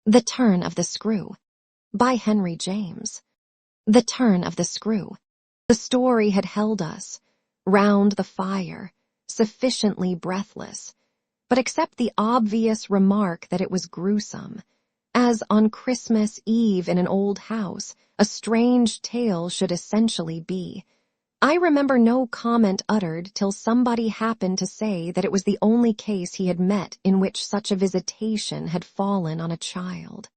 The Turn of the Screw by Henry James. The Turn of the Screw. The story had held us, round the fire, sufficiently breathless, but except the obvious remark that it was gruesome, as on Christmas Eve in an old house, a strange tale should essentially be. I remember no comment uttered till somebody happened to say that it was the only case he had met in which such a visitation had fallen on a child.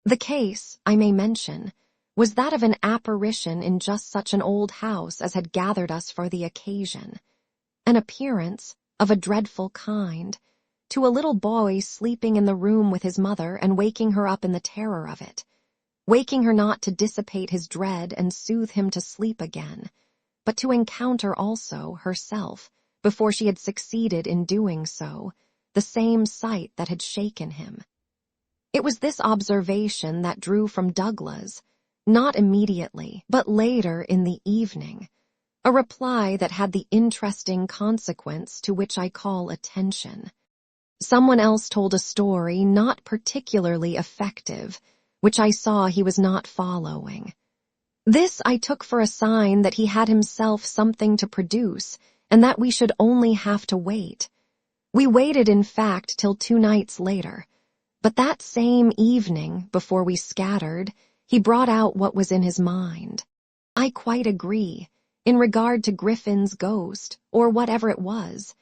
The case, I may mention, was that of an apparition in just such an old house as had gathered us for the occasion. An appearance of a dreadful kind, to a little boy sleeping in the room with his mother and waking her up in the terror of it, waking her not to dissipate his dread and soothe him to sleep again, but to encounter also herself, before she had succeeded in doing so, the same sight that had shaken him. It was this observation that drew from Douglas, not immediately, but later in the evening, a reply that had the interesting consequence to which I call attention. Someone else told a story not particularly effective, which I saw he was not following. This I took for a sign that he had himself something to produce, and that we should only have to wait. We waited, in fact, till 2 nights later, but that same evening, before we scattered, he brought out what was in his mind. I quite agree, in regard to Griffin's ghost, or whatever it was,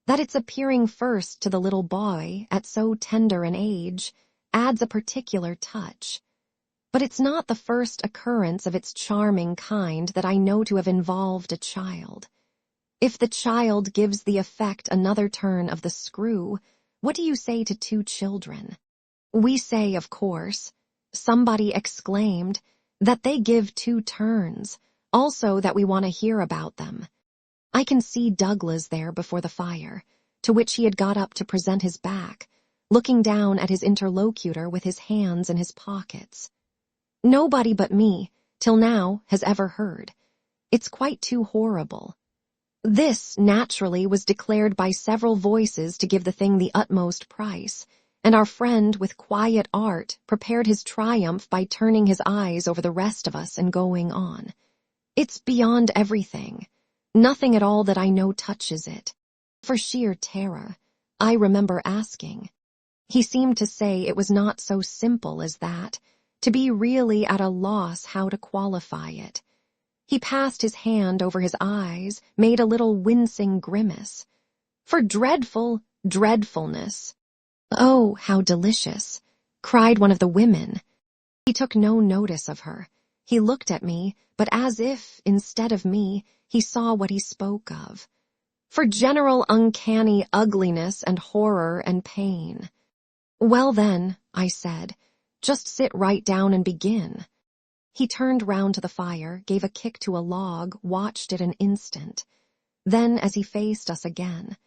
that its appearing first to the little boy at so tender an age adds a particular touch. But it's not the first occurrence of its charming kind that I know to have involved a child. If the child gives the effect another turn of the screw, what do you say to 2 children? We say, of course, somebody exclaimed, that they give 2 turns, also that we want to hear about them. I can see Douglas there before the fire, to which he had got up to present his back, looking down at his interlocutor with his hands in his pockets. Nobody but me, till now, has ever heard. It's quite too horrible. This, naturally, was declared by several voices to give the thing the utmost price, and our friend, with quiet art, prepared his triumph by turning his eyes over the rest of us and going on. It's beyond everything. Nothing at all that I know touches it. For sheer terror, I remember asking. He seemed to say it was not so simple as that, to be really at a loss how to qualify it. He passed his hand over his eyes, made a little wincing grimace. For dreadful dreadfulness. Oh, how delicious, cried one of the women. He took no notice of her. He looked at me, but as if, instead of me, he saw what he spoke of. For general uncanny ugliness and horror and pain. Well then, I said, just sit right down and begin. He turned round to the fire, gave a kick to a log, watched it an instant. Then, as he faced us again,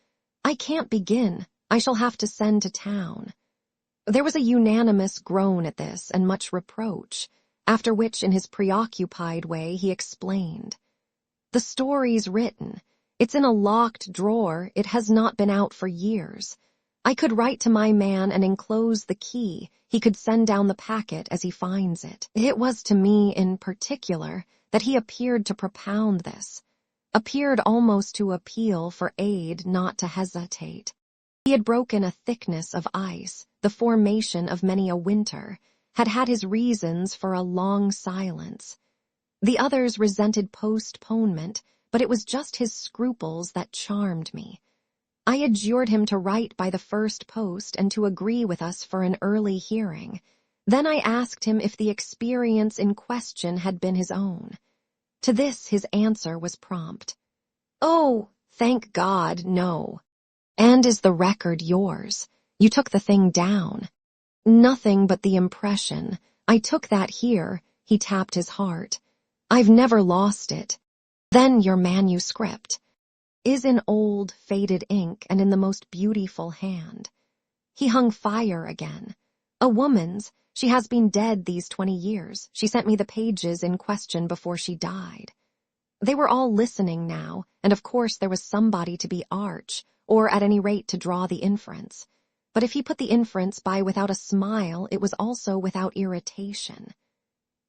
I can't begin. I shall have to send to town. There was a unanimous groan at this and much reproach, after which, in his preoccupied way, he explained. The story's written. It's in a locked drawer. It has not been out for years. I could write to my man and enclose the key. He could send down the packet as he finds it. It was to me, in particular, that he appeared to propound this, appeared almost to appeal for aid, not to hesitate. He had broken a thickness of ice, the formation of many a winter, had had his reasons for a long silence. The others resented postponement, but it was just his scruples that charmed me. I adjured him to write by the first post and to agree with us for an early hearing. Then I asked him if the experience in question had been his own. To this his answer was prompt. Oh, thank God, no. And is the record yours? You took the thing down. Nothing but the impression. I took that here. He tapped his heart. I've never lost it. Then your manuscript is in old, faded ink and in the most beautiful hand. He hung fire again. A woman's. She has been dead these 20 years. She sent me the pages in question before she died. They were all listening now, and of course there was somebody to be arch, or at any rate to draw the inference. but if he put the inference by without a smile, it was also without irritation.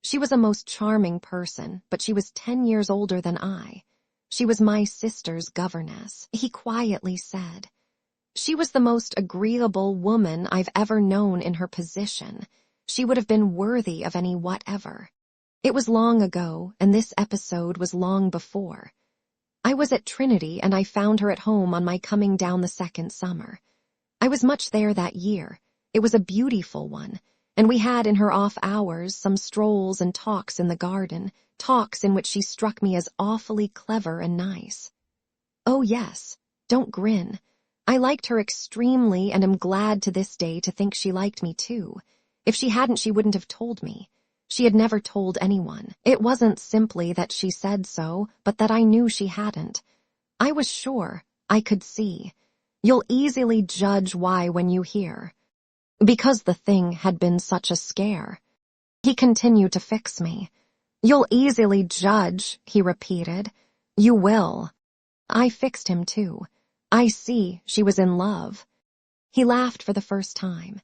She was a most charming person, but she was 10 years older than I. She was my sister's governess, he quietly said. She was the most agreeable woman I've ever known in her position. She would have been worthy of any whatever. It was long ago, and this episode was long before. I was at Trinity, and I found her at home on my coming down the second summer. I was much there that year. It was a beautiful one, and we had in her off hours some strolls and talks in the garden, talks in which she struck me as awfully clever and nice. Oh yes, don't grin. I liked her extremely and am glad to this day to think she liked me too. If she hadn't, she wouldn't have told me. She had never told anyone. It wasn't simply that she said so, but that I knew she hadn't. I was sure. I could see. You'll easily judge why when you hear. Because the thing had been such a scare. He continued to fix me. You'll easily judge, he repeated. You will. I fixed him too. I see, she was in love. He laughed for the first time.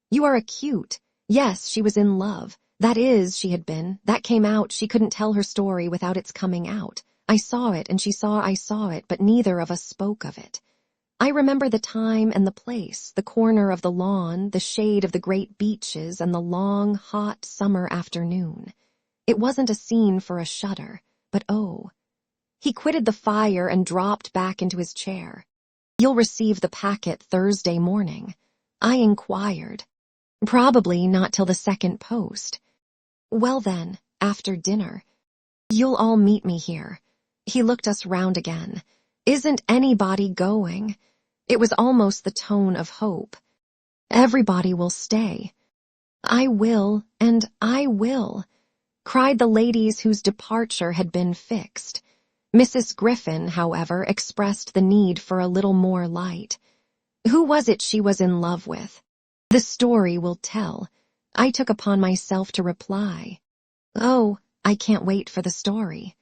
You are acute. Yes, she was in love. That is, she had been. That came out. She couldn't tell her story without its coming out. I saw it, and she saw I saw it, but neither of us spoke of it. I remember the time and the place, the corner of the lawn, the shade of the great beeches, and the long, hot summer afternoon. It wasn't a scene for a shudder, but oh. He quitted the fire and dropped back into his chair. You'll receive the packet Thursday morning. I inquired. Probably not till the second post. Well then, after dinner. You'll all meet me here. He looked us round again. Isn't anybody going? It was almost the tone of hope. Everybody will stay. I will, and I will, cried the ladies whose departure had been fixed. Mrs. Griffin, however, expressed the need for a little more light. Who was it she was in love with? The story will tell. I took upon myself to reply. Oh, I can't wait for the story.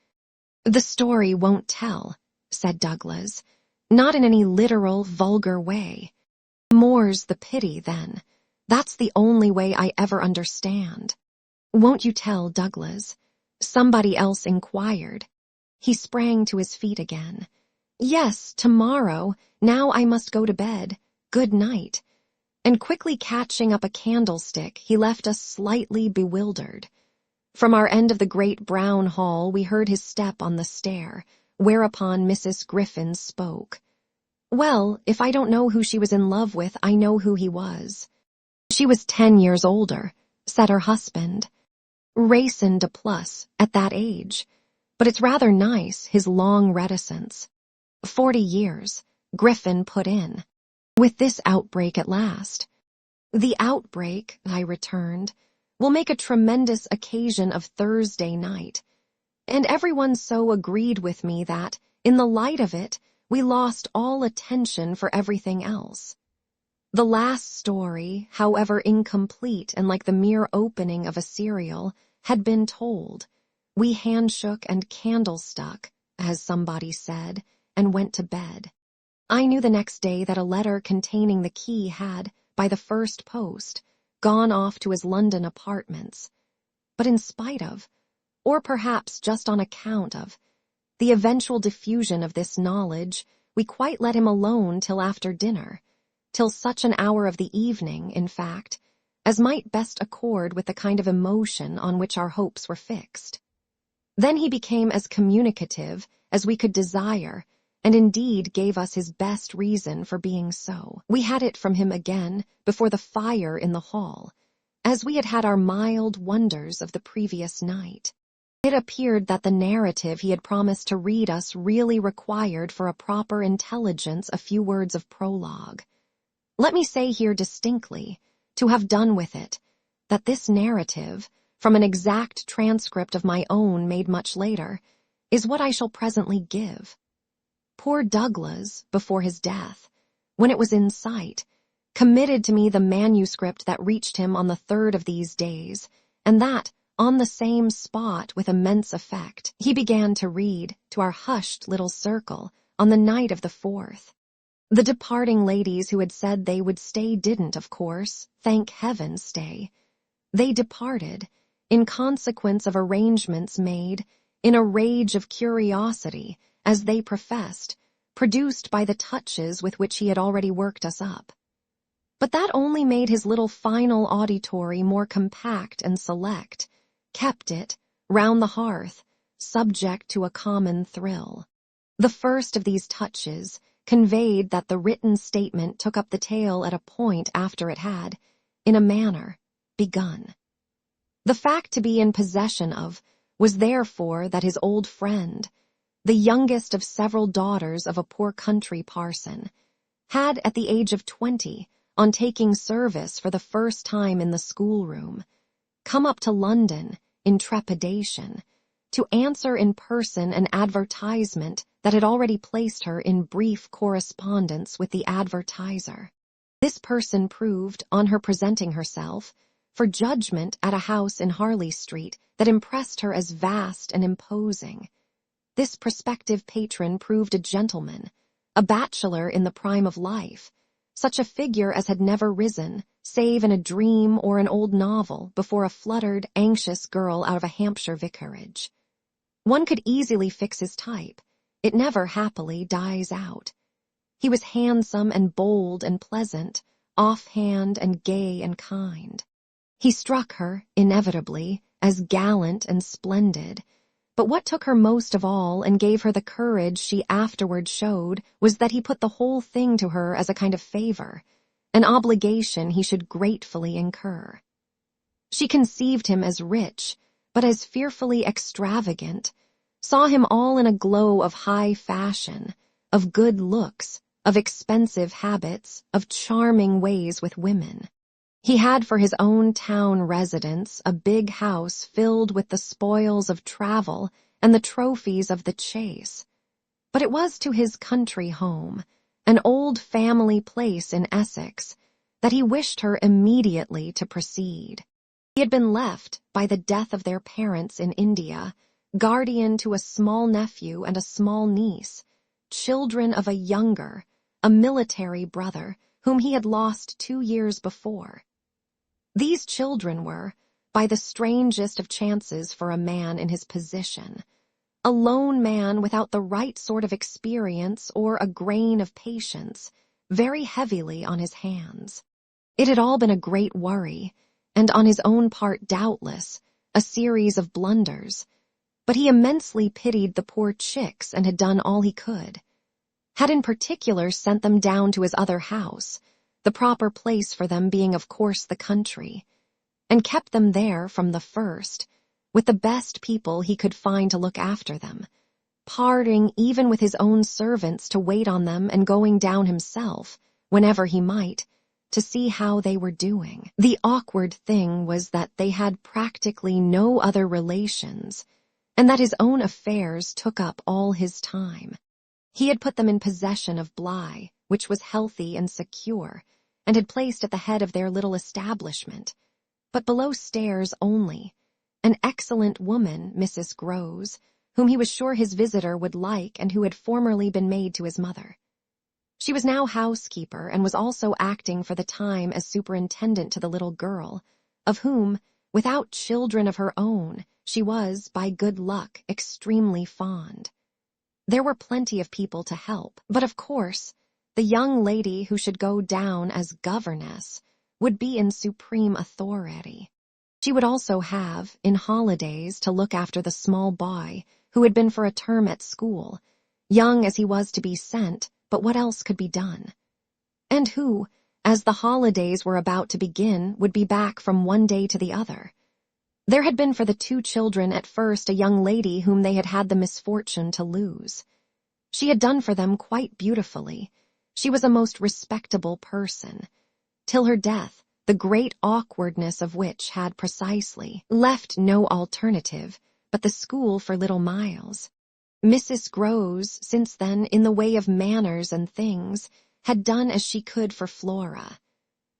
The story won't tell, said Douglas. Not in any literal, vulgar way. More's the pity, then. That's the only way I ever understand. Won't you tell, Douglas? Somebody else inquired. He sprang to his feet again. Yes, tomorrow. Now I must go to bed. Good night. And quickly catching up a candlestick, he left us slightly bewildered. From our end of the great brown hall we heard his step on the stair, whereupon Mrs. Griffin spoke. Well, if I don't know who she was in love with, I know who he was. She was 10 years older, said her husband. Racine de plus, at that age. But it's rather nice, his long reticence. 40 years, Griffin put in. With this outbreak at last. The outbreak, I returned, will make a tremendous occasion of Thursday night. And everyone so agreed with me that, in the light of it, we lost all attention for everything else. The last story, however incomplete and like the mere opening of a serial, had been told. We handshook and candlestuck, as somebody said, and went to bed. I knew the next day that a letter containing the key had, by the first post, gone off to his London apartments. But in spite of, or perhaps just on account of, the eventual diffusion of this knowledge, we quite let him alone till after dinner, till such an hour of the evening, in fact, as might best accord with the kind of emotion on which our hopes were fixed. Then he became as communicative as we could desire, and indeed gave us his best reason for being so. We had it from him again, before the fire in the hall, as we had had our mild wonders of the previous night. It appeared that the narrative he had promised to read us really required for a proper intelligence a few words of prologue. Let me say here distinctly, to have done with it, that this narrative, from an exact transcript of my own made much later, is what I shall presently give. Poor Douglas, before his death, when it was in sight, committed to me the manuscript that reached him on the 3rd of these days, and that, on the same spot with immense effect, he began to read, to our hushed little circle, on the night of the 4th. The departing ladies who had said they would stay didn't, of course, thank heaven, stay. They departed, in consequence of arrangements made, in a rage of curiosity, as they professed, produced by the touches with which he had already worked us up. But that only made his little final auditory more compact and select, kept it, round the hearth, subject to a common thrill. The first of these touches conveyed that the written statement took up the tale at a point after it had, in a manner, begun. The fact to be in possession of was therefore that his old friend, the youngest of several daughters of a poor country parson, had at the age of 20, on taking service for the first time in the schoolroom, come up to London in trepidation, to answer in person an advertisement that had already placed her in brief correspondence with the advertiser. This person proved, on her presenting herself, for judgment at a house in Harley Street that impressed her as vast and imposing. This prospective patron proved a gentleman, a bachelor in the prime of life, such a figure as had never risen, save in a dream or an old novel, before a fluttered, anxious girl out of a Hampshire vicarage. One could easily fix his type. It never, happily, dies out. He was handsome and bold and pleasant, offhand and gay and kind. He struck her, inevitably, as gallant and splendid, but what took her most of all and gave her the courage she afterward showed was that he put the whole thing to her as a kind of favor, an obligation he should gratefully incur. She conceived him as rich, but as fearfully extravagant, saw him all in a glow of high fashion, of good looks, of expensive habits, of charming ways with women. He had for his own town residence a big house filled with the spoils of travel and the trophies of the chase. But it was to his country home, an old family place in Essex, that he wished her immediately to proceed. He had been left, by the death of their parents in India, guardian to a small nephew and a small niece, children of a younger, a military brother, whom he had lost 2 years before. These children were, by the strangest of chances for a man in his position, a lone man without the right sort of experience or a grain of patience, very heavily on his hands. It had all been a great worry, and on his own part doubtless, a series of blunders, but he immensely pitied the poor chicks and had done all he could. Had in particular sent them down to his other house, the proper place for them being of course the country, and kept them there from the first, with the best people he could find to look after them, parting even with his own servants to wait on them and going down himself, whenever he might, to see how they were doing. The awkward thing was that they had practically no other relations, and that his own affairs took up all his time. He had put them in possession of Bly, which was healthy and secure, and had placed at the head of their little establishment, but below stairs only, an excellent woman, Mrs. Groves, whom he was sure his visitor would like and who had formerly been maid to his mother. She was now housekeeper and was also acting for the time as superintendent to the little girl, of whom, without children of her own, she was, by good luck, extremely fond. There were plenty of people to help, but of course, the young lady who should go down as governess would be in supreme authority. She would also have, in holidays, to look after the small boy who had been for a term at school, young as he was to be sent, but what else could be done? And who, as the holidays were about to begin, would be back from one day to the other. There had been for the 2 children at first a young lady whom they had had the misfortune to lose. She had done for them quite beautifully. She was a most respectable person, till her death, the great awkwardness of which had precisely left no alternative but the school for little Miles. Mrs. Groves, since then, in the way of manners and things, had done as she could for Flora.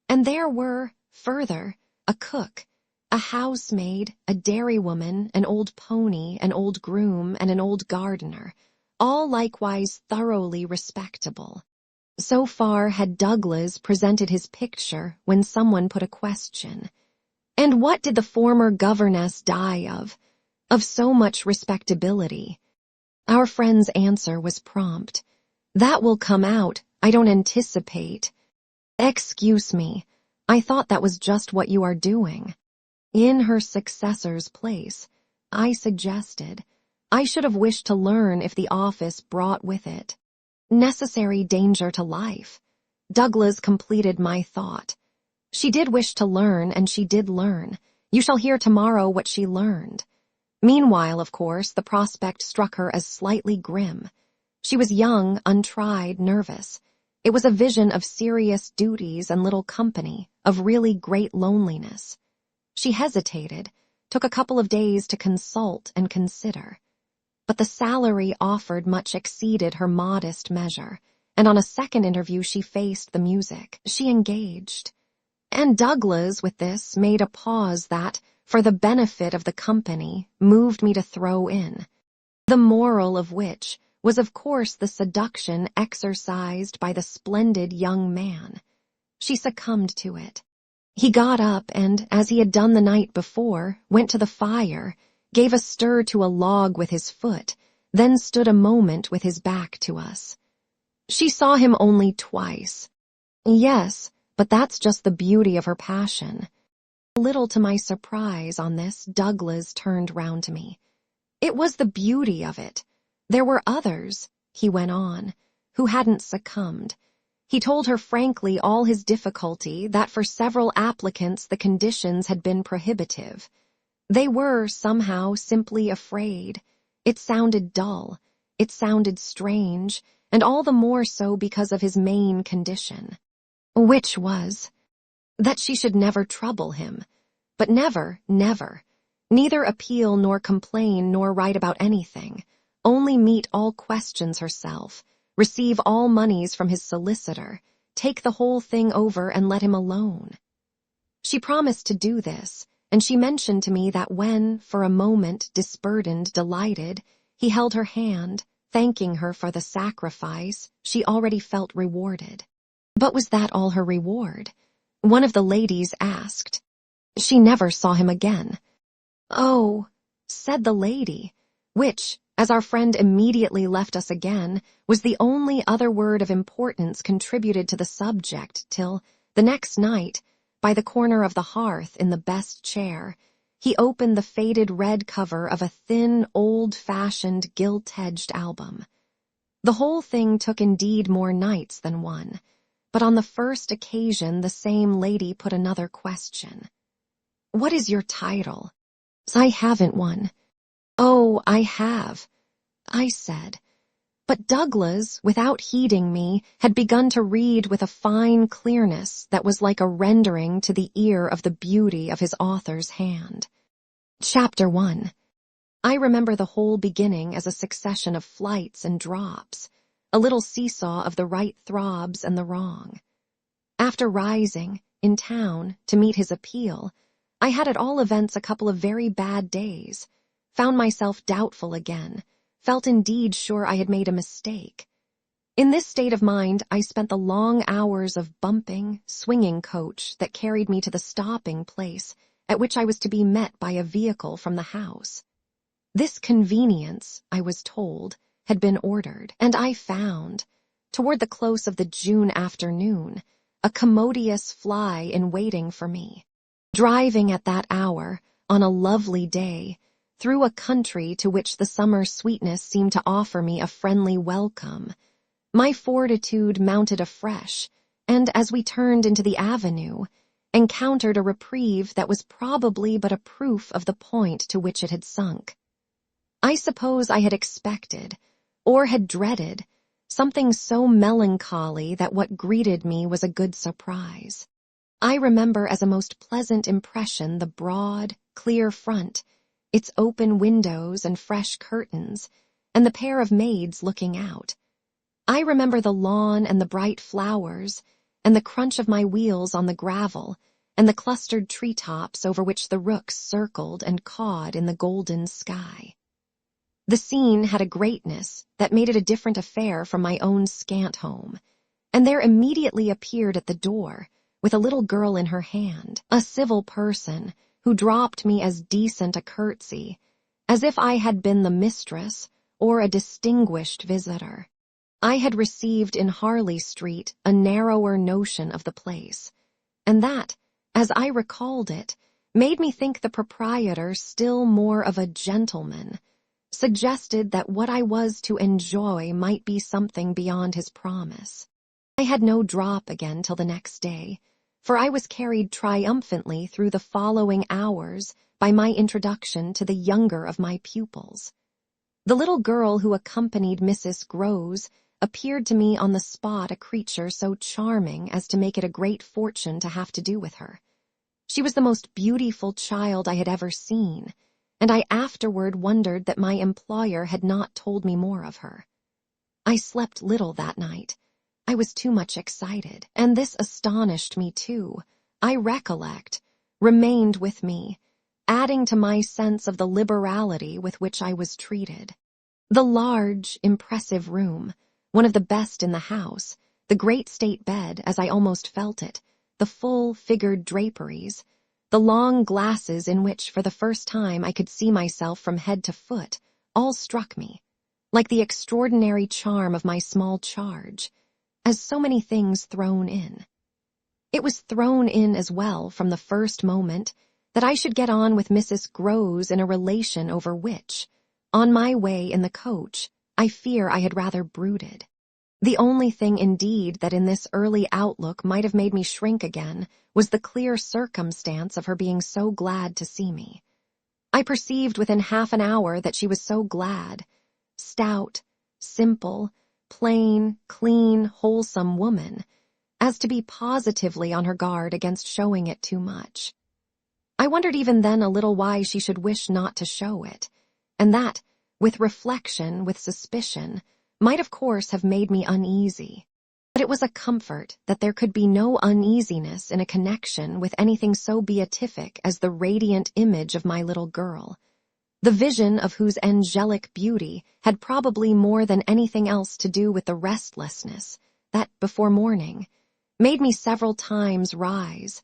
And there were, further, a cook, a housemaid, a dairywoman, an old pony, an old groom, and an old gardener, all likewise thoroughly respectable. So far had Douglas presented his picture when someone put a question. And what did the former governess die of? Of so much respectability. Our friend's answer was prompt. That will come out, I don't anticipate. Excuse me, I thought that was just what you are doing. In her successor's place, I suggested, I should have wished to learn if the office brought with it necessary danger to life. Douglas completed my thought. She did wish to learn, and she did learn. You shall hear tomorrow what she learned. Meanwhile, of course, the prospect struck her as slightly grim. She was young, untried, nervous. It was a vision of serious duties and little company, of really great loneliness. She hesitated, took a couple of days to consult and consider. But the salary offered much exceeded her modest measure, and on a second interview she faced the music. She engaged. And Douglas, with this, made a pause that, for the benefit of the company, moved me to throw in. The moral of which was of course the seduction exercised by the splendid young man. She succumbed to it. He got up and, as he had done the night before, went to the fire, gave a stir to a log with his foot, then stood a moment with his back to us. She saw him only twice. Yes, but that's just the beauty of her passion. A little to my surprise on this, Douglas turned round to me. It was the beauty of it. There were others, he went on, who hadn't succumbed. He told her frankly all his difficulty, that for several applicants the conditions had been prohibitive. They were, somehow, simply afraid. It sounded dull. It sounded strange, and all the more so because of his main condition. Which was that she should never trouble him. But never, never. Neither appeal nor complain nor write about anything. Only meet all questions herself. Receive all moneys from his solicitor. Take the whole thing over and let him alone. She promised to do this. And she mentioned to me that when, for a moment, disburdened, delighted, he held her hand, thanking her for the sacrifice, she already felt rewarded. But was that all her reward? One of the ladies asked. She never saw him again. Oh, said the lady, which, as our friend immediately left us again, was the only other word of importance contributed to the subject till, the next night, by the corner of the hearth in the best chair, he opened the faded red cover of a thin, old-fashioned, gilt-edged album. The whole thing took indeed more nights than one, but on the first occasion the same lady put another question. What is your title? I haven't one. Oh, I have, I said. But Douglas, without heeding me, had begun to read with a fine clearness that was like a rendering to the ear of the beauty of his author's hand. Chapter 1. I remember the whole beginning as a succession of flights and drops, a little seesaw of the right throbs and the wrong. After rising, in town, to meet his appeal, I had at all events a couple of very bad days, found myself doubtful again, felt indeed sure I had made a mistake. In this state of mind, I spent the long hours of bumping, swinging coach that carried me to the stopping place at which I was to be met by a vehicle from the house. This convenience, I was told, had been ordered, and I found, toward the close of the June afternoon, a commodious fly in waiting for me. Driving at that hour, on a lovely day, through a country to which the summer sweetness seemed to offer me a friendly welcome, my fortitude mounted afresh, and as we turned into the avenue, encountered a reprieve that was probably but a proof of the point to which it had sunk. I suppose I had expected, or had dreaded, something so melancholy that what greeted me was a good surprise. I remember as a most pleasant impression the broad, clear front, its open windows and fresh curtains, and the pair of maids looking out. I remember the lawn and the bright flowers, and the crunch of my wheels on the gravel, and the clustered treetops over which the rooks circled and cawed in the golden sky. The scene had a greatness that made it a different affair from my own scant home. and there immediately appeared at the door, with a little girl in her hand, a civil person who dropped me as decent a curtsy, as if I had been the mistress or a distinguished visitor. I had received in Harley Street a narrower notion of the place, and that, as I recalled it, made me think the proprietor still more of a gentleman, suggested that what I was to enjoy might be something beyond his promise. I had no drop again till the next day, for I was carried triumphantly through the following hours by my introduction to the younger of my pupils. The little girl who accompanied Mrs. Groves appeared to me on the spot a creature so charming as to make it a great fortune to have to do with her. She was the most beautiful child I had ever seen, and I afterward wondered that my employer had not told me more of her. I slept little that night. I was too much excited, and this astonished me too. I recollect, remained with me, adding to my sense of the liberality with which I was treated. The large, impressive room, one of the best in the house, the great state bed, as I almost felt it, the full-figured draperies, the long glasses in which for the first time I could see myself from head to foot, all struck me, like the extraordinary charm of my small charge, as so many things thrown in. It was thrown in as well from the first moment that I should get on with Mrs. Groves in a relation over which, on my way in the coach, I fear I had rather brooded. The only thing indeed that in this early outlook might have made me shrink again was the clear circumstance of her being so glad to see me. I perceived within half an hour that she was so glad, stout, simple, plain, clean, wholesome woman, as to be positively on her guard against showing it too much. I wondered even then a little why she should wish not to show it, and that, with reflection, with suspicion, might of course have made me uneasy. But it was a comfort that there could be no uneasiness in a connection with anything so beatific as the radiant image of my little girl, the vision of whose angelic beauty had probably more than anything else to do with the restlessness that, before morning, made me several times rise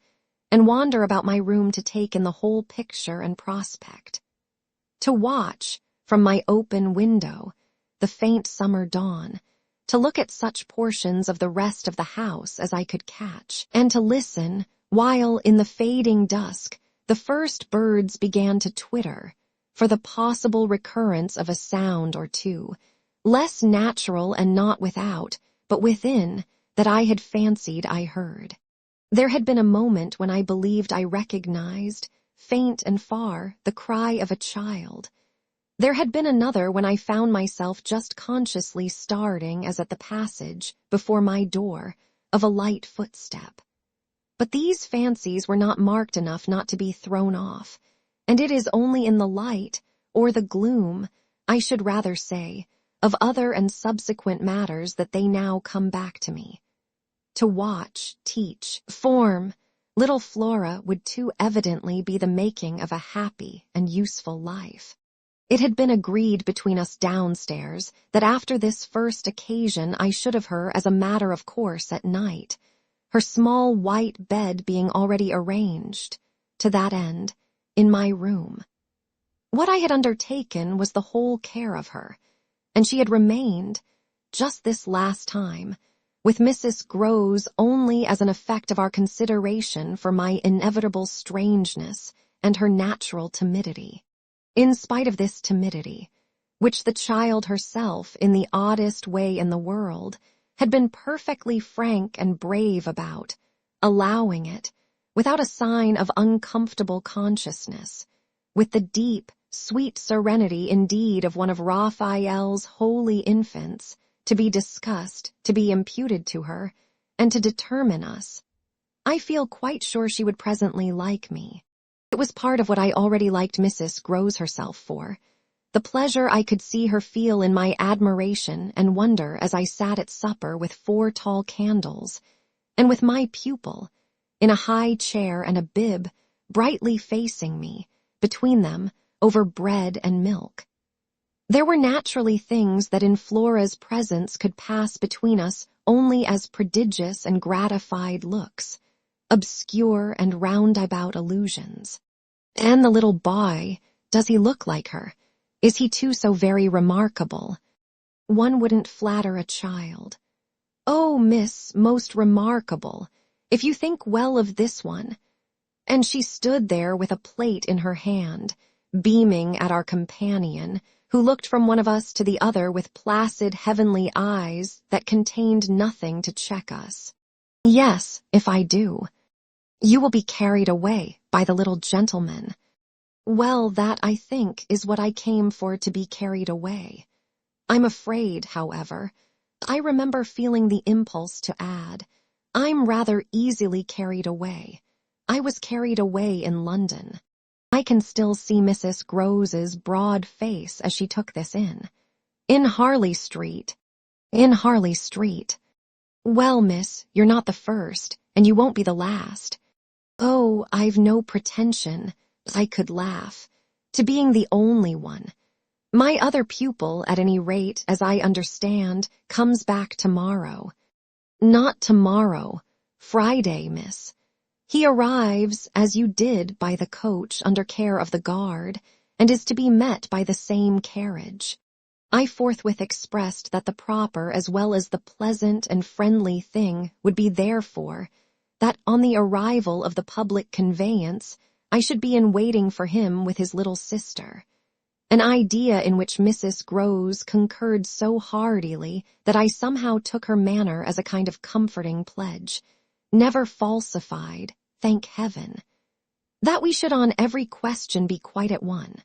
and wander about my room to take in the whole picture and prospect. To watch, from my open window, the faint summer dawn, to look at such portions of the rest of the house as I could catch, and to listen while, in the fading dusk, the first birds began to twitter, for the possible recurrence of a sound or two, less natural and not without, but within, that I had fancied I heard. There had been a moment when I believed I recognized, faint and far, the cry of a child. There had been another when I found myself just consciously starting as at the passage, before my door, of a light footstep. But these fancies were not marked enough not to be thrown off, and it is only in the light, or the gloom, I should rather say, of other and subsequent matters that they now come back to me. To watch, teach, form, little Flora would too evidently be the making of a happy and useful life. It had been agreed between us downstairs that after this first occasion I should have her as a matter of course at night, her small white bed being already arranged, to that end, in my room. What I had undertaken was the whole care of her, and she had remained, just this last time, with Mrs. Groves only as an effect of our consideration for my inevitable strangeness and her natural timidity. In spite of this timidity, which the child herself, in the oddest way in the world, had been perfectly frank and brave about, allowing it, without a sign of uncomfortable consciousness, with the deep, sweet serenity indeed of one of Raphael's holy infants, to be discussed, to be imputed to her, and to determine us. I feel quite sure she would presently like me. It was part of what I already liked Mrs. Groves herself for, the pleasure I could see her feel in my admiration and wonder as I sat at supper with 4 tall candles, and with my pupil, in a high chair and a bib, brightly facing me, between them, over bread and milk. There were naturally things that in Flora's presence could pass between us only as prodigious and gratified looks, obscure and roundabout illusions. And the little boy, does he look like her? Is he too so very remarkable? One wouldn't flatter a child. Oh, miss, most remarkable, if you think well of this one. And she stood there with a plate in her hand, beaming at our companion, who looked from one of us to the other with placid heavenly eyes that contained nothing to check us. Yes, if I do. You will be carried away by the little gentleman. Well, that, I think, is what I came for, to be carried away. I'm afraid, however, I remember feeling the impulse to add, I'm rather easily carried away. I was carried away in London. I can still see Mrs. Grose's broad face as she took this in. In Harley Street. In Harley Street. Well, miss, you're not the first, and you won't be the last. Oh, I've no pretension, I could laugh, to being the only one. My other pupil, at any rate, as I understand, comes back tomorrow. Not tomorrow, Friday, miss. He arrives, as you did, by the coach under care of the guard, and is to be met by the same carriage. I forthwith expressed that the proper as well as the pleasant and friendly thing would be therefore that on the arrival of the public conveyance I should be in waiting for him with his little sister, an idea in which Mrs. Grose concurred so heartily that I somehow took her manner as a kind of comforting pledge, never falsified, thank heaven, that we should on every question be quite at one.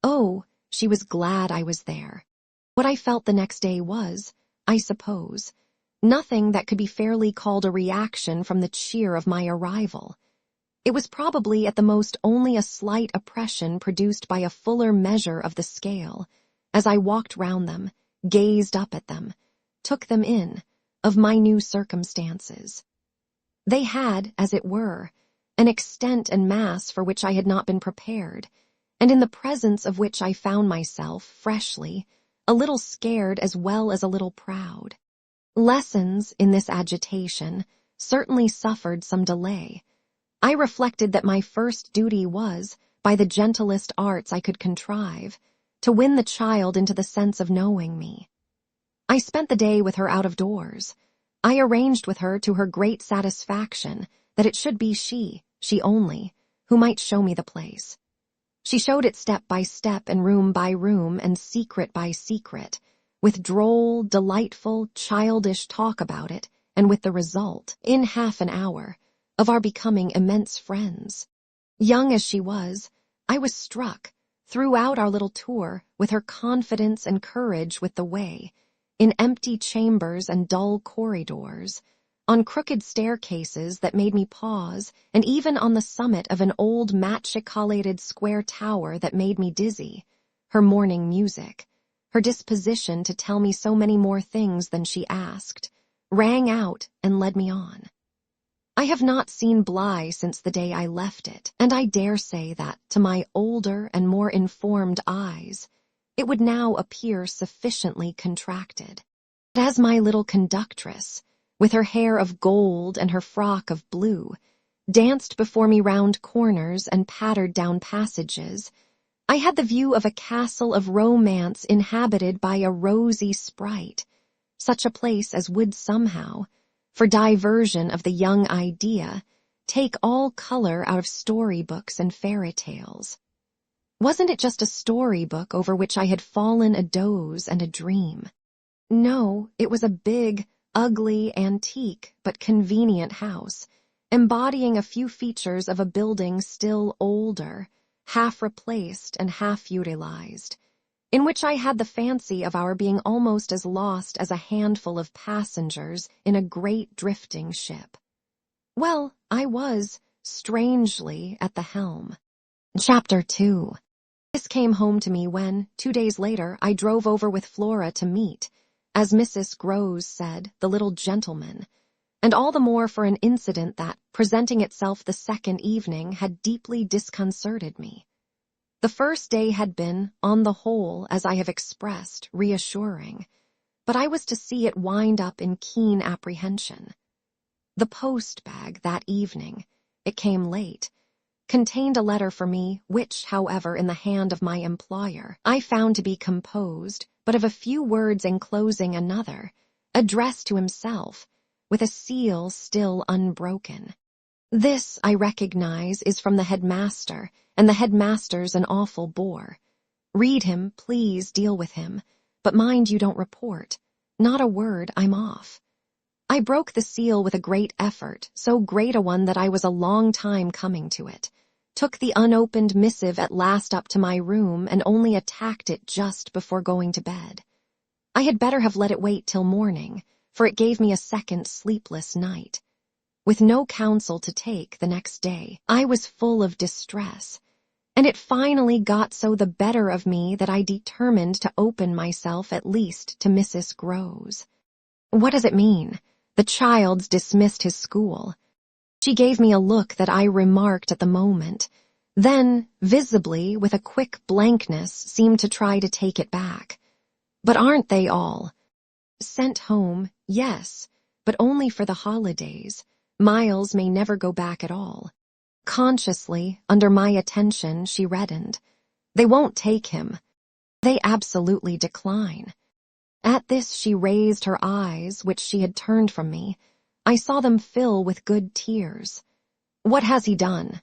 Oh, she was glad I was there. What I felt the next day was, I suppose, nothing that could be fairly called a reaction from the cheer of my arrival. It was probably at the most only a slight oppression produced by a fuller measure of the scale, as I walked round them, gazed up at them, took them in, of my new circumstances. They had, as it were, an extent and mass for which I had not been prepared, and in the presence of which I found myself, freshly, a little scared as well as a little proud. Lessons, in this agitation, certainly suffered some delay. I reflected that my first duty was, by the gentlest arts I could contrive, to win the child into the sense of knowing me. I spent the day with her out of doors. I arranged with her to her great satisfaction that it should be she only, who might show me the place. She showed it step by step and room by room and secret by secret, with droll, delightful, childish talk about it, and with the result, in half an hour, of our becoming immense friends. Young as she was, I was struck, throughout our little tour, with her confidence and courage with the way, in empty chambers and dull corridors, on crooked staircases that made me pause, and even on the summit of an old machicolated square tower that made me dizzy, her morning music, her disposition to tell me so many more things than she asked, rang out and led me on. I have not seen Bly since the day I left it, and I dare say that, to my older and more informed eyes, it would now appear sufficiently contracted. But as my little conductress, with her hair of gold and her frock of blue, danced before me round corners and pattered down passages, I had the view of a castle of romance inhabited by a rosy sprite, such a place as would somehow, for diversion of the young idea, take all color out of storybooks and fairy tales. Wasn't it just a storybook over which I had fallen a doze and a dream? No, it was a big, ugly, antique, but convenient house, embodying a few features of a building still older, half replaced and half utilized, in which I had the fancy of our being almost as lost as a handful of passengers in a great drifting ship. Well, I was, strangely, at the helm. Chapter 2. This came home to me when, 2 days later, I drove over with Flora to meet, as Mrs. Grose said, the little gentleman, and all the more for an incident that, presenting itself the second evening, had deeply disconcerted me. The first day had been, on the whole, as I have expressed, reassuring, but I was to see it wind up in keen apprehension. The post bag that evening, it came late, contained a letter for me which, however, in the hand of my employer, I found to be composed, but of a few words enclosing another, addressed to himself, with a seal still unbroken. This, I recognize, is from the headmaster, and the headmaster's an awful bore. Read him, please deal with him, but mind you don't report. Not a word, I'm off. I broke the seal with a great effort, so great a one that I was a long time coming to it. Took the unopened missive at last up to my room and only attacked it just before going to bed. I had better have let it wait till morning, for it gave me a second sleepless night. With no counsel to take the next day, I was full of distress, and it finally got so the better of me that I determined to open myself at least to Mrs. Groves. What does it mean? The child's dismissed his school. She gave me a look that I remarked at the moment, then, visibly, with a quick blankness, seemed to try to take it back. But aren't they all? Sent home, yes, but only for the holidays. Miles may never go back at all. Consciously, under my attention, she reddened. They won't take him. They absolutely decline. At this she raised her eyes, which she had turned from me. I saw them fill with good tears. What has he done?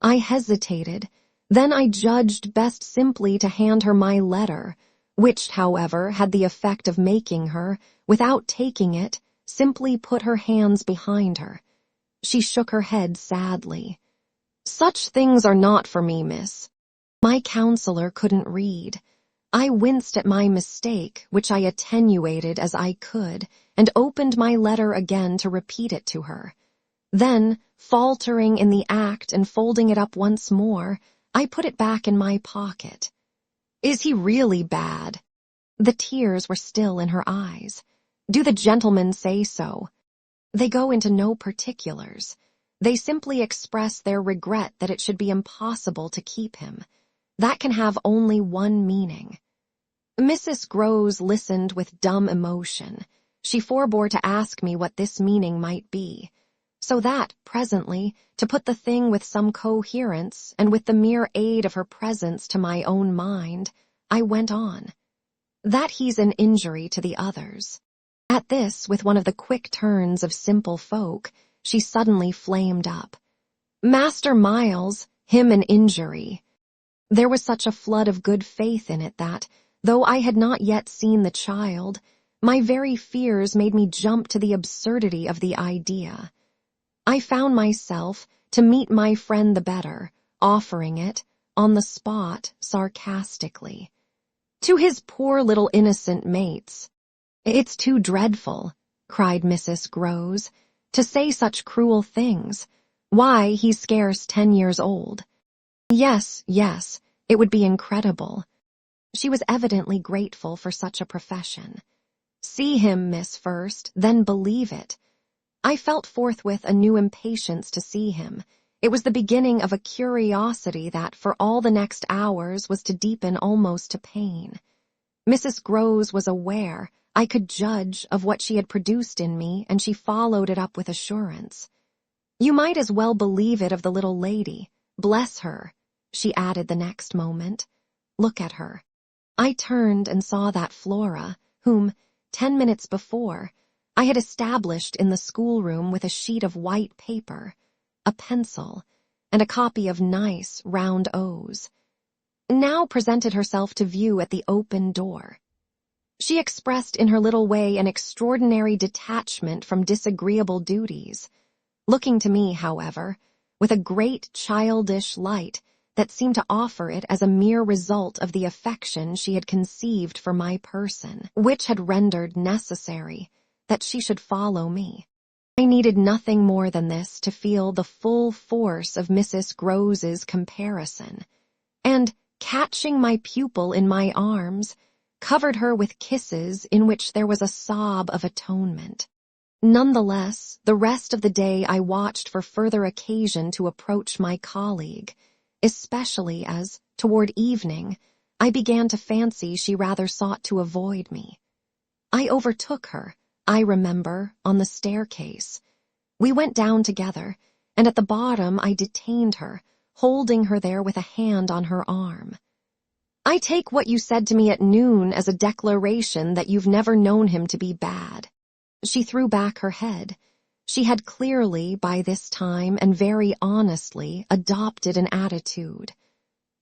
I hesitated. Then I judged best simply to hand her my letter, which, however, had the effect of making her, without taking it, simply put her hands behind her. She shook her head sadly. Such things are not for me, miss. My counselor couldn't read. I winced at my mistake, which I attenuated as I could, and opened my letter again to repeat it to her. Then, faltering in the act and folding it up once more, I put it back in my pocket. Is he really bad? The tears were still in her eyes. Do the gentlemen say so? They go into no particulars. They simply express their regret that it should be impossible to keep him. That can have only one meaning. Mrs. Groves listened with dumb emotion. She forbore to ask me what this meaning might be, so that, presently, to put the thing with some coherence, and with the mere aid of her presence to my own mind, I went on. That he's an injury to the others. At this, with one of the quick turns of simple folk, she suddenly flamed up. Master Miles, him an injury. There was such a flood of good faith in it that, though I had not yet seen the child, my very fears made me jump to the absurdity of the idea. I found myself, to meet my friend the better, offering it, on the spot, sarcastically. To his poor little innocent mates. It's too dreadful, cried Mrs. Groves, to say such cruel things. Why, he's scarce 10 years old. Yes, it would be incredible. She was evidently grateful for such a profession. See him, miss, first, then believe it. I felt forthwith a new impatience to see him. It was the beginning of a curiosity that, for all the next hours, was to deepen almost to pain. Mrs. Groves was aware, I could judge, of what she had produced in me, and she followed it up with assurance. You might as well believe it of the little lady. Bless her, she added the next moment. Look at her. I turned and saw that Flora, whom, 10 minutes before, I had established in the schoolroom with a sheet of white paper, a pencil, and a copy of nice, round O's, now presented herself to view at the open door. She expressed in her little way an extraordinary detachment from disagreeable duties, looking to me, however, with a great childish light that seemed to offer it as a mere result of the affection she had conceived for my person, which had rendered necessary that she should follow me. I needed nothing more than this to feel the full force of Mrs. Groves's comparison, and, catching my pupil in my arms, covered her with kisses in which there was a sob of atonement. Nonetheless, the rest of the day I watched for further occasion to approach my colleague, especially as, toward evening, I began to fancy she rather sought to avoid me. I overtook her, I remember, on the staircase. We went down together, and at the bottom I detained her, holding her there with a hand on her arm. I take what you said to me at noon as a declaration that you've never known him to be bad. She threw back her head. She had clearly, by this time, and very honestly, adopted an attitude.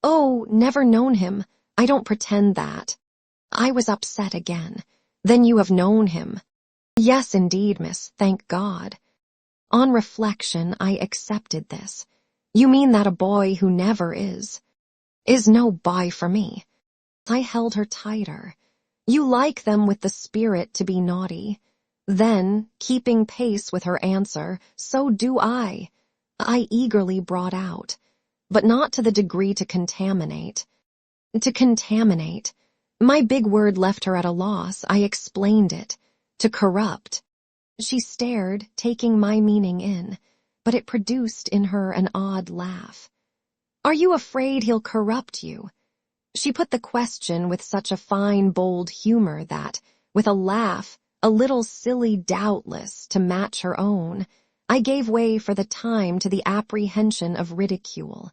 Oh, never known him. I don't pretend that. I was upset again. Then you have known him. Yes, indeed, miss, thank God. On reflection, I accepted this. You mean that a boy who never is no boy for me. I held her tighter. You like them with the spirit to be naughty. Then, keeping pace with her answer, so do I eagerly brought out, but not to the degree to contaminate. To contaminate. My big word left her at a loss. I explained it. To corrupt. She stared, taking my meaning in, but it produced in her an odd laugh. Are you afraid he'll corrupt you? She put the question with such a fine, bold humor that, with a laugh, a little silly doubtless, to match her own, I gave way for the time to the apprehension of ridicule.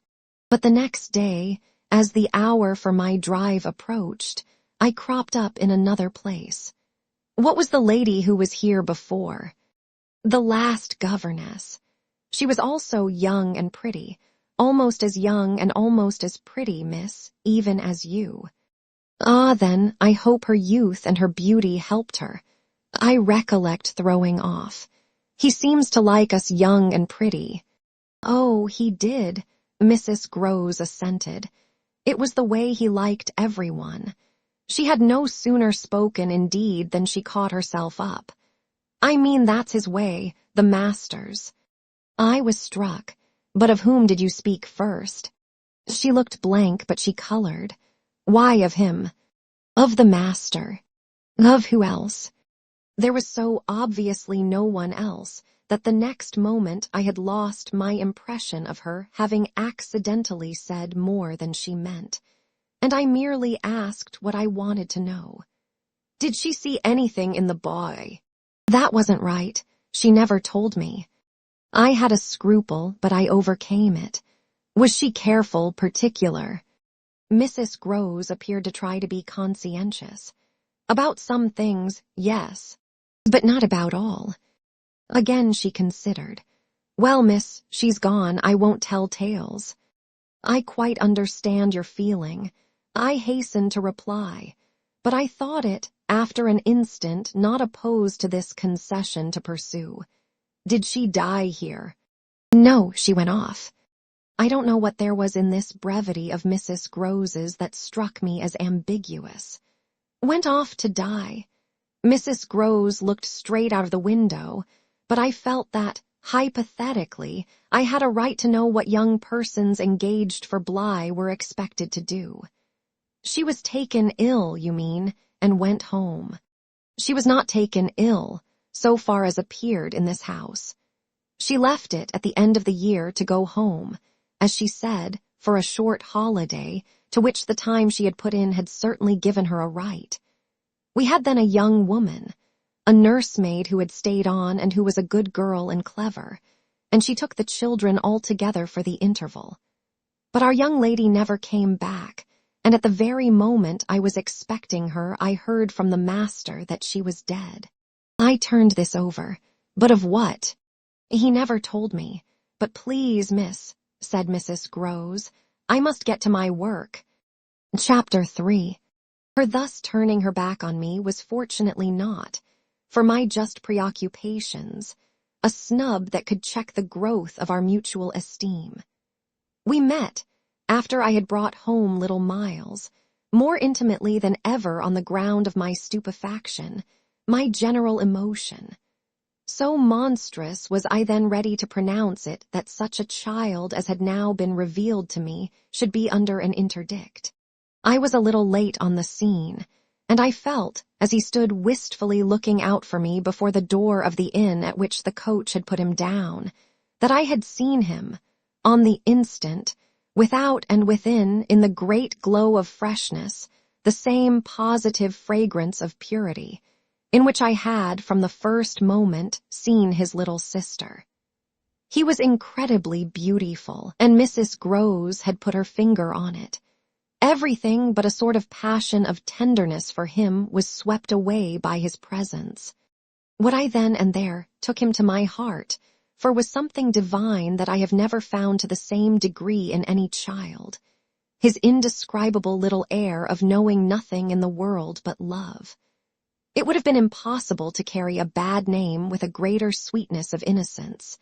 But the next day, as the hour for my drive approached, I cropped up in another place. What was the lady who was here before? The last governess. She was also young and pretty, almost as young and almost as pretty, miss, even as you. Ah, then, I hope her youth and her beauty helped her. I recollect throwing off. He seems to like us young and pretty. Oh, he did, Mrs. Groves assented. It was the way he liked everyone. She had no sooner spoken, indeed, than she caught herself up. I mean, that's his way, the master's. I was struck. But of whom did you speak first? She looked blank, but she colored. Why of him? Of the master. Of who else? There was so obviously no one else that the next moment I had lost my impression of her having accidentally said more than she meant, and I merely asked what I wanted to know. Did she see anything in the boy? That wasn't right. She never told me. I had a scruple, but I overcame it. Was she careful, particular? Mrs. Groves appeared to try to be conscientious. About some things, yes, but not about all. Again she considered. Well, miss, she's gone. I won't tell tales. I quite understand your feeling. I hastened to reply, but I thought it, after an instant, not opposed to this concession to pursue. Did she die here? No, she went off. I don't know what there was in this brevity of Mrs. Groves's that struck me as ambiguous. Went off to die. Mrs. Groves looked straight out of the window, but I felt that, hypothetically, I had a right to know what young persons engaged for Bly were expected to do. She was taken ill, you mean, and went home. She was not taken ill, so far as appeared in this house. She left it at the end of the year to go home, as she said, for a short holiday, to which the time she had put in had certainly given her a right. We had then a young woman, a nursemaid who had stayed on and who was a good girl and clever, and she took the children altogether for the interval. But our young lady never came back, and at the very moment I was expecting her, I heard from the master that she was dead. I turned this over. But of what? He never told me. But please, miss, said Mrs. Groves, I must get to my work. Chapter 3. Her thus turning her back on me was fortunately not, for my just preoccupations, a snub that could check the growth of our mutual esteem. We met, after I had brought home little Miles, more intimately than ever on the ground of my stupefaction, my general emotion. So monstrous was I then ready to pronounce it that such a child as had now been revealed to me should be under an interdict. I was a little late on the scene, and I felt, as he stood wistfully looking out for me before the door of the inn at which the coach had put him down, that I had seen him, on the instant, without and within, in the great glow of freshness, the same positive fragrance of purity, in which I had, from the first moment, seen his little sister. He was incredibly beautiful, and Mrs. Groves had put her finger on it. Everything but a sort of passion of tenderness for him was swept away by his presence. What I then and there took him to my heart, for was something divine that I have never found to the same degree in any child. His indescribable little air of knowing nothing in the world but love. It would have been impossible to carry a bad name with a greater sweetness of innocence.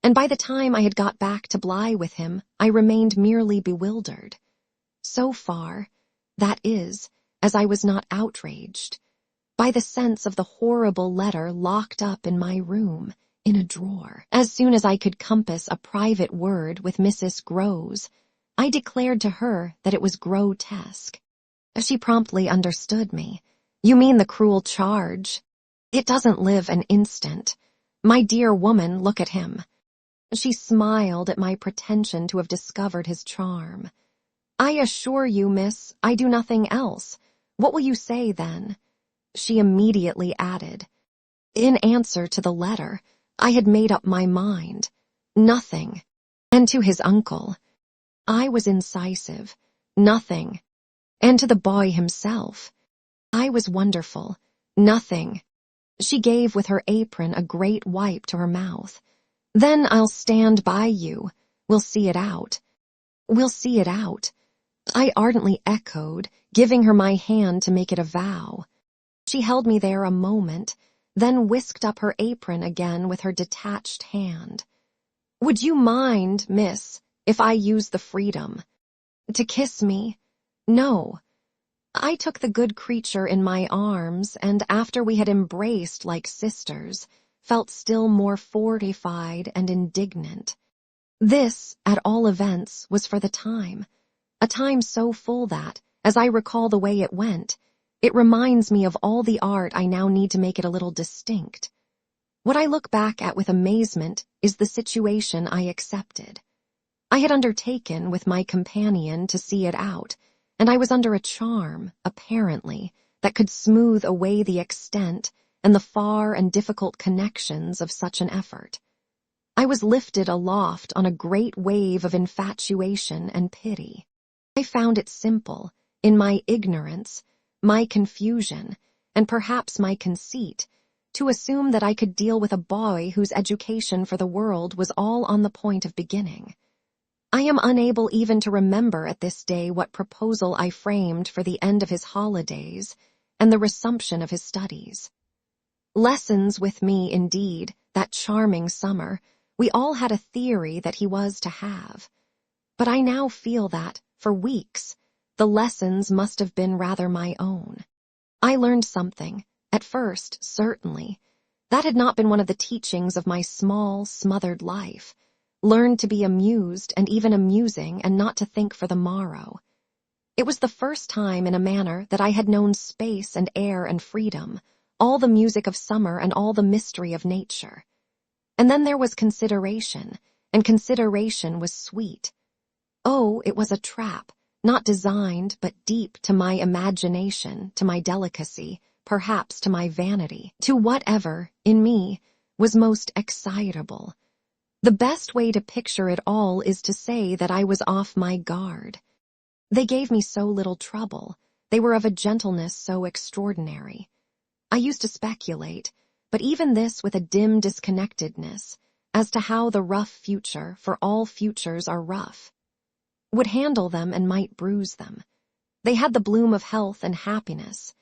And by the time I had got back to Bly with him, I remained merely bewildered. So far, that is, as I was not outraged, by the sense of the horrible letter locked up in my room, in a drawer. As soon as I could compass a private word with Mrs. Groves, I declared to her that it was grotesque. She promptly understood me. "You mean the cruel charge? It doesn't live an instant. My dear woman, look at him." She smiled at my pretension to have discovered his charm. "I assure you, miss, I do nothing else. What will you say, then?" She immediately added, "In answer to the letter, I had made up my mind. Nothing. And to his uncle." I was incisive. "Nothing. And to the boy himself." I was wonderful. "Nothing." She gave with her apron a great wipe to her mouth. "Then I'll stand by you. We'll see it out." "We'll see it out," I ardently echoed, giving her my hand to make it a vow. She held me there a moment, then whisked up her apron again with her detached hand. "Would you mind, miss, if I used the freedom to kiss me?" "No." I took the good creature in my arms, and after we had embraced like sisters, felt still more fortified and indignant. This, at all events, was for the time. A time so full that, as I recall the way it went, it reminds me of all the art I now need to make it a little distinct. What I look back at with amazement is the situation I accepted. I had undertaken with my companion to see it out, and I was under a charm, apparently, that could smooth away the extent and the far and difficult connections of such an effort. I was lifted aloft on a great wave of infatuation and pity. I found it simple, in my ignorance, my confusion, and perhaps my conceit, to assume that I could deal with a boy whose education for the world was all on the point of beginning. I am unable even to remember at this day what proposal I framed for the end of his holidays and the resumption of his studies. Lessons with me, indeed, that charming summer, we all had a theory that he was to have. But I now feel that, for weeks, the lessons must have been rather my own. I learned something, at first, certainly. That had not been one of the teachings of my small, smothered life. Learned to be amused and even amusing and not to think for the morrow. It was the first time in a manner that I had known space and air and freedom, all the music of summer and all the mystery of nature. And then there was consideration, and consideration was sweet. Oh, it was a trap, not designed but deep to my imagination, to my delicacy, perhaps to my vanity, to whatever, in me, was most excitable. The best way to picture it all is to say that I was off my guard. They gave me so little trouble, they were of a gentleness so extraordinary. I used to speculate, but even this with a dim disconnectedness, as to how the rough future, for all futures are rough, would handle them and might bruise them. They had the bloom of health and happiness,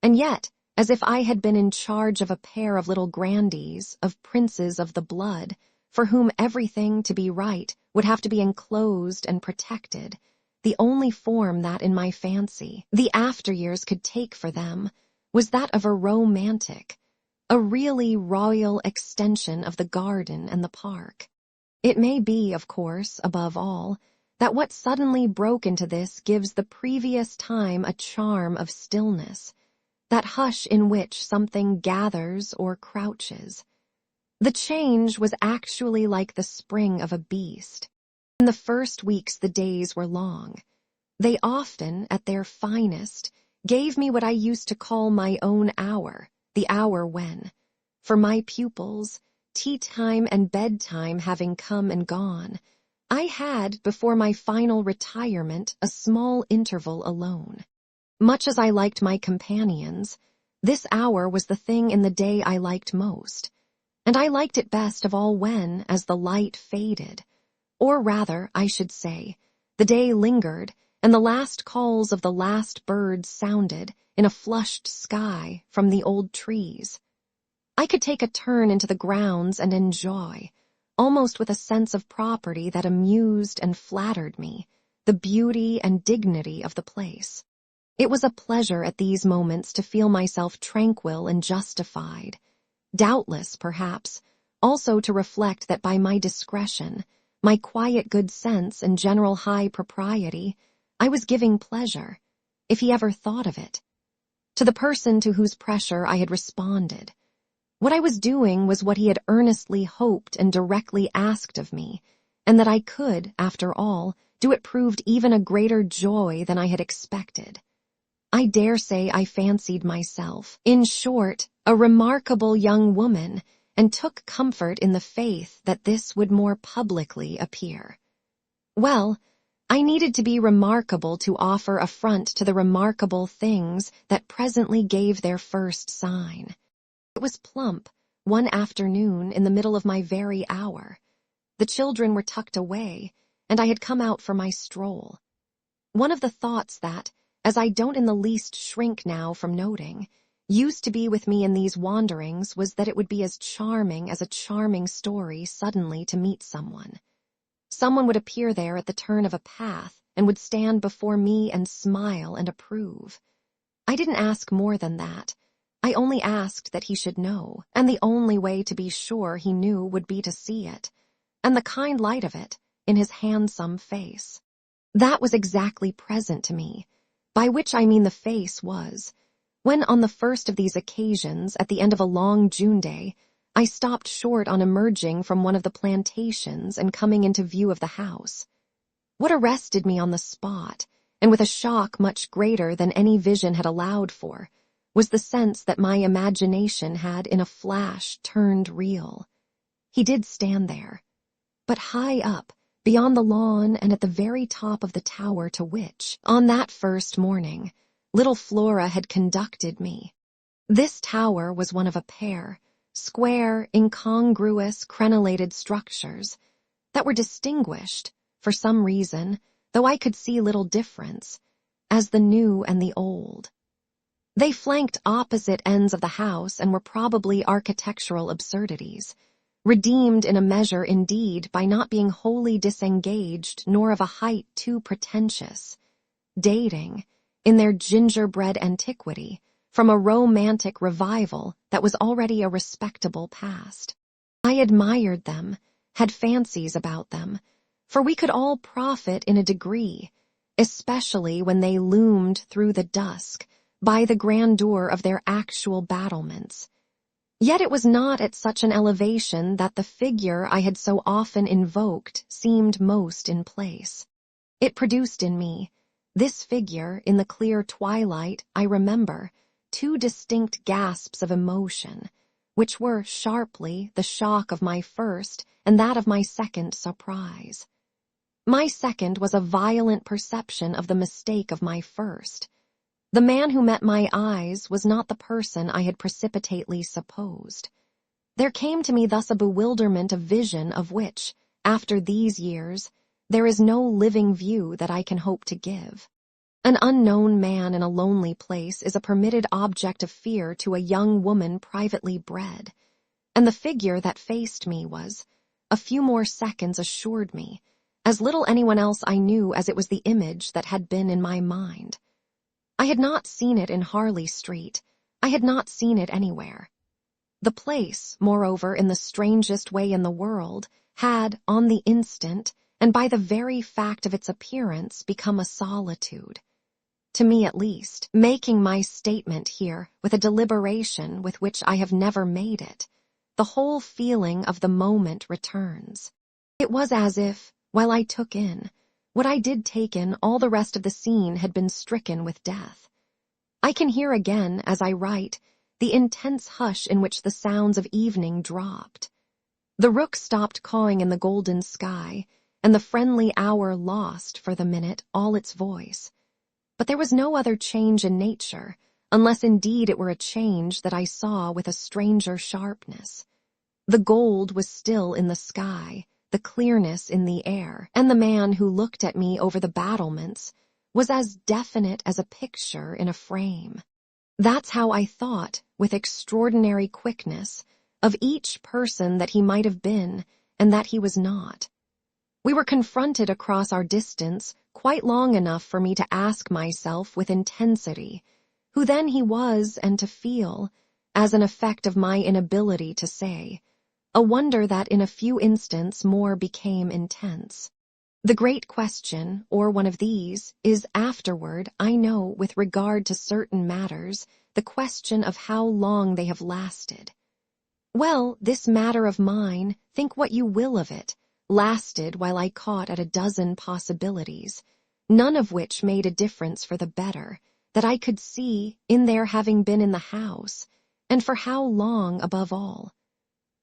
and yet, as if I had been in charge of a pair of little grandees, of princes of the blood, for whom everything to be right would have to be enclosed and protected, the only form that, in my fancy, the after-years could take for them was that of a romantic, a really royal extension of the garden and the park. It may be, of course, above all, that what suddenly broke into this gives the previous time a charm of stillness, that hush in which something gathers or crouches. The change was actually like the spring of a beast. In the first weeks the days were long. They often, at their finest, gave me what I used to call my own hour, the hour when, for my pupils, tea time and bedtime having come and gone, I had, before my final retirement, a small interval alone. Much as I liked my companions, this hour was the thing in the day I liked most, and I liked it best of all when, as the light faded, or rather, I should say, the day lingered, and the last calls of the last birds sounded in a flushed sky from the old trees. I could take a turn into the grounds and enjoy, almost with a sense of property that amused and flattered me, the beauty and dignity of the place. It was a pleasure at these moments to feel myself tranquil and justified, doubtless, perhaps, also to reflect that by my discretion, my quiet good sense and general high propriety, I was giving pleasure, if he ever thought of it, to the person to whose pressure I had responded. What I was doing was what he had earnestly hoped and directly asked of me, and that I could, after all, do it proved even a greater joy than I had expected. I dare say I fancied myself, in short, a remarkable young woman, and took comfort in the faith that this would more publicly appear. Well, I needed to be remarkable to offer affront to the remarkable things that presently gave their first sign. It was plump, one afternoon in the middle of my very hour. The children were tucked away, and I had come out for my stroll. One of the thoughts that, as I don't in the least shrink now from noting, used to be with me in these wanderings was that it would be as charming as a charming story suddenly to meet someone. Someone would appear there at the turn of a path and would stand before me and smile and approve. I didn't ask more than that. I only asked that he should know, and the only way to be sure he knew would be to see it, and the kind light of it in his handsome face. That was exactly present to me, by which I mean the face was, when on the first of these occasions, at the end of a long June day, I stopped short on emerging from one of the plantations and coming into view of the house. What arrested me on the spot, and with a shock much greater than any vision had allowed for, was the sense that my imagination had in a flash turned real. He did stand there, but high up, beyond the lawn and at the very top of the tower to which, on that first morning, little Flora had conducted me. This tower was one of a pair, square, incongruous, crenellated structures that were distinguished, for some reason, though I could see little difference, as the new and the old. They flanked opposite ends of the house and were probably architectural absurdities, redeemed in a measure indeed by not being wholly disengaged nor of a height too pretentious, dating, in their gingerbread antiquity, from a romantic revival that was already a respectable past. I admired them, had fancies about them, for we could all profit in a degree, especially when they loomed through the dusk by the grandeur of their actual battlements. Yet it was not at such an elevation that the figure I had so often invoked seemed most in place. It produced in me, this figure, in the clear twilight, I remember, two distinct gasps of emotion, which were sharply the shock of my first and that of my second surprise. My second was a violent perception of the mistake of my first. The man who met my eyes was not the person I had precipitately supposed. There came to me thus a bewilderment of vision of which, after these years, there is no living view that I can hope to give. An unknown man in a lonely place is a permitted object of fear to a young woman privately bred, and the figure that faced me was, a few more seconds assured me, as little anyone else I knew as it was the image that had been in my mind. I had not seen it in Harley Street. I had not seen it anywhere. The place, moreover, in the strangest way in the world, had, on the instant, and by the very fact of its appearance, become a solitude. To me at least, making my statement here with a deliberation with which I have never made it, the whole feeling of the moment returns. It was as if, while I took in, what I did take in, all the rest of the scene had been stricken with death. I can hear again, as I write, the intense hush in which the sounds of evening dropped. The rook stopped cawing in the golden sky, and the friendly hour lost, for the minute, all its voice. But there was no other change in nature, unless indeed it were a change that I saw with a stranger sharpness. The gold was still in the sky, the clearness in the air, and the man who looked at me over the battlements was as definite as a picture in a frame. That's how I thought, with extraordinary quickness, of each person that he might have been and that he was not. We were confronted across our distance quite long enough for me to ask myself with intensity who then he was, and to feel, as an effect of my inability to say, a wonder that in a few instants more became intense. The great question, or one of these, is afterward, I know, with regard to certain matters, the question of how long they have lasted. Well, this matter of mine, think what you will of it, lasted while I caught at a dozen possibilities, none of which made a difference for the better, that I could see in their having been in the house, and for how long above all.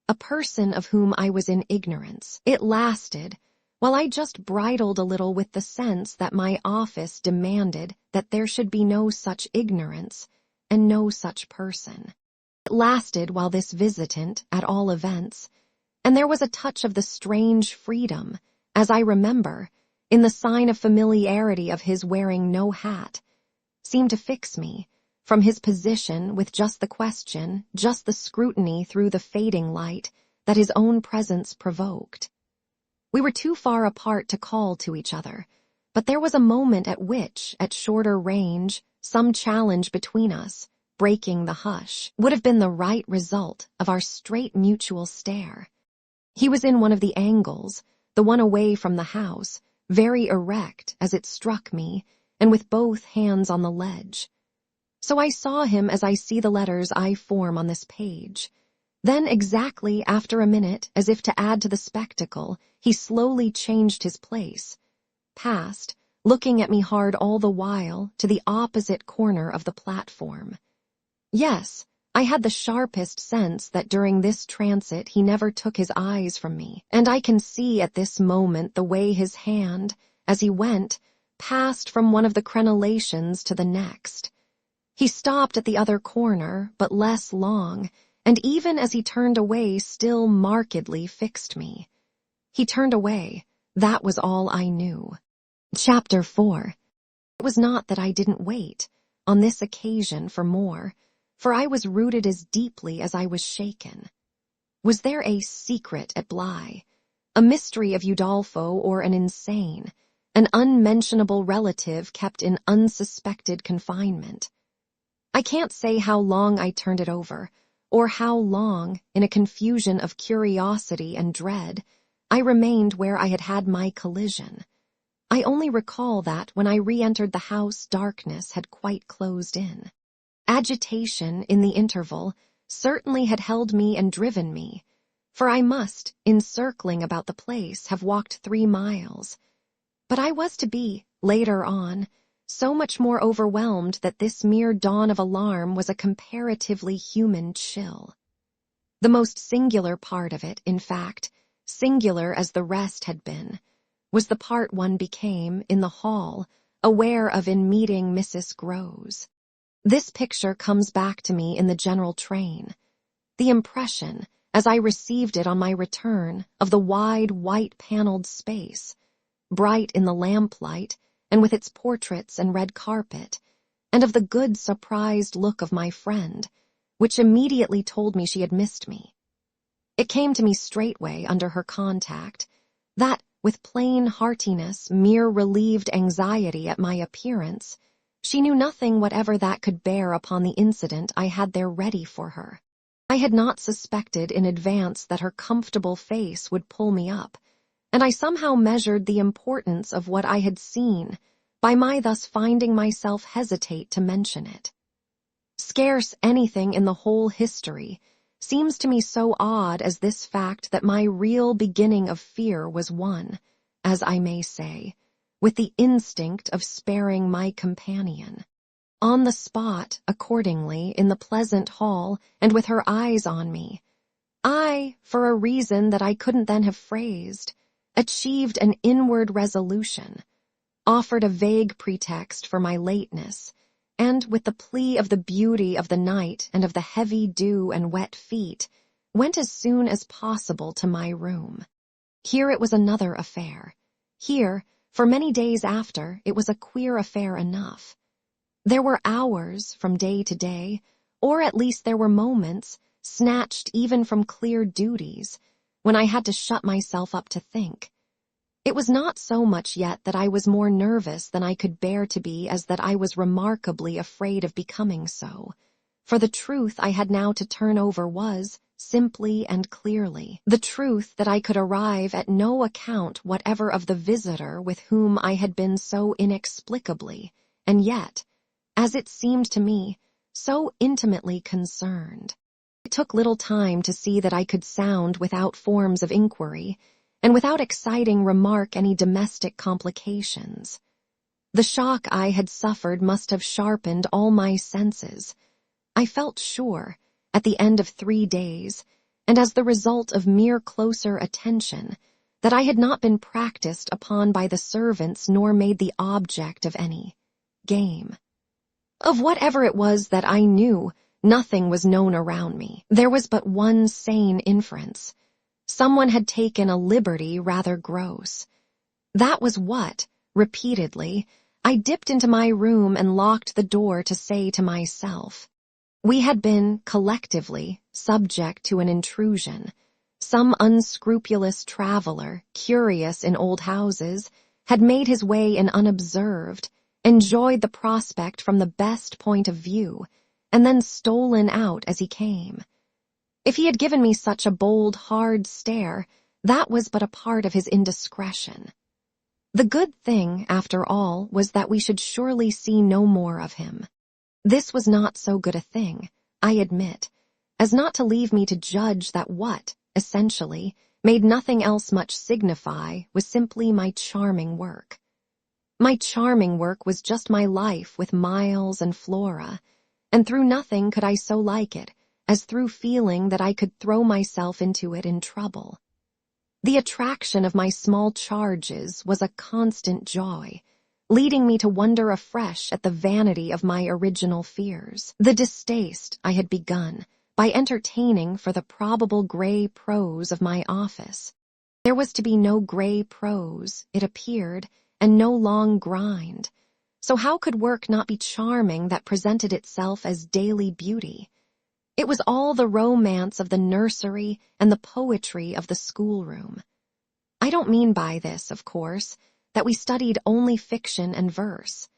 A person of whom I was in ignorance. It lasted, while I just bridled a little with the sense that my office demanded that there should be no such ignorance, and no such person. It lasted while this visitant, at all events, and there was a touch of the strange freedom, as I remember, in the sign of familiarity of his wearing no hat, seemed to fix me, from his position with just the question, just the scrutiny through the fading light that his own presence provoked. We were too far apart to call to each other, but there was a moment at which, at shorter range, some challenge between us, breaking the hush, would have been the right result of our straight mutual stare. He was in one of the angles, the one away from the house, very erect as it struck me, and with both hands on the ledge. So I saw him as I see the letters I form on this page. Then exactly after a minute, as if to add to the spectacle, he slowly changed his place, passed, looking at me hard all the while, to the opposite corner of the platform. Yes, I had the sharpest sense that during this transit he never took his eyes from me, and I can see at this moment the way his hand, as he went, passed from one of the crenellations to the next. He stopped at the other corner, but less long, and even as he turned away still markedly fixed me. He turned away, that was all I knew. Chapter 4. It was not that I didn't wait, on this occasion, for more, for I was rooted as deeply as I was shaken. Was there a secret at Bly, a mystery of Udolpho, or an insane, an unmentionable relative kept in unsuspected confinement? I can't say how long I turned it over, or how long, in a confusion of curiosity and dread, I remained where I had had my collision. I only recall that when I re-entered the house, darkness had quite closed in. Agitation, in the interval, certainly had held me and driven me, for I must, in circling about the place, have walked 3 miles. But I was to be, later on, so much more overwhelmed that this mere dawn of alarm was a comparatively human chill. The most singular part of it, in fact, singular as the rest had been, was the part one became, in the hall, aware of in meeting Mrs. Groves. This picture comes back to me in the general train. The impression, as I received it on my return, of the wide, white-paneled space, bright in the lamplight, and with its portraits and red carpet, and of the good surprised look of my friend, which immediately told me she had missed me. It came to me straightway under her contact, that, with plain heartiness, mere relieved anxiety at my appearance, she knew nothing whatever that could bear upon the incident I had there ready for her. I had not suspected in advance that her comfortable face would pull me up, and I somehow measured the importance of what I had seen by my thus finding myself hesitate to mention it. Scarce anything in the whole history seems to me so odd as this fact that my real beginning of fear was one, as I may say, with the instinct of sparing my companion. on the spot, accordingly, in the pleasant hall, and with her eyes on me, I, for a reason that I couldn't then have phrased, achieved an inward resolution, offered a vague pretext for my lateness, and, with the plea of the beauty of the night and of the heavy dew and wet feet, went as soon as possible to my room. Here it was another affair. Here, for many days after, it was a queer affair enough. There were hours from day to day, or at least there were moments, snatched even from clear duties, when I had to shut myself up to think. It was not so much yet that I was more nervous than I could bear to be as that I was remarkably afraid of becoming so, for the truth I had now to turn over was, simply and clearly, the truth that I could arrive at no account whatever of the visitor with whom I had been so inexplicably, and yet, as it seemed to me, so intimately concerned. It took little time to see that I could sound without forms of inquiry, and without exciting remark any domestic complications. The shock I had suffered must have sharpened all my senses. I felt sure, at the end of 3 days, and as the result of mere closer attention, that I had not been practiced upon by the servants nor made the object of any game. Of whatever it was that I knew, nothing was known around me. There was but one sane inference. Someone had taken a liberty rather gross. That was what, repeatedly, I dipped into my room and locked the door to say to myself. We had been, collectively, subject to an intrusion. Some unscrupulous traveler, curious in old houses, had made his way in unobserved, enjoyed the prospect from the best point of view, and then stolen out as he came. If he had given me such a bold, hard stare, that was but a part of his indiscretion. The good thing, after all, was that we should surely see no more of him. This was not so good a thing, I admit, as not to leave me to judge that what, essentially, made nothing else much signify was simply my charming work. My charming work was just my life with Miles and Flora, and through nothing could I so like it as through feeling that I could throw myself into it in trouble. The attraction of my small charges was a constant joy, leading me to wonder afresh at the vanity of my original fears. The distaste I had begun by entertaining for the probable gray prose of my office. There was to be no gray prose, it appeared, and no long grind. So how could work not be charming that presented itself as daily beauty? It was all the romance of the nursery and the poetry of the schoolroom. I don't mean by this, of course, that we studied only fiction and verse.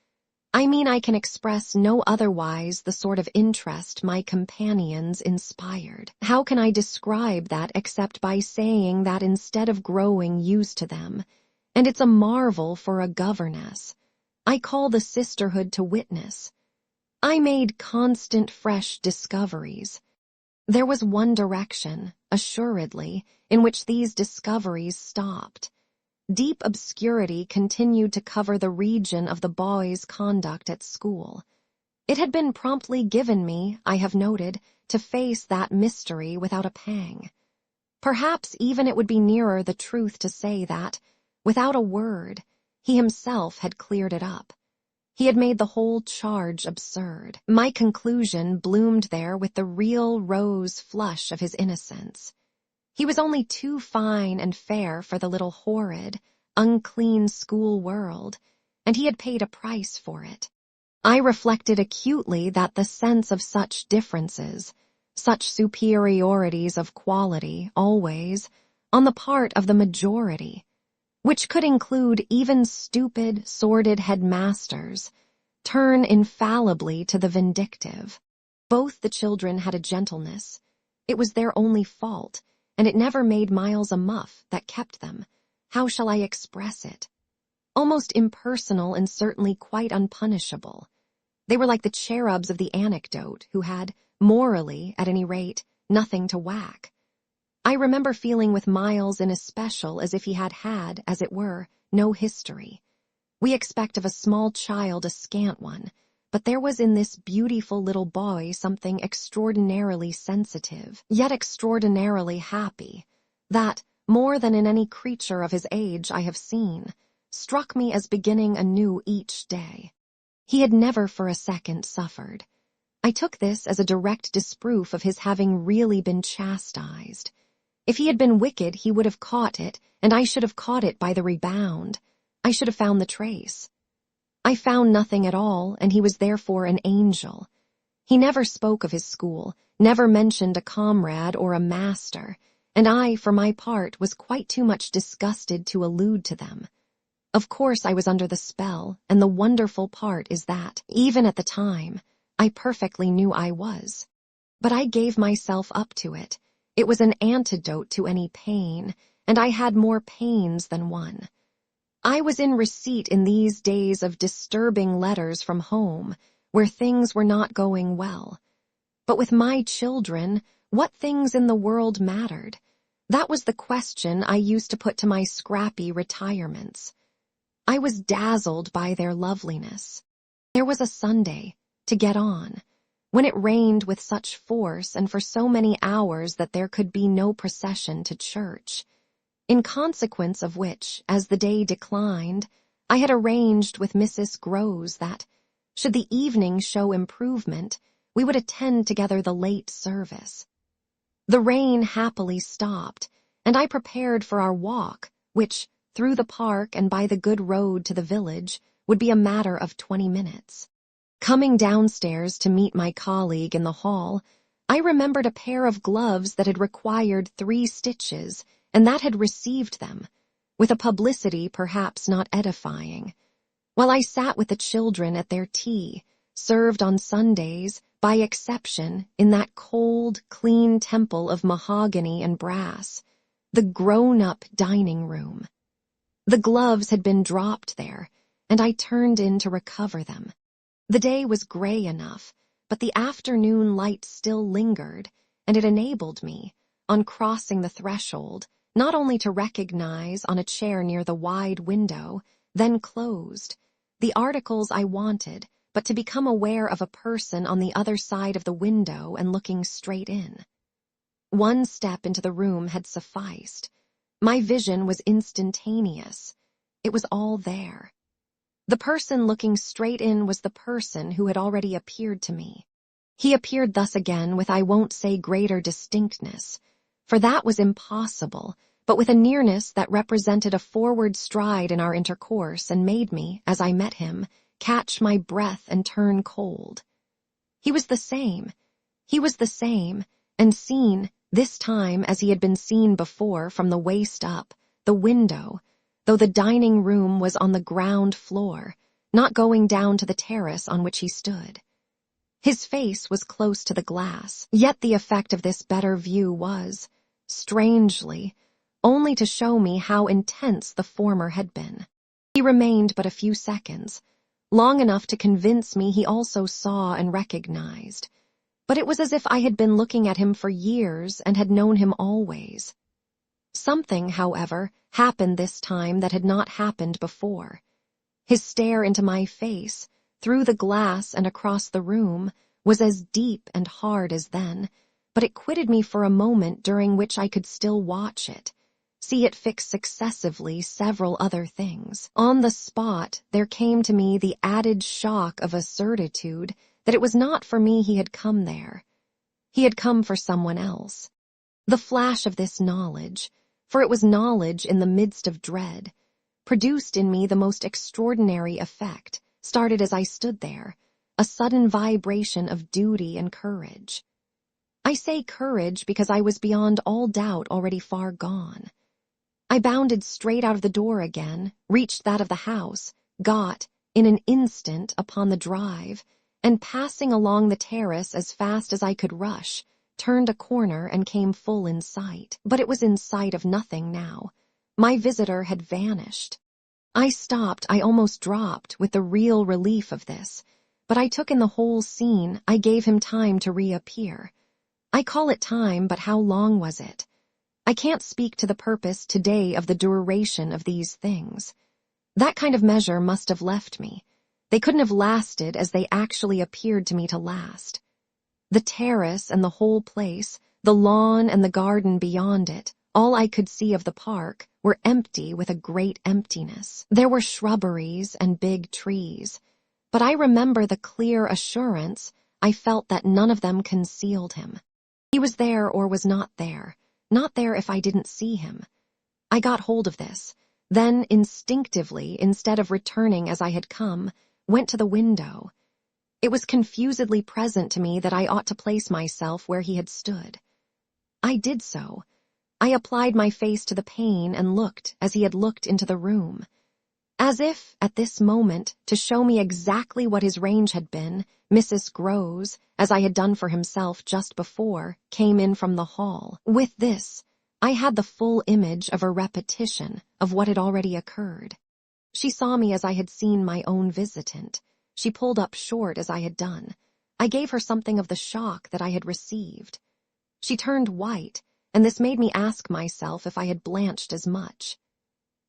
I mean I can express no otherwise the sort of interest my companions inspired. How can I describe that except by saying that instead of growing used to them, and it's a marvel for a governess, I call the sisterhood to witness, I made constant fresh discoveries. There was one direction, assuredly, in which these discoveries stopped. Deep obscurity continued to cover the region of the boy's conduct at school. It had been promptly given me, I have noted, to face that mystery without a pang. Perhaps even it would be nearer the truth to say that, without a word, he himself had cleared it up. He had made the whole charge absurd. My conclusion bloomed there with the real rose flush of his innocence. He was only too fine and fair for the little horrid, unclean school world, and he had paid a price for it. I reflected acutely that the sense of such differences, such superiorities of quality, always, on the part of the majority, which could include even stupid, sordid headmasters, turn infallibly to the vindictive. Both the children had a gentleness. It was their only fault, and it never made Miles a muff that kept them. How shall I express it? Almost impersonal and certainly quite unpunishable. They were like the cherubs of the anecdote who had, morally, at any rate, nothing to whack. I remember feeling with Miles in especial as if he had had, as it were, no history. We expect of a small child a scant one, but there was in this beautiful little boy something extraordinarily sensitive, yet extraordinarily happy, that, more than in any creature of his age I have seen, struck me as beginning anew each day. He had never for a second suffered. I took this as a direct disproof of his having really been chastised. If he had been wicked, he would have caught it, and I should have caught it by the rebound. I should have found the trace. I found nothing at all, and he was therefore an angel. He never spoke of his school, never mentioned a comrade or a master, and I, for my part, was quite too much disgusted to allude to them. Of course I was under the spell, and the wonderful part is that, even at the time, I perfectly knew I was. But I gave myself up to it. It was an antidote to any pain, and I had more pains than one. I was in receipt in these days of disturbing letters from home, where things were not going well. But with my children, what things in the world mattered? That was the question I used to put to my scrappy retirements. I was dazzled by their loveliness. There was a Sunday, to get on, when it rained with such force and for so many hours that there could be no procession to church. In consequence of which, as the day declined, I had arranged with Mrs. Grose that, should the evening show improvement, we would attend together the late service. The rain happily stopped, and I prepared for our walk, which, through the park and by the good road to the village, would be a matter of 20 minutes. Coming downstairs to meet my colleague in the hall, I remembered a pair of gloves that had required 3 stitches, and that had received them, with a publicity perhaps not edifying. While I sat with the children at their tea, served on Sundays, by exception, in that cold, clean temple of mahogany and brass, the grown-up dining room. The gloves had been dropped there, and I turned in to recover them. The day was gray enough, but the afternoon light still lingered, and it enabled me, on crossing the threshold, not only to recognize on a chair near the wide window, then closed, the articles I wanted, but to become aware of a person on the other side of the window and looking straight in. One step into the room had sufficed. My vision was instantaneous. It was all there. The person looking straight in was the person who had already appeared to me. He appeared thus again with I won't say greater distinctness, for that was impossible, but with a nearness that represented a forward stride in our intercourse and made me, as I met him, catch my breath and turn cold. He was the same, and seen, this time as he had been seen before from the waist up, the window, though the dining room was on the ground floor, not going down to the terrace on which he stood. His face was close to the glass, yet the effect of this better view was, strangely, only to show me how intense the former had been. He remained but a few seconds, long enough to convince me he also saw and recognized, but it was as if I had been looking at him for years and had known him always. Something, however, happened this time that had not happened before. His stare into my face, through the glass and across the room, was as deep and hard as then, but it quitted me for a moment during which I could still watch it, see it fix successively several other things. On the spot there came to me the added shock of a certitude that it was not for me he had come there. He had come for someone else. The flash of this knowledge, for it was knowledge in the midst of dread, produced in me the most extraordinary effect, started as I stood there, a sudden vibration of duty and courage. I say courage because I was beyond all doubt already far gone. I bounded straight out of the door again, reached that of the house, got, in an instant, upon the drive, and passing along the terrace as fast as I could rush, turned a corner and came full in sight. But it was in sight of nothing now. My visitor had vanished. I stopped, I almost dropped, with the real relief of this, but I took in the whole scene. I gave him time to reappear. I call it time, but how long was it? I can't speak to the purpose today of the duration of these things. That kind of measure must have left me. They couldn't have lasted as they actually appeared to me to last. The terrace and the whole place, the lawn and the garden beyond it, all I could see of the park, were empty with a great emptiness. There were shrubberies and big trees, but I remember the clear assurance I felt that none of them concealed him. He was there or was not there if I didn't see him. I got hold of this, then instinctively, instead of returning as I had come, went to the window. It was confusedly present to me that I ought to place myself where he had stood. I did so. I applied my face to the pane and looked as he had looked into the room. As if, at this moment, to show me exactly what his range had been, Mrs. Groves, as I had done for himself just before, came in from the hall. With this, I had the full image of a repetition of what had already occurred. She saw me as I had seen my own visitant. She pulled up short as I had done. I gave her something of the shock that I had received. She turned white, and this made me ask myself if I had blanched as much.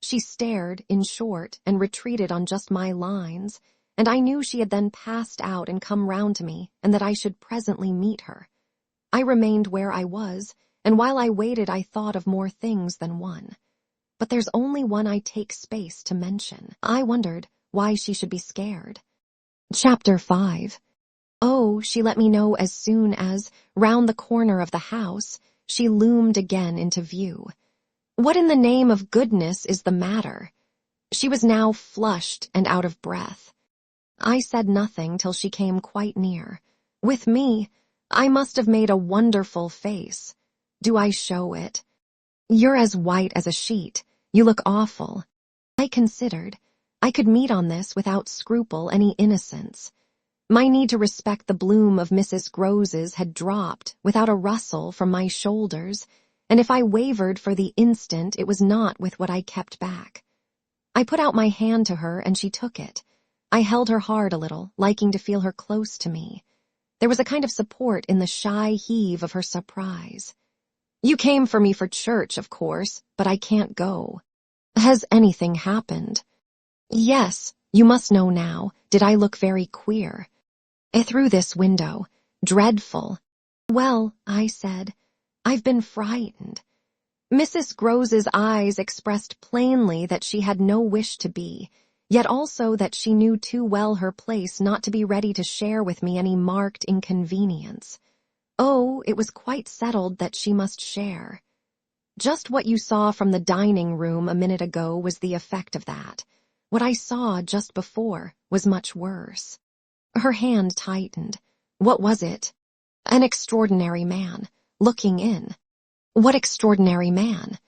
She stared, in short, and retreated on just my lines, and I knew she had then passed out and come round to me, and that I should presently meet her. I remained where I was, and while I waited I thought of more things than one. But there's only one I take space to mention. I wondered why she should be scared. Chapter 5. Oh, she let me know as soon as, round the corner of the house, she loomed again into view. What in the name of goodness is the matter? She was now flushed and out of breath. I said nothing till she came quite near. With me, I must have made a wonderful face. Do I show it? You're as white as a sheet. You look awful. I considered. I could meet on this without scruple any innocence. My need to respect the bloom of Mrs. Groves's had dropped without a rustle from my shoulders, and if I wavered for the instant it was not with what I kept back. I put out my hand to her and she took it. I held her hard a little, liking to feel her close to me. There was a kind of support in the shy heave of her surprise. You came for me for church, of course, but I can't go. Has anything happened? Yes, you must know now. Did I look very queer? Through this window. Dreadful. Well, I said, I've been frightened. Mrs. Groves's eyes expressed plainly that she had no wish to be, yet also that she knew too well her place not to be ready to share with me any marked inconvenience. Oh, it was quite settled that she must share. Just what you saw from the dining room a minute ago was the effect of that. What I saw just before was much worse. Her hand tightened. What was it? An extraordinary man, looking in. What extraordinary man?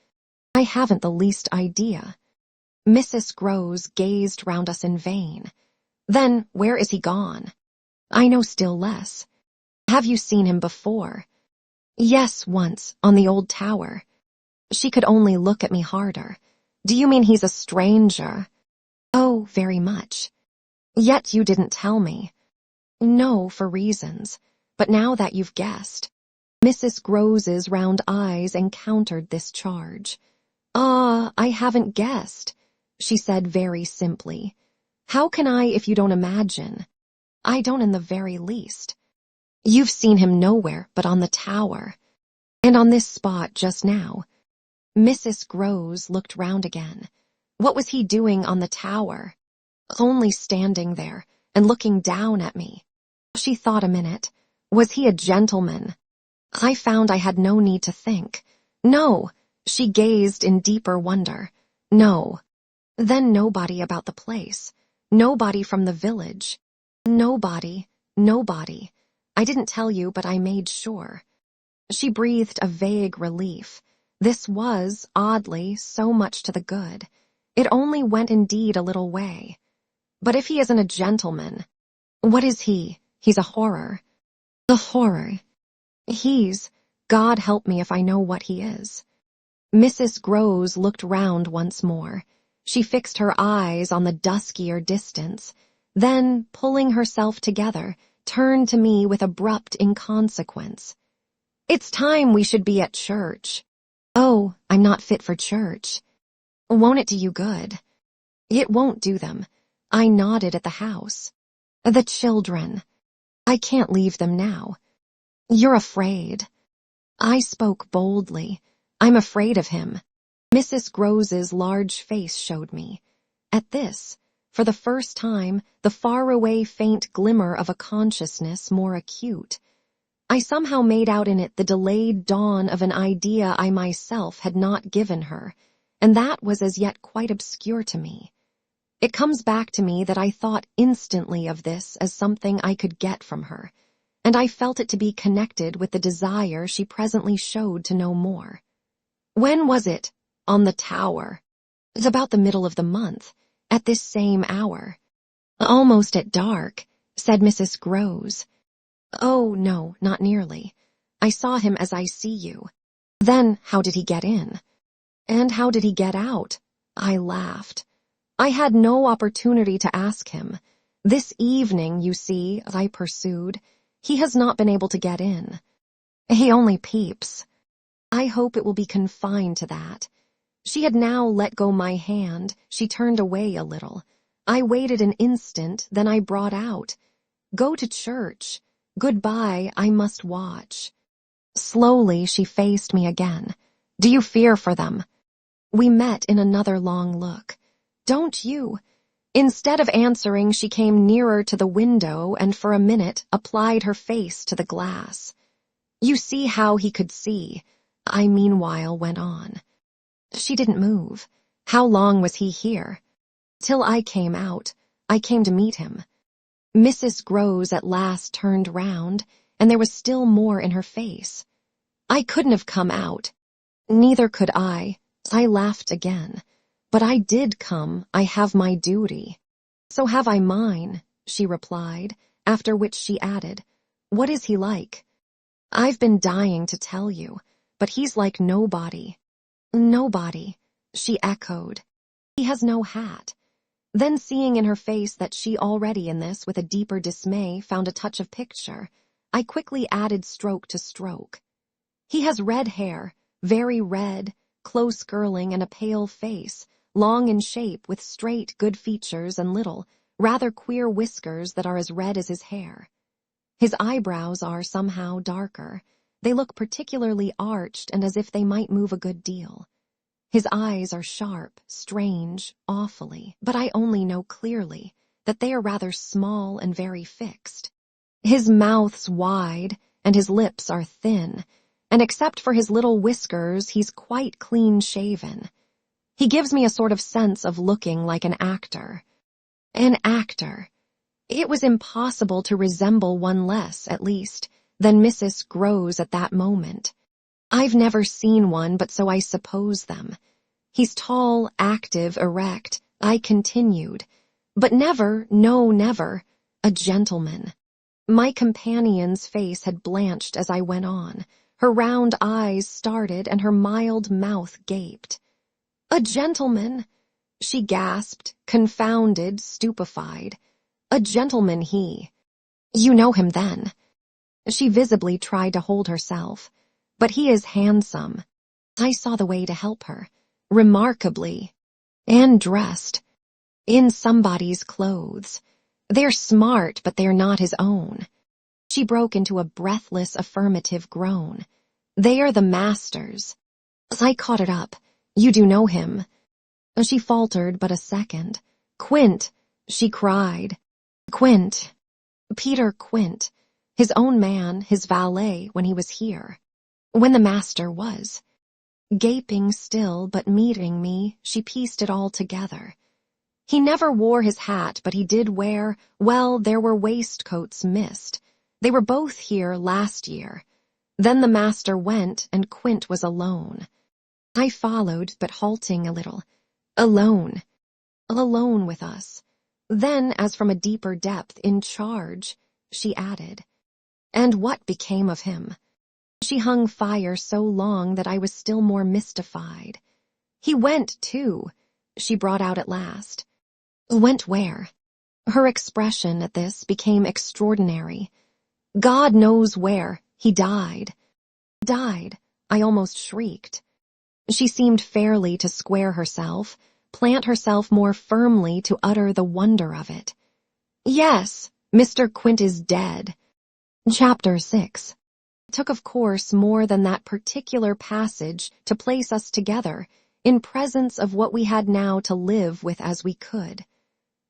I haven't the least idea. Mrs. Groves gazed round us in vain. Then, where is he gone? I know still less. Have you seen him before? Yes, once, on the old tower. She could only look at me harder. Do you mean he's a stranger? Oh, very much. Yet you didn't tell me. No, for reasons. But now that you've guessed. Mrs. Groves's round eyes encountered this charge. Ah, I haven't guessed, she said very simply. How can I if you don't imagine? I don't in the very least. You've seen him nowhere but on the tower. And on this spot just now. Mrs. Groves looked round again. What was he doing on the tower? Only standing there and looking down at me. She thought a minute. Was he a gentleman? I found I had no need to think. No, she gazed in deeper wonder. No. Then nobody about the place. Nobody from the village. Nobody. I didn't tell you, but I made sure. She breathed a vague relief. This was, oddly, so much to the good. It only went indeed a little way. But if he isn't a gentleman, what is he? He's a horror. A horror. God help me if I know what he is. Mrs. Groves looked round once more. She fixed her eyes on the duskier distance, then, pulling herself together, turned to me with abrupt inconsequence. It's time we should be at church. Oh, I'm not fit for church. Won't it do you good? It won't do them. I nodded at the house. The children. I can't leave them now. You're afraid. I spoke boldly. I'm afraid of him. Mrs. Grose's large face showed me. At this, for the first time, the faraway faint glimmer of a consciousness more acute. I somehow made out in it the delayed dawn of an idea I myself had not given her, and that was as yet quite obscure to me. It comes back to me that I thought instantly of this as something I could get from her, and I felt it to be connected with the desire she presently showed to know more. When was it? On the tower. It's about the middle of the month, at this same hour. Almost at dark, said Mrs. Grose. Oh, no, not nearly. I saw him as I see you. Then how did he get in? And how did he get out? I laughed. I had no opportunity to ask him. This evening, you see, I pursued, he has not been able to get in. He only peeps. I hope it will be confined to that. She had now let go my hand. She turned away a little. I waited an instant, then I brought out, Go to church. Goodbye, I must watch. Slowly she faced me again. Do you fear for them? We met in another long look. Don't you? Instead of answering, she came nearer to the window and for a minute applied her face to the glass. You see how he could see. I meanwhile went on. She didn't move. How long was he here? Till I came out. I came to meet him. Mrs. Grose at last turned round, and there was still more in her face. I couldn't have come out. Neither could I. I laughed again. But I did come. I have my duty. So have I mine, she replied, after which she added, What is he like? I've been dying to tell you, but he's like nobody. Nobody, she echoed. He has no hat. Then seeing in her face that she already in this with a deeper dismay found a touch of picture, I quickly added stroke to stroke. He has red hair, very red, close curling and a pale face, long in shape with straight, good features and little, rather queer whiskers that are as red as his hair. His eyebrows are somehow darker. They look particularly arched and as if they might move a good deal. His eyes are sharp, strange, awfully, but I only know clearly that they are rather small and very fixed. His mouth's wide, and his lips are thin, and except for his little whiskers, he's quite clean-shaven. He gives me a sort of sense of looking like an actor. An actor. It was impossible to resemble one less, at least, than Mrs. Grose at that moment. I've never seen one, but so I suppose them. He's tall, active, erect, I continued, but never, no, never, a gentleman. My companion's face had blanched as I went on. Her round eyes started and her mild mouth gaped. A gentleman, she gasped, confounded, stupefied. A gentleman he. You know him then. She visibly tried to hold herself. But he is handsome. I saw the way to help her. Remarkably. And dressed. In somebody's clothes. They're smart, but they're not his own. She broke into a breathless affirmative groan. They are the master's. I caught it up. You do know him. She faltered but a second. Quint, she cried. Quint. Peter Quint. His own man, his valet, when he was here. When the master was. Gaping still, but meeting me, she pieced it all together. He never wore his hat, but he did wear, well, there were waistcoats missed. They were both here last year. Then the master went, and Quint was alone. I followed, but halting a little. Alone. Alone with us. Then, as from a deeper depth, in charge, she added. And what became of him? She hung fire so long that I was still more mystified. He went, too, she brought out at last. Went where? Her expression at this became extraordinary. God knows where. He died. Died, I almost shrieked. She seemed fairly to square herself, plant herself more firmly to utter the wonder of it. Yes, Mr. Quint is dead. Chapter 6 took, of course, more than that particular passage to place us together in presence of what we had now to live with as we could.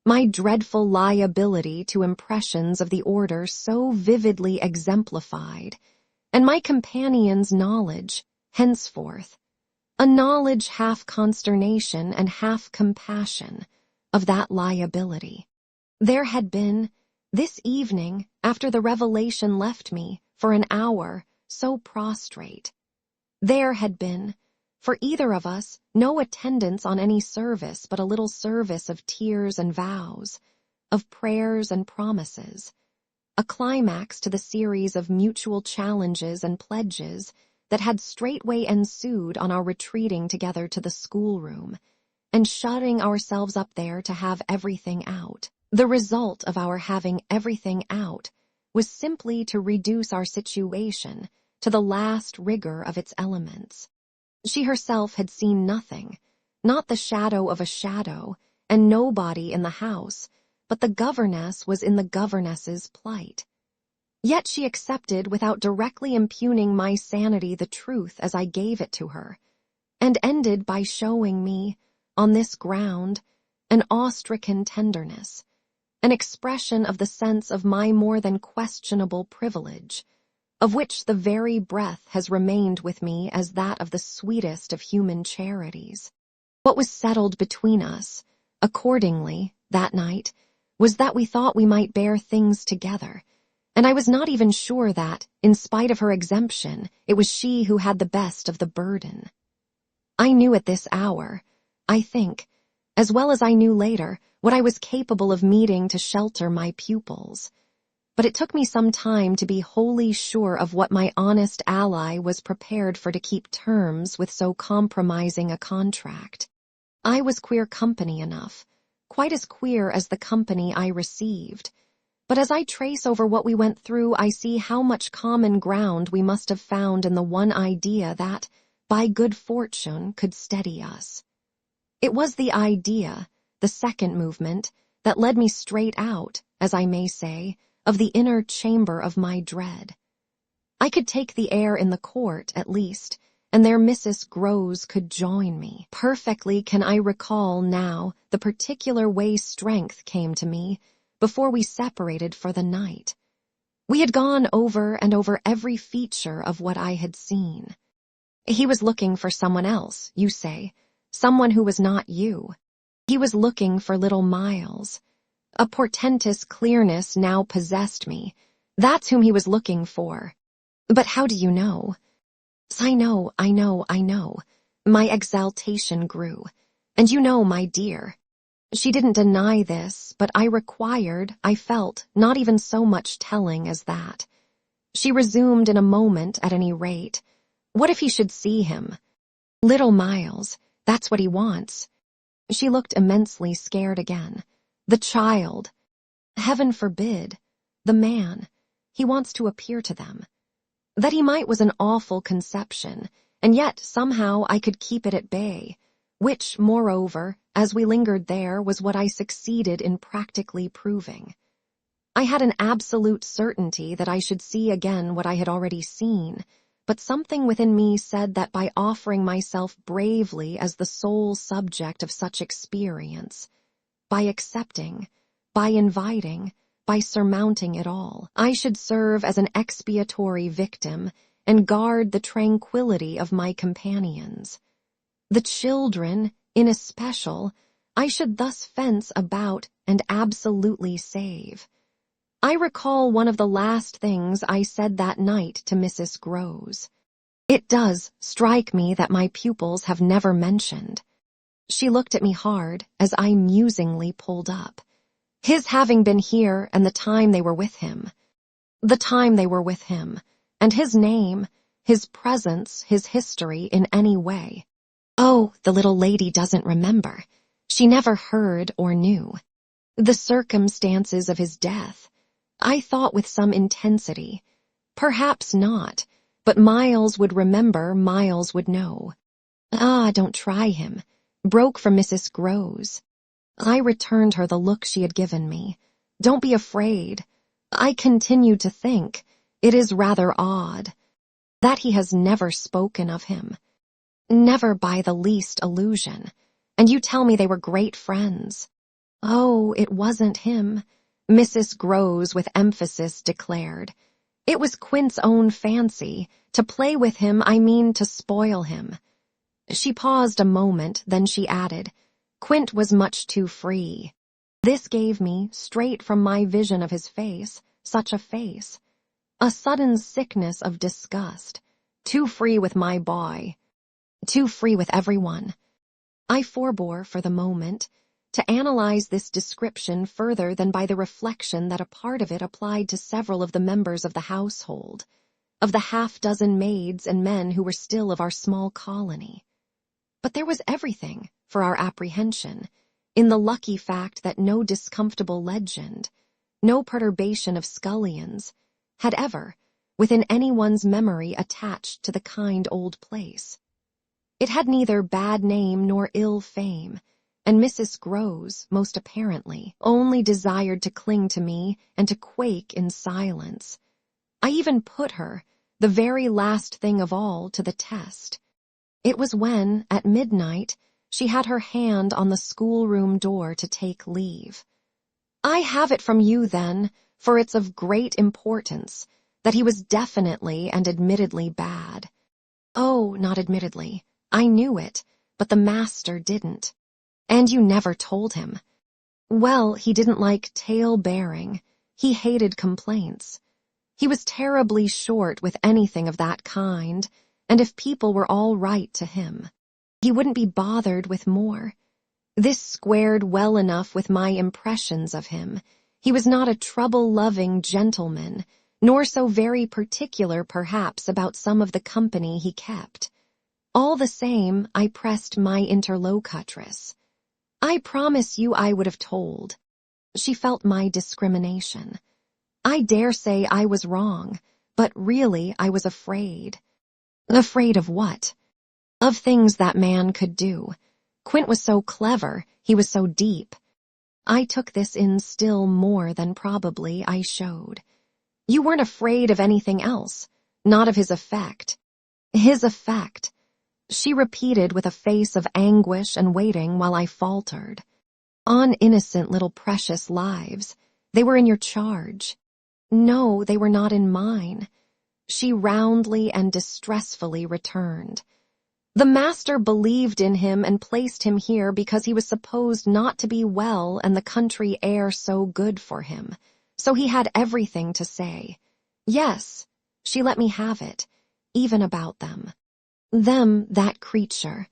My dreadful liability to impressions of the order so vividly exemplified, and my companion's knowledge, henceforth, a knowledge half consternation and half compassion of that liability. There had been, this evening, after the revelation left me, for an hour, so prostrate. There had been, for either of us, no attendance on any service but a little service of tears and vows, of prayers and promises, a climax to the series of mutual challenges and pledges that had straightway ensued on our retreating together to the schoolroom, and shutting ourselves up there to have everything out. The result of our having everything out was simply to reduce our situation to the last rigor of its elements. She herself had seen nothing, not the shadow of a shadow, and nobody in the house, but the governess was in the governess's plight. Yet she accepted without directly impugning my sanity the truth as I gave it to her, and ended by showing me, on this ground, an awe-stricken tenderness, an expression of the sense of my more than questionable privilege, of which the very breath has remained with me as that of the sweetest of human charities. What was settled between us, accordingly, that night, was that we thought we might bear things together, and I was not even sure that, in spite of her exemption, it was she who had the best of the burden. I knew at this hour, I think, as well as I knew later, what I was capable of meeting to shelter my pupils. But it took me some time to be wholly sure of what my honest ally was prepared for to keep terms with so compromising a contract. I was queer company enough, quite as queer as the company I received. But as I trace over what we went through, I see how much common ground we must have found in the one idea that, by good fortune, could steady us. It was the idea, the second movement, that led me straight out, as I may say, of the inner chamber of my dread. I could take the air in the court, at least, and there Mrs. Groves could join me. Perfectly can I recall now the particular way strength came to me before we separated for the night. We had gone over and over every feature of what I had seen. He was looking for someone else, you say, someone who was not you. He was looking for little Miles. A portentous clearness now possessed me. That's whom he was looking for. But how do you know? I know. My exaltation grew. And you know, my dear. She didn't deny this, but I felt, not even so much telling as that. She resumed in a moment, at any rate. What if he should see him? Little Miles, that's what he wants. She looked immensely scared again. The child. Heaven forbid. The man. He wants to appear to them. That he might was an awful conception, and yet somehow I could keep it at bay, which, moreover, as we lingered there, was what I succeeded in practically proving. I had an absolute certainty that I should see again what I had already seen, but something within me said that by offering myself bravely as the sole subject of such experience, by accepting, by inviting, by surmounting it all, I should serve as an expiatory victim and guard the tranquility of my companions. The children, in especial, I should thus fence about and absolutely save. I recall one of the last things I said that night to Mrs. Groves. It does strike me that my pupils have never mentioned. She looked at me hard as I musingly pulled up. His having been here and the time they were with him. The time they were with him, and his name, his presence, his history in any way. Oh, the little lady doesn't remember. She never heard or knew. The circumstances of his death, I thought with some intensity. Perhaps not, but Miles would remember, Miles would know. Ah, don't try him. broke from Mrs. Groves. I returned her the look she had given me. Don't be afraid. I continued to think, it is rather odd that he has never spoken of him. Never by the least allusion. And you tell me they were great friends. Oh, it wasn't him, Mrs. Groves with emphasis declared. It was Quint's own fancy. To play with him, I mean to spoil him. She paused a moment, then she added, Quint was much too free. This gave me, straight from my vision of his face, such a face, a sudden sickness of disgust. Too free with my boy. Too free with everyone. I forbore, for the moment, to analyze this description further than by the reflection that a part of it applied to several of the members of the household, of the half-dozen maids and men who were still of our small colony. But there was everything for our apprehension in the lucky fact that no discomfortable legend, no perturbation of scullions, had ever, within anyone's memory, attached to the kind old place. It had neither bad name nor ill fame, and Mrs. Groves, most apparently, only desired to cling to me and to quake in silence. I even put her, the very last thing of all, to the test. It was when, at midnight, she had her hand on the schoolroom door to take leave. I have it from you, then, for it's of great importance, that he was definitely and admittedly bad. Oh, not admittedly. I knew it, but the master didn't. And you never told him. Well, he didn't like tale-bearing. He hated complaints. He was terribly short with anything of that kind, and if people were all right to him, he wouldn't be bothered with more. This squared well enough with my impressions of him. He was not a trouble-loving gentleman, nor so very particular, perhaps, about some of the company he kept. All the same, I pressed my interlocutress. I promise you I would have told. She felt my discrimination. I dare say I was wrong, but really I was afraid. Afraid of what? Of things that man could do. Quint was so clever, he was so deep. I took this in still more than probably I showed. You weren't afraid of anything else, not of his effect. His effect. She repeated with a face of anguish and waiting while I faltered. On innocent little precious lives. They were in your charge. No, they were not in mine. She roundly and distressfully returned. The master believed in him and placed him here because he was supposed not to be well and the country air so good for him. So he had everything to say. Yes, she let me have it, even about them. Them, that creature.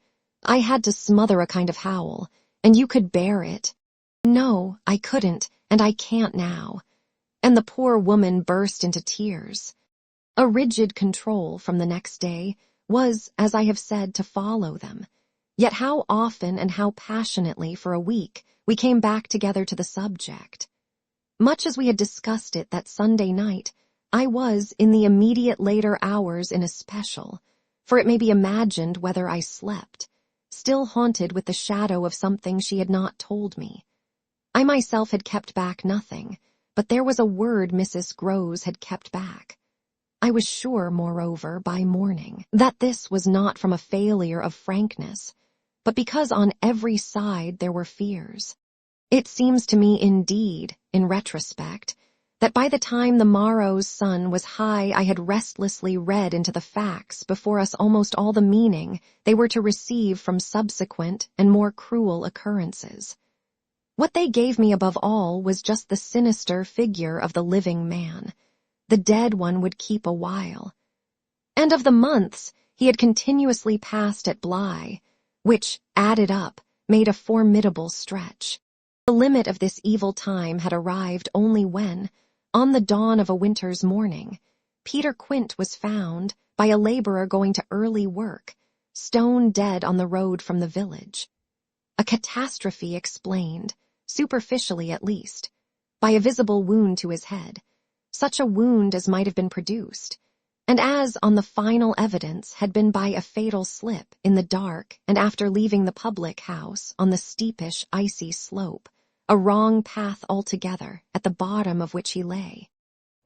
I had to smother a kind of howl, and you could bear it. No, I couldn't, and I can't now. And the poor woman burst into tears. A rigid control from the next day was, as I have said, to follow them. Yet how often and how passionately for a week we came back together to the subject. Much as we had discussed it that Sunday night, I was, in the immediate later hours in especial, for it may be imagined whether I slept, still haunted with the shadow of something she had not told me. I myself had kept back nothing, but there was a word Mrs. Groves had kept back. I was sure, moreover, by morning, that this was not from a failure of frankness, but because on every side there were fears. It seems to me, indeed, in retrospect, that by the time the morrow's sun was high I had restlessly read into the facts before us almost all the meaning they were to receive from subsequent and more cruel occurrences. What they gave me above all was just the sinister figure of the living man. The dead one would keep a while. And of the months he had continuously passed at Bly, which, added up, made a formidable stretch. The limit of this evil time had arrived only when, on the dawn of a winter's morning, Peter Quint was found, by a laborer going to early work, stone dead on the road from the village. A catastrophe explained, superficially at least, by a visible wound to his head, such a wound as might have been produced, And as on the final evidence had been by a fatal slip in the dark and after leaving the public house on the steepish, icy slope, a wrong path altogether at the bottom of which he lay.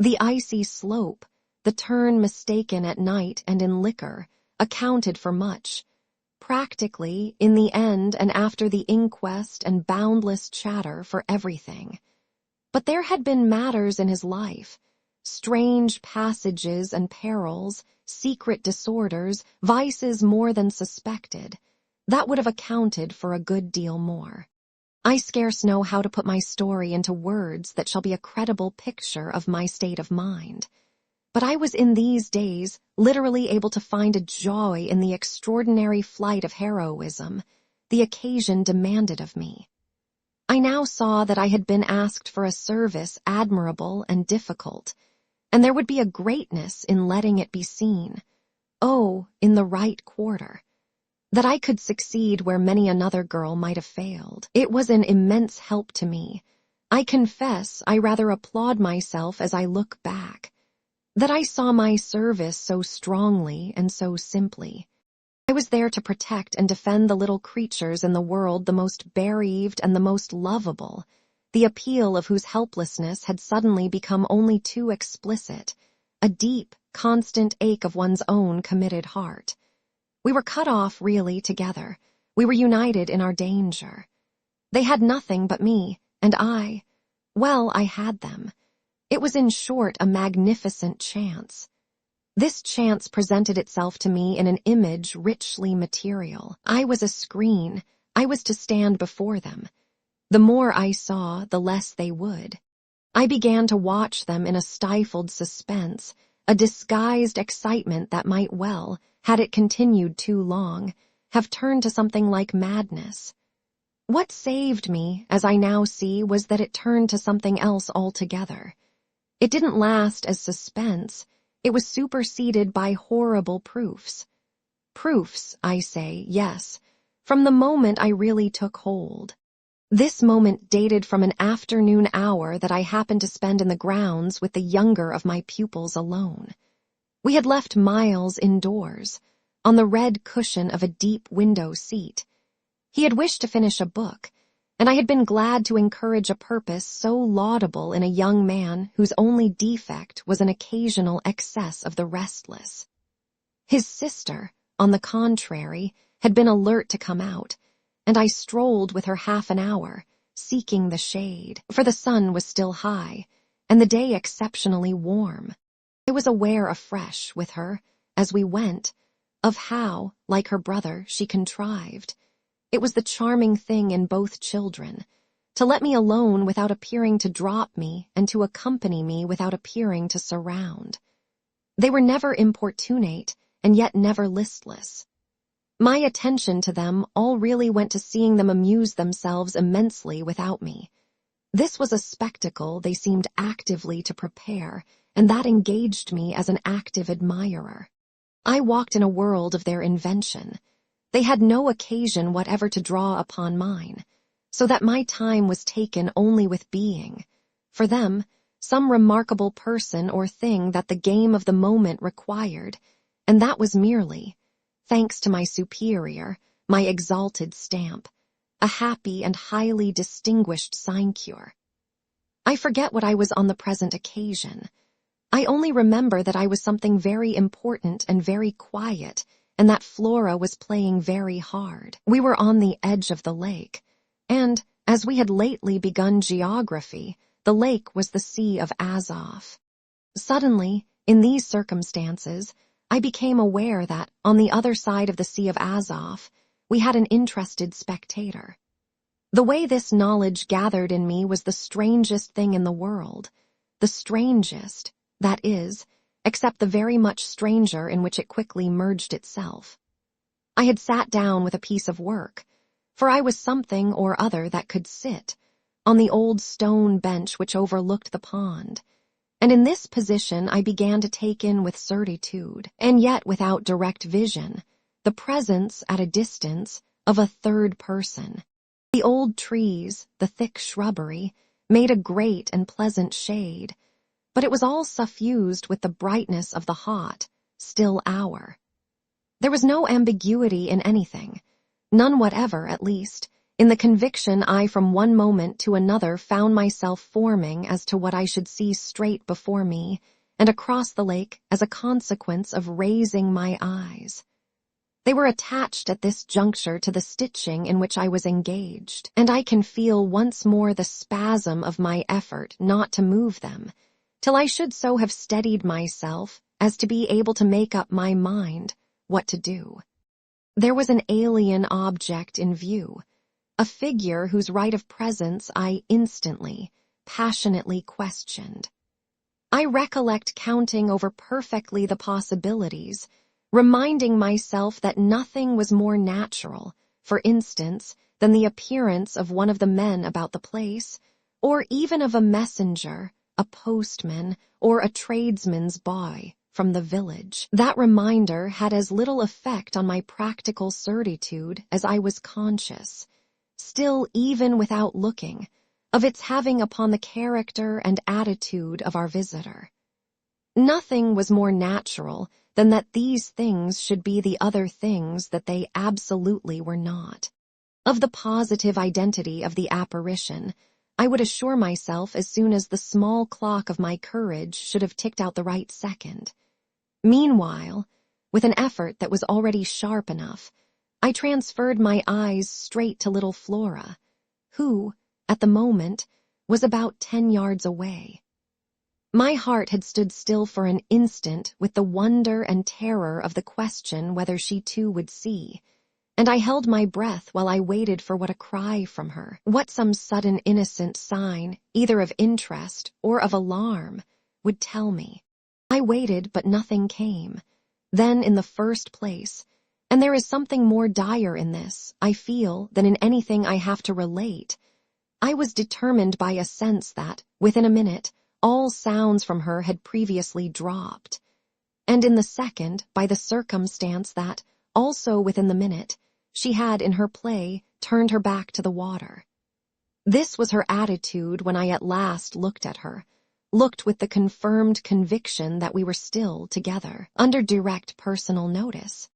The icy slope, the turn mistaken at night and in liquor, accounted for much. Practically, in the end and after the inquest and boundless chatter, for everything. But there had been matters in his life, strange passages and perils, secret disorders, vices more than suspected, that would have accounted for a good deal more. I scarce know how to put my story into words that shall be a credible picture of my state of mind. But I was in these days literally able to find a joy in the extraordinary flight of heroism the occasion demanded of me. I now saw that I had been asked for a service admirable and difficult, and there would be a greatness in letting it be seen, in the right quarter, that I could succeed where many another girl might have failed. It was an immense help to me. I confess I rather applaud myself as I look back, that I saw my service so strongly and so simply. I was there to protect and defend the little creatures in the world the most bereaved and the most lovable, the appeal of whose helplessness had suddenly become only too explicit, a deep, constant ache of one's own committed heart. We were cut off really together. We were united in our danger. They had nothing but me, and I had them. It was in short a magnificent chance. This chance presented itself to me in an image richly material. I was a screen. I was to stand before them. The more I saw, the less they would. I began to watch them in a stifled suspense, a disguised excitement that might well, had it continued too long, have turned to something like madness. What saved me, as I now see, was that it turned to something else altogether. It didn't last as suspense. It was superseded by horrible proofs. Proofs, I say, yes, from the moment I really took hold. This moment dated from an afternoon hour that I happened to spend in the grounds with the younger of my pupils alone. We had left Miles indoors, on the red cushion of a deep window seat. He had wished to finish a book, and I had been glad to encourage a purpose so laudable in a young man whose only defect was an occasional excess of the restless. His sister, on the contrary, had been alert to come out, and I strolled with her half an hour, seeking the shade, for the sun was still high, and the day exceptionally warm. I was aware afresh with her, as we went, of how, like her brother, she contrived. It was the charming thing in both children, to let me alone without appearing to drop me and to accompany me without appearing to surround. They were never importunate and yet never listless. My attention to them all really went to seeing them amuse themselves immensely without me. This was a spectacle they seemed actively to prepare, and that engaged me as an active admirer. I walked in a world of their invention. They had no occasion whatever to draw upon mine, so that my time was taken only with being, for them, some remarkable person or thing that the game of the moment required, and that was merely, thanks to my superior, my exalted stamp, a happy and highly distinguished sinecure. I forget what I was on the present occasion. I only remember that I was something very important and very quiet, and that Flora was playing very hard. We were on the edge of the lake, and, as we had lately begun geography, the lake was the Sea of Azov. Suddenly, in these circumstances, I became aware that, on the other side of the Sea of Azov, we had an interested spectator. The way this knowledge gathered in me was the strangest thing in the world, the strangest, that is, except the very much stranger in which it quickly merged itself. I had sat down with a piece of work, for I was something or other that could sit, on the old stone bench which overlooked the pond, and in this position I began to take in with certitude, and yet without direct vision, the presence at a distance of a third person. The old trees, the thick shrubbery, made a great and pleasant shade, but it was all suffused with the brightness of the hot, still hour. There was no ambiguity in anything, none whatever, at least, in the conviction I from one moment to another found myself forming as to what I should see straight before me and across the lake as a consequence of raising my eyes. They were attached at this juncture to the stitching in which I was engaged, and I can feel once more the spasm of my effort not to move them, till I should so have steadied myself as to be able to make up my mind what to do. There was an alien object in view, a figure whose right of presence I instantly, passionately questioned. I recollect counting over perfectly the possibilities, reminding myself that nothing was more natural, for instance, than the appearance of one of the men about the place, or even of a messenger, a postman, or a tradesman's boy from the village. That reminder had as little effect on my practical certitude as I was conscious, still even without looking, of its having upon the character and attitude of our visitor. Nothing was more natural than that these things should be the other things that they absolutely were not. Of the positive identity of the apparition, I would assure myself as soon as the small clock of my courage should have ticked out the right second. Meanwhile, with an effort that was already sharp enough, I transferred my eyes straight to little Flora, who, at the moment, was about 10 yards away. My heart had stood still for an instant with the wonder and terror of the question whether she too would see, and I held my breath while I waited for what a cry from her, what some sudden innocent sign, either of interest or of alarm, would tell me. I waited, but nothing came. Then, in the first place, and there is something more dire in this, I feel, than in anything I have to relate, I was determined by a sense that, within a minute, all sounds from her had previously dropped, and in the second, by the circumstance that, also within the minute, she had in her play turned her back to the water. This was her attitude when I at last looked at her, looked with the confirmed conviction that we were still together, under direct personal notice.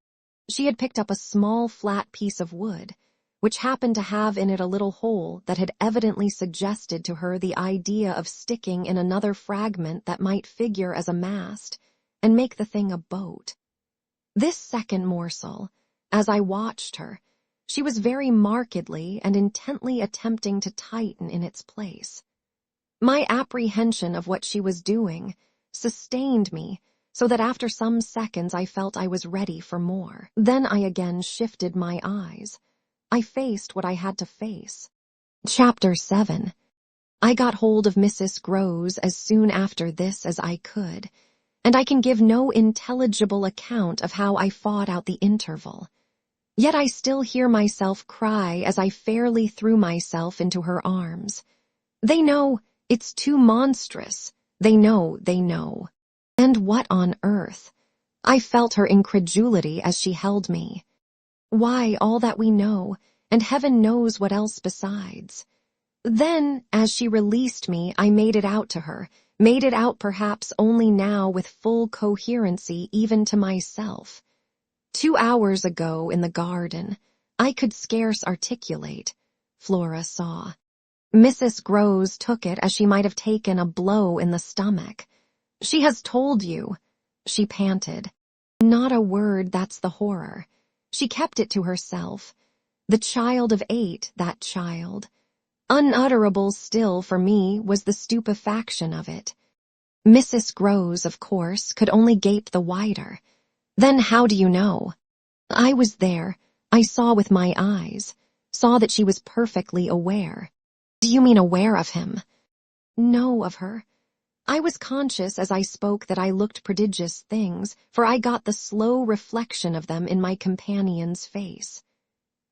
She had picked up a small flat piece of wood, which happened to have in it a little hole that had evidently suggested to her the idea of sticking in another fragment that might figure as a mast and make the thing a boat. This second morsel, as I watched her, she was very markedly and intently attempting to tighten in its place. My apprehension of what she was doing sustained me so that after some seconds I felt I was ready for more. Then I again shifted my eyes. I faced what I had to face. Chapter 7. I got hold of Mrs. Groves as soon after this as I could, and I can give no intelligible account of how I fought out the interval. Yet I still hear myself cry as I fairly threw myself into her arms. They know, it's too monstrous. They know. And what on earth? I felt her incredulity as she held me. Why, all that we know, and heaven knows what else besides. Then, as she released me, I made it out to her, made it out perhaps only now with full coherency even to myself. 2 hours ago in the garden, I could scarce articulate. Flora saw. Mrs. Groves took it as she might have taken a blow in the stomach. She has told you, she panted. Not a word, that's the horror. She kept it to herself. The child of 8, that child. Unutterable still for me was the stupefaction of it. Mrs. Groves, of course, could only gape the wider. Then how do you know? I was there. I saw with my eyes. Saw that she was perfectly aware. Do you mean aware of him? No, of her. I was conscious as I spoke that I looked prodigious things, for I got the slow reflection of them in my companion's face.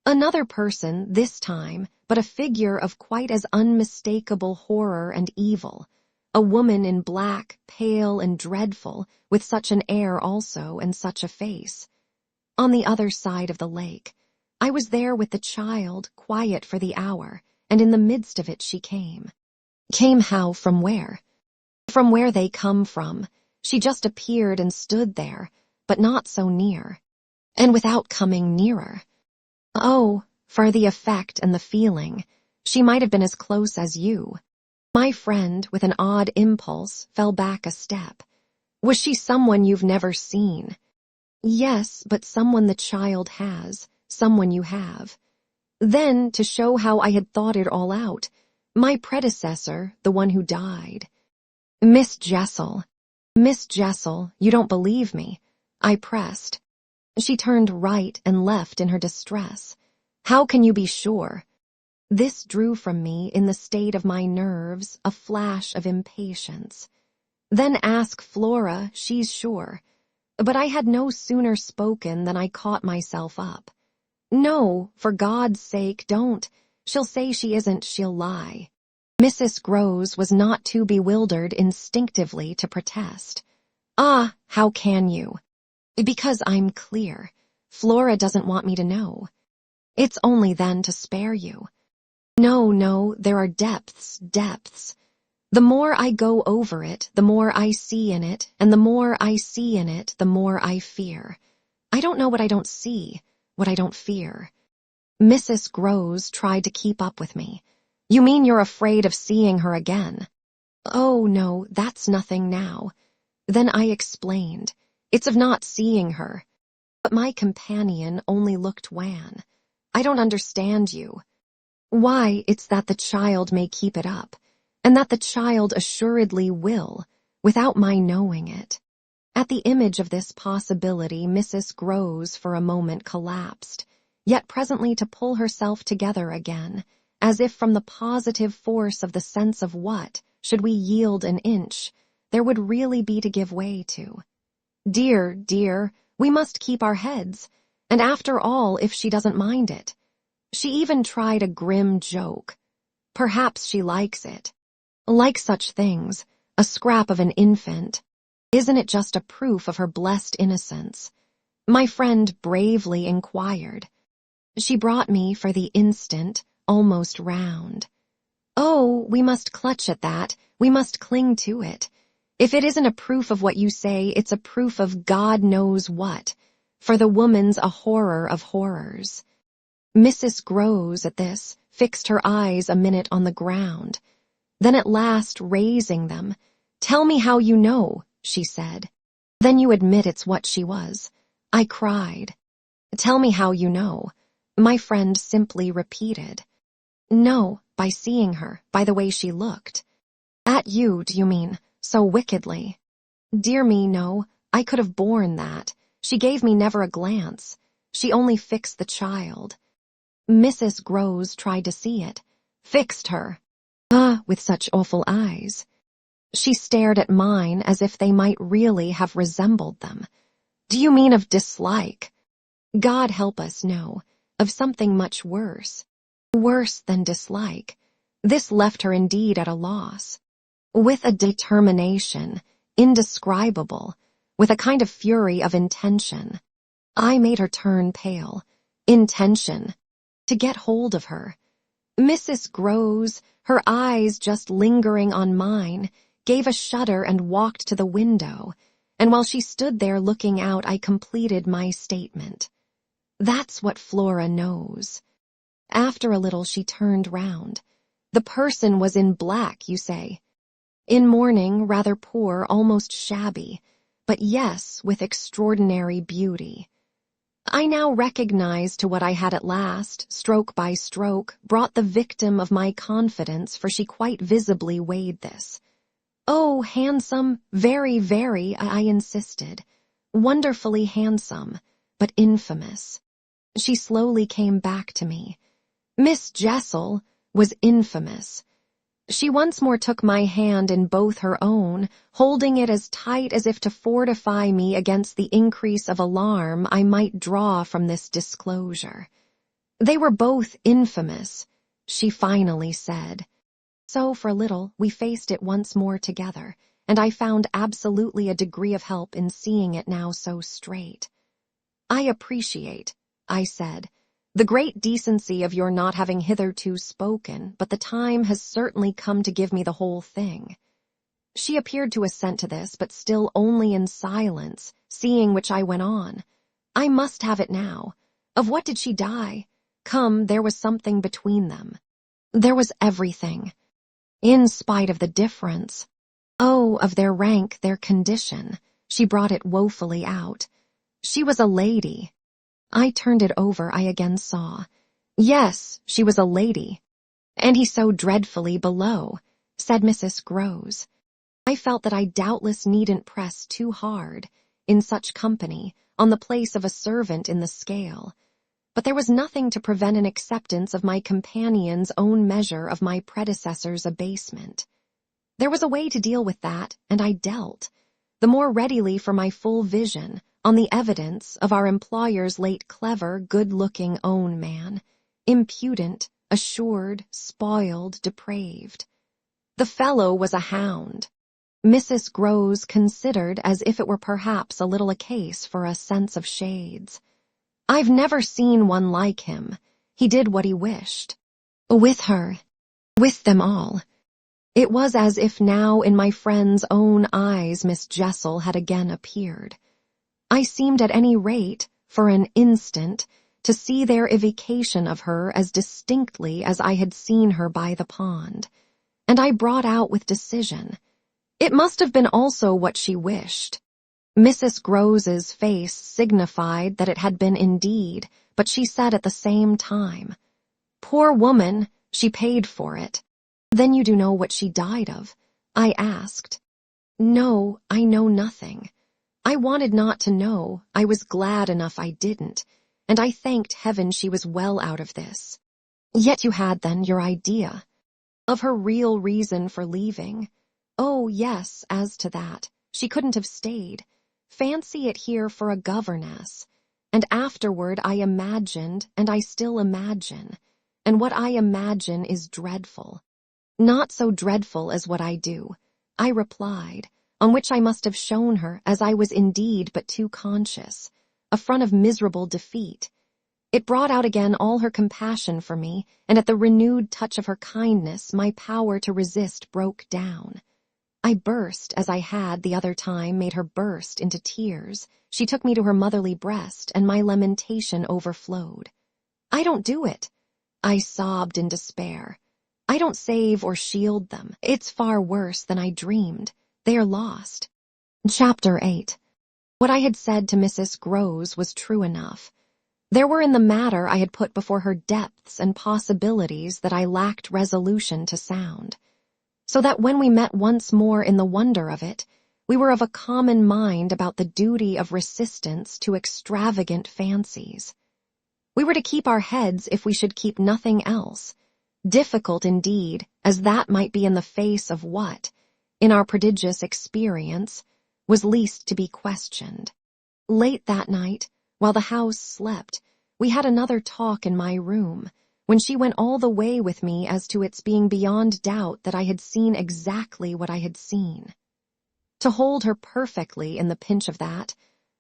Another person, this time, but a figure of quite as unmistakable horror and evil. A woman in black, pale and dreadful, with such an air also and such a face. On the other side of the lake, I was there with the child, quiet for the hour, and in the midst of it she came. Came how, from where? From where they come from. She just appeared and stood there, but not so near. And without coming nearer. Oh, for the effect and the feeling, she might have been as close as you. My friend, with an odd impulse, fell back a step. Was she someone you've never seen? Yes, but someone the child has, someone you have. Then, to show how I had thought it all out, my predecessor, the one who died. Miss Jessel, you don't believe me, I pressed. She turned right and left in her distress. How can you be sure? This drew from me, in the state of my nerves, a flash of impatience. Then ask Flora, she's sure. But I had no sooner spoken than I caught myself up. No, for God's sake, don't. She'll say she isn't, she'll lie. Mrs. Groves was not too bewildered instinctively to protest. Ah, how can you? Because I'm clear. Flora doesn't want me to know. It's only then to spare you. No, there are depths. The more I go over it, the more I see in it, and the more I see in it, the more I fear. I don't know what I don't see, what I don't fear. Mrs. Groves tried to keep up with me. You mean you're afraid of seeing her again? Oh, no, that's nothing now. Then I explained. It's of not seeing her. But my companion only looked wan. I don't understand you. Why, it's that the child may keep it up, and that the child assuredly will, without my knowing it. At the image of this possibility, Mrs. Groves for a moment collapsed, yet presently to pull herself together again, as if from the positive force of the sense of what, should we yield an inch, there would really be to give way to. Dear, we must keep our heads, and after all, if she doesn't mind it. She even tried a grim joke. Perhaps she likes it. Like such things, a scrap of an infant. Isn't it just a proof of her blessed innocence? My friend bravely inquired. She brought me, for the instant, almost round. Oh, we must clutch at that, we must cling to it. If it isn't a proof of what you say, it's a proof of God knows what, for the woman's a horror of horrors. Mrs. Groves, at this, fixed her eyes a minute on the ground. Then at last, raising them, "Tell me how you know," she said. "Then you admit it's what she was," I cried. "Tell me how you know," my friend simply repeated. "No, by seeing her, by the way she looked." "At you, do you mean, so wickedly?" "Dear me, no, I could have borne that. She gave me never a glance. She only fixed the child." Mrs. Groves tried to see it. "Fixed her." Ah, with such awful eyes. She stared at mine as if they might really have resembled them. "Do you mean of dislike?" God help us, no, of something much worse. Worse than dislike. This left her indeed at a loss. With a determination, indescribable, with a kind of fury of intention. I made her turn pale. Intention. To get hold of her. Mrs. Groves, her eyes just lingering on mine, gave a shudder and walked to the window, and while she stood there looking out, I completed my statement. That's what Flora knows. After a little she turned round. The person was in black, you say? In mourning, rather poor, almost shabby, but yes, with extraordinary beauty. I now recognized to what I had at last, stroke by stroke, brought the victim of my confidence, for she quite visibly weighed this. Oh, handsome, very, very, I insisted. Wonderfully handsome, but infamous. She slowly came back to me. Miss Jessel was infamous. She once more took my hand in both her own, holding it as tight as if to fortify me against the increase of alarm I might draw from this disclosure. They were both infamous, she finally said. So for a little we faced it once more together, and I found absolutely a degree of help in seeing it now so straight. "I appreciate," I said, "the great decency of your not having hitherto spoken, but the time has certainly come to give me the whole thing." She appeared to assent to this, but still only in silence, seeing which I went on. I must have it now. Of what did she die? Come, there was something between them. There was everything. In spite of the difference. Oh, of their rank, their condition. She brought it woefully out. She was a lady. I turned it over, I again saw. Yes, she was a lady. And he so dreadfully below, said Mrs. Groves. I felt that I doubtless needn't press too hard, in such company, on the place of a servant in the scale. But there was nothing to prevent an acceptance of my companion's own measure of my predecessor's abasement. There was a way to deal with that, and I dealt, the more readily for my full vision, on the evidence of our employer's late clever, good-looking own man, impudent, assured, spoiled, depraved. The fellow was a hound. Mrs. Groves considered as if it were perhaps a little a case for a sense of shades. I've never seen one like him. He did what he wished. With her. With them all. It was as if now in my friend's own eyes Miss Jessel had again appeared. I seemed at any rate, for an instant, to see their evocation of her as distinctly as I had seen her by the pond, and I brought out with decision. It must have been also what she wished. Mrs. Groves's face signified that it had been indeed, but she said at the same time, "Poor woman, she paid for it." "Then you do know what she died of?" I asked. "No, I know nothing. I wanted not to know. I was glad enough I didn't, and I thanked heaven she was well out of this." "Yet you had, then, your idea?" "Of her real reason for leaving. Oh, yes, as to that. She couldn't have stayed. Fancy it here for a governess. And afterward I imagined, and I still imagine. And what I imagine is dreadful." "Not so dreadful as what I do," I replied, on which I must have shown her, as I was indeed but too conscious, a front of miserable defeat. It brought out again all her compassion for me, and at the renewed touch of her kindness my power to resist broke down. I burst, as I had the other time made her burst, into tears. She took me to her motherly breast, and my lamentation overflowed. "I don't do it," I sobbed in despair. "I don't save or shield them. It's far worse than I dreamed. They are lost." Chapter 8. What I had said to Mrs. Groves was true enough. There were in the matter I had put before her depths and possibilities that I lacked resolution to sound. So that when we met once more in the wonder of it, we were of a common mind about the duty of resistance to extravagant fancies. We were to keep our heads if we should keep nothing else, difficult indeed as that might be in the face of what, in our prodigious experience, was least to be questioned. Late that night, while the house slept, we had another talk in my room, when she went all the way with me as to its being beyond doubt that I had seen exactly what I had seen. To hold her perfectly in the pinch of that,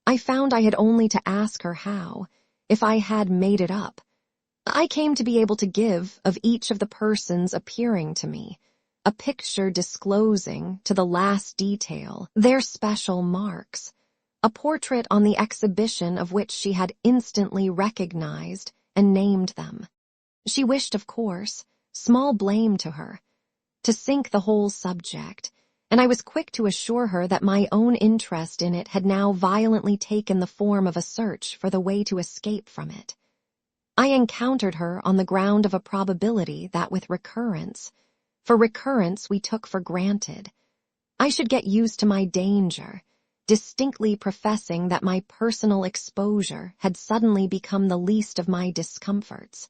I found I had only to ask her how, if I had made it up. I came to be able to give, of each of the persons appearing to me, a picture disclosing, to the last detail, their special marks, a portrait on the exhibition of which she had instantly recognized and named them. She wished, of course, small blame to her, to sink the whole subject, and I was quick to assure her that my own interest in it had now violently taken the form of a search for the way to escape from it. I encountered her on the ground of a probability that with recurrence, for recurrence we took for granted, I should get used to my danger, distinctly professing that my personal exposure had suddenly become the least of my discomforts.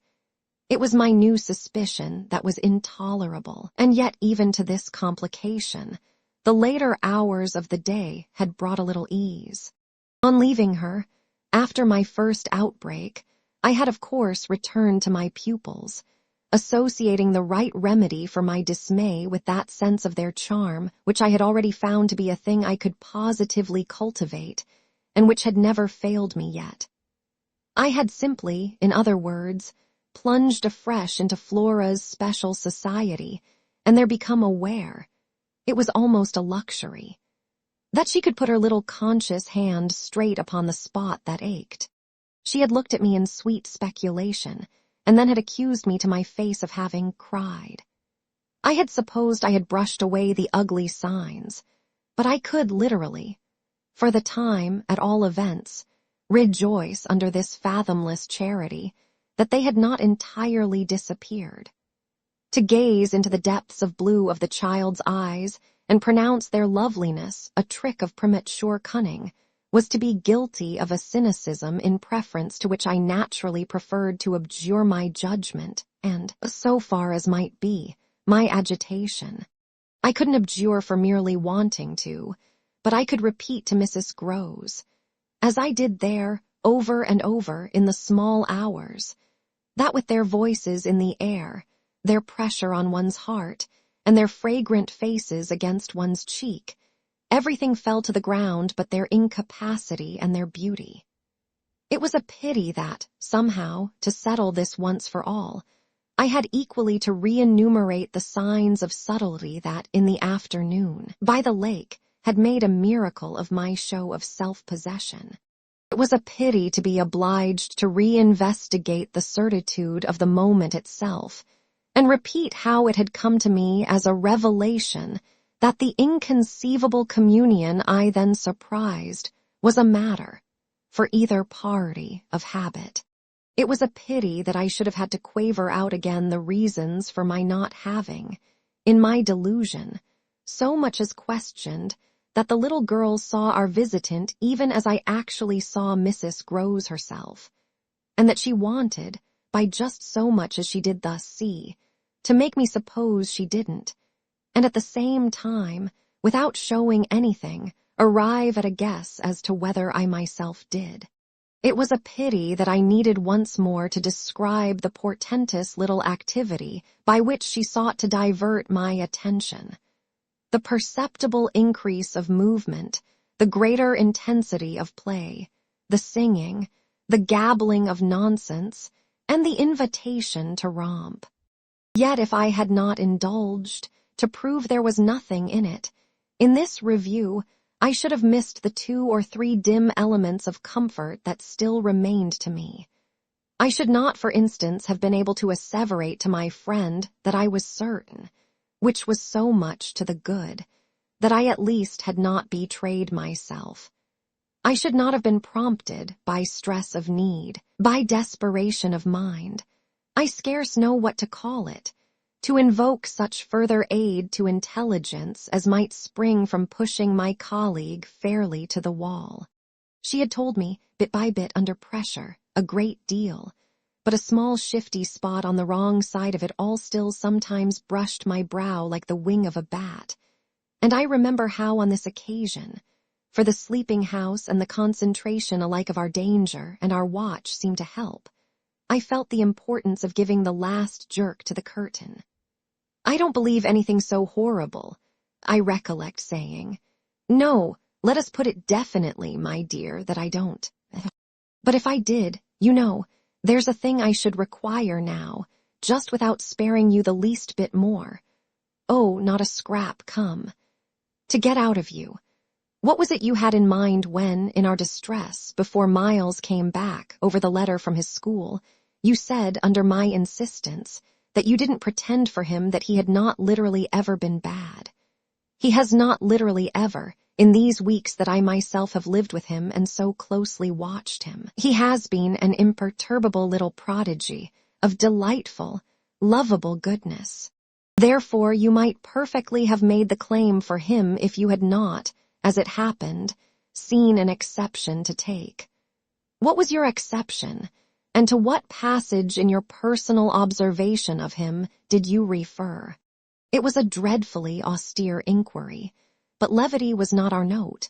It was my new suspicion that was intolerable, and yet even to this complication, the later hours of the day had brought a little ease. On leaving her, after my first outbreak, I had of course returned to my pupils, associating the right remedy for my dismay with that sense of their charm which I had already found to be a thing I could positively cultivate, and which had never failed me yet. I had simply, in other words, plunged afresh into Flora's special society, and there become aware. It was almost a luxury. that she could put her little conscious hand straight upon the spot that ached. She had looked at me in sweet speculation, and then had accused me to my face of having cried. I had supposed I had brushed away the ugly signs, but I could literally, for the time, at all events, rejoice under this fathomless charity that they had not entirely disappeared. To gaze into the depths of blue of the child's eyes and pronounce their loveliness a trick of premature cunning was to be guilty of a cynicism in preference to which I naturally preferred to abjure my judgment and, so far as might be, my agitation. I couldn't abjure for merely wanting to, but I could repeat to Mrs. Groves, as I did there over and over in the small hours, that with their voices in the air, their pressure on one's heart, and their fragrant faces against one's cheek, everything fell to the ground but their incapacity and their beauty. It was a pity that, somehow, to settle this once for all, I had equally to re-enumerate the signs of subtlety that, in the afternoon, by the lake, had made a miracle of my show of self-possession. It was a pity to be obliged to re-investigate the certitude of the moment itself, and repeat how it had come to me as a revelation that the inconceivable communion I then surprised was a matter, for either party, of habit. It was a pity that I should have had to quaver out again the reasons for my not having, in my delusion, so much as questioned that the little girl saw our visitant even as I actually saw Mrs. Groves herself, and that she wanted, by just so much as she did thus see, to make me suppose she didn't, and at the same time, without showing anything, arrive at a guess as to whether I myself did. It was a pity that I needed once more to describe the portentous little activity by which she sought to divert my attention. The perceptible increase of movement, the greater intensity of play, the singing, the gabbling of nonsense, and the invitation to romp. Yet if I had not indulged, to prove there was nothing in it, in this review I should have missed the 2 or 3 dim elements of comfort that still remained to me. I should not, for instance, have been able to asseverate to my friend that I was certain, which was so much to the good, that I at least had not betrayed myself. I should not have been prompted by stress of need, by desperation of mind, I scarce know what to call it, to invoke such further aid to intelligence as might spring from pushing my colleague fairly to the wall. She had told me, bit by bit under pressure, a great deal, but a small shifty spot on the wrong side of it all still sometimes brushed my brow like the wing of a bat, and I remember how on this occasion, for the sleeping house and the concentration alike of our danger and our watch seemed to help, I felt the importance of giving the last jerk to the curtain. "I don't believe anything so horrible," I recollect saying. "No, let us put it definitely, my dear, that I don't. But if I did, you know, there's a thing I should require now, just without sparing you the least bit more. Oh, not a scrap, come. To get out of you. What was it you had in mind when, in our distress, before Miles came back over the letter from his school, you said, under my insistence, that you didn't pretend for him that he had not literally ever been bad. He has not literally ever, in these weeks that I myself have lived with him and so closely watched him. He has been an imperturbable little prodigy of delightful, lovable goodness. Therefore you might perfectly have made the claim for him if you had not, as it happened, seen an exception to take. What was your exception? And to what passage in your personal observation of him did you refer? It was a dreadfully austere inquiry, but levity was not our note,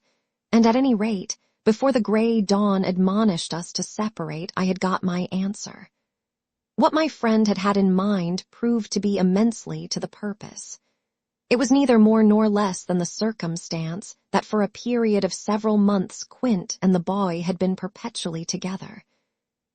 and at any rate, before the gray dawn admonished us to separate, I had got my answer. What my friend had had in mind proved to be immensely to the purpose. It was neither more nor less than the circumstance that for a period of several months Quint and the boy had been perpetually together.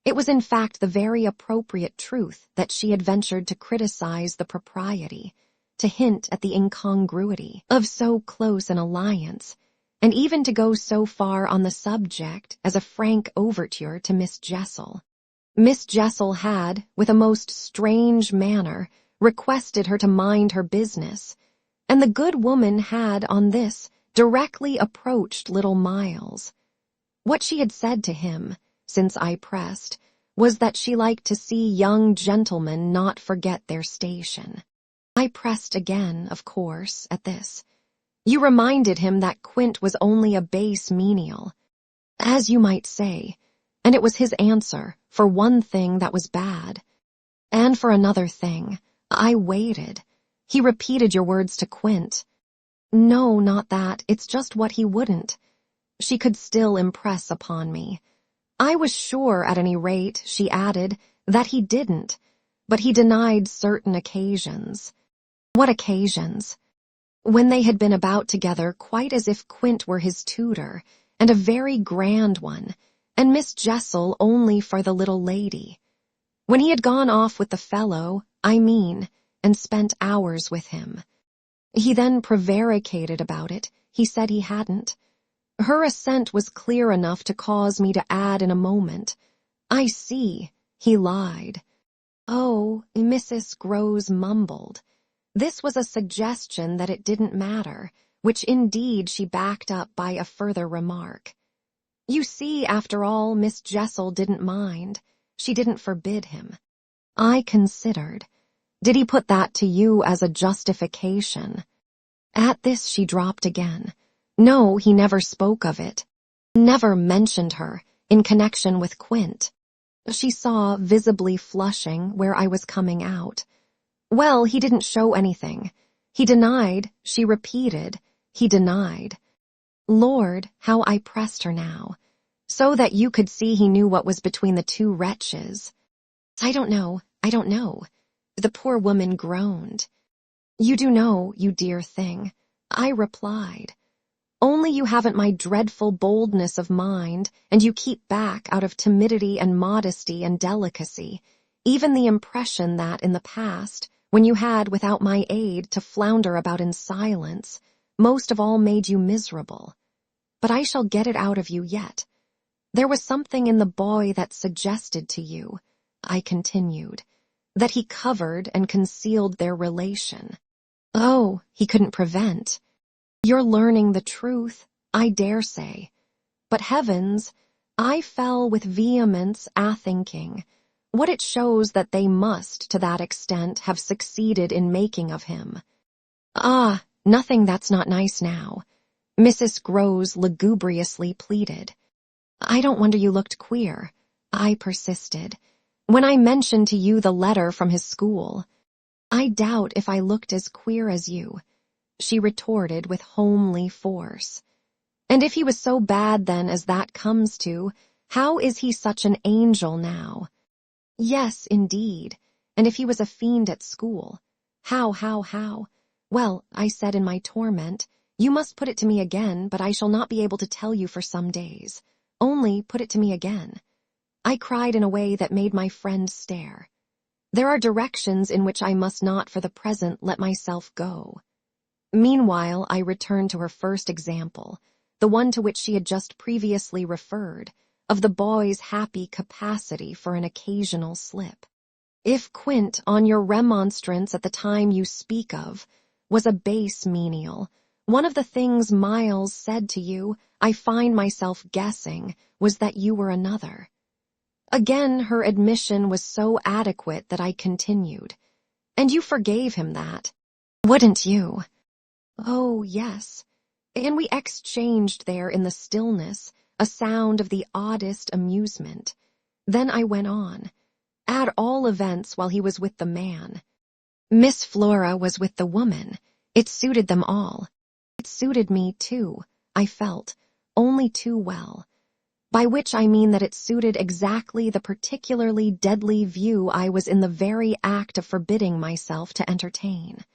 It was in fact the very appropriate truth that she had ventured to criticize the propriety, to hint at the incongruity of so close an alliance, and even to go so far on the subject as a frank overture to Miss Jessel. Miss Jessel had, with a most strange manner, requested her to mind her business, and the good woman had, on this, directly approached little Miles. What she had said to him, since I pressed, was that she liked to see young gentlemen not forget their station. I pressed again, of course, at this. You reminded him that Quint was only a base menial, as you might say, and it was his answer, for one thing that was bad. And for another thing, I waited. He repeated your words to Quint. No, not that, it's just what he wouldn't. She could still impress upon me. I was sure, at any rate, she added, that he didn't, but he denied certain occasions. What occasions? When they had been about together quite as if Quint were his tutor, and a very grand one, and Miss Jessel only for the little lady. When he had gone off with the fellow, I mean, and spent hours with him. He then prevaricated about it. He said he hadn't. Her assent was clear enough to cause me to add in a moment, I see, he lied. Oh, Mrs. Grose mumbled. This was a suggestion that it didn't matter, which indeed she backed up by a further remark. You see, after all, Miss Jessel didn't mind. She didn't forbid him. I considered. Did he put that to you as a justification? At this she dropped again. No, he never spoke of it. Never mentioned her, in connection with Quint. She saw, visibly flushing, where I was coming out. Well, he didn't show anything. He denied, she repeated, he denied. Lord, how I pressed her now, so that you could see he knew what was between the two wretches. I don't know. The poor woman groaned. You do know, you dear thing, I replied. Only you haven't my dreadful boldness of mind, and you keep back out of timidity and modesty and delicacy, even the impression that in the past, when you had, without my aid, to flounder about in silence, most of all made you miserable. But I shall get it out of you yet. There was something in the boy that suggested to you, I continued, that he covered and concealed their relation. Oh, he couldn't prevent. You're learning the truth, I dare say. But heavens, I fell with vehemence a-thinking, what it shows that they must, to that extent, have succeeded in making of him. Ah, nothing that's not nice now, Mrs. Grose lugubriously pleaded. I don't wonder you looked queer, I persisted, when I mentioned to you the letter from his school. I doubt if I looked as queer as you, she retorted with homely force. And if he was so bad then as that comes to, how is he such an angel now? Yes, indeed, and if he was a fiend at school, how? Well, I said in my torment, you must put it to me again, but I shall not be able to tell you for some days. Only put it to me again. I cried in a way that made my friend stare. There are directions in which I must not for the present let myself go. Meanwhile, I returned to her first example, the one to which she had just previously referred, of the boy's happy capacity for an occasional slip. If Quint, on your remonstrance at the time you speak of, was a base menial, one of the things Miles said to you, I find myself guessing, was that you were another. Again her admission was so adequate that I continued. And you forgave him that, wouldn't you? Oh, yes. And we exchanged there in the stillness a sound of the oddest amusement. Then I went on. At all events while he was with the man. Miss Flora was with the woman. It suited them all. It suited me, too, I felt, only too well. By which I mean that it suited exactly the particularly deadly view I was in the very act of forbidding myself to entertain.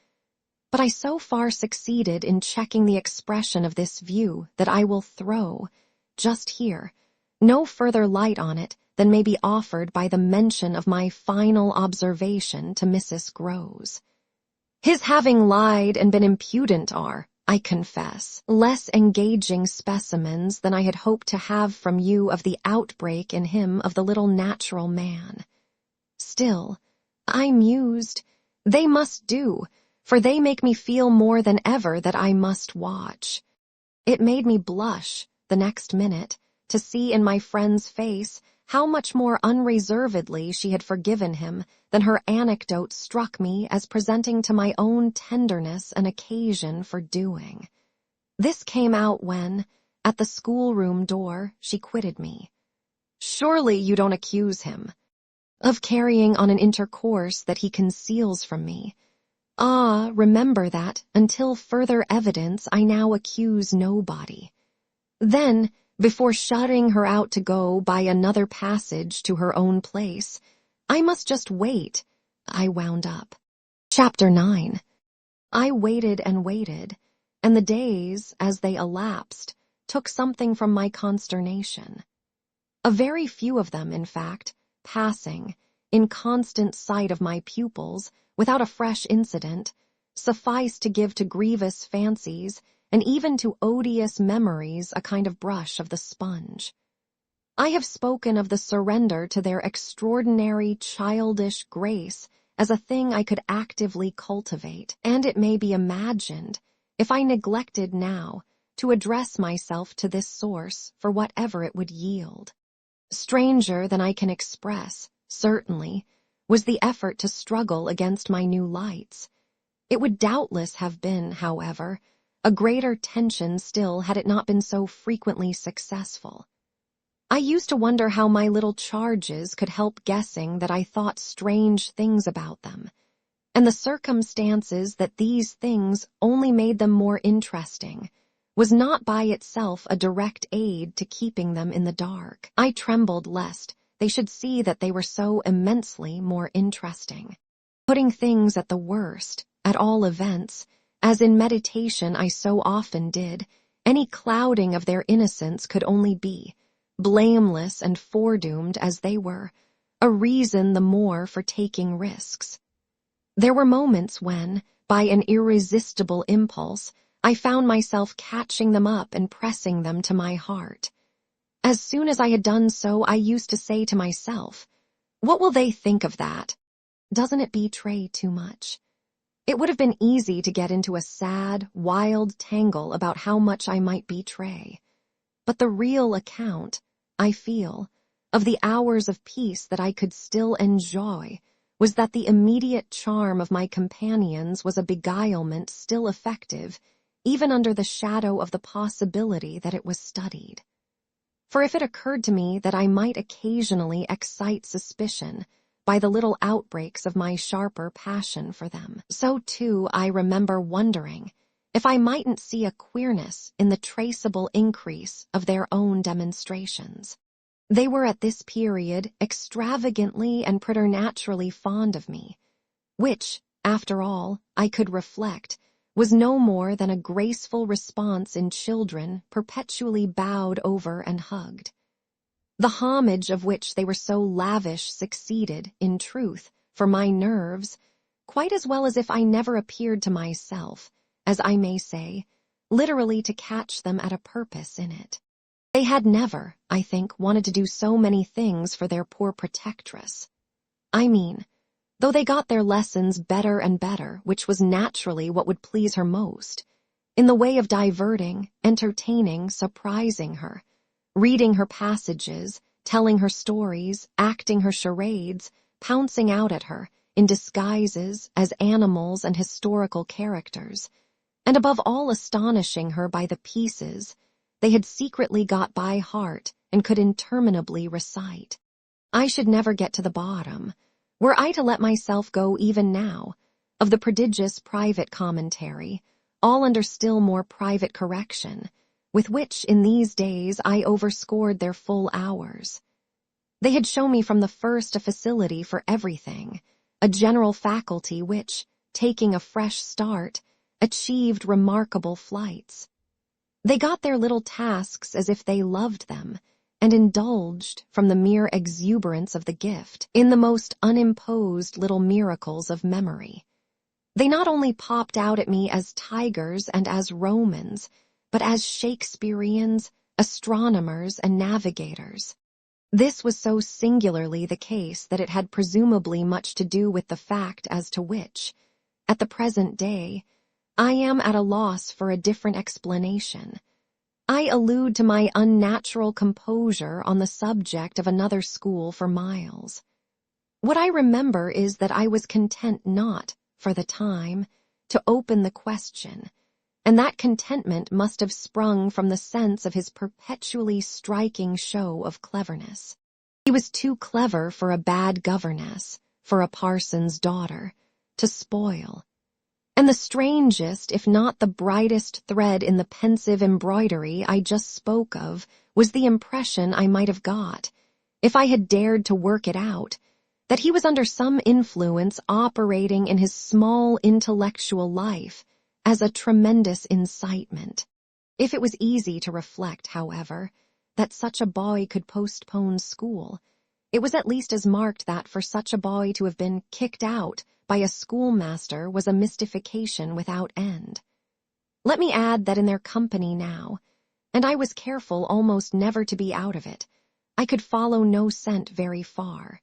But I so far succeeded in checking the expression of this view that I will throw, just here, no further light on it than may be offered by the mention of my final observation to Mrs. Grose. His having lied and been impudent are, I confess, less engaging specimens than I had hoped to have from you of the outbreak in him of the little natural man. Still, I mused, they must do, for they make me feel more than ever that I must watch. It made me blush, the next minute, to see in my friend's face how much more unreservedly she had forgiven him than her anecdote struck me as presenting to my own tenderness an occasion for doing. This came out when, at the schoolroom door, she quitted me. Surely you don't accuse him of carrying on an intercourse that he conceals from me. Ah, remember that, until further evidence, I now accuse nobody. Then, before shutting her out to go by another passage to her own place, I must just wait, I wound up. Chapter 9. I waited, and the days, as they elapsed, took something from my consternation. A very few of them, in fact, passing, in constant sight of my pupils, without a fresh incident, sufficed to give to grievous fancies and even to odious memories a kind of brush of the sponge. I have spoken of the surrender to their extraordinary childish grace as a thing I could actively cultivate, and it may be imagined, if I neglected now, to address myself to this source for whatever it would yield. Stranger than I can express, certainly, was the effort to struggle against my new lights. It would doubtless have been, however, a greater tension still had it not been so frequently successful. I used to wonder how my little charges could help guessing that I thought strange things about them, and the circumstances that these things only made them more interesting was not by itself a direct aid to keeping them in the dark. I trembled lest they should see that they were so immensely more interesting. Putting things at the worst, at all events, as in meditation I so often did, any clouding of their innocence could only be, blameless and foredoomed as they were, a reason the more for taking risks. There were moments when, by an irresistible impulse, I found myself catching them up and pressing them to my heart. As soon as I had done so, I used to say to myself, "What will they think of that? Doesn't it betray too much?" It would have been easy to get into a sad, wild tangle about how much I might betray. But the real account, I feel, of the hours of peace that I could still enjoy was that the immediate charm of my companions was a beguilement still effective, even under the shadow of the possibility that it was studied. For if it occurred to me that I might occasionally excite suspicion by the little outbreaks of my sharper passion for them, so too I remember wondering if I mightn't see a queerness in the traceable increase of their own demonstrations. They were at this period extravagantly and preternaturally fond of me, which, after all, I could reflect, was no more than a graceful response in children perpetually bowed over and hugged. The homage of which they were so lavish succeeded, in truth, for my nerves, quite as well as if I never appeared to myself, as I may say, literally to catch them at a purpose in it. They had never, I think, wanted to do so many things for their poor protectress. I mean, though they got their lessons better and better, which was naturally what would please her most, in the way of diverting, entertaining, surprising her, reading her passages, telling her stories, acting her charades, pouncing out at her, in disguises as animals and historical characters, and above all astonishing her by the pieces they had secretly got by heart and could interminably recite. I should never get to the bottom, were I to let myself go even now, of the prodigious private commentary, all under still more private correction, with which in these days I overscored their full hours. They had shown me from the first a facility for everything, a general faculty which, taking a fresh start, achieved remarkable flights. They got their little tasks as if they loved them, and indulged, from the mere exuberance of the gift, in the most unimposed little miracles of memory. They not only popped out at me as tigers and as Romans, but as Shakespeareans, astronomers, and navigators. This was so singularly the case that it had presumably much to do with the fact as to which, at the present day, I am at a loss for a different explanation. I allude to my unnatural composure on the subject of another school for miles. What I remember is that I was content not, for the time, to open the question, and that contentment must have sprung from the sense of his perpetually striking show of cleverness. He was too clever for a bad governess, for a parson's daughter, to spoil. And the strangest, if not the brightest thread in the pensive embroidery I just spoke of was the impression I might have got, if I had dared to work it out, that he was under some influence operating in his small intellectual life as a tremendous incitement. If it was easy to reflect, however, that such a boy could postpone school, it was at least as marked that for such a boy to have been kicked out by a schoolmaster was a mystification without end. Let me add that in their company now, and I was careful almost never to be out of it, I could follow no scent very far.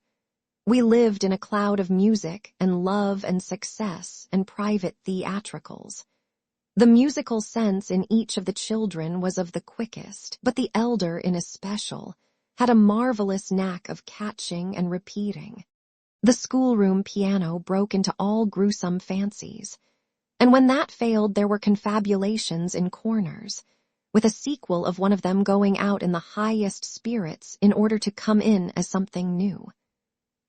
We lived in a cloud of music and love and success and private theatricals. The musical sense in each of the children was of the quickest, but the elder in especial had a marvelous knack of catching and repeating. The schoolroom piano broke into all gruesome fancies, and when that failed there were confabulations in corners, with a sequel of one of them going out in the highest spirits in order to come in as something new.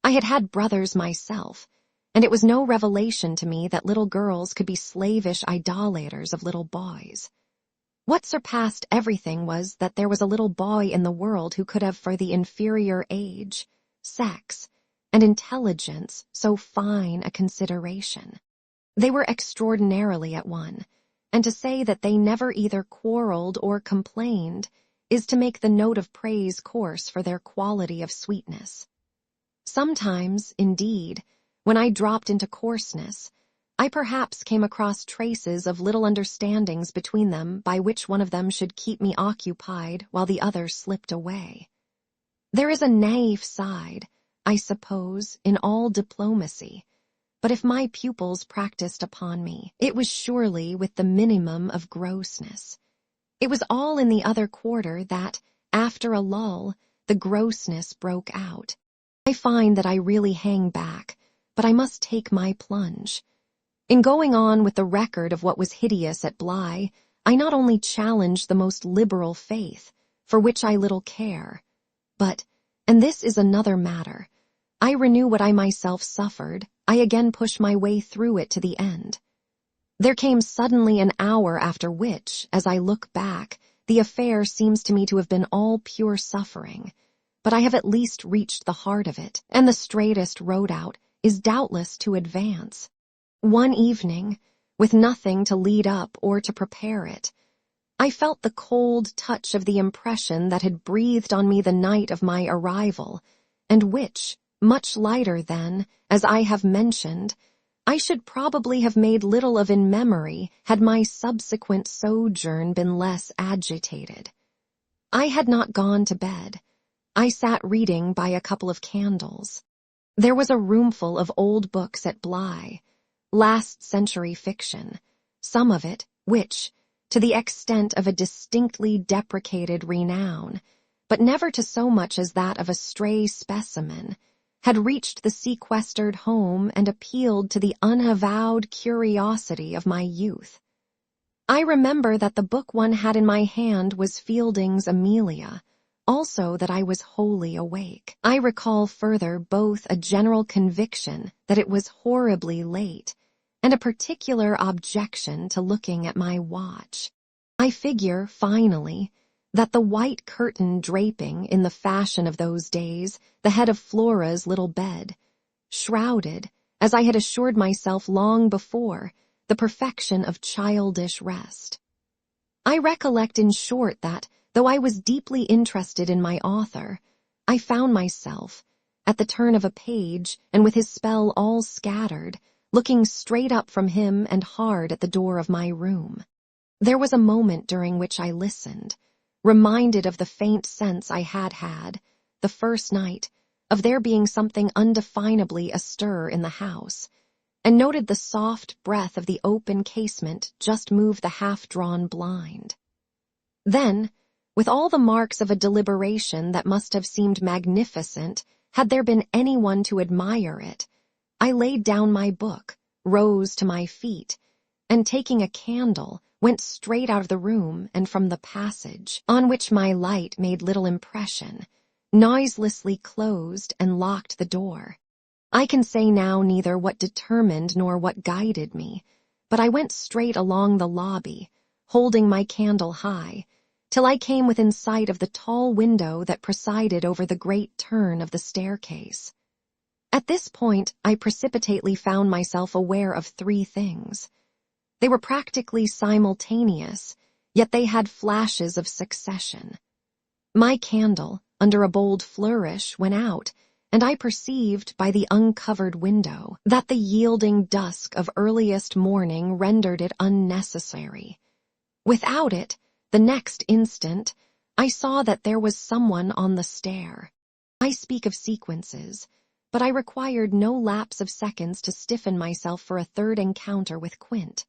I had had brothers myself, and it was no revelation to me that little girls could be slavish idolaters of little boys. What surpassed everything was that there was a little boy in the world who could have for the inferior age, sex, and intelligence so fine a consideration. They were extraordinarily at one, and to say that they never either quarreled or complained is to make the note of praise coarse for their quality of sweetness. Sometimes, indeed, when I dropped into coarseness, I perhaps came across traces of little understandings between them by which one of them should keep me occupied while the other slipped away. There is a naïve side, I suppose, in all diplomacy, but if my pupils practiced upon me, it was surely with the minimum of grossness. It was all in the other quarter that, after a lull, the grossness broke out. I find that I really hang back, but I must take my plunge. In going on with the record of what was hideous at Bly, I not only challenge the most liberal faith, for which I little care, but, and this is another matter, I renew what I myself suffered, I again push my way through it to the end. There came suddenly an hour after which, as I look back, the affair seems to me to have been all pure suffering, but I have at least reached the heart of it, and the straightest road out is doubtless to advance. One evening, with nothing to lead up or to prepare it, I felt the cold touch of the impression that had breathed on me the night of my arrival, and which, much lighter than, as I have mentioned, I should probably have made little of in memory had my subsequent sojourn been less agitated. I had not gone to bed. I sat reading by a couple of candles. There was a roomful of old books at Bly, last-century fiction, some of it which, to the extent of a distinctly deprecated renown, but never to so much as that of a stray specimen, had reached the sequestered home and appealed to the unavowed curiosity of my youth. I remember that the book one had in my hand was Fielding's Amelia, also that I was wholly awake. I recall further both a general conviction that it was horribly late, and a particular objection to looking at my watch. I figure, finally, that the white curtain draping in the fashion of those days the head of Flora's little bed, shrouded, as I had assured myself long before, the perfection of childish rest. I recollect in short that, though I was deeply interested in my author, I found myself, at the turn of a page and with his spell all scattered, looking straight up from him and hard at the door of my room. There was a moment during which I listened, reminded of the faint sense I had had, the first night, of there being something undefinably astir in the house, and noted the soft breath of the open casement just move the half-drawn blind. Then, with all the marks of a deliberation that must have seemed magnificent had there been anyone to admire it, I laid down my book, rose to my feet, and taking a candle, went straight out of the room and from the passage, on which my light made little impression, noiselessly closed and locked the door. I can say now neither what determined nor what guided me, but I went straight along the lobby, holding my candle high, till I came within sight of the tall window that presided over the great turn of the staircase. At this point, I precipitately found myself aware of three things. They were practically simultaneous, yet they had flashes of succession. My candle, under a bold flourish, went out, and I perceived by the uncovered window that the yielding dusk of earliest morning rendered it unnecessary. Without it, the next instant, I saw that there was someone on the stair. I speak of sequences, but I required no lapse of seconds to stiffen myself for a third encounter with Quint.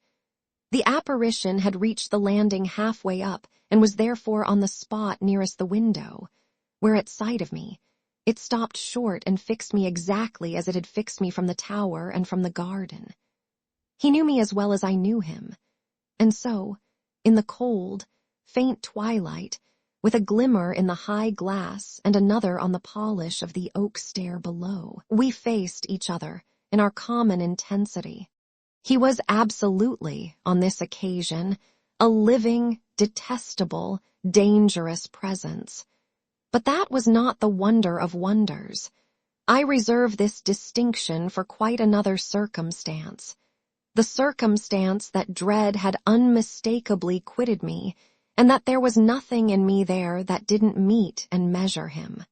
The apparition had reached the landing halfway up and was therefore on the spot nearest the window, where at sight of me, it stopped short and fixed me exactly as it had fixed me from the tower and from the garden. He knew me as well as I knew him, and so, in the cold, faint twilight, with a glimmer in the high glass and another on the polish of the oak stair below, we faced each other in our common intensity. He was absolutely, on this occasion, a living, detestable, dangerous presence. But that was not the wonder of wonders. I reserve this distinction for quite another circumstance. The circumstance that dread had unmistakably quitted me, and that there was nothing in me there that didn't meet and measure him.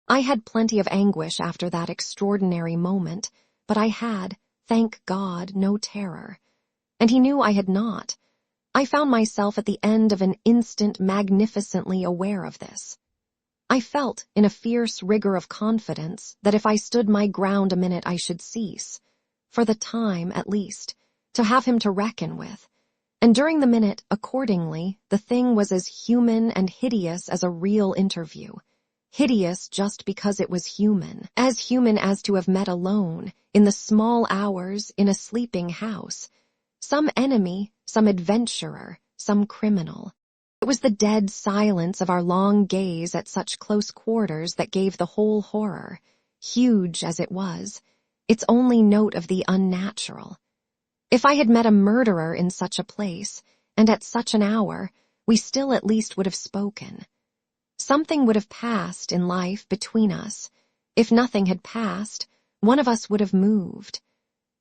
I had plenty of anguish after that extraordinary moment, but I had, thank God, no terror. And he knew I had not. I found myself at the end of an instant magnificently aware of this. I felt, in a fierce rigor of confidence, that if I stood my ground a minute I should cease, for the time at least, to have him to reckon with. And during the minute, accordingly, the thing was as human and hideous as a real interview. Hideous just because it was human as to have met alone, in the small hours, in a sleeping house. Some enemy, some adventurer, some criminal. It was the dead silence of our long gaze at such close quarters that gave the whole horror, huge as it was, its only note of the unnatural. If I had met a murderer in such a place, and at such an hour, we still at least would have spoken. Something would have passed in life between us. If nothing had passed, one of us would have moved.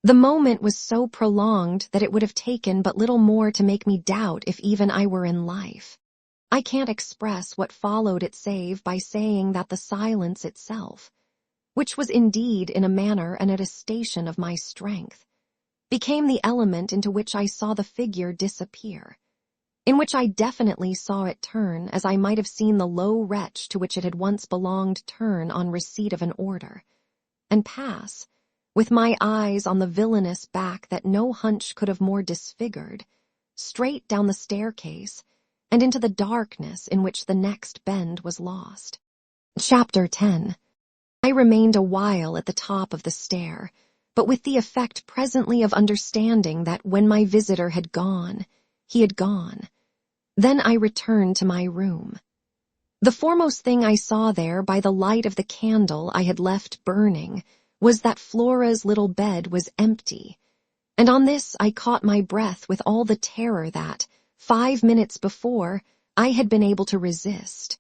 The moment was so prolonged that it would have taken but little more to make me doubt if even I were in life. I can't express what followed it save by saying that the silence itself, which was indeed in a manner an attestation of my strength, became the element into which I saw the figure disappear, in which I definitely saw it turn as I might have seen the low wretch to which it had once belonged turn on receipt of an order, and pass, with my eyes on the villainous back that no hunch could have more disfigured, straight down the staircase and into the darkness in which the next bend was lost. Chapter 10. I remained a while at the top of the stair, but with the effect presently of understanding that when my visitor had gone, he had gone. Then I returned to my room. The foremost thing I saw there by the light of the candle I had left burning was that Flora's little bed was empty, and on this I caught my breath with all the terror that, 5 minutes before, I had been able to resist.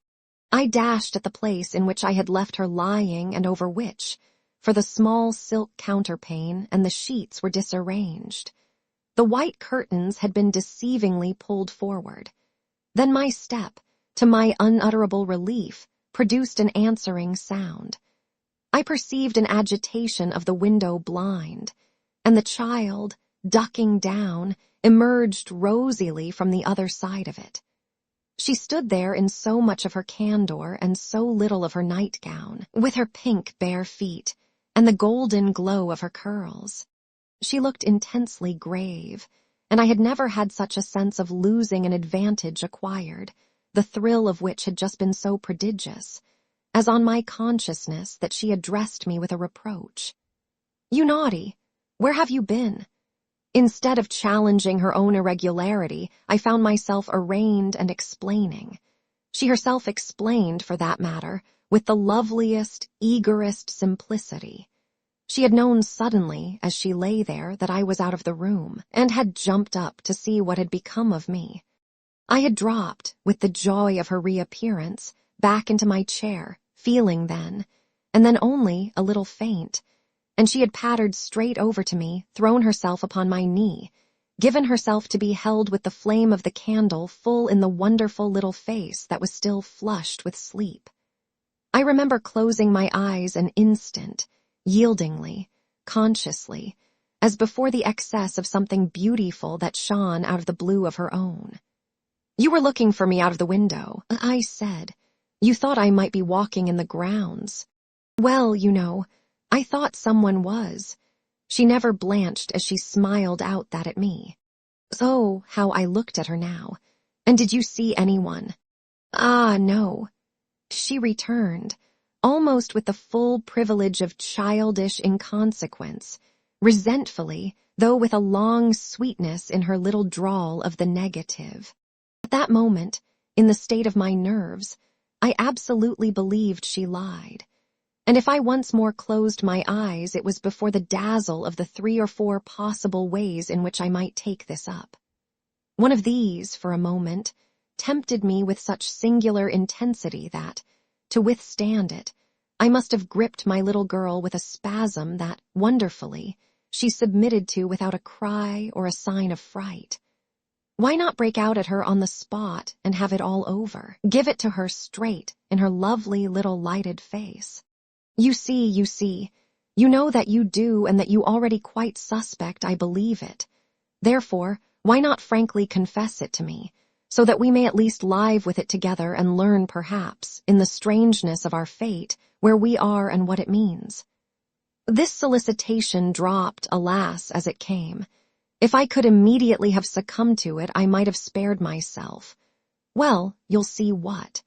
I dashed at the place in which I had left her lying and over which, for the small silk counterpane and the sheets were disarranged. The white curtains had been deceivingly pulled forward. Then my step, to my unutterable relief, produced an answering sound. I perceived an agitation of the window blind. and the child, ducking down, emerged rosily from the other side of it. She stood there in so much of her candor and so little of her nightgown, with her pink bare feet and the golden glow of her curls. She looked intensely grave, and I had never had such a sense of losing an advantage acquired, the thrill of which had just been so prodigious, as on my consciousness that she addressed me with a reproach. "You naughty! Where have you been?" Instead of challenging her own irregularity, I found myself arraigned and explaining. She herself explained, for that matter, with the loveliest, eagerest simplicity. She had known suddenly, as she lay there, that I was out of the room, and had jumped up to see what had become of me. I had dropped, with the joy of her reappearance, back into my chair, feeling then, and then only a little faint, and she had pattered straight over to me, thrown herself upon my knee, given herself to be held with the flame of the candle full in the wonderful little face that was still flushed with sleep. I remember closing my eyes an instant, yieldingly, consciously, as before the excess of something beautiful that shone out of the blue of her own. "You were looking for me out of the window," I said. "You thought I might be walking in the grounds." "Well, you know, I thought someone was." She never blanched as she smiled out that at me. Oh, how I looked at her now. "And did you see anyone?" "Ah, no." She returned, almost with the full privilege of childish inconsequence, resentfully, though with a long sweetness in her little drawl of the negative. At that moment, in the state of my nerves, I absolutely believed she lied. And if I once more closed my eyes, it was before the dazzle of the 3 or 4 possible ways in which I might take this up. One of these, for a moment, tempted me with such singular intensity that, to withstand it, I must have gripped my little girl with a spasm that, wonderfully, she submitted to without a cry or a sign of fright. Why not break out at her on the spot and have it all over? Give it to her straight in her lovely little lighted face. You see, you know that you do and that you already quite suspect I believe it. Therefore, why not frankly confess it to me, so that we may at least live with it together and learn, perhaps, in the strangeness of our fate, where we are and what it means. This solicitation dropped, alas, as it came. If I could immediately have succumbed to it, I might have spared myself. Well, you'll see what.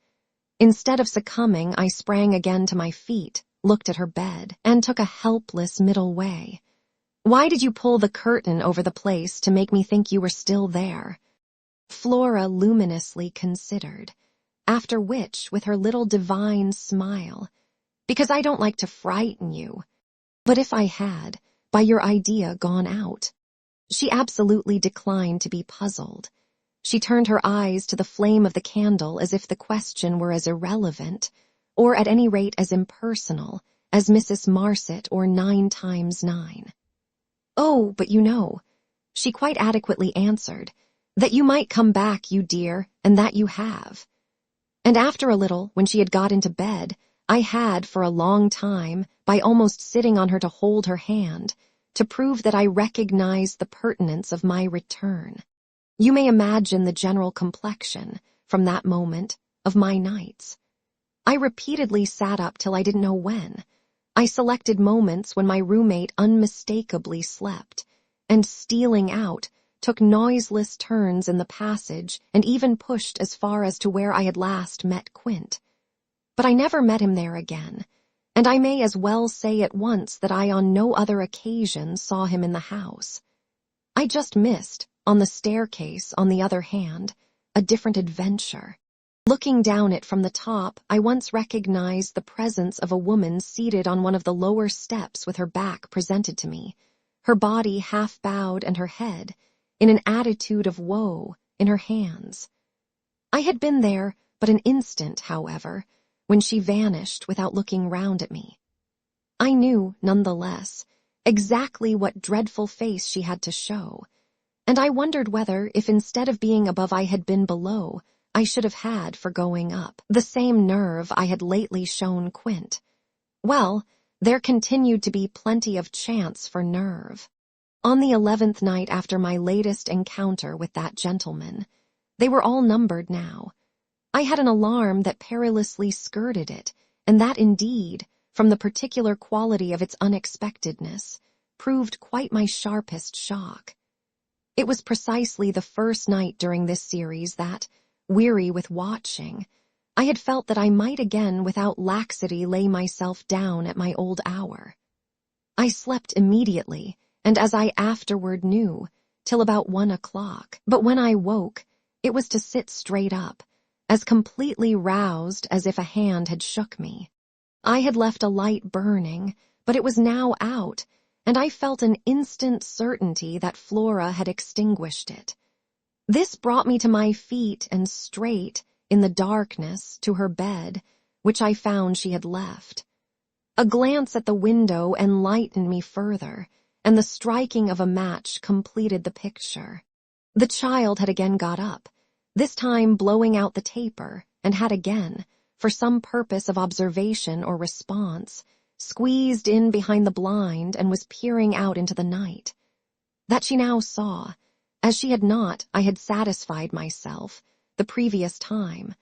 Instead of succumbing, I sprang again to my feet, looked at her bed, and took a helpless middle way. "Why did you pull the curtain over the place to make me think you were still there?" Flora luminously considered, after which, with her little divine smile, "Because I don't like to frighten you. But if I had, by your idea, gone out." She absolutely declined to be puzzled. She turned her eyes to the flame of the candle as if the question were as irrelevant, or at any rate as impersonal, as Mrs. Marset or 9 times 9. "Oh, but you know," she quite adequately answered, "that you might come back, you dear, and that you have." And after a little, when she had got into bed, I had, for a long time, by almost sitting on her to hold her hand, to prove that I recognized the pertinence of my return. You may imagine the general complexion, from that moment, of my nights. I repeatedly sat up till I didn't know when. I selected moments when my roommate unmistakably slept, and stealing out, took noiseless turns in the passage and even pushed as far as to where I had last met Quint. But I never met him there again, and I may as well say at once that I on no other occasion saw him in the house. I just missed, on the staircase, on the other hand, a different adventure. Looking down it from the top, I once recognized the presence of a woman seated on one of the lower steps with her back presented to me, her body half bowed and her head, in an attitude of woe, in her hands. I had been there but an instant, however, when she vanished without looking round at me. I knew, none the less, exactly what dreadful face she had to show, and I wondered whether, if instead of being above I had been below, I should have had, for going up, the same nerve I had lately shown Quint. Well, there continued to be plenty of chance for nerve. On the 11th night after my latest encounter with that gentleman, they were all numbered now. I had an alarm that perilously skirted it, and that indeed, from the particular quality of its unexpectedness, proved quite my sharpest shock. It was precisely the first night during this series that, weary with watching, I had felt that I might again without laxity lay myself down at my old hour. I slept immediately, and as I afterward knew, till about 1 o'clock. But when I woke, it was to sit straight up, as completely roused as if a hand had shook me. I had left a light burning, but it was now out, and I felt an instant certainty that Flora had extinguished it. This brought me to my feet and straight, in the darkness, to her bed, which I found she had left. A glance at the window enlightened me further, and the striking of a match completed the picture. The child had again got up, this time blowing out the taper, and had again, for some purpose of observation or response, squeezed in behind the blind and was peering out into the night. That she now saw, as she had not, I had satisfied myself, the previous time,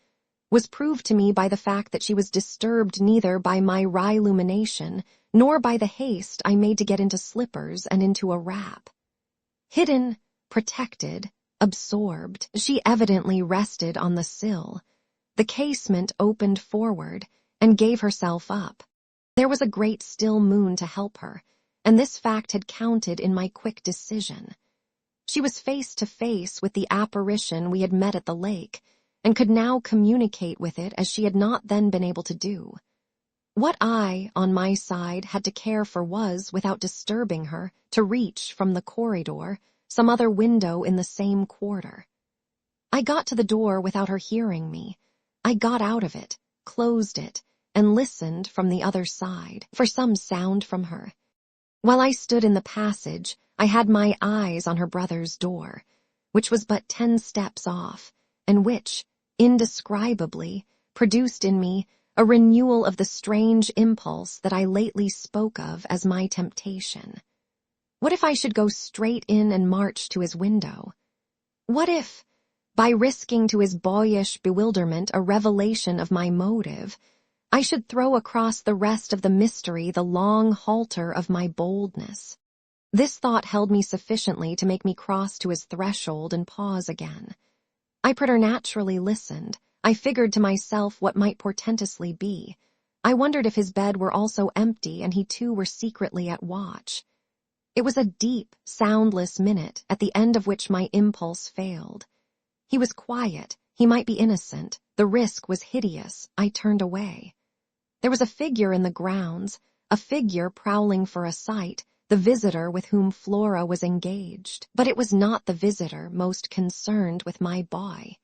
was proved to me by the fact that she was disturbed neither by my reillumination nor by the haste I made to get into slippers and into a wrap. Hidden, protected, absorbed, she evidently rested on the sill. The casement opened forward and gave herself up. There was a great still moon to help her, and this fact had counted in my quick decision. She was face to face with the apparition we had met at the lake, and could now communicate with it as she had not then been able to do. What I, on my side, had to care for was, without disturbing her, to reach from the corridor some other window in the same quarter. I got to the door without her hearing me. I got out of it, closed it, and listened from the other side for some sound from her. While I stood in the passage, I had my eyes on her brother's door, which was but 10 steps off, and which, indescribably, produced in me a renewal of the strange impulse that I lately spoke of as my temptation. What if I should go straight in and march to his window? What if, by risking to his boyish bewilderment a revelation of my motive, I should throw across the rest of the mystery the long halter of my boldness? This thought held me sufficiently to make me cross to his threshold and pause again. I preternaturally listened. I figured to myself what might portentously be. I wondered if his bed were also empty and he too were secretly at watch. It was a deep, soundless minute, at the end of which my impulse failed. He was quiet. He might be innocent. The risk was hideous. I turned away. There was a figure in the grounds, a figure prowling for a sight, the visitor with whom Flora was engaged. But it was not the visitor most concerned with my boy.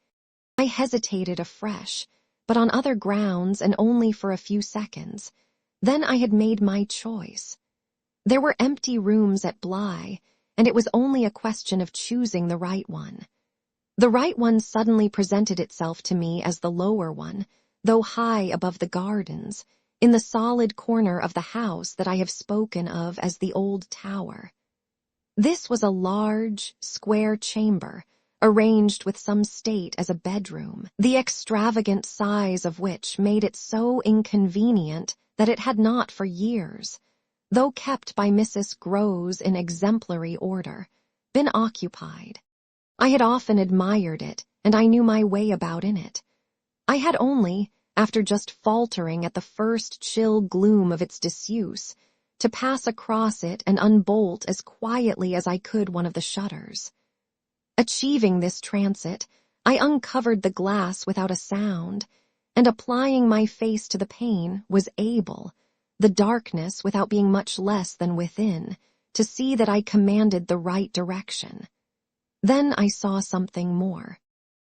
I hesitated afresh, but on other grounds and only for a few seconds. Then I had made my choice. There were empty rooms at Bly, and it was only a question of choosing the right one. The right one suddenly presented itself to me as the lower one, though high above the gardens, in the solid corner of the house that I have spoken of as the old tower. This was a large, square chamber, arranged with some state as a bedroom, the extravagant size of which made it so inconvenient that it had not for years, though kept by Mrs. Grose in exemplary order, been occupied. I had often admired it, and I knew my way about in it. I had only, after just faltering at the first chill gloom of its disuse, to pass across it and unbolt as quietly as I could one of the shutters. Achieving this transit, I uncovered the glass without a sound, and applying my face to the pane, was able, the darkness without being much less than within, to see that I commanded the right direction. Then I saw something more.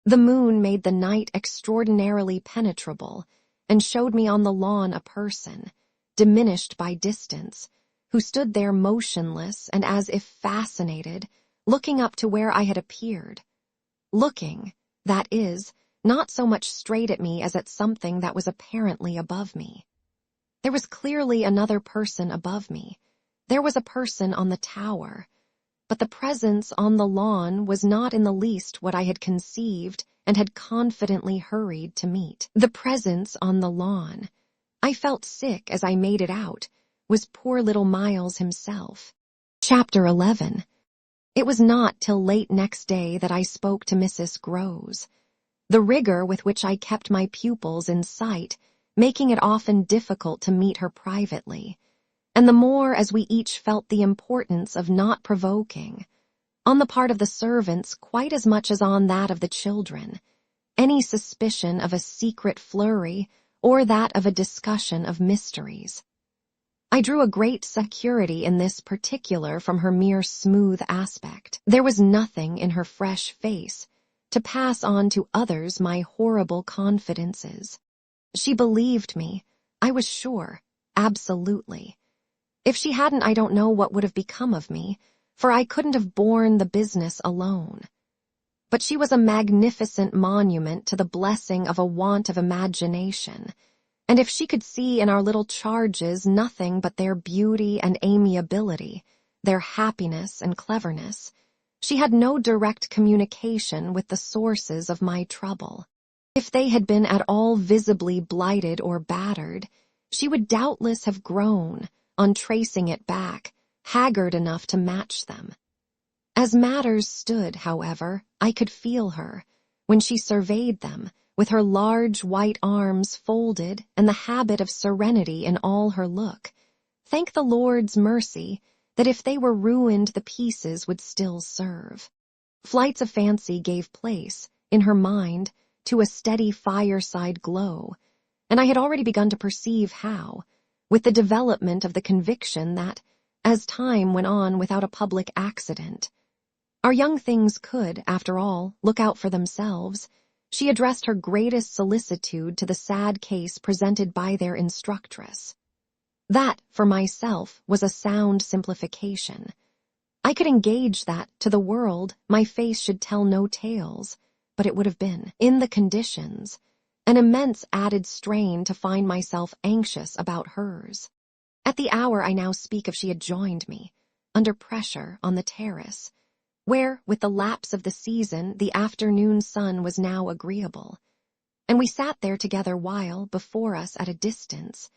The moon made the night extraordinarily penetrable, and showed me on the lawn a person, diminished by distance, who stood there motionless and as if fascinated, looking up to where I had appeared. Looking, that is, not so much straight at me as at something that was apparently above me. There was clearly another person above me. There was a person on the tower, but the presence on the lawn was not in the least what I had conceived and had confidently hurried to meet. The presence on the lawn, I felt sick as I made it out, was poor little Miles himself. Chapter 11. It was not till late next day that I spoke to Mrs. Groves. The rigor with which I kept my pupils in sight, making it often difficult to meet her privately, and the more as we each felt the importance of not provoking, on the part of the servants quite as much as on that of the children, any suspicion of a secret flurry or that of a discussion of mysteries. I drew a great security in this particular from her mere smooth aspect. There was nothing in her fresh face to pass on to others my horrible confidences. She believed me, I was sure, absolutely. If she hadn't, I don't know what would have become of me, for I couldn't have borne the business alone. But she was a magnificent monument to the blessing of a want of imagination, and if she could see in our little charges nothing but their beauty and amiability, their happiness and cleverness, she had no direct communication with the sources of my trouble. If they had been at all visibly blighted or battered, she would doubtless have grown, on tracing it back, haggard enough to match them. As matters stood, however, I could feel her, when she surveyed them, with her large white arms folded and the habit of serenity in all her look, thank the Lord's mercy that if they were ruined the pieces would still serve. Flights of fancy gave place, in her mind, to a steady fireside glow, and I had already begun to perceive how, with the development of the conviction that, as time went on without a public accident, our young things could, after all, look out for themselves, she addressed her greatest solicitude to the sad case presented by their instructress. That, for myself, was a sound simplification. I could engage that, to the world, my face should tell no tales, but it would have been, in the conditions, an immense added strain to find myself anxious about hers. At the hour I now speak of she had joined me, under pressure, on the terrace, where, with the lapse of the season, the afternoon sun was now agreeable, and we sat there together while, before us at a distance,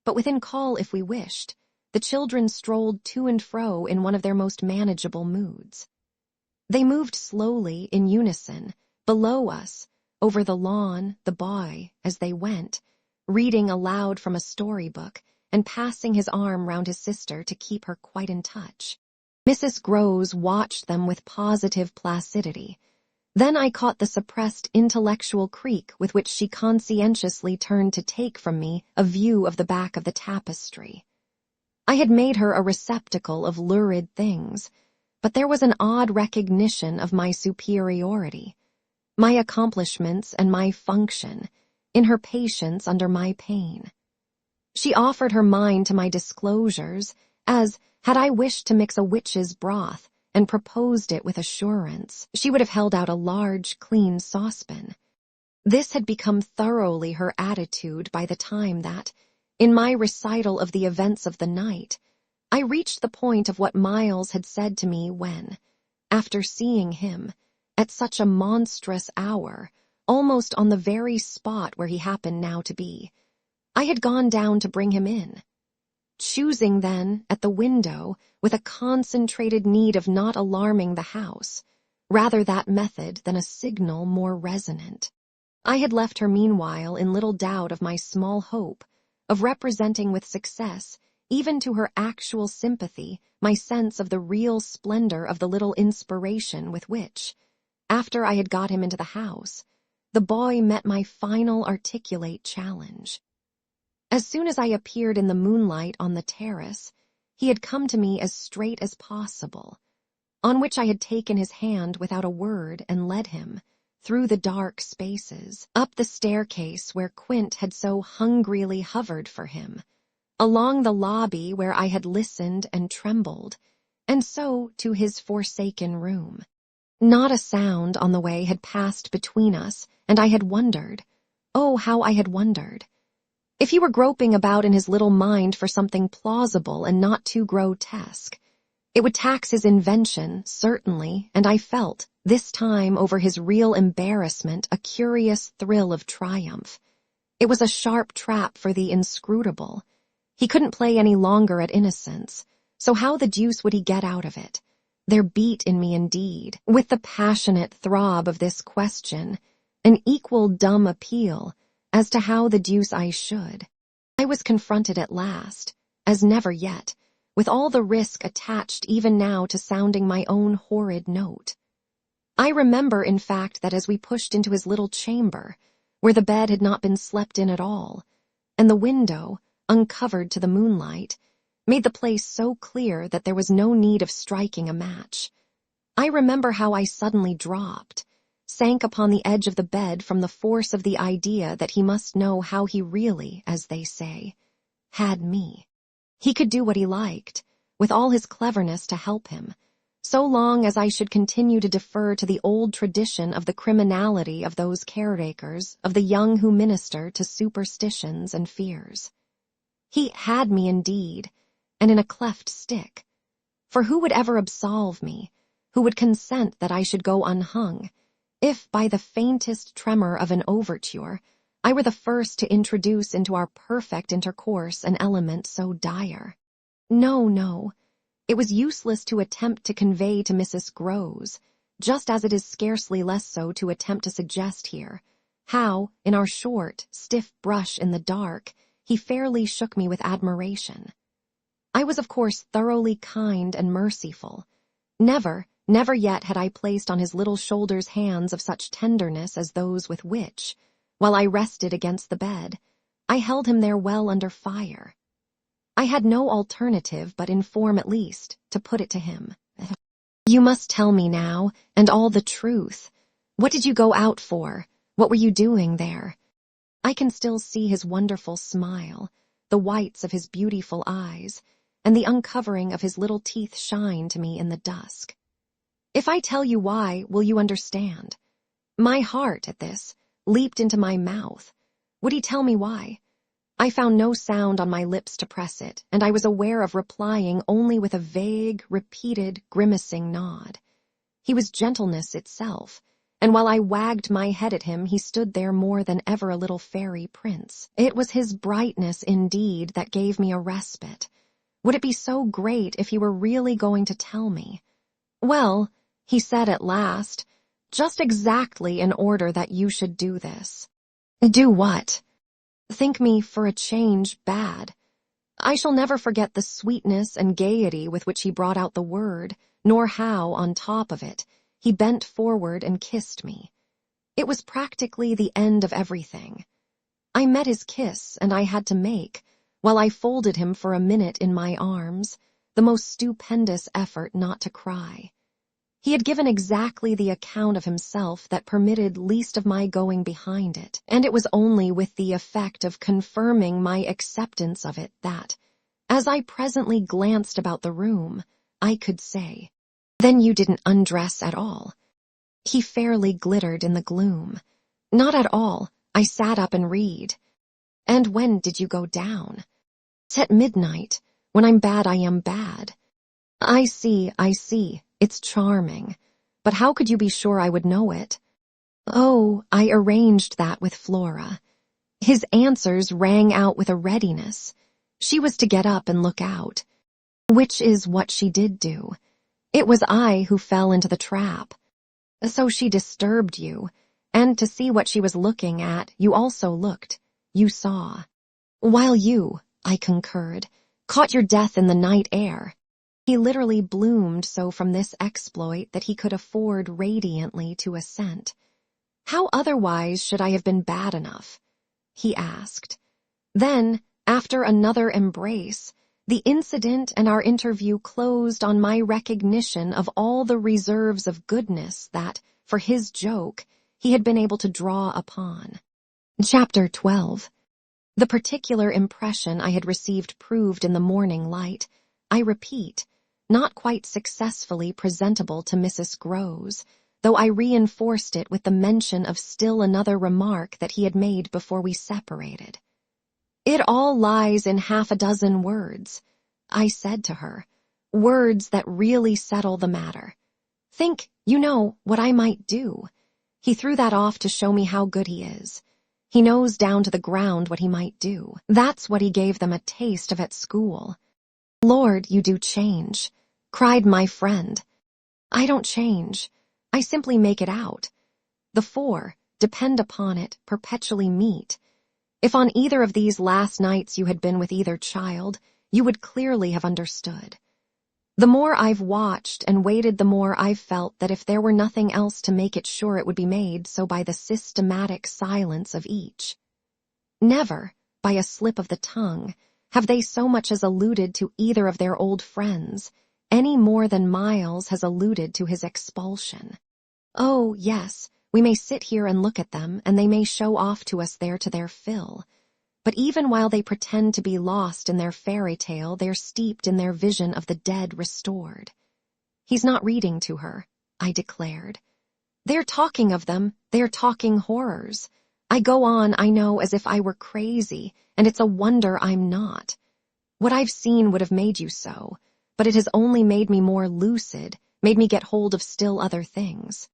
but within call if we wished, the children strolled to and fro in one of their most manageable moods. They moved slowly, in unison, below us, over the lawn, the boy, as they went, reading aloud from a storybook and passing his arm round his sister to keep her quite in touch. Mrs. Groves watched them with positive placidity. Then I caught the suppressed intellectual creak with which she conscientiously turned to take from me a view of the back of the tapestry. I had made her a receptacle of lurid things, but there was an odd recognition of my superiority, my accomplishments and my function, in her patience under my pain. She offered her mind to my disclosures, as, had I wished to mix a witch's broth and proposed it with assurance, she would have held out a large, clean saucepan. This had become thoroughly her attitude by the time that, in my recital of the events of the night, I reached the point of what Miles had said to me when, after seeing him, at such a monstrous hour, almost on the very spot where he happened now to be, I had gone down to bring him in, choosing then, at the window, with a concentrated need of not alarming the house, rather that method than a signal more resonant. I had left her meanwhile in little doubt of my small hope of representing with success, even to her actual sympathy, my sense of the real splendor of the little inspiration with which, after I had got him into the house, the boy met my final articulate challenge. As soon as I appeared in the moonlight on the terrace, he had come to me as straight as possible, on which I had taken his hand without a word and led him, through the dark spaces, up the staircase where Quint had so hungrily hovered for him, along the lobby where I had listened and trembled, and so to his forsaken room. Not a sound on the way had passed between us, and I had wondered, oh, how I had wondered, if he were groping about in his little mind for something plausible and not too grotesque, It would tax his invention, certainly, and I felt, this time over his real embarrassment, a curious thrill of triumph. It was a sharp trap for the inscrutable. He couldn't play any longer at innocence, so how the deuce would he get out of it? There beat in me indeed, with the passionate throb of this question, an equal dumb appeal as to how the deuce I should. I was confronted at last, as never yet, with all the risk attached even now to sounding my own horrid note. I remember, in fact, that as we pushed into his little chamber, where the bed had not been slept in at all, and the window, uncovered to the moonlight, made the place so clear that there was no need of striking a match. I remember how I suddenly dropped, sank upon the edge of the bed from the force of the idea that he must know how he really, as they say, had me. He could do what he liked, with all his cleverness to help him, so long as I should continue to defer to the old tradition of the criminality of those caretakers of the young who minister to superstitions and fears. He had me indeed, and in a cleft stick. For who would ever absolve me, who would consent that I should go unhung, if by the faintest tremor of an overture I were the first to introduce into our perfect intercourse an element so dire? No, no. It was useless to attempt to convey to Mrs. Groves, just as it is scarcely less so to attempt to suggest here, how, in our short, stiff brush in the dark, he fairly shook me with admiration. I was, of course, thoroughly kind and merciful. Never yet had I placed on his little shoulders hands of such tenderness as those with which, while I rested against the bed, I held him there well under fire. I had no alternative but in form at least, to put it to him. You must tell me now, and all the truth. What did you go out for? What were you doing there? I can still see his wonderful smile, the whites of his beautiful eyes, and the uncovering of his little teeth shine to me in the dusk. If I tell you why, will you understand? My heart, at this, leaped into my mouth. Would he tell me why? I found no sound on my lips to press it, and I was aware of replying only with a vague, repeated, grimacing nod. He was gentleness itself, and while I wagged my head at him, he stood there more than ever a little fairy prince. It was his brightness, indeed, that gave me a respite. Would it be so great if he were really going to tell me? Well, he said at last, just exactly in order that you should do this. Do what? Think me, for a change, bad. I shall never forget the sweetness and gaiety with which he brought out the word, nor how, on top of it, he bent forward and kissed me. It was practically the end of everything. I met his kiss, and I had to make, while I folded him for a minute in my arms, the most stupendous effort not to cry. He had given exactly the account of himself that permitted least of my going behind it, and it was only with the effect of confirming my acceptance of it that, as I presently glanced about the room, I could say, "Then you didn't undress at all." He fairly glittered in the gloom. "Not at all. I sat up and read." "And when did you go down?" "At midnight. When I'm bad, I am bad." I see. It's charming. But how could you be sure I would know it?" "Oh, I arranged that with Flora." His answers rang out with a readiness. She was to get up and look out. Which is what she did do. It was I who fell into the trap. So she disturbed you, and to see what she was looking at, you also looked. You saw. While you, I concurred, caught your death in the night air. He literally bloomed so from this exploit that he could afford radiantly to assent. "How otherwise should I have been bad enough?" he asked. Then, after another embrace, the incident and our interview closed on my recognition of all the reserves of goodness that, for his joke, he had been able to draw upon. Chapter 12. The particular impression I had received proved in the morning light, I repeat, not quite successfully presentable to Mrs. Groves, though I reinforced it with the mention of still another remark that he had made before we separated. "It all lies in half a dozen words," I said to her, Words that really settle the matter. Think, you know, what I might do. He threw that off to show me how good he is. He knows down to the ground what he might do. That's what he gave them a taste of at school. Lord, you do change, cried my friend. I don't change. I simply make it out. The four, depend upon it, perpetually meet. If on either of these last nights you had been with either child, you would clearly have understood. The more I've watched and waited, the more I've felt that if there were nothing else to make it sure, it would be made so by the systematic silence of each. Never, by a slip of the tongue, have they so much as alluded to either of their old friends, any more than Miles has alluded to his expulsion. Oh, yes, we may sit here and look at them, and they may show off to us there to their fill. But even while they pretend to be lost in their fairy tale, they're steeped in their vision of the dead restored. He's not reading to her, I declared. They're talking of them, they're talking horrors. I go on, I know, as if I were crazy, and it's a wonder I'm not. What I've seen would have made you so, but it has only made me more lucid, made me get hold of still other things.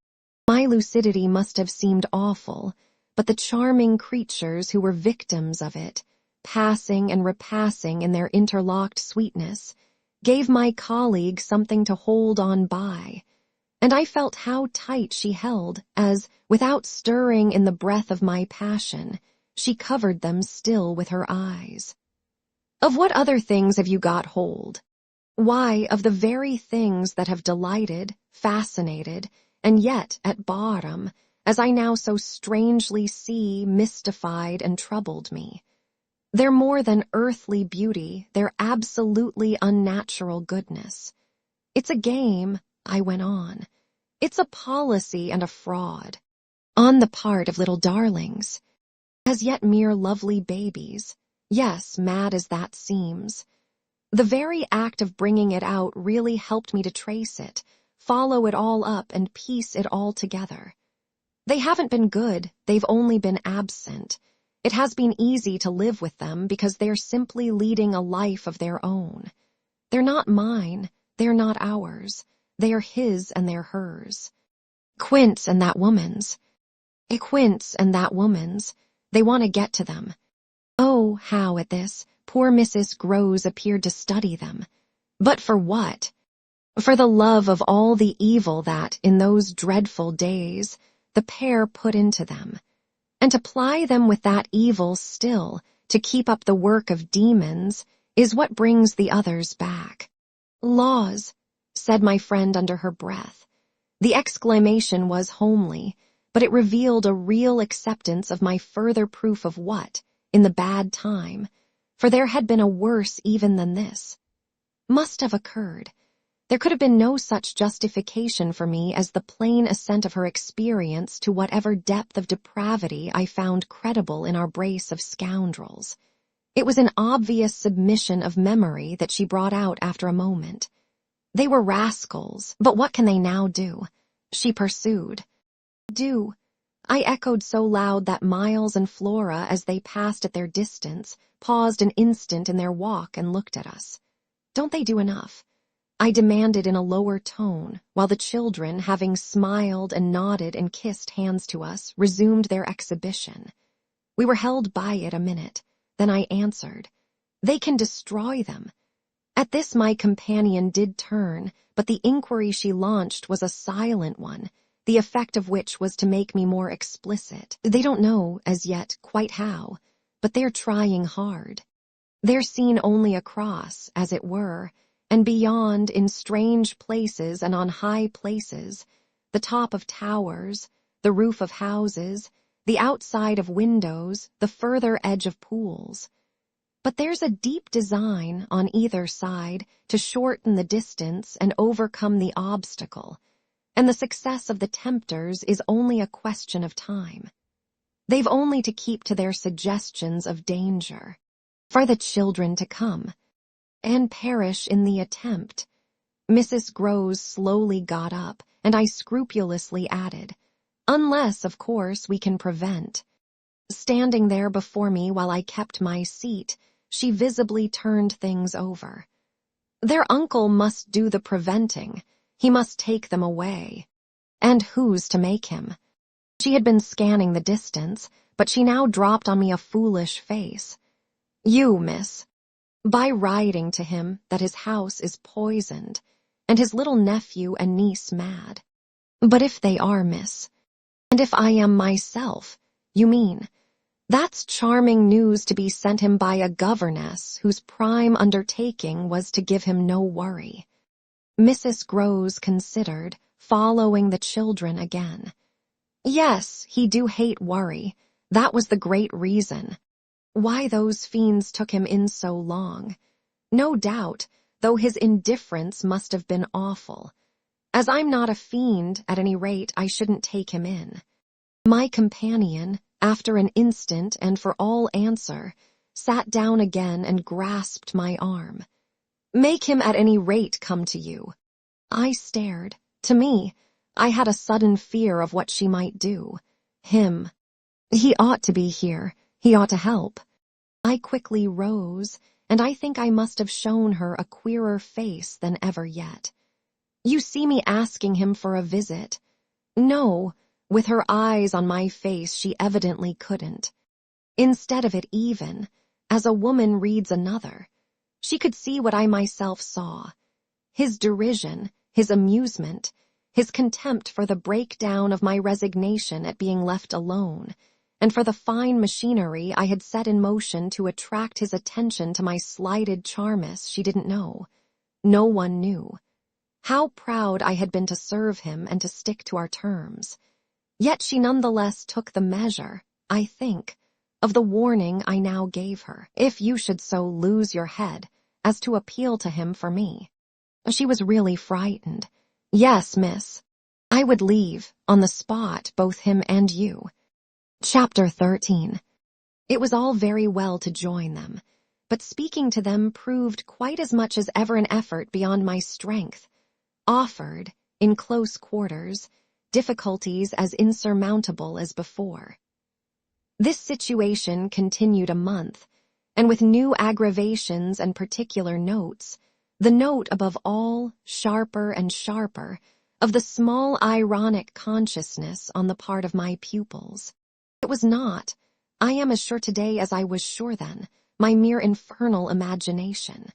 My lucidity must have seemed awful, but the charming creatures who were victims of it, passing and repassing in their interlocked sweetness, gave my colleague something to hold on by, and I felt how tight she held as, without stirring in the breath of my passion, she covered them still with her eyes. Of what other things have you got hold? Why, of the very things that have delighted, fascinated, and yet, at bottom, as I now so strangely see, mystified and troubled me. They're more than earthly beauty, they're absolutely unnatural goodness. It's a game, I went on. It's a policy and a fraud. On the part of little darlings. As yet mere lovely babies. Yes, mad as that seems. The very act of bringing it out really helped me to trace it, follow it all up and piece it all together. They haven't been good, they've only been absent. It has been easy to live with them because they're simply leading a life of their own. They're not mine, they're not ours. They are his and they're hers. Quince and that woman's. Quince and that woman's. They want to get to them. Oh, how at this, poor Mrs. Grose appeared to study them. But for what? For the love of all the evil that, in those dreadful days, the pair put into them, and to ply them with that evil still, to keep up the work of demons, is what brings the others back. Laws, said my friend under her breath. The exclamation was homely, but it revealed a real acceptance of my further proof of what, in the bad time, for there had been a worse even than this, must have occurred. There could have been no such justification for me as the plain assent of her experience to whatever depth of depravity I found credible in our brace of scoundrels. It was an obvious submission of memory that she brought out after a moment. They were rascals, but what can they now do? She pursued. Do? I echoed so loud that Miles and Flora, as they passed at their distance, paused an instant in their walk and looked at us. Don't they do enough? I demanded in a lower tone, while the children, having smiled and nodded and kissed hands to us, resumed their exhibition. We were held by it a minute. Then I answered, They can destroy them. At this my companion did turn, but the inquiry she launched was a silent one, the effect of which was to make me more explicit. They don't know, as yet, quite how, but they're trying hard. They're seen only across, as it were, and beyond, in strange places and on high places, the top of towers, the roof of houses, the outside of windows, the further edge of pools. But there's a deep design on either side to shorten the distance and overcome the obstacle, and the success of the tempters is only a question of time. They've only to keep to their suggestions of danger, for the children to come, and perish in the attempt. Mrs. Grose slowly got up, and I scrupulously added, unless, of course, we can prevent. Standing there before me while I kept my seat, she visibly turned things over. Their uncle must do the preventing. He must take them away. And who's to make him? She had been scanning the distance, but she now dropped on me a foolish face. You, miss. By writing to him that his house is poisoned, and his little nephew and niece mad. But if they are, miss, and if I am myself, you mean, that's charming news to be sent him by a governess whose prime undertaking was to give him no worry. Mrs. Groves considered, following the children again. Yes, he do hate worry. That was the great reason. Why those fiends took him in so long. No doubt, though his indifference must have been awful. As I'm not a fiend, at any rate, I shouldn't take him in. My companion, after an instant and for all answer, sat down again and grasped my arm. Make him at any rate come to you. I stared. To me, I had a sudden fear of what she might do. Him. He ought to be here. He ought to help. I quickly rose, and I think I must have shown her a queerer face than ever yet. You see me asking him for a visit? No, with her eyes on my face she evidently couldn't. Instead of it even, as a woman reads another, she could see what I myself saw. His derision, his amusement, his contempt for the breakdown of my resignation at being left alone, and for the fine machinery I had set in motion to attract his attention to my slighted charmiss she didn't know. No one knew. How proud I had been to serve him and to stick to our terms. Yet she nonetheless took the measure, I think, of the warning I now gave her, if you should so lose your head as to appeal to him for me. She was really frightened. Yes, miss. I would leave, on the spot, both him and you. Chapter 13. It was all very well to join them, but speaking to them proved quite as much as ever an effort beyond my strength, offered, in close quarters, difficulties as insurmountable as before. This situation continued a month, and with new aggravations and particular notes, the note above all, sharper and sharper, of the small ironic consciousness on the part of my pupils. It was not, I am as sure today as I was sure then, my mere infernal imagination.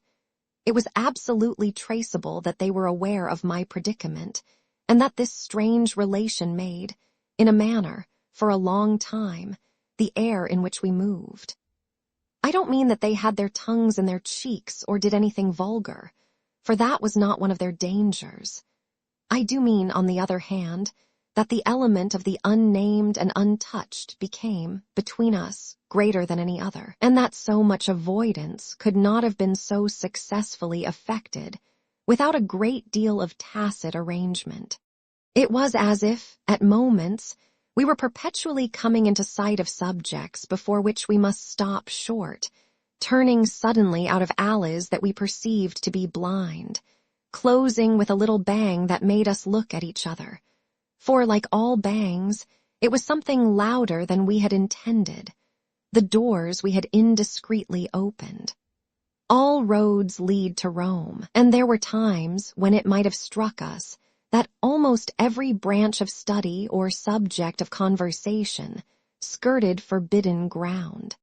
It was absolutely traceable that they were aware of my predicament, and that this strange relation made, in a manner, for a long time, the air in which we moved. I don't mean that they had their tongues in their cheeks or did anything vulgar, for that was not one of their dangers. I do mean, on the other hand, that the element of the unnamed and untouched became, between us, greater than any other, and that so much avoidance could not have been so successfully effected without a great deal of tacit arrangement. It was as if, at moments, we were perpetually coming into sight of subjects before which we must stop short, turning suddenly out of alleys that we perceived to be blind, closing with a little bang that made us look at each other. For, like all bangs, it was something louder than we had intended. The doors we had indiscreetly opened. All roads lead to Rome, and there were times when it might have struck us that almost every branch of study or subject of conversation skirted forbidden ground.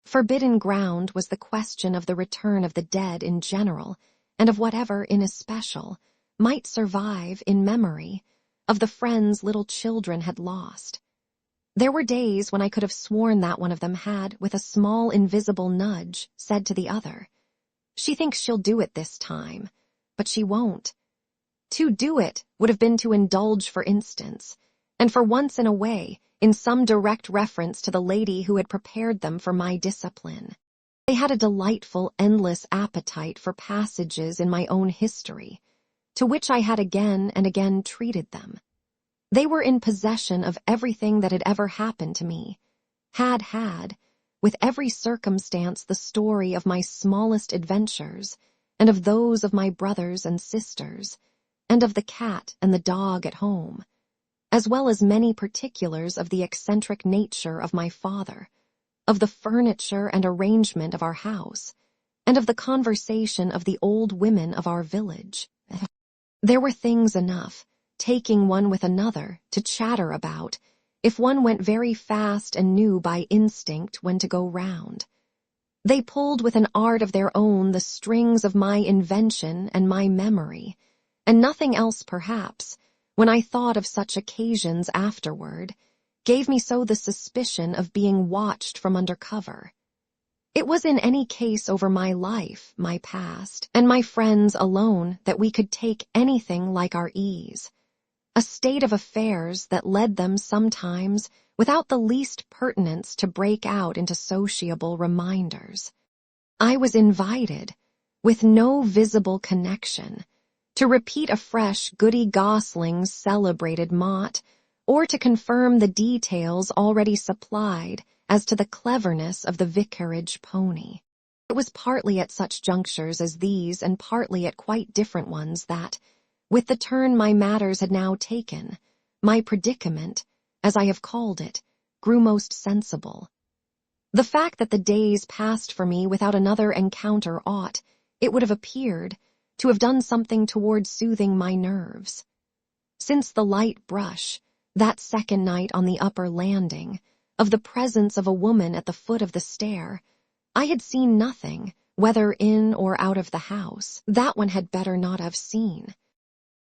Forbidden ground was the question of the return of the dead in general, and of whatever, in especial, might survive in memory of the friends little children had lost. There were days when I could have sworn that one of them had, with a small invisible nudge, said to the other, "She thinks she'll do it this time, but she won't." To do it would have been to indulge, for instance, and for once in a way, in some direct reference to the lady who had prepared them for my discipline. They had a delightful, endless appetite for passages in my own history, to which I had again and again treated them. They were in possession of everything that had ever happened to me, had, with every circumstance, the story of my smallest adventures, and of those of my brothers and sisters, and of the cat and the dog at home, as well as many particulars of the eccentric nature of my father, of the furniture and arrangement of our house, and of the conversation of the old women of our village. There were things enough, taking one with another, to chatter about, if one went very fast and knew by instinct when to go round. They pulled with an art of their own the strings of my invention and my memory, and nothing else perhaps, when I thought of such occasions afterward, gave me so the suspicion of being watched from under cover. It was in any case over my life, my past, and my friends alone that we could take anything like our ease. A state of affairs that led them sometimes without the least pertinence to break out into sociable reminders. I was invited, with no visible connection, to repeat afresh Goody Gosling's celebrated mot, or to confirm the details already supplied as to the cleverness of the vicarage pony. It was partly at such junctures as these and partly at quite different ones that, with the turn my matters had now taken, my predicament, as I have called it, grew most sensible. The fact that the days passed for me without another encounter ought, it would have appeared, to have done something toward soothing my nerves. Since the light brush, that second night on the upper landing, of the presence of a woman at the foot of the stair, I had seen nothing, whether in or out of the house, that one had better not have seen.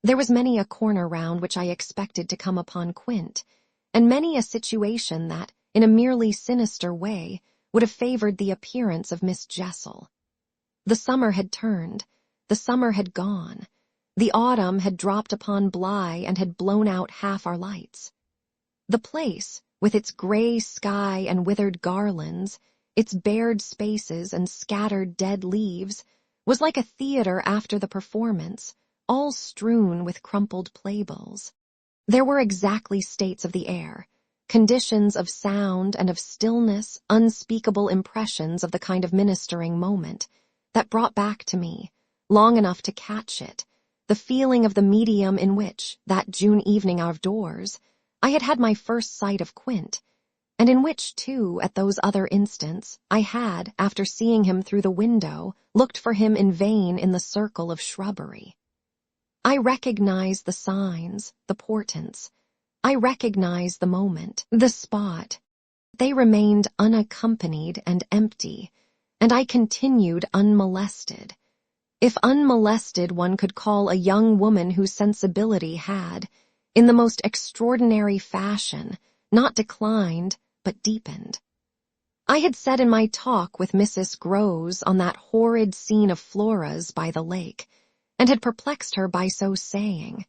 There was many a corner round which I expected to come upon Quint, and many a situation that, in a merely sinister way, would have favored the appearance of Miss Jessel. The summer had turned, the summer had gone, the autumn had dropped upon Bly and had blown out half our lights. The place, with its gray sky and withered garlands, its bared spaces and scattered dead leaves, was like a theater after the performance, all strewn with crumpled playbills. There were exactly states of the air, conditions of sound and of stillness, unspeakable impressions of the kind of ministering moment, that brought back to me, long enough to catch it, the feeling of the medium in which, that June evening out of doors, I had had my first sight of Quint, and in which, too, at those other instants, I had, after seeing him through the window, looked for him in vain in the circle of shrubbery. I recognized the signs, the portents. I recognized the moment, the spot. They remained unaccompanied and empty, and I continued unmolested. If unmolested one could call a young woman whose sensibility had, in the most extraordinary fashion, not declined, but deepened. I had said in my talk with Mrs. Grose on that horrid scene of Flora's by the lake, and had perplexed her by so saying,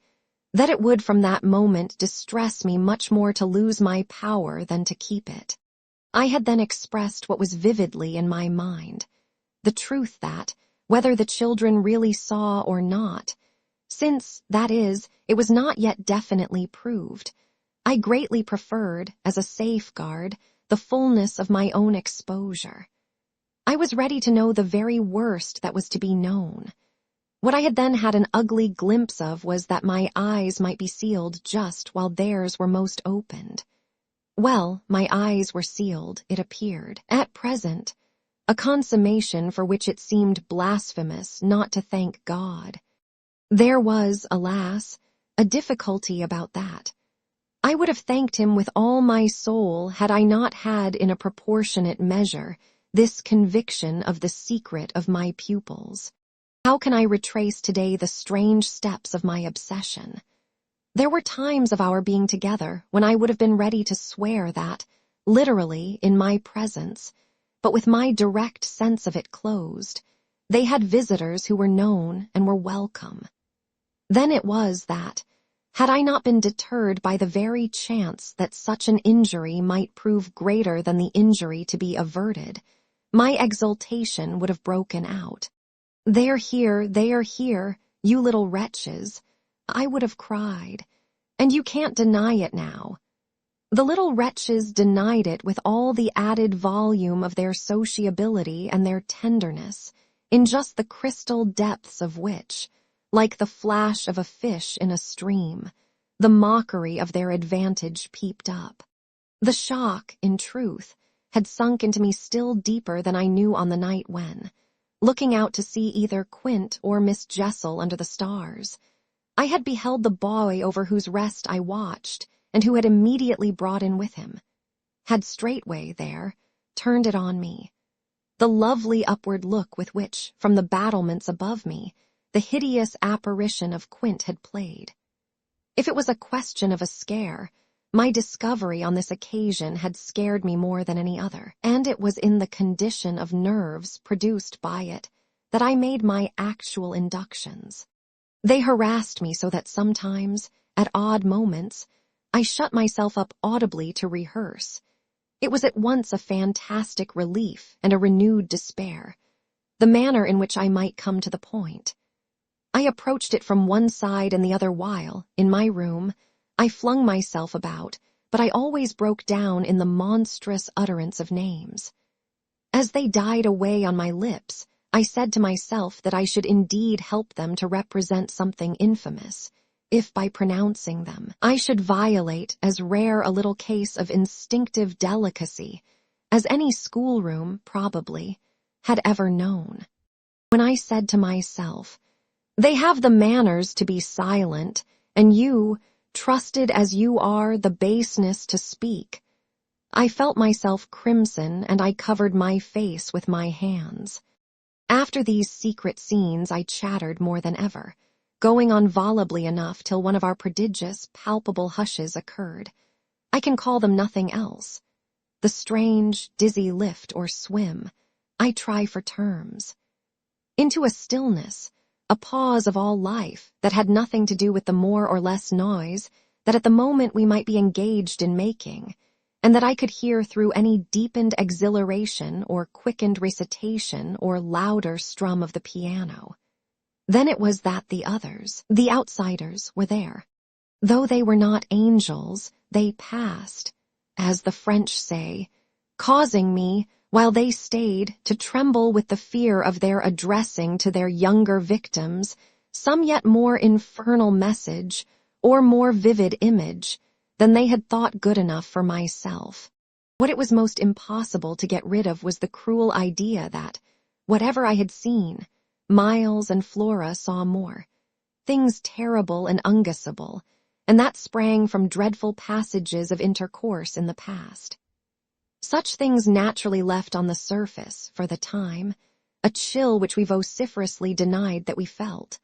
that it would from that moment distress me much more to lose my power than to keep it. I had then expressed what was vividly in my mind, the truth that, whether the children really saw or not, since, that is, it was not yet definitely proved, I greatly preferred, as a safeguard, the fullness of my own exposure. I was ready to know the very worst that was to be known. What I had then had an ugly glimpse of was that my eyes might be sealed just while theirs were most opened. Well, my eyes were sealed, it appeared, at present, a consummation for which it seemed blasphemous not to thank God. There was, alas, a difficulty about that. I would have thanked him with all my soul had I not had in a proportionate measure this conviction of the secret of my pupils. How can I retrace today the strange steps of my obsession? There were times of our being together when I would have been ready to swear that, literally in my presence, but with my direct sense of it closed, they had visitors who were known and were welcome. Then it was that, had I not been deterred by the very chance that such an injury might prove greater than the injury to be averted, my exultation would have broken out. They are here, you little wretches, I would have cried, and you can't deny it now. The little wretches denied it with all the added volume of their sociability and their tenderness, in just the crystal depths of which, like the flash of a fish in a stream, the mockery of their advantage peeped up. The shock, in truth, had sunk into me still deeper than I knew on the night when, looking out to see either Quint or Miss Jessel under the stars. I had beheld the boy over whose rest I watched, and who had immediately brought in with him, had straightway there turned it on me. The lovely upward look with which, from the battlements above me, the hideous apparition of Quint had played. If it was a question of a scare, my discovery on this occasion had scared me more than any other, and it was in the condition of nerves produced by it that I made my actual inductions. They harassed me so that sometimes, at odd moments, I shut myself up audibly to rehearse. It was at once a fantastic relief and a renewed despair, the manner in which I might come to the point. I approached it from one side and the other while, in my room, I flung myself about, but I always broke down in the monstrous utterance of names. As they died away on my lips, I said to myself that I should indeed help them to represent something infamous, if by pronouncing them I should violate as rare a little case of instinctive delicacy as any schoolroom, probably, had ever known. When I said to myself, "They have the manners to be silent, and you, trusted as you are, the baseness to speak," I felt myself crimson, and I covered my face with my hands. After these secret scenes I chattered more than ever, going on volubly enough till one of our prodigious, palpable hushes occurred. I can call them nothing else. The strange, dizzy lift or swim, I try for terms. Into a stillness, a pause of all life that had nothing to do with the more or less noise that at the moment we might be engaged in making, and that I could hear through any deepened exhilaration or quickened recitation or louder strum of the piano. Then it was that the others, the outsiders, were there. Though they were not angels, they passed, as the French say, causing me, while they stayed, to tremble with the fear of their addressing to their younger victims some yet more infernal message or more vivid image than they had thought good enough for myself. What it was most impossible to get rid of was the cruel idea that, whatever I had seen, Miles and Flora saw more, things terrible and unguessable, and that sprang from dreadful passages of intercourse in the past. Such things naturally left on the surface, for the time, a chill which we vociferously denied that we felt.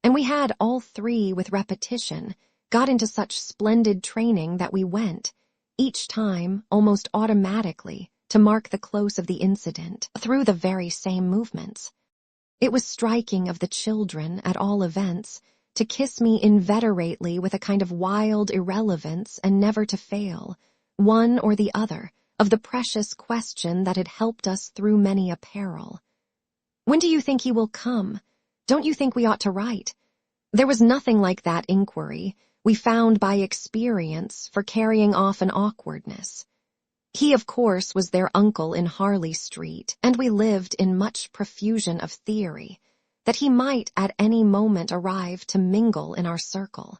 And we had, all three with repetition, got into such splendid training that we went, each time, almost automatically, to mark the close of the incident, through the very same movements. It was striking of the children, at all events, to kiss me inveterately with a kind of wild irrelevance and never to fail, one or the other, of the precious question that had helped us through many a peril. "When do you think he will come? Don't you think we ought to write?" There was nothing like that inquiry, we found by experience, for carrying off an awkwardness. He, of course, was their uncle in Harley Street, and we lived in much profusion of theory, that he might at any moment arrive to mingle in our circle.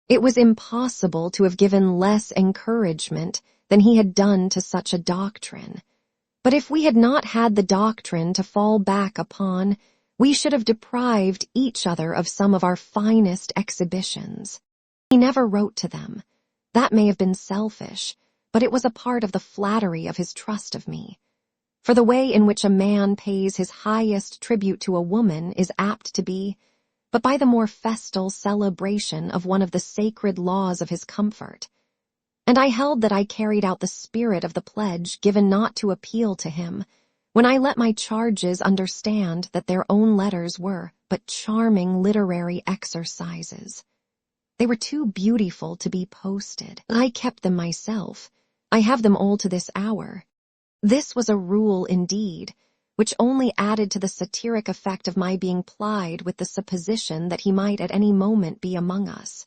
It was impossible to have given less encouragement than he had done to such a doctrine. But if we had not had the doctrine to fall back upon, we should have deprived each other of some of our finest exhibitions. He never wrote to them. That may have been selfish, but it was a part of the flattery of his trust of me. For the way in which a man pays his highest tribute to a woman is apt to be, but by the more festal celebration of one of the sacred laws of his comfort. And I held that I carried out the spirit of the pledge given not to appeal to him, when I let my charges understand that their own letters were but charming literary exercises. They were too beautiful to be posted. I kept them myself. I have them all to this hour. This was a rule indeed, which only added to the satiric effect of my being plied with the supposition that he might at any moment be among us.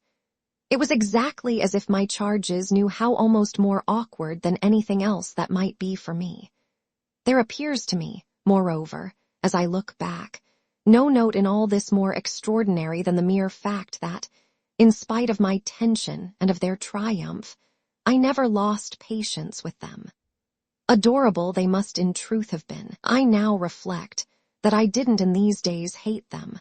It was exactly as if my charges knew how almost more awkward than anything else that might be for me. There appears to me, moreover, as I look back, no note in all this more extraordinary than the mere fact that, in spite of my tension and of their triumph, I never lost patience with them. Adorable they must in truth have been, I now reflect, that I didn't in these days hate them.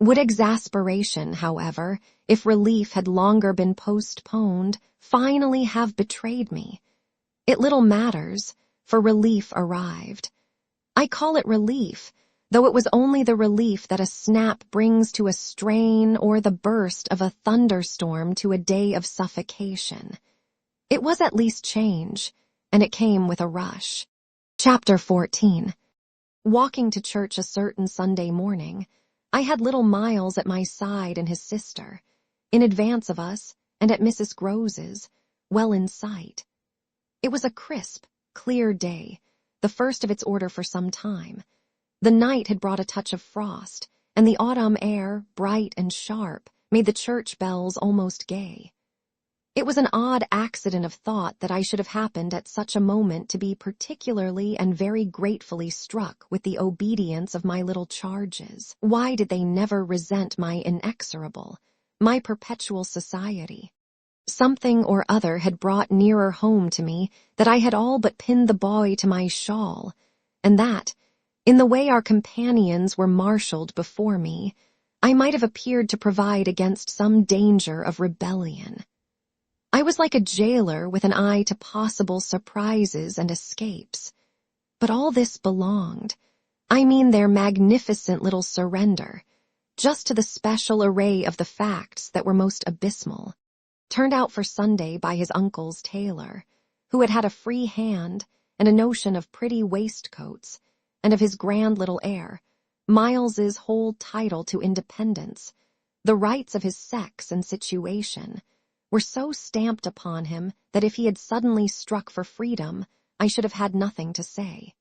Would exasperation, however, if relief had longer been postponed, finally have betrayed me? It little matters, for relief arrived. I call it relief, though it was only the relief that a snap brings to a strain or the burst of a thunderstorm to a day of suffocation. It was at least change, and it came with a rush. Chapter 14. Walking to church a certain Sunday morning, I had little Miles at my side and his sister, in advance of us and at Mrs. Grose's, well in sight. It was a crisp, clear day, the first of its order for some time. The night had brought a touch of frost, and the autumn air, bright and sharp, made the church bells almost gay. It was an odd accident of thought that I should have happened at such a moment to be particularly and very gratefully struck with the obedience of my little charges. Why did they never resent my inexorable, my perpetual society? Something or other had brought nearer home to me that I had all but pinned the boy to my shawl, and that, in the way our companions were marshaled before me, I might have appeared to provide against some danger of rebellion. I was like a jailer with an eye to possible surprises and escapes. But all this belonged, I mean their magnificent little surrender, just to the special array of the facts that were most abysmal, turned out for Sunday by his uncle's tailor, who had had a free hand and a notion of pretty waistcoats, and of his grand little heir, Miles's whole title to independence, the rights of his sex and situation, were so stamped upon him that if he had suddenly struck for freedom, I should have had nothing to say.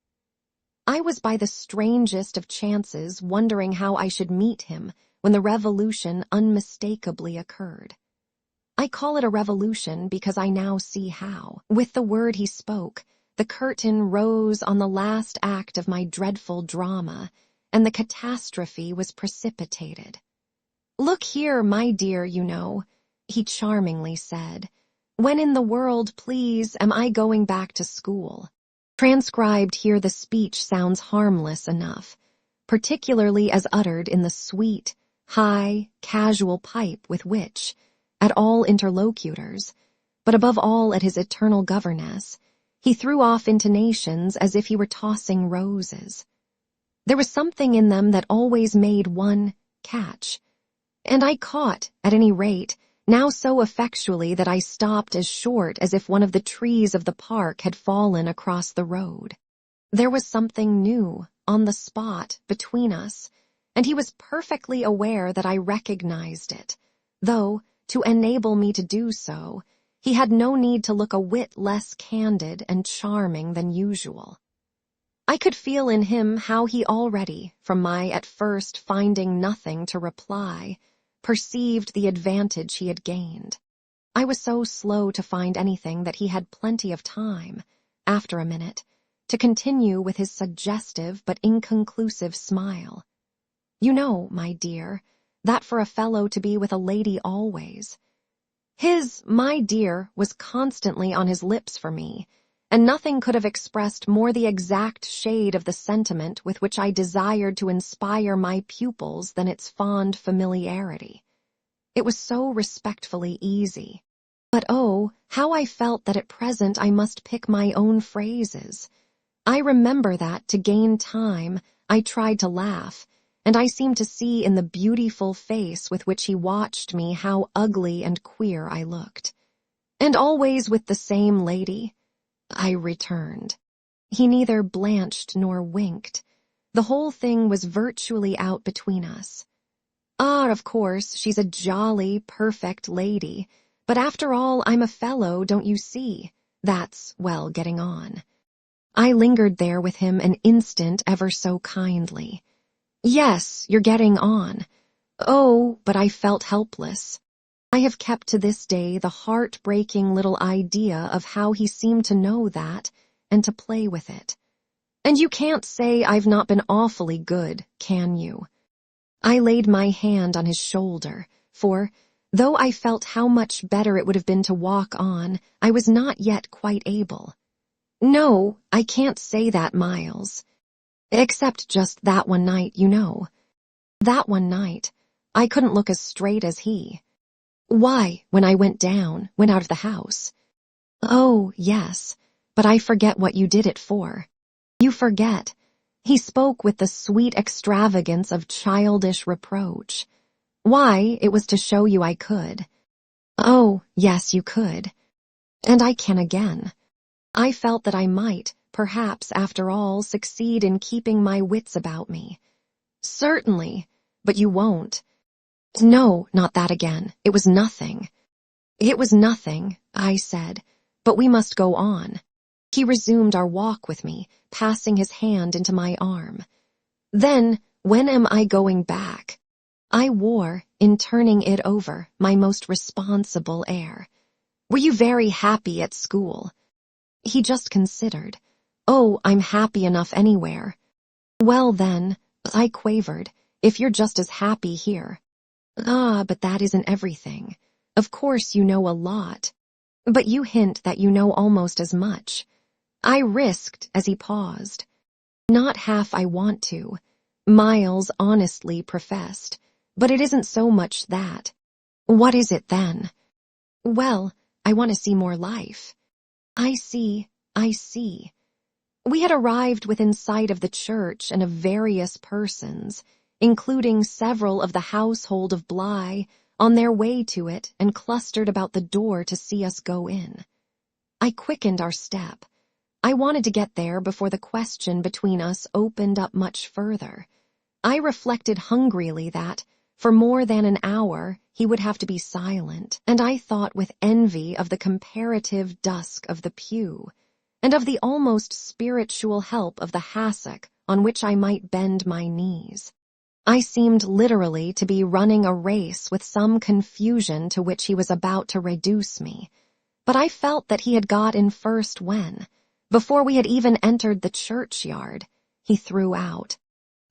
I was by the strangest of chances wondering how I should meet him when the revolution unmistakably occurred. I call it a revolution because I now see how. With the word he spoke, the curtain rose on the last act of my dreadful drama, and the catastrophe was precipitated. "Look here, my dear, you know," he charmingly said, "when in the world, please, am I going back to school?" Transcribed here the speech sounds harmless enough, particularly as uttered in the sweet, high, casual pipe with which, at all interlocutors, but above all at his eternal governess, he threw off intonations as if he were tossing roses. There was something in them that always made one catch, and I caught, at any rate, now so effectually that I stopped as short as if one of the trees of the park had fallen across the road. There was something new, on the spot, between us, and he was perfectly aware that I recognized it, though, to enable me to do so, he had no need to look a whit less candid and charming than usual. I could feel in him how he already, from my at first finding nothing to reply, perceived the advantage he had gained. I was so slow to find anything that he had plenty of time, after a minute, to continue with his suggestive but inconclusive smile. "You know, my dear, that for a fellow to be with a lady always." His "my dear" was constantly on his lips for me, and nothing could have expressed more the exact shade of the sentiment with which I desired to inspire my pupils than its fond familiarity. It was so respectfully easy. But oh, how I felt that at present I must pick my own phrases. I remember that, to gain time, I tried to laugh, and I seemed to see in the beautiful face with which he watched me how ugly and queer I looked. "And always with the same lady?" I returned. He neither blanched nor winked. The whole thing was virtually out between us. "Ah, of course, she's a jolly, perfect lady, but after all, I'm a fellow, don't you see? That's, well, getting on." I lingered there with him an instant ever so kindly. "Yes, you're getting on." Oh, but I felt helpless. I have kept to this day the heart-breaking little idea of how he seemed to know that and to play with it. And you can't say I've not been awfully good, can you? I laid my hand on his shoulder, for, though I felt how much better it would have been to walk on, I was not yet quite able. "No, I can't say that, Miles. Except just that one night, you know. That one night, I couldn't look as straight as he. Why, when I went out of the house? Oh, yes, but I forget what you did it for. You forget. He spoke with the sweet extravagance of childish reproach. Why, it was to show you I could. Oh, yes, you could. And I can again. I felt that I might, perhaps, after all, succeed in keeping my wits about me. Certainly, but you won't. No, not that again. It was nothing. It was nothing, I said, but we must go on. He resumed our walk with me, passing his hand into my arm. Then, when am I going back? I wore, in turning it over, my most responsible air. Were you very happy at school? He just considered. Oh, I'm happy enough anywhere. Well then, I quavered, if you're just as happy here. Ah, but that isn't everything. Of course you know a lot. But you hint that you know almost as much. I risked as he paused. Not half I want to, Miles honestly professed, but it isn't so much that. What is it then? Well, I want to see more life. I see. We had arrived within sight of the church and of various persons, including several of the household of Bly, on their way to it and clustered about the door to see us go in. I quickened our step. I wanted to get there before the question between us opened up much further. I reflected hungrily that, for more than an hour, he would have to be silent, and I thought with envy of the comparative dusk of the pew, and of the almost spiritual help of the hassock on which I might bend my knees. I seemed literally to be running a race with some confusion to which he was about to reduce me, but I felt that he had got in first when, before we had even entered the churchyard, he threw out,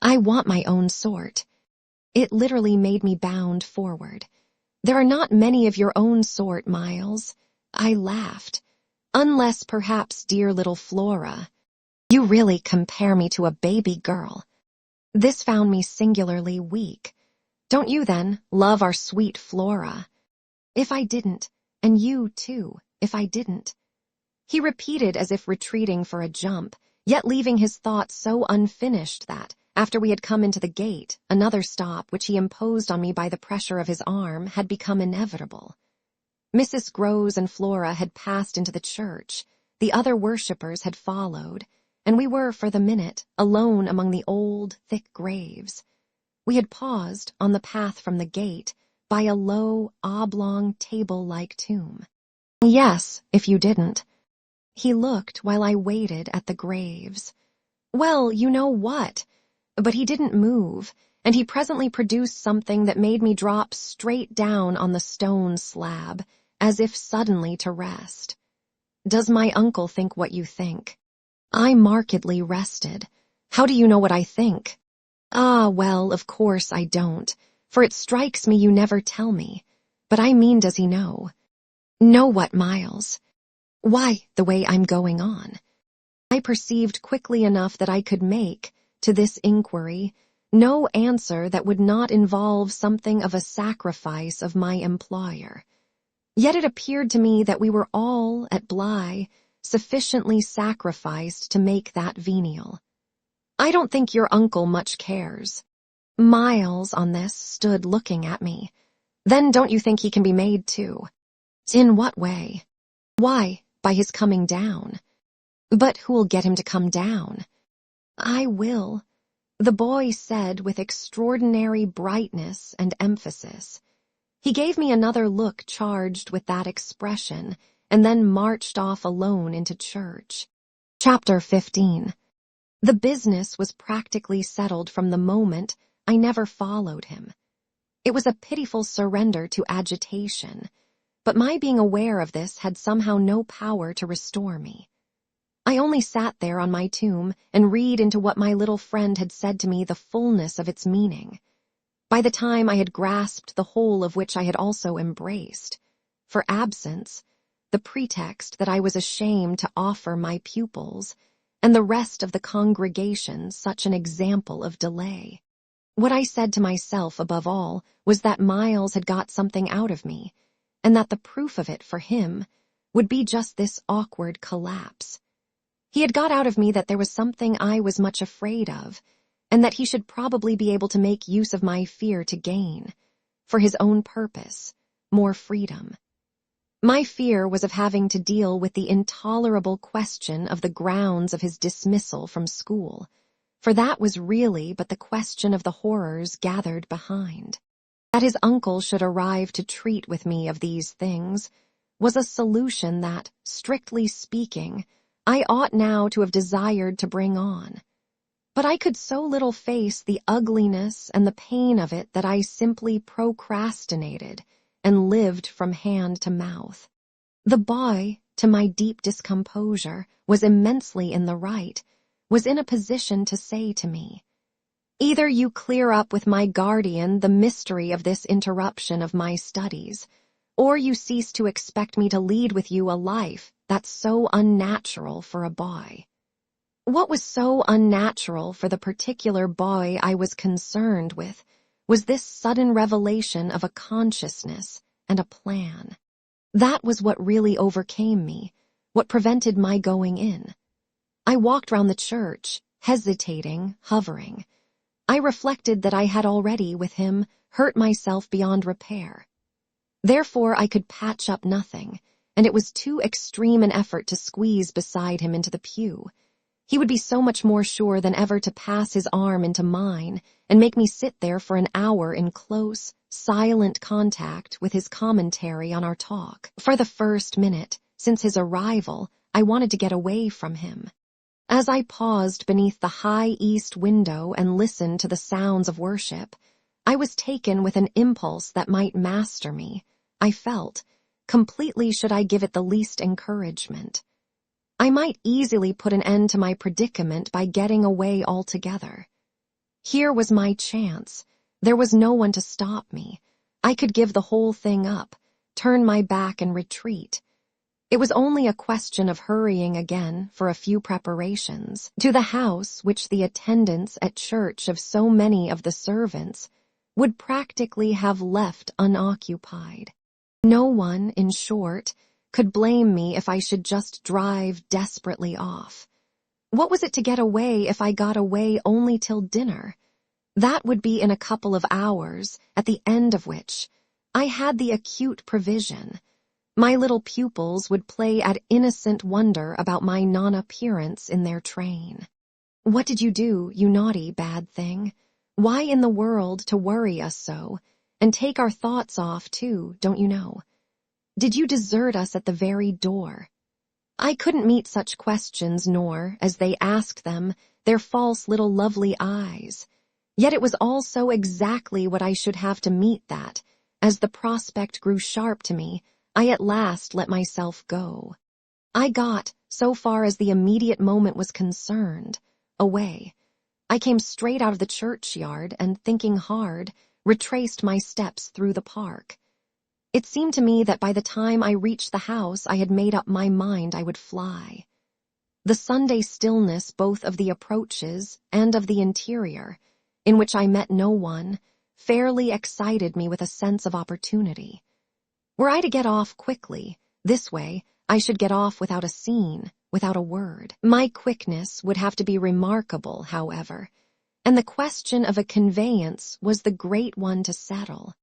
"I want my own sort." It literally made me bound forward. "There are not many of your own sort, Miles." I laughed. "Unless perhaps dear little Flora. You really compare me to a baby girl." This found me singularly weak. "Don't you, then, love our sweet Flora?" "If I didn't, and you, too, if I didn't." He repeated as if retreating for a jump, yet leaving his thoughts so unfinished that, after we had come into the gate, another stop which he imposed on me by the pressure of his arm had become inevitable. Mrs. Grose and Flora had passed into the church, the other worshippers had followed, and we were, for the minute, alone among the old, thick graves. We had paused, on the path from the gate, by a low, oblong, table-like tomb. "Yes, if you didn't." He looked while I waited at the graves. "Well, you know what?" But he didn't move, and he presently produced something that made me drop straight down on the stone slab, as if suddenly to rest. "Does my uncle think what you think?" I markedly rested. "How do you know what I think?" "Ah, well, of course I don't, for it strikes me you never tell me. But I mean, does he know?" "Know what, Miles?" "Why, the way I'm going on." I perceived quickly enough that I could make, to this inquiry, no answer that would not involve something of a sacrifice of my employer. Yet it appeared to me that we were all, at Bly, sufficiently sacrificed to make that venial. "I don't think your uncle much cares." Miles, on this, stood looking at me. "Then don't you think he can be made too?" "In what way?" "Why, by his coming down." "But who'll get him to come down?" "I will," the boy said with extraordinary brightness and emphasis. He gave me another look charged with that expression, and then marched off alone into church. Chapter 15. The business was practically settled from the moment I never followed him. It was a pitiful surrender to agitation, but my being aware of this had somehow no power to restore me. I only sat there on my tomb and read into what my little friend had said to me the fullness of its meaning. By the time I had grasped the whole of which I had also embraced, for absence, the pretext that I was ashamed to offer my pupils, and the rest of the congregation such an example of delay. What I said to myself above all was that Miles had got something out of me, and that the proof of it for him would be just this awkward collapse. He had got out of me that there was something I was much afraid of, and that he should probably be able to make use of my fear to gain, for his own purpose, more freedom. My fear was of having to deal with the intolerable question of the grounds of his dismissal from school, for that was really but the question of the horrors gathered behind. That his uncle should arrive to treat with me of these things was a solution that, strictly speaking, I ought now to have desired to bring on. But I could so little face the ugliness and the pain of it that I simply procrastinated and lived from hand to mouth. The boy, to my deep discomposure, was immensely in the right, was in a position to say to me, "Either you clear up with my guardian the mystery of this interruption of my studies, or you cease to expect me to lead with you a life that's so unnatural for a boy." What was so unnatural for the particular boy I was concerned with was this sudden revelation of a consciousness and a plan. That was what really overcame me, what prevented my going in. I walked round the church, hesitating, hovering. I reflected that I had already, with him, hurt myself beyond repair. Therefore I could patch up nothing, and it was too extreme an effort to squeeze beside him into the pew. He would be so much more sure than ever to pass his arm into mine and make me sit there for an hour in close, silent contact with his commentary on our talk. For the first minute, since his arrival, I wanted to get away from him. As I paused beneath the high east window and listened to the sounds of worship, I was taken with an impulse that might master me. I felt, completely should I give it the least encouragement. I might easily put an end to my predicament by getting away altogether. Here was my chance. There was no one to stop me. I could give the whole thing up, turn my back and retreat. It was only a question of hurrying again for a few preparations to the house which the attendance at church of so many of the servants would practically have left unoccupied. No one, in short, could blame me if I should just drive desperately off. What was it to get away if I got away only till dinner? That would be in a couple of hours, at the end of which I had the acute provision. My little pupils would play at innocent wonder about my non-appearance in their train. "What did you do, you naughty bad thing? Why in the world to worry us so, and take our thoughts off too, don't you know? Did you desert us at the very door?" I couldn't meet such questions, nor, as they asked them, their false little lovely eyes. Yet it was also exactly what I should have to meet that, as the prospect grew sharp to me, I at last let myself go. I got, so far as the immediate moment was concerned, away. I came straight out of the churchyard and, thinking hard, retraced my steps through the park. It seemed to me that by the time I reached the house I had made up my mind I would fly. The Sunday stillness both of the approaches and of the interior, in which I met no one, fairly excited me with a sense of opportunity. Were I to get off quickly, this way, I should get off without a scene, without a word. My quickness would have to be remarkable, however, and the question of a conveyance was the great one to settle.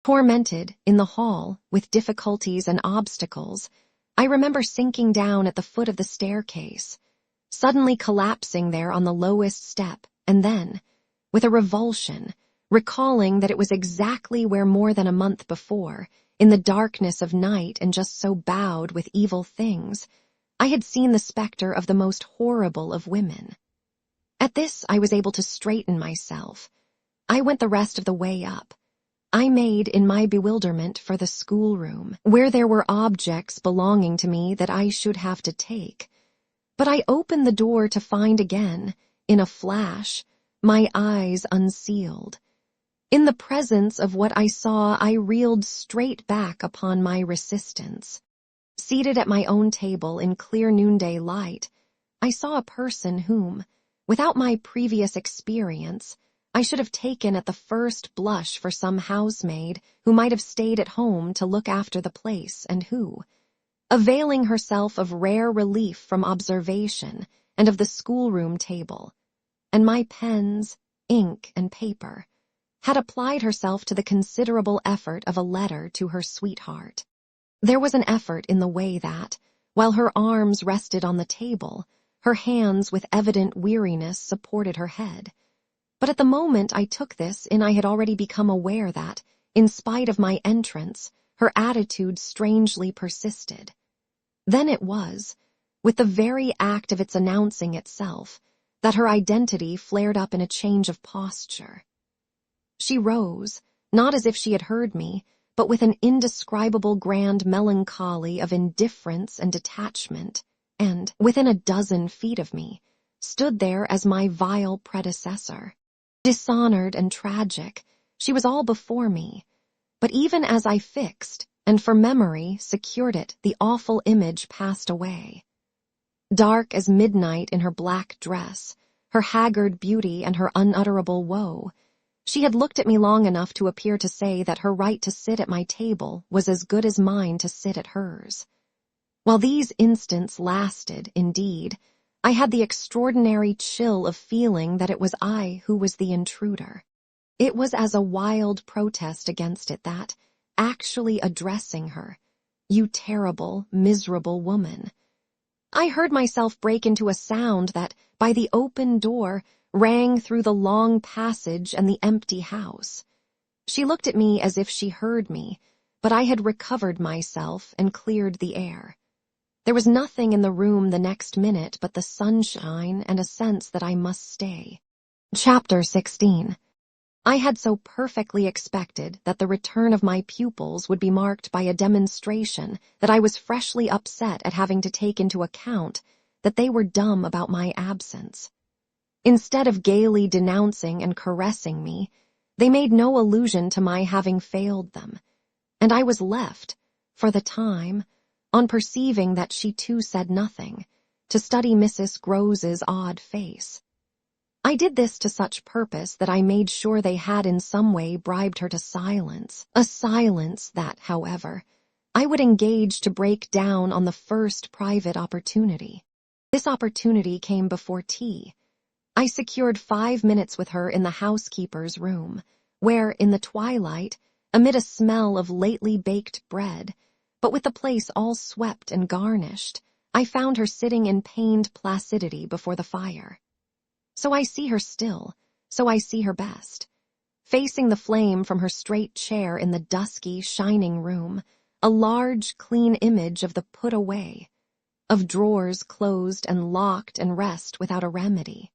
Tormented, in the hall, with difficulties and obstacles, I remember sinking down at the foot of the staircase, suddenly collapsing there on the lowest step, and then, with a revulsion, recalling that it was exactly where more than a month before, in the darkness of night and just so bowed with evil things, I had seen the specter of the most horrible of women. At this I was able to straighten myself. I went the rest of the way up. I made, in my bewilderment, for the schoolroom, where there were objects belonging to me that I should have to take. But I opened the door to find again, in a flash, my eyes unsealed. In the presence of what I saw, I reeled straight back upon my resistance. Seated at my own table in clear noonday light, I saw a person whom, without my previous experience, I should have taken at the first blush for some housemaid who might have stayed at home to look after the place and who, availing herself of rare relief from observation and of the schoolroom table, and my pens, ink, and paper, had applied herself to the considerable effort of a letter to her sweetheart. There was an effort in the way that, while her arms rested on the table, her hands with evident weariness supported her head. But at the moment I took this in, I had already become aware that, in spite of my entrance, her attitude strangely persisted. Then it was, with the very act of its announcing itself, that her identity flared up in a change of posture. She rose, not as if she had heard me, but with an indescribable grand melancholy of indifference and detachment, and, within a dozen feet of me, stood there as my vile predecessor. Dishonored and tragic, she was all before me, but even as I fixed, and for memory secured it, the awful image passed away. Dark as midnight in her black dress, her haggard beauty and her unutterable woe, she had looked at me long enough to appear to say that her right to sit at my table was as good as mine to sit at hers. While these instants lasted, indeed, I had the extraordinary chill of feeling that it was I who was the intruder. It was as a wild protest against it that, actually addressing her, "You terrible, miserable woman," I heard myself break into a sound that, by the open door, rang through the long passage and the empty house. She looked at me as if she heard me, but I had recovered myself and cleared the air. There was nothing in the room the next minute but the sunshine and a sense that I must stay. Chapter 16. I had so perfectly expected that the return of my pupils would be marked by a demonstration that I was freshly upset at having to take into account that they were dumb about my absence. Instead of gaily denouncing and caressing me, they made no allusion to my having failed them, and I was left, for the time, on perceiving that she too said nothing, to study Mrs. Grose's odd face. I did this to such purpose that I made sure they had in some way bribed her to silence, a silence that, however, I would engage to break down on the first private opportunity. This opportunity came before tea. I secured 5 minutes with her in the housekeeper's room, where, in the twilight, amid a smell of lately baked bread, but with the place all swept and garnished, I found her sitting in pained placidity before the fire. So I see her still, so I see her best. Facing the flame from her straight chair in the dusky, shining room, a large, clean image of the put away, of drawers closed and locked and rest without a remedy.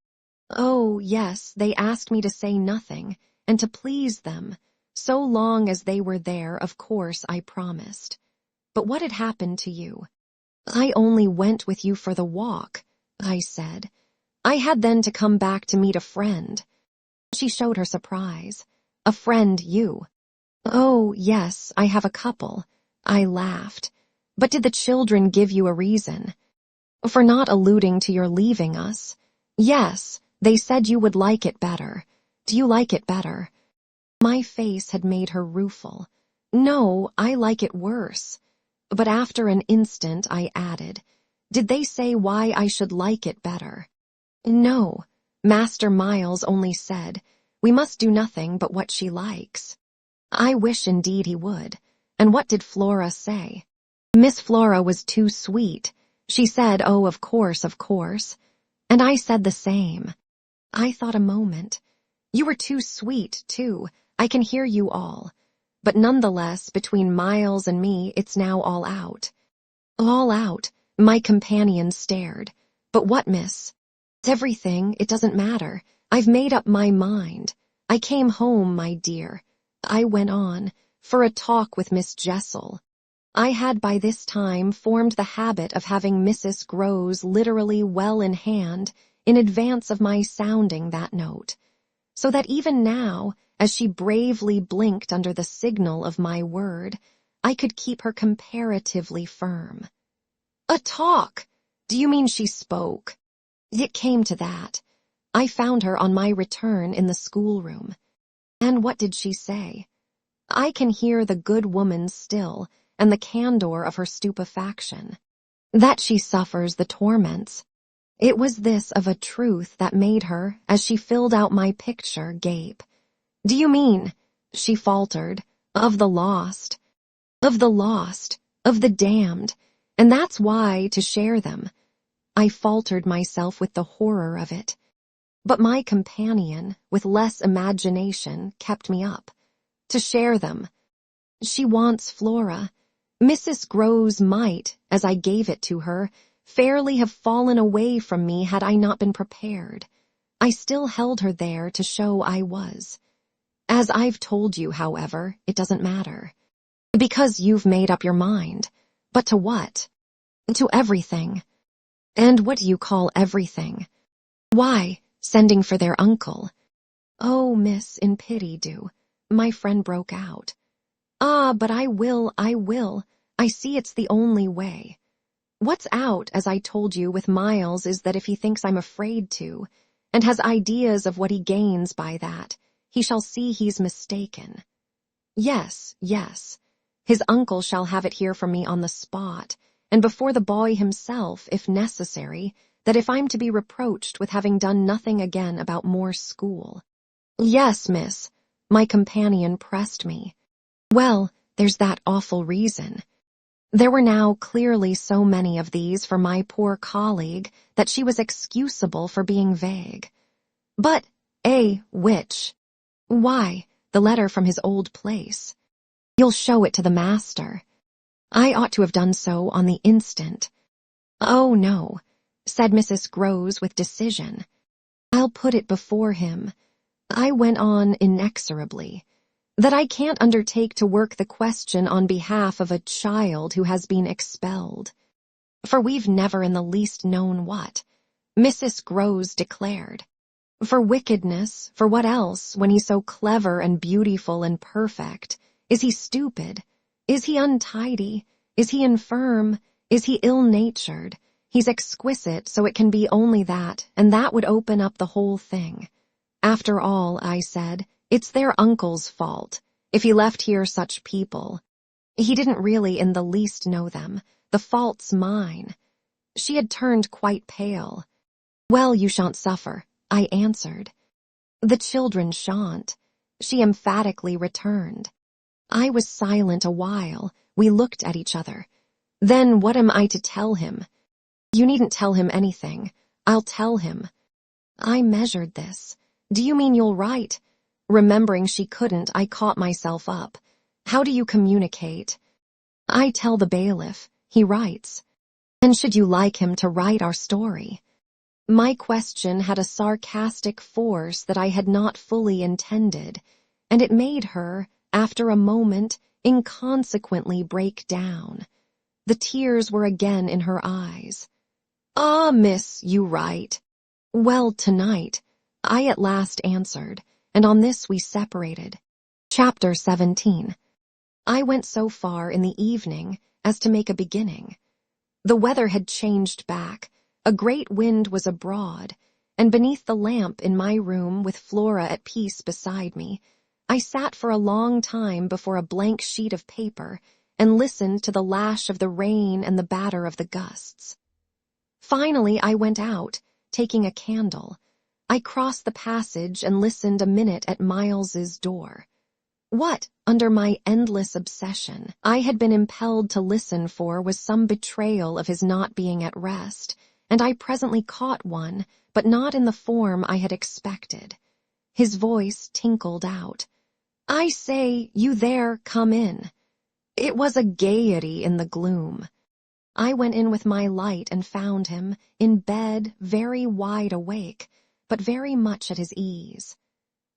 Oh, yes, they asked me to say nothing, and to please them. So long as they were there, of course, I promised. But what had happened to you? I only went with you for the walk, I said. I had then to come back to meet a friend. She showed her surprise. A friend, you? Oh, yes, I have a couple. I laughed. But did the children give you a reason? For not alluding to your leaving us? Yes, they said you would like it better. Do you like it better? My face had made her rueful. No, I like it worse. But after an instant I added, did they say why I should like it better? No, Master Miles only said, we must do nothing but what she likes. I wish indeed he would. And what did Flora say? Miss Flora was too sweet. She said, oh, of course. And I said the same. I thought a moment. You were too sweet, too. I can hear you all. But nonetheless, between Miles and me, it's now all out. All out, my companion stared. But what, miss? Everything, it doesn't matter. I've made up my mind. I came home, my dear. I went on, for a talk with Miss Jessel. I had by this time formed the habit of having Mrs. Grose literally well in hand in advance of my sounding that note, so that even now, as she bravely blinked under the signal of my word, I could keep her comparatively firm. A talk? Do you mean she spoke? It came to that. I found her on my return in the schoolroom. And what did she say? I can hear the good woman still, and the candor of her stupefaction. That she suffers the torments. It was this of a truth that made her, as she filled out my picture, gape. "Do you mean," she faltered, "of the lost? Of the lost, of the damned, and that's why, to share them." I faltered myself with the horror of it. But my companion, with less imagination, kept me up. To share them. She wants Flora. Mrs. Groves might, as I gave it to her, fairly have fallen away from me had I not been prepared. I still held her there to show I was. As I've told you, however, it doesn't matter. Because you've made up your mind. But to what? To everything. And what do you call everything? Why, sending for their uncle. "Oh, miss, in pity do," my friend broke out. "Ah, but I will. I see it's the only way. What's out, as I told you, with Miles is that if he thinks I'm afraid to, and has ideas of what he gains by that, he shall see he's mistaken. Yes, his uncle shall have it here from me on the spot, and before the boy himself, if necessary, that if I'm to be reproached with having done nothing again about more school." "Yes, miss," my companion pressed me. "Well, there's that awful reason." There were now clearly so many of these for my poor colleague that she was excusable for being vague. "But, which?" "Why, the letter from his old place. You'll show it to the master." I ought to have done so on the instant. "Oh, no," said Mrs. Groves with decision. "I'll put it before him," I went on inexorably, "that I can't undertake to work the question on behalf of a child who has been expelled. For we've never in the least known what," Mrs. Groves declared. "For wickedness, for what else, when he's so clever and beautiful and perfect? Is he stupid? Is he untidy? Is he infirm? Is he ill-natured? He's exquisite, so it can be only that, and that would open up the whole thing. After all," I said, "it's their uncle's fault, if he left here such people. He didn't really in the least know them. The fault's mine." She had turned quite pale. "Well, you shan't suffer," I answered. "The children shan't," she emphatically returned. I was silent a while. We looked at each other. "Then what am I to tell him?" "You needn't tell him anything. I'll tell him." I measured this. "Do you mean you'll write?" Remembering she couldn't, I caught myself up. "How do you communicate?" "I tell the bailiff. He writes." "And should you like him to write our story?" My question had a sarcastic force that I had not fully intended, and it made her, after a moment, inconsequently break down. The tears were again in her eyes. "Ah, miss, you write." "Well, tonight," I at last answered, and on this we separated. Chapter 17. I went so far in the evening as to make a beginning. The weather had changed back, a great wind was abroad, and beneath the lamp in my room with Flora at peace beside me, I sat for a long time before a blank sheet of paper and listened to the lash of the rain and the batter of the gusts. Finally I went out, taking a candle. I crossed the passage and listened a minute at Miles's door. What, under my endless obsession, I had been impelled to listen for was some betrayal of his not being at rest, and I presently caught one, but not in the form I had expected. His voice tinkled out. "I say, you there, come in." It was a gaiety in the gloom. I went in with my light and found him, in bed, very wide awake, but very much at his ease.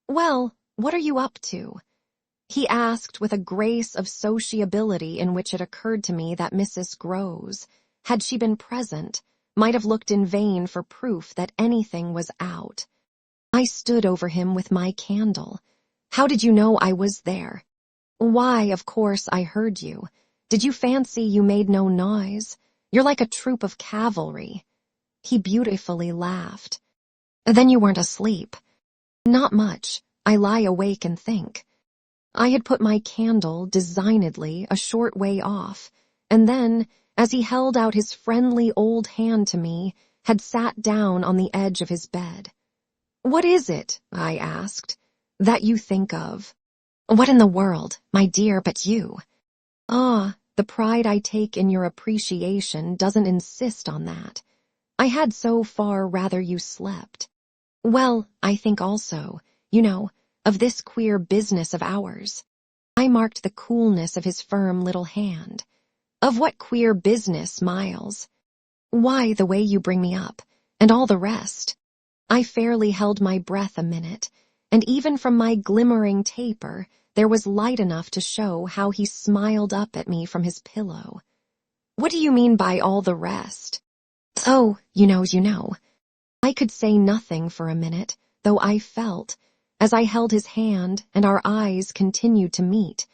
"Well, what are you up to?" he asked with a grace of sociability in which it occurred to me that Mrs. Groves, had she been present, might have looked in vain for proof that anything was out. I stood over him with my candle. "How did you know I was there?" "Why, of course I heard you. Did you fancy you made no noise? You're like a troop of cavalry." He beautifully laughed. Then you weren't asleep. Not much. I lie awake and think. I had put my candle designedly a short way off, and then, as he held out his friendly old hand to me, had sat down on the edge of his bed. What is it, I asked, that you think of? What in the world, my dear, but you? Ah, the pride I take in your appreciation doesn't insist on that. I had so far rather you slept. Well, I think also, of this queer business of ours. I marked the coolness of his firm little hand. Of what queer business, Miles? Why, the way you bring me up, and all the rest. I fairly held my breath a minute, and even from my glimmering taper, there was light enough to show how he smiled up at me from his pillow. What do you mean by all the rest? Oh, you know. I could say nothing for a minute, though I felt, as I held his hand and our eyes continued to meet,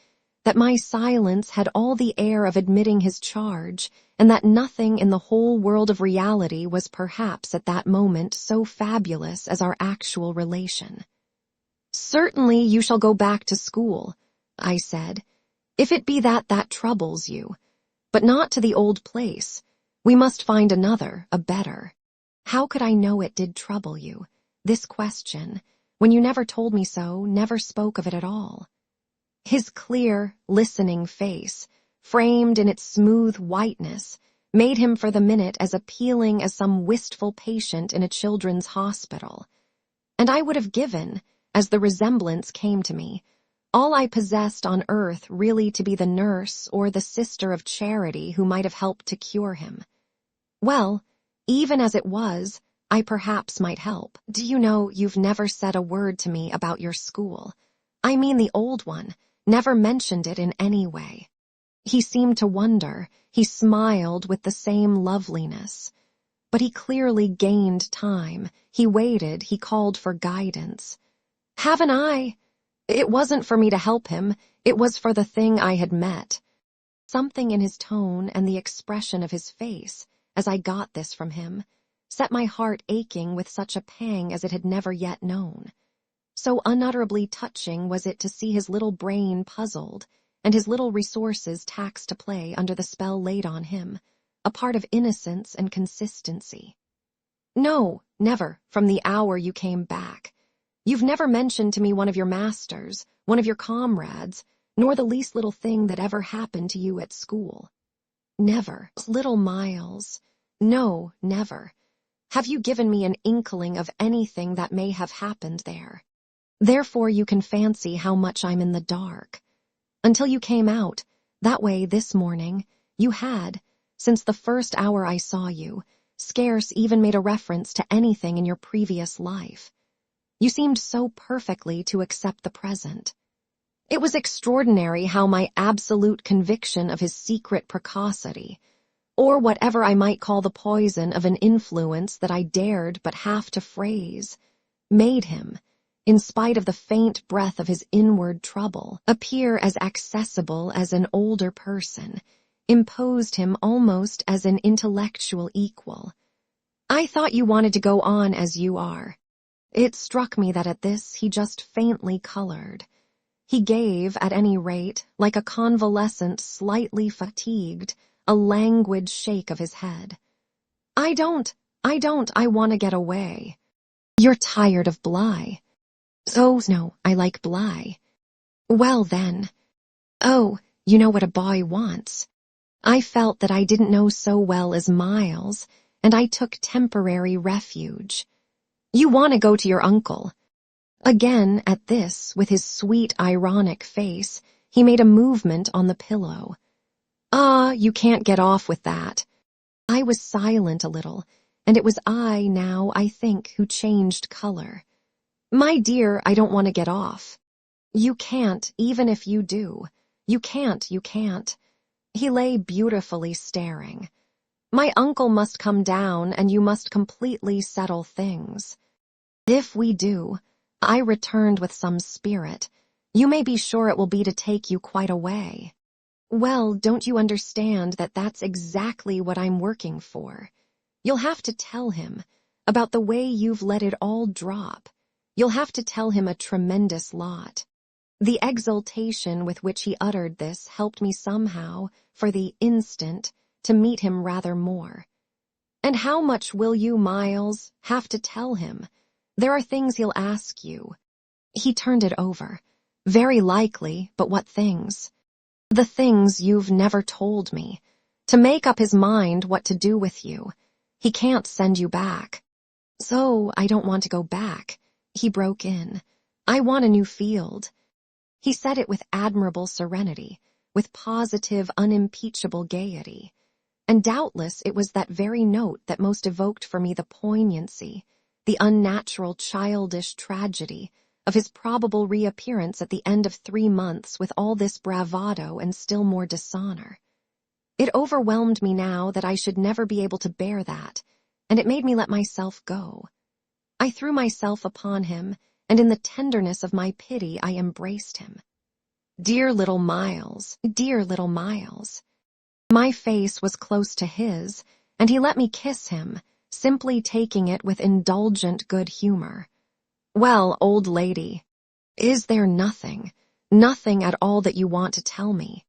that my silence had all the air of admitting his charge, and that nothing in the whole world of reality was perhaps at that moment so fabulous as our actual relation. Certainly you shall go back to school, I said, if it be that troubles you, but not to the old place. We must find another, a better. How could I know it did trouble you, this question, when you never told me so, never spoke of it at all? His clear, listening face, framed in its smooth whiteness, made him for the minute as appealing as some wistful patient in a children's hospital. And I would have given, as the resemblance came to me, all I possessed on earth really to be the nurse or the sister of charity who might have helped to cure him. Well, even as it was, I perhaps might help. Do you know you've never said a word to me about your school? I mean the old one, never mentioned it in any way. He seemed to wonder, he smiled with the same loveliness. But he clearly gained time, he waited, he called for guidance. Haven't I? It wasn't for me to help him, it was for the thing I had met. Something in his tone and the expression of his face, as I got this from him, set my heart aching with such a pang as it had never yet known. So unutterably touching was it to see his little brain puzzled, and his little resources taxed to play under the spell laid on him, a part of innocence and consistency. No, never, from the hour you came back. You've never mentioned to me one of your masters, one of your comrades, nor the least little thing that ever happened to you at school. Never, little Miles. No, never. Have you given me an inkling of anything that may have happened there? Therefore you can fancy how much I'm in the dark. Until you came out, that way this morning, you had, since the first hour I saw you, scarce even made a reference to anything in your previous life. You seemed so perfectly to accept the present. It was extraordinary how my absolute conviction of his secret precocity, or whatever I might call the poison of an influence that I dared but half to phrase, made him, in spite of the faint breath of his inward trouble, appear as accessible as an older person, imposed him almost as an intellectual equal. I thought you wanted to go on as you are. It struck me that at this he just faintly colored. He gave, at any rate, like a convalescent slightly fatigued, a languid shake of his head. I want to get away. You're tired of Bly. Oh, no, I like Bly. Well, then. Oh, you know what a boy wants. I felt that I didn't know so well as Miles, and I took temporary refuge. You want to go to your uncle. Again, at this, with his sweet, ironic face, he made a movement on the pillow. Ah, you can't get off with that. I was silent a little, and it was I now, I think, who changed color. My dear, I don't want to get off. You can't, even if you do. You can't. He lay beautifully staring. My uncle must come down, and you must completely settle things. If we do, I returned with some spirit, you may be sure it will be to take you quite away. Well, don't you understand that that's exactly what I'm working for? You'll have to tell him about the way you've let it all drop. You'll have to tell him a tremendous lot. The exultation with which he uttered this helped me somehow, for the instant, to meet him rather more. And how much will you, Miles, have to tell him? There are things he'll ask you. He turned it over. Very likely, but what things? The things you've never told me. To make up his mind what to do with you. He can't send you back. So, I don't want to go back. He broke in. I want a new field. He said it with admirable serenity, with positive, unimpeachable gaiety. And doubtless it was that very note that most evoked for me the poignancy, the unnatural, childish tragedy of his probable reappearance at the end of 3 months with all this bravado and still more dishonor. It overwhelmed me now that I should never be able to bear that, and it made me let myself go. I threw myself upon him, and in the tenderness of my pity I embraced him. Dear little Miles, dear little Miles. My face was close to his, and he let me kiss him, simply taking it with indulgent good humor. Well, old lady, is there nothing at all that you want to tell me?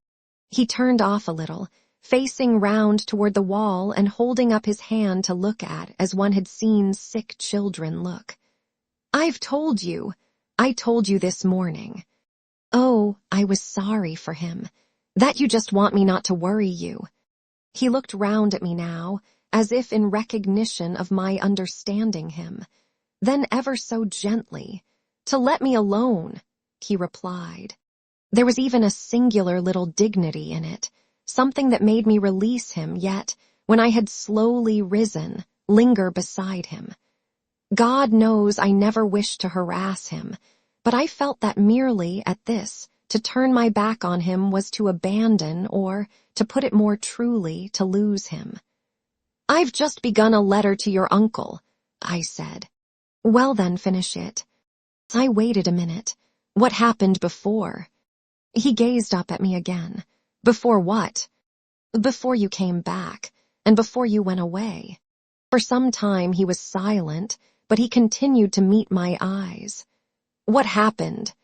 He turned off a little, facing round toward the wall and holding up his hand to look at as one had seen sick children look. I told you this morning. Oh, I was sorry for him. That you just want me not to worry you. He looked round at me now, as if in recognition of my understanding him. Then ever so gently, to let me alone, he replied. There was even a singular little dignity in it, something that made me release him, yet, when I had slowly risen, linger beside him. God knows I never wished to harass him, but I felt that merely at this, to turn my back on him was to abandon, or, to put it more truly, to lose him. I've just begun a letter to your uncle, I said. Well then, finish it. I waited a minute. What happened before? He gazed up at me again. Before what? Before you came back, and before you went away. For some time he was silent, but he continued to meet my eyes. What happened?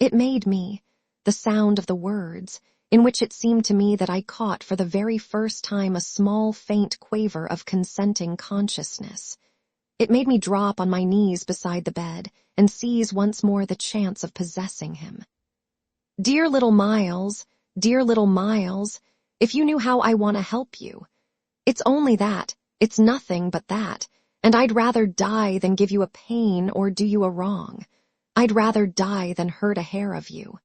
It made me, the sound of the words, in which it seemed to me that I caught for the very first time a small faint quaver of consenting consciousness. It made me drop on my knees beside the bed and seize once more the chance of possessing him. Dear little Miles, if you knew how I want to help you. It's only that, it's nothing but that, and I'd rather die than give you a pain or do you a wrong. I'd rather die than hurt a hair of you.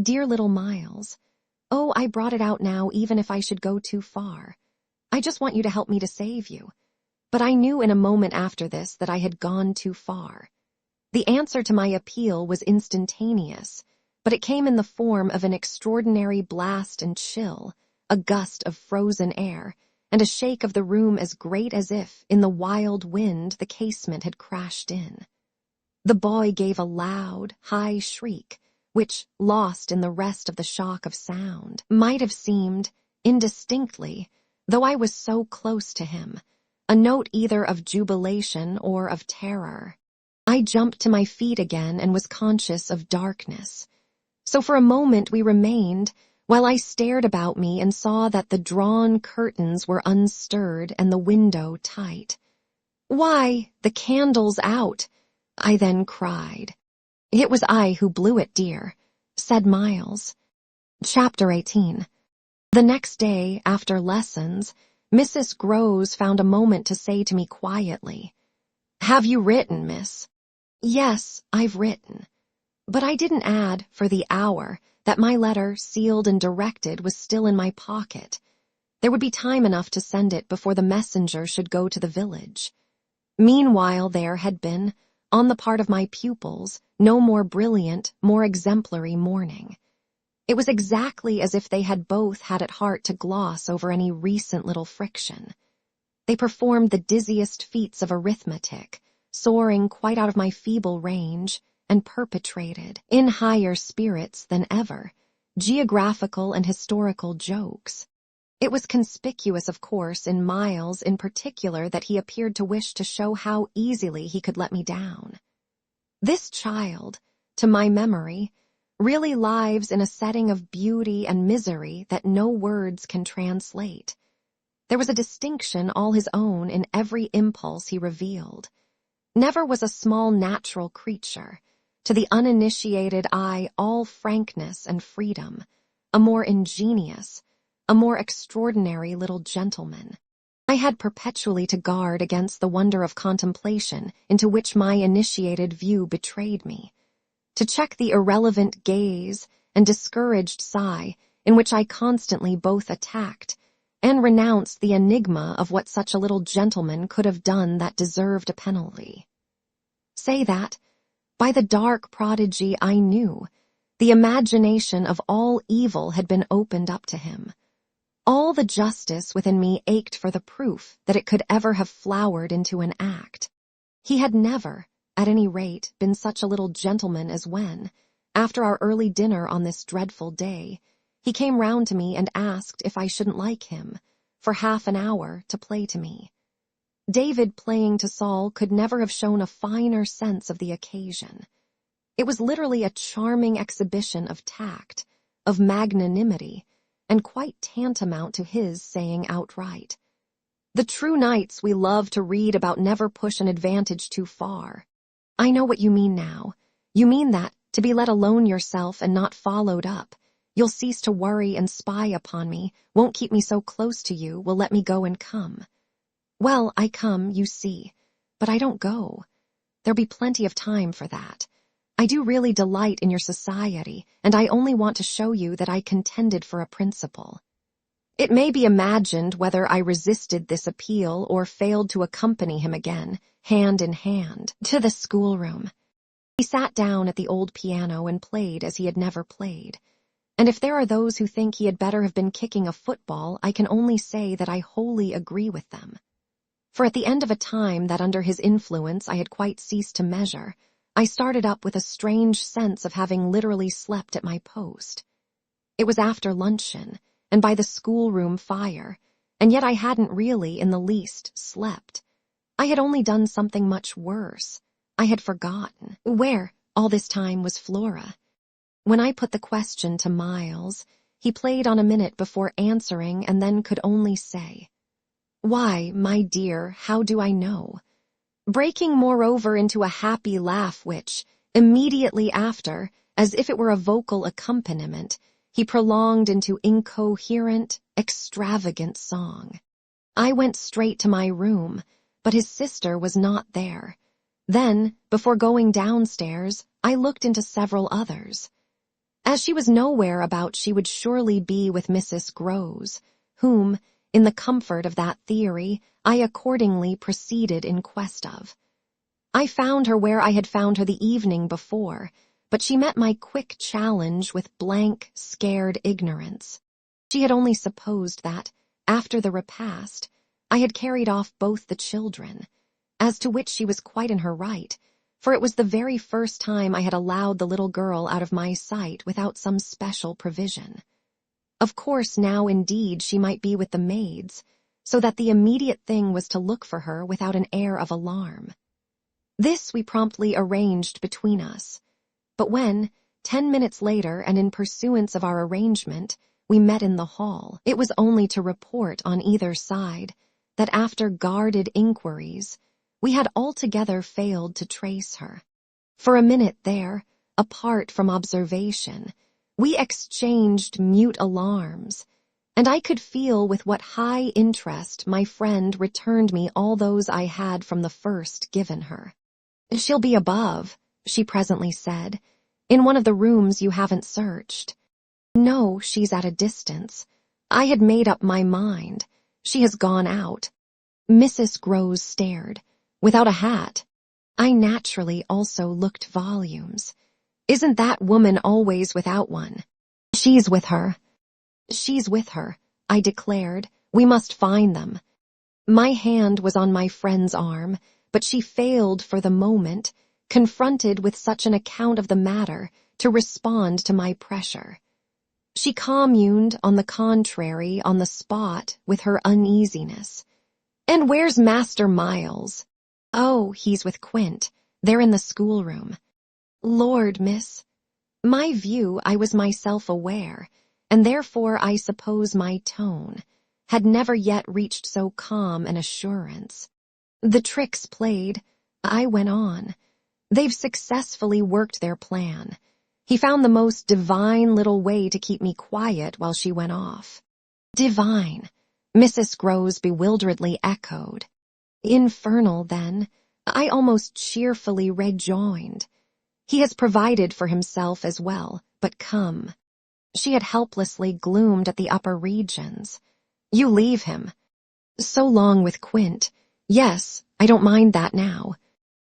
Dear little Miles. Oh, I brought it out now even if I should go too far. I just want you to help me to save you. But I knew in a moment after this that I had gone too far. The answer to my appeal was instantaneous, but it came in the form of an extraordinary blast and chill, a gust of frozen air, and a shake of the room as great as if, in the wild wind, the casement had crashed in. The boy gave a loud, high shriek, which, lost in the rest of the shock of sound, might have seemed, indistinctly, though I was so close to him, a note either of jubilation or of terror. I jumped to my feet again and was conscious of darkness. So for a moment we remained, while I stared about me and saw that the drawn curtains were unstirred and the window tight. Why, the candle's out, I then cried. It was I who blew it, dear, said Miles. Chapter 18. The next day, after lessons, Mrs. Groves found a moment to say to me quietly, Have you written, miss? Yes, I've written. But I didn't add, for the hour, that my letter, sealed and directed, was still in my pocket. There would be time enough to send it before the messenger should go to the village. Meanwhile there had been, on the part of my pupils, no more brilliant, more exemplary morning. It was exactly as if they had both had at heart to gloss over any recent little friction. They performed the dizziest feats of arithmetic, soaring quite out of my feeble range, and perpetrated, in higher spirits than ever, geographical and historical jokes. It was conspicuous, of course, in Miles in particular that he appeared to wish to show how easily he could let me down. This child, to my memory, really lives in a setting of beauty and misery that no words can translate. There was a distinction all his own in every impulse he revealed. Never was a small natural creature, to the uninitiated eye all frankness and freedom, a more ingenious, a more extraordinary little gentleman. I had perpetually to guard against the wonder of contemplation into which my initiated view betrayed me, to check the irrelevant gaze and discouraged sigh in which I constantly both attacked and renounced the enigma of what such a little gentleman could have done that deserved a penalty. Say that, by the dark prodigy I knew, the imagination of all evil had been opened up to him. All the justice within me ached for the proof that it could ever have flowered into an act. He had never, at any rate, been such a little gentleman as when, after our early dinner on this dreadful day, he came round to me and asked if I shouldn't like him, for half an hour, to play to me. David playing to Saul could never have shown a finer sense of the occasion. It was literally a charming exhibition of tact, of magnanimity, and quite tantamount to his saying outright, "The true knights we love to read about never push an advantage too far. I know what you mean now. You mean that, to be let alone yourself and not followed up, you'll cease to worry and spy upon me, won't keep me so close to you, will let me go and come. Well, I come, you see, but I don't go. There'll be plenty of time for that. I do really delight in your society, and I only want to show you that I contended for a principle." It may be imagined whether I resisted this appeal or failed to accompany him again, hand in hand, to the schoolroom. He sat down at the old piano and played as he had never played. And if there are those who think he had better have been kicking a football, I can only say that I wholly agree with them. For at the end of a time that under his influence I had quite ceased to measure, I started up with a strange sense of having literally slept at my post. It was after luncheon, and by the schoolroom fire, and yet I hadn't really in the least slept. I had only done something much worse. I had forgotten. Where, all this time, was Flora? When I put the question to Miles, he played on a minute before answering and then could only say, "Why, my dear, how do I know?" breaking moreover into a happy laugh which, immediately after, as if it were a vocal accompaniment, he prolonged into incoherent, extravagant song. I went straight to my room, but his sister was not there. Then, before going downstairs, I looked into several others. As she was nowhere about, she would surely be with Mrs. Grose, whom, in the comfort of that theory, I accordingly proceeded in quest of. I found her where I had found her the evening before, but she met my quick challenge with blank, scared ignorance. She had only supposed that, after the repast, I had carried off both the children, as to which she was quite in her right, for it was the very first time I had allowed the little girl out of my sight without some special provision. Of course now indeed she might be with the maids, so that the immediate thing was to look for her without an air of alarm. This we promptly arranged between us, but when, 10 minutes later and in pursuance of our arrangement, we met in the hall, it was only to report on either side that after guarded inquiries, we had altogether failed to trace her. For a minute there, apart from observation, we exchanged mute alarms, and I could feel with what high interest my friend returned me all those I had from the first given her. "She'll be above," she presently said, "in one of the rooms you haven't searched." "No, she's at a distance. I had made up my mind. She has gone out." Mrs. Grose stared. "Without a hat?" I naturally also looked volumes. "Isn't that woman always without one?" "She's with her." "She's with her," I declared. "We must find them." My hand was on my friend's arm, but she failed for the moment, confronted with such an account of the matter, to respond to my pressure. She communed, on the contrary, on the spot with her uneasiness. "And where's Master Miles?" "Oh, he's with Quint. They're in the schoolroom." "Lord, miss." My view, I was myself aware, and therefore I suppose my tone, had never yet reached so calm an assurance. "The trick's played," I went on. "They've successfully worked their plan. He found the most divine little way to keep me quiet while she went off." "Divine," Mrs. Groves bewilderedly echoed. "Infernal, then," I almost cheerfully rejoined. "He has provided for himself as well, but come." She had helplessly gloomed at the upper regions. "You leave him." "So long with Quint. Yes, I don't mind that now."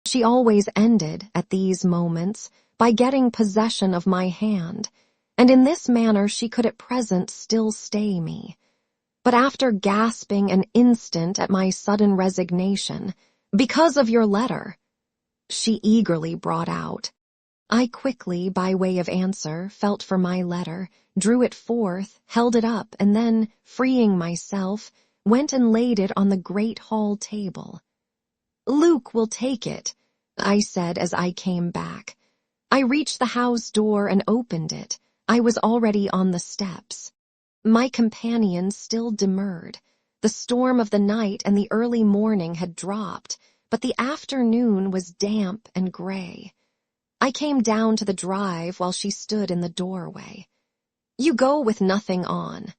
She always ended, at these moments, by getting possession of my hand, and in this manner she could at present still stay me. But after gasping an instant at my sudden resignation, "Because of your letter," she eagerly brought out. I quickly, by way of answer, felt for my letter, drew it forth, held it up, and then, freeing myself, went and laid it on the great hall table. "Luke will take it," I said as I came back. I reached the house door and opened it. I was already on the steps. My companion still demurred. The storm of the night and the early morning had dropped, but the afternoon was damp and gray. I came down to the drive while she stood in the doorway. "You go with nothing on."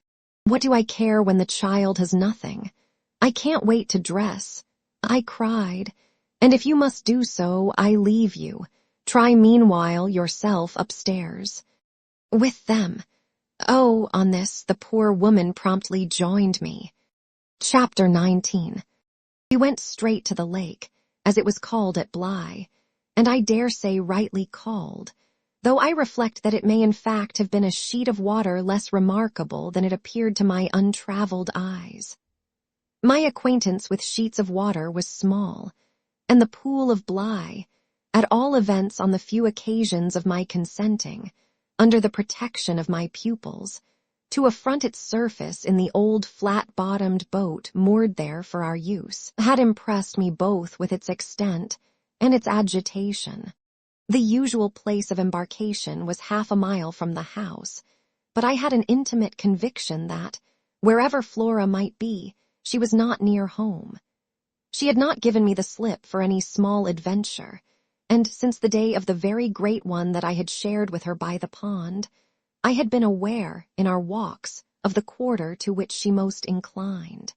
"What do I care when the child has nothing? I can't wait to dress," I cried, "and if you must do so, I leave you. Try meanwhile yourself upstairs." "With them." Oh, on this, the poor woman promptly joined me. Chapter 19. We went straight to the lake, as it was called at Bly, and I dare say rightly called, though I reflect that it may in fact have been a sheet of water less remarkable than it appeared to my untraveled eyes. My acquaintance with sheets of water was small, and the pool of Bly, at all events on the few occasions of my consenting, under the protection of my pupils, to affront its surface in the old flat-bottomed boat moored there for our use, had impressed me both with its extent and its agitation. The usual place of embarkation was 1/2 mile from the house, but I had an intimate conviction that, wherever Flora might be, she was not near home. She had not given me the slip for any small adventure, and since the day of the very great one that I had shared with her by the pond, I had been aware, in our walks, of the quarter to which she most inclined.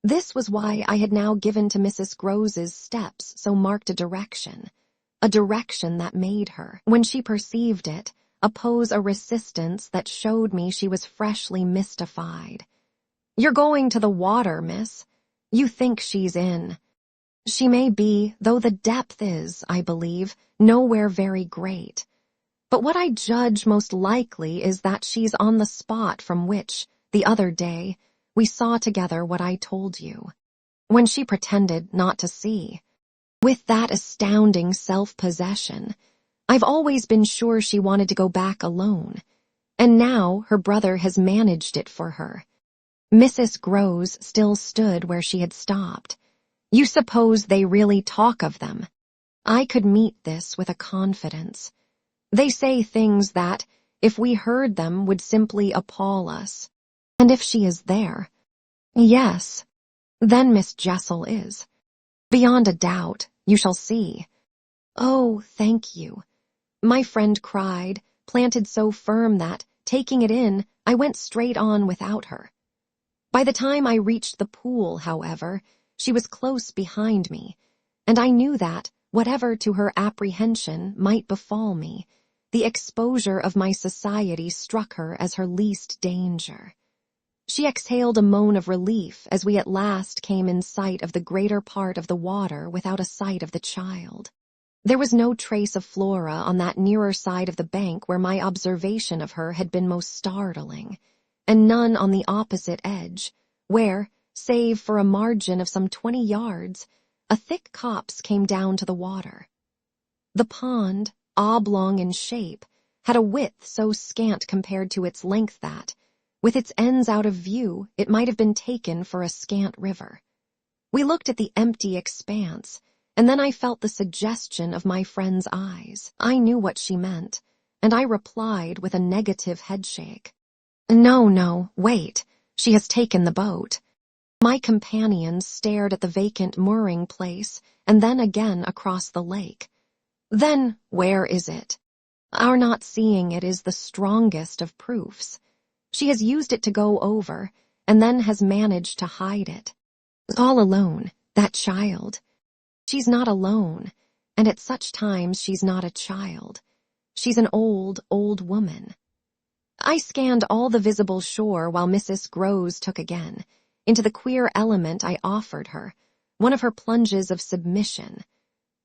This was why I had now given to Mrs. Groves's steps so marked a direction that made her, when she perceived it, oppose a resistance that showed me she was freshly mystified. "You're going to the water, miss. You think she's in." She may be, though the depth is, I believe, nowhere very great. But what I judge most likely is that she's on the spot from which, the other day, we saw together what I told you, when she pretended not to see. With that astounding self-possession, I've always been sure she wanted to go back alone, and now her brother has managed it for her. Mrs. Groves still stood where she had stopped. "You suppose they really talk of them?" I could meet this with a confidence. "They say things that, if we heard them, would simply appall us. And if she is there—" "Yes, then Miss Jessel is." "Beyond a doubt. You shall see." "Oh, thank you," my friend cried, planted so firm that, taking it in, I went straight on without her. By the time I reached the pool, however, she was close behind me, and I knew that, whatever to her apprehension might befall me, the exposure of my society struck her as her least danger. She exhaled a moan of relief as we at last came in sight of the greater part of the water without a sight of the child. There was no trace of Flora on that nearer side of the bank where my observation of her had been most startling, and none on the opposite edge, where, save for a margin of some 20 yards, a thick copse came down to the water. The pond, oblong in shape, had a width so scant compared to its length that, with its ends out of view, it might have been taken for a scant river. We looked at the empty expanse, and then I felt the suggestion of my friend's eyes. I knew what she meant, and I replied with a negative headshake. No, wait, she has taken the boat. My companions stared at the vacant mooring place and then again across the lake. Then, where is it? Our not seeing it is the strongest of proofs. She has used it to go over, and then has managed to hide it. All alone, that child. She's not alone, and at such times she's not a child. She's an old woman. I scanned all the visible shore while Mrs. Groves took again, into the queer element I offered her, one of her plunges of submission.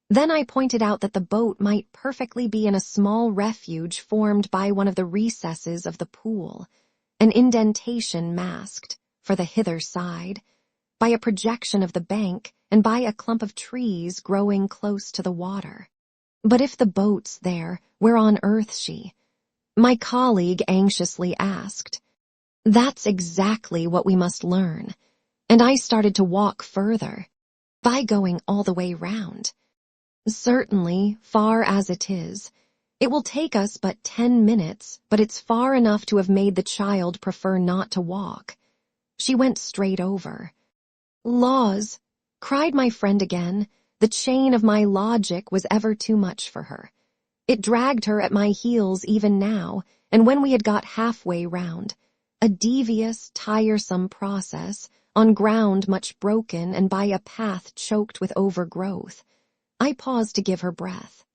Then I pointed out that the boat might perfectly be in a small refuge formed by one of the recesses of the pool, an indentation masked, for the hither side, by a projection of the bank and by a clump of trees growing close to the water. But if the boat's there, where on earth's she? My colleague anxiously asked. That's exactly what we must learn, and I started to walk further, by going all the way round. Certainly, far as it is, it will take us but 10 minutes, but it's far enough to have made the child prefer not to walk. She went straight over. Laws, cried my friend again. The chain of my logic was ever too much for her. It dragged her at my heels even now, and when we had got halfway round, a devious, tiresome process, on ground much broken and by a path choked with overgrowth, I paused to give her breath.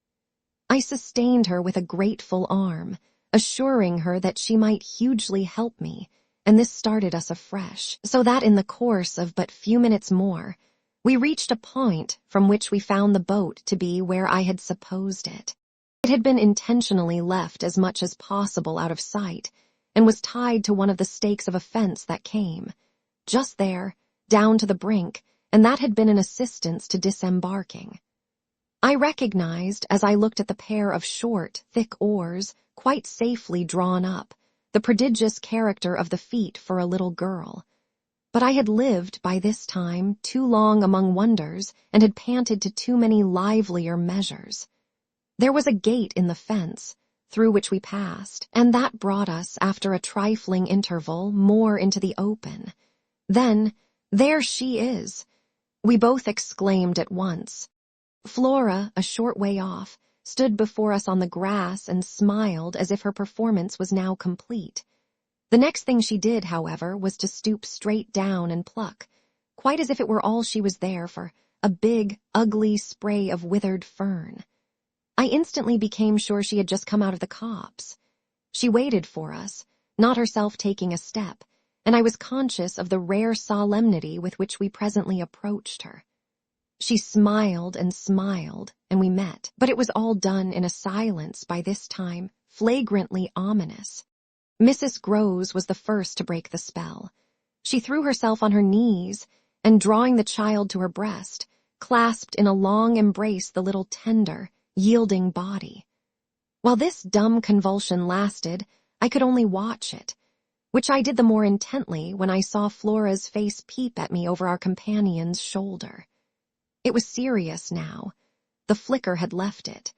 I sustained her with a grateful arm, assuring her that she might hugely help me, and this started us afresh, so that in the course of but few minutes more, we reached a point from which we found the boat to be where I had supposed it. It had been intentionally left as much as possible out of sight, and was tied to one of the stakes of a fence that came, just there, down to the brink, and that had been an assistance to disembarking. I recognized, as I looked at the pair of short, thick oars, quite safely drawn up, the prodigious character of the feat for a little girl. But I had lived, by this time, too long among wonders, and had panted to too many livelier measures. There was a gate in the fence, through which we passed, and that brought us, after a trifling interval, more into the open. Then, there she is! We both exclaimed at once. Flora, a short way off, stood before us on the grass and smiled as if her performance was now complete. The next thing she did, however, was to stoop straight down and pluck, quite as if it were all she was there for, a big, ugly spray of withered fern. I instantly became sure she had just come out of the copse. She waited for us, not herself taking a step, and I was conscious of the rare solemnity with which we presently approached her. She smiled, and we met, but it was all done in a silence by this time, flagrantly ominous. Mrs. Groves was the first to break the spell. She threw herself on her knees, and drawing the child to her breast, clasped in a long embrace the little tender, yielding body. While this dumb convulsion lasted, I could only watch it, which I did the more intently when I saw Flora's face peep at me over our companion's shoulder. It was serious now. The flicker had left it,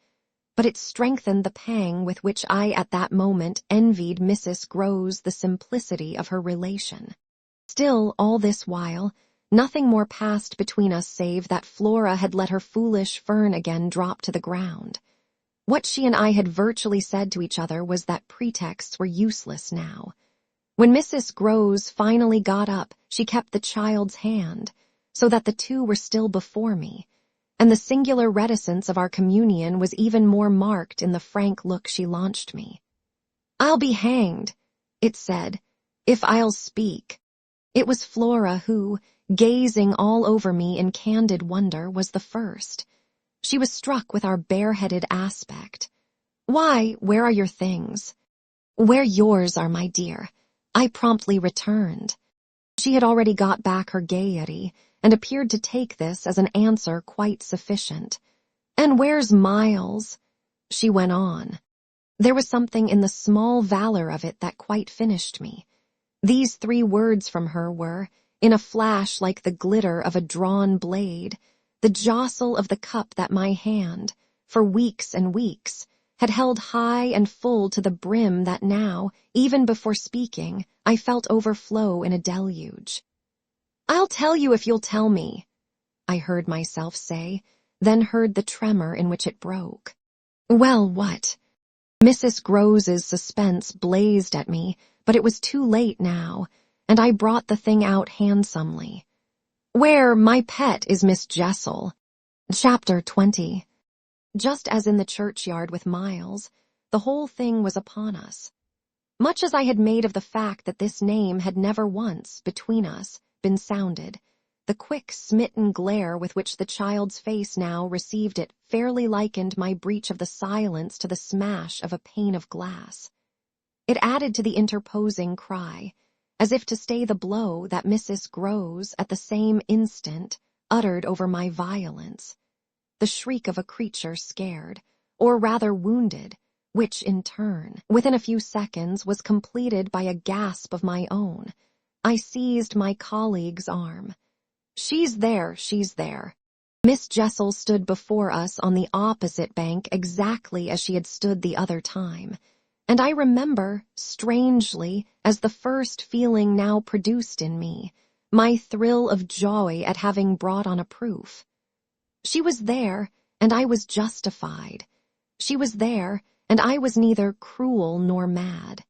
but it strengthened the pang with which I at that moment envied Mrs. Groves the simplicity of her relation. Still, all this while, nothing more passed between us save that Flora had let her foolish fern again drop to the ground. What she and I had virtually said to each other was that pretexts were useless now. When Mrs. Groves finally got up, she kept the child's hand, so that the two were still before me, and the singular reticence of our communion was even more marked in the frank look she launched me. "I'll be hanged," it said, "if I'll speak." It was Flora who, gazing all over me in candid wonder, was the first. She was struck with our bareheaded aspect. "Why, where are your things?" "Where yours are, my dear," I promptly returned. She had already got back her gaiety, and appeared to take this as an answer quite sufficient. "And where's Miles?" she went on. There was something in the small valor of it that quite finished me. These 3 words from her were, in a flash like the glitter of a drawn blade, the jostle of the cup that my hand, for weeks and weeks, had held high and full to the brim that now, even before speaking, I felt overflow in a deluge. "I'll tell you if you'll tell me," I heard myself say, then heard the tremor in which it broke. Well, what? Mrs. Grose's suspense blazed at me, but it was too late now, and I brought the thing out handsomely. "Where, my pet, is Miss Jessel?" Chapter 20. Just as in the churchyard with Miles, the whole thing was upon us. Much as I had made of the fact that this name had never once, between us, been sounded, the quick, smitten glare with which the child's face now received it fairly likened my breach of the silence to the smash of a pane of glass. It added to the interposing cry, as if to stay the blow that Mrs. Grose, at the same instant, uttered over my violence. The shriek of a creature scared, or rather wounded, which, in turn, within a few seconds, was completed by a gasp of my own. I seized my colleague's arm. "She's there, she's there." Miss Jessel stood before us on the opposite bank exactly as she had stood the other time, and I remember, strangely, as the first feeling now produced in me, my thrill of joy at having brought on a proof. She was there, and I was justified. She was there, and I was neither cruel nor mad.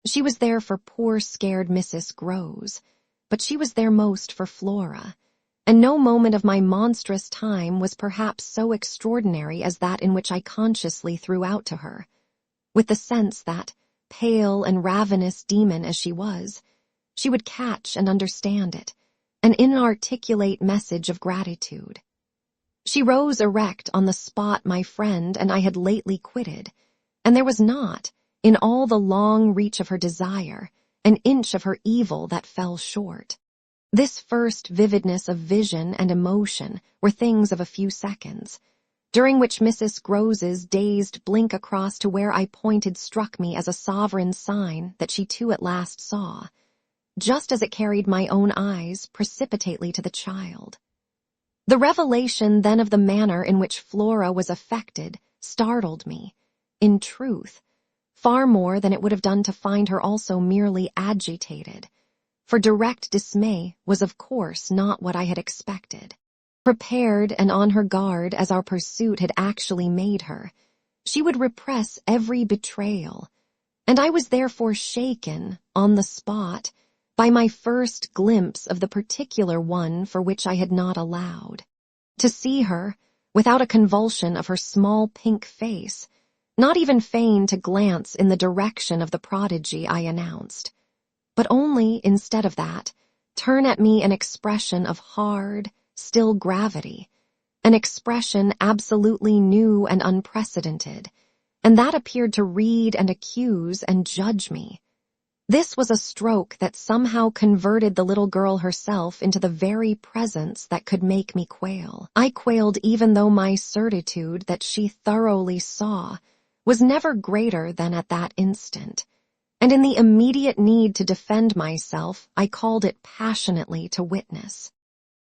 She was there for poor scared Mrs. Grose, but she was there most for Flora, and no moment of my monstrous time was perhaps so extraordinary as that in which I consciously threw out to her, with the sense that, pale and ravenous demon as she was, she would catch and understand it, an inarticulate message of gratitude. She rose erect on the spot my friend and I had lately quitted, and there was not, in all the long reach of her desire, an inch of her evil that fell short. This first vividness of vision and emotion were things of a few seconds, during which Mrs. Grose's dazed blink across to where I pointed struck me as a sovereign sign that she too at last saw, just as it carried my own eyes precipitately to the child. The revelation then of the manner in which Flora was affected startled me, in truth, far more than it would have done to find her also merely agitated, for direct dismay was of course not what I had expected. Prepared and on her guard as our pursuit had actually made her, she would repress every betrayal, and I was therefore shaken, on the spot, by my first glimpse of the particular one for which I had not allowed. To see her, without a convulsion of her small pink face, not even feign to glance in the direction of the prodigy I announced, but only, instead of that, turn at me an expression of hard, still gravity, an expression absolutely new and unprecedented, and that appeared to read and accuse and judge me. This was a stroke that somehow converted the little girl herself into the very presence that could make me quail. I quailed even though my certitude that she thoroughly saw was never greater than at that instant, and in the immediate need to defend myself, I called it passionately to witness.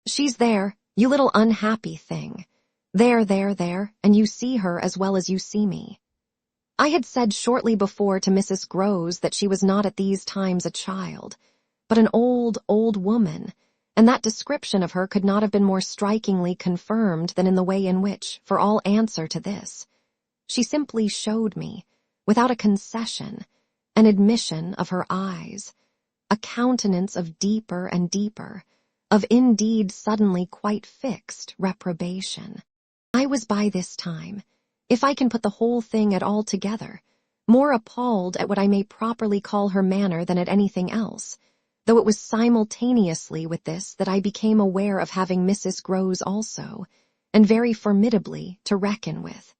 "She's there, you little unhappy thing. There, and you see her as well as you see me." I had said shortly before to Mrs. Grose that she was not at these times a child, but an old, old woman, and that description of her could not have been more strikingly confirmed than in the way in which, for all answer to this, she simply showed me, without a concession, an admission of her eyes, a countenance of deeper and deeper, of indeed suddenly quite fixed reprobation. I was by this time, if I can put the whole thing at all together, more appalled at what I may properly call her manner than at anything else, though it was simultaneously with this that I became aware of having Mrs. Grose also, and very formidably, to reckon with.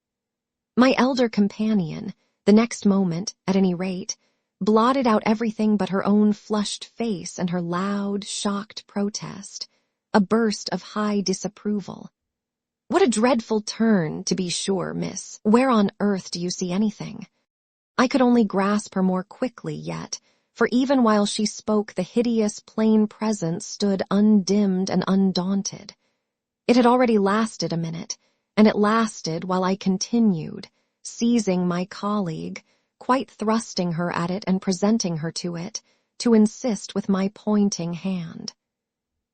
My elder companion, the next moment, at any rate, blotted out everything but her own flushed face and her loud, shocked protest, a burst of high disapproval. "What a dreadful turn, to be sure, miss. Where on earth do you see anything?" I could only grasp her more quickly yet, for even while she spoke, the hideous, plain presence stood undimmed and undaunted. It had already lasted a minute, and it lasted while I continued, seizing my colleague, quite thrusting her at it and presenting her to it, to insist with my pointing hand.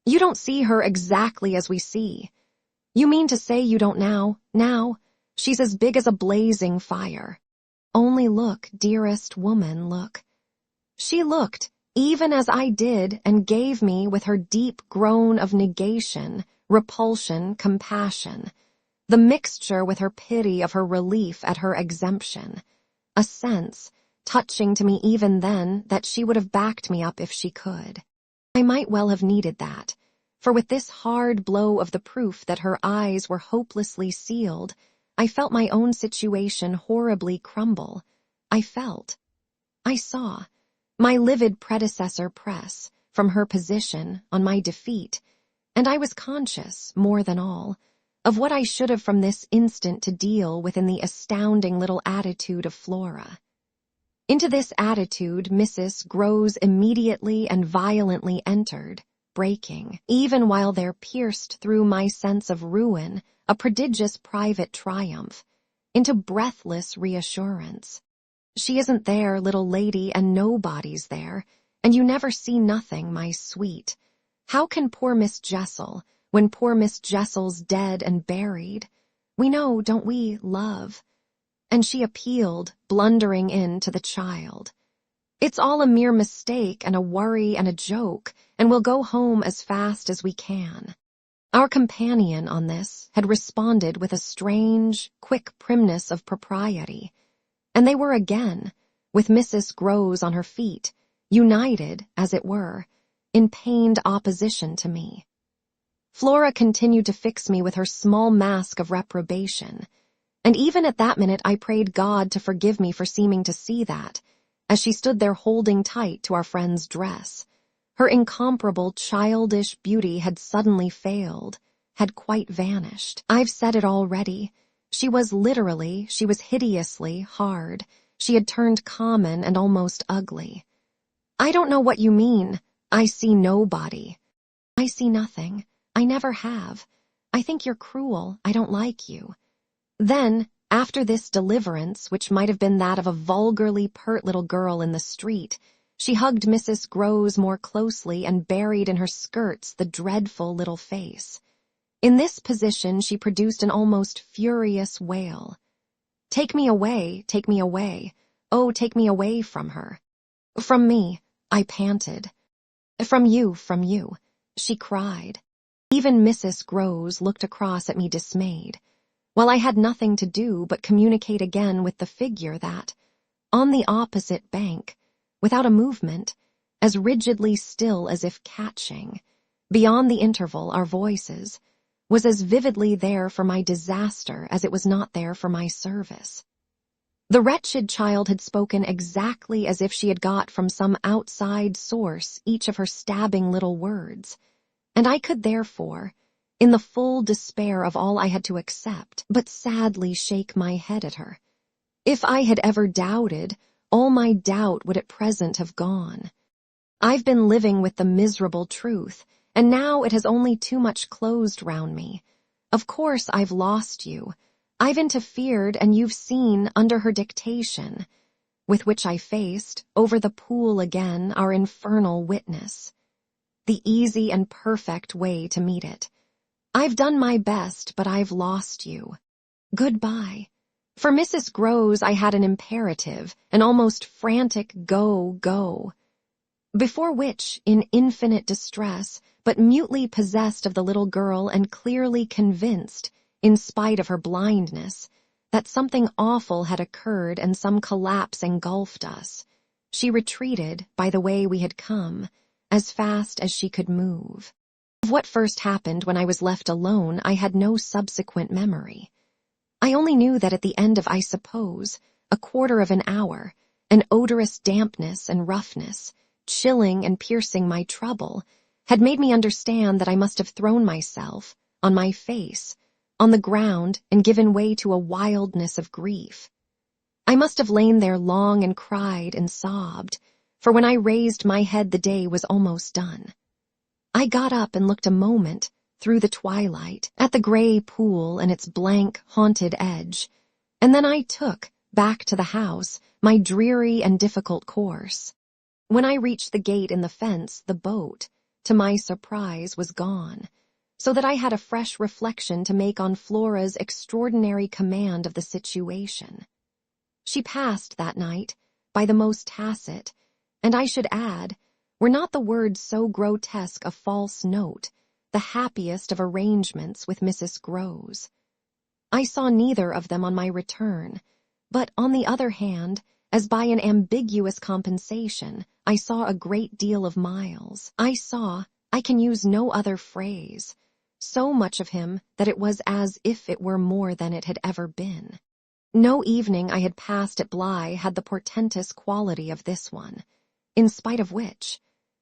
You don't see her exactly as we see. You mean to say you don't now? Now? She's as big as a blazing fire. Only look, dearest woman, look. She looked, even as I did, and gave me, with her deep groan of negation, repulsion, compassion, the mixture with her pity of her relief at her exemption, a sense, touching to me even then, that she would have backed me up if she could. I might well have needed that, for with this hard blow of the proof that her eyes were hopelessly sealed, I felt my own situation horribly crumble. I saw my livid predecessor press, from her position, on my defeat, and I was conscious, more than all, of what I should have from this instant to deal with in the astounding little attitude of Flora. Into this attitude Mrs. Groves immediately and violently entered, breaking, even while there pierced through my sense of ruin a prodigious private triumph, into breathless reassurance. She isn't there, little lady, and nobody's there, and you never see nothing, my sweet. How can poor Miss Jessel, when poor Miss Jessel's dead and buried? We know, don't we, love? And she appealed, blundering in to the child. It's all a mere mistake and a worry and a joke, and we'll go home as fast as we can. Our companion on this had responded with a strange, quick primness of propriety, and they were again, with Mrs. Groves on her feet, united, as it were, in pained opposition to me. Flora continued to fix me with her small mask of reprobation, and even at that minute I prayed God to forgive me for seeming to see that, as she stood there holding tight to our friend's dress. Her incomparable childish beauty had suddenly failed, had quite vanished. I've said it already. She was hideously hard. She had turned common and almost ugly. I don't know what you mean. I see nobody. I see nothing. I never have. I think you're cruel. I don't like you. Then, after this deliverance, which might have been that of a vulgarly pert little girl in the street, she hugged Mrs. Groves more closely and buried in her skirts the dreadful little face. In this position she produced an almost furious wail. Take me away, oh, take me away from her. From me, I panted. From you, she cried. Even Mrs. Groves looked across at me dismayed, while I had nothing to do but communicate again with the figure that, on the opposite bank, without a movement, as rigidly still as if catching, beyond the interval our voices, was as vividly there for my disaster as it was not there for my service. The wretched child had spoken exactly as if she had got from some outside source each of her stabbing little words, and I could therefore, in the full despair of all I had to accept, but sadly shake my head at her. If I had ever doubted, all my doubt would at present have gone. I've been living with the miserable truth, and now it has only too much closed round me. Of course I've lost you. I've interfered, and you've seen, under her dictation, with which I faced, over the pool again, our infernal witness. The easy and perfect way to meet it. I've done my best, but I've lost you. Goodbye. For Mrs. Groves I had an imperative, an almost frantic go, before which, in infinite distress, but mutely possessed of the little girl and clearly convinced, in spite of her blindness, that something awful had occurred and some collapse engulfed us, she retreated by the way we had come, as fast as she could move. Of what first happened when I was left alone I had no subsequent memory. I only knew that at the end of, I suppose, a quarter of an hour, an odorous dampness and roughness, chilling and piercing my trouble, had made me understand that I must have thrown myself, on my face, on the ground and given way to a wildness of grief. I must have lain there long and cried and sobbed, for when I raised my head the day was almost done. I got up and looked a moment through the twilight at the gray pool and its blank, haunted edge, and then I took, back to the house, my dreary and difficult course. When I reached the gate in the fence, the boat, to my surprise, was gone, so that I had a fresh reflection to make on Flora's extraordinary command of the situation. She passed that night, by the most tacit, and I should add, were not the words so grotesque a false note, the happiest of arrangements with Mrs. Groves. I saw neither of them on my return, but on the other hand, as by an ambiguous compensation, I saw a great deal of Miles. I saw, I can use no other phrase, so much of him that it was as if it were more than it had ever been. No evening I had passed at Bly had the portentous quality of this one, in spite of which,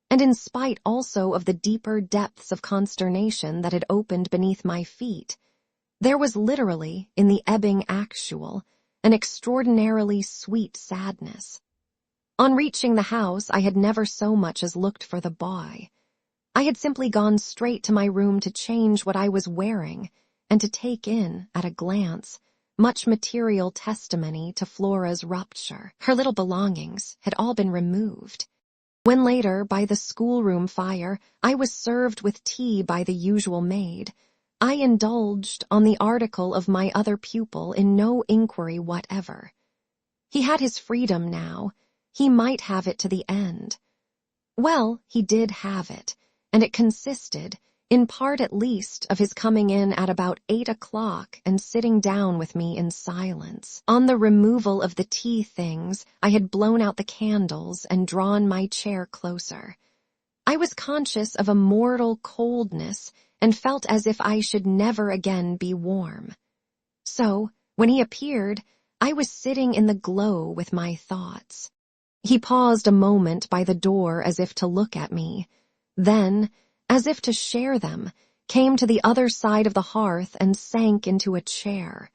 and in spite also of the deeper depths of consternation that had opened beneath my feet, there was literally, in the ebbing actual, an extraordinarily sweet sadness. On reaching the house, I had never so much as looked for the boy. I had simply gone straight to my room to change what I was wearing and to take in, at a glance, much material testimony to Flora's rupture. Her little belongings had all been removed. When later, by the schoolroom fire, I was served with tea by the usual maid, I indulged on the article of my other pupil in no inquiry whatever. He had his freedom now. He might have it to the end. Well, he did have it, and it consisted, in part at least, of his coming in at about 8 o'clock and sitting down with me in silence. On the removal of the tea things, I had blown out the candles and drawn my chair closer. I was conscious of a mortal coldness and felt as if I should never again be warm. So, when he appeared, I was sitting in the glow with my thoughts. He paused a moment by the door as if to look at me, then, as if to share them, came to the other side of the hearth and sank into a chair.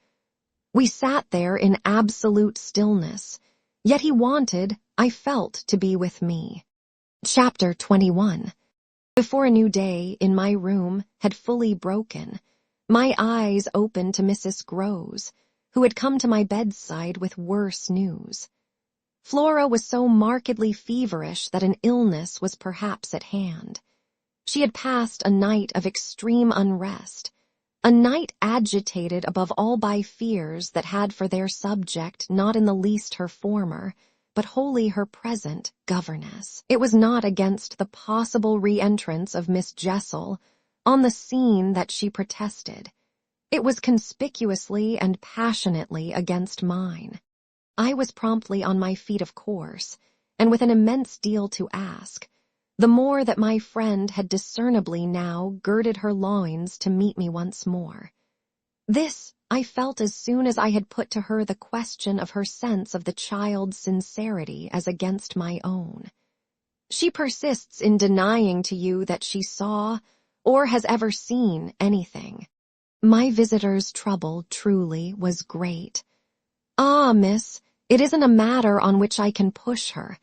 We sat there in absolute stillness, yet he wanted, I felt, to be with me. Chapter 21. Before a new day, in my room, had fully broken, my eyes opened to Mrs. Groves, who had come to my bedside with worse news. Flora was so markedly feverish that an illness was perhaps at hand. She had passed a night of extreme unrest, a night agitated above all by fears that had for their subject not in the least her former, but wholly her present, governess. It was not against the possible re-entrance of Miss Jessel on the scene that she protested. It was conspicuously and passionately against mine. I was promptly on my feet, of course, and with an immense deal to ask, the more that my friend had discernibly now girded her loins to meet me once more. This I felt as soon as I had put to her the question of her sense of the child's sincerity as against my own. She persists in denying to you that she saw or has ever seen anything. My visitor's trouble, truly, was great. Ah, miss, it isn't a matter on which I can push her.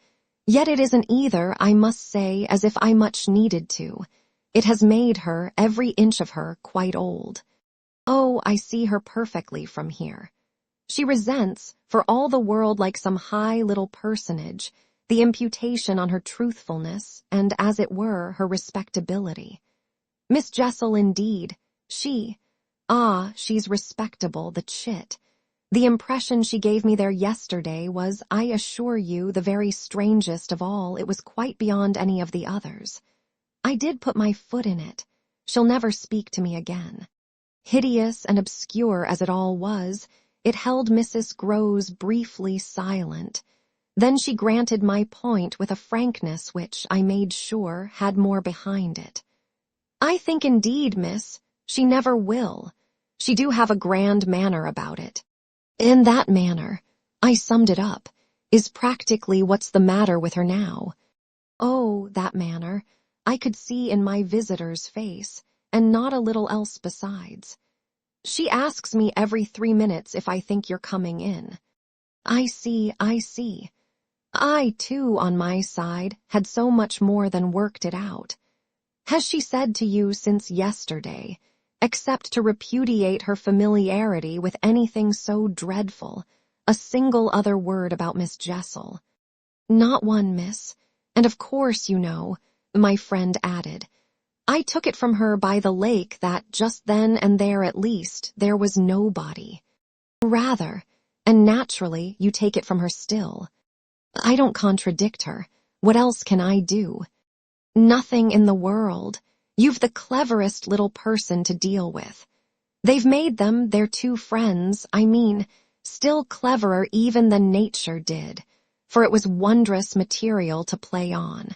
Yet it isn't either, I must say, as if I much needed to. It has made her, every inch of her, quite old. Oh, I see her perfectly from here. She resents, for all the world like some high little personage, the imputation on her truthfulness and, as it were, her respectability. Miss Jessel, indeed, she's respectable, the chit. The impression she gave me there yesterday was, I assure you, the very strangest of all. It was quite beyond any of the others. I did put my foot in it. She'll never speak to me again. Hideous and obscure as it all was, it held Mrs. Groves briefly silent. Then she granted my point with a frankness which, I made sure, had more behind it. I think indeed, miss, she never will. She do have a grand manner about it. And that manner, I summed it up, is practically what's the matter with her now. Oh, that manner, I could see in my visitor's face, and not a little else besides. She asks me every 3 minutes if I think you're coming in. I see, I see. I, too, on my side, had so much more than worked it out. Has she said to you since yesterday, except to repudiate her familiarity with anything so dreadful, a single other word about Miss Jessel? Not one, miss, and of course you know, my friend added. I took it from her by the lake that just then and there at least there was nobody. Rather, and naturally you take it from her still. I don't contradict her. What else can I do? Nothing in the world. You've the cleverest little person to deal with. They've made them their two friends, still cleverer even than nature did, for it was wondrous material to play on.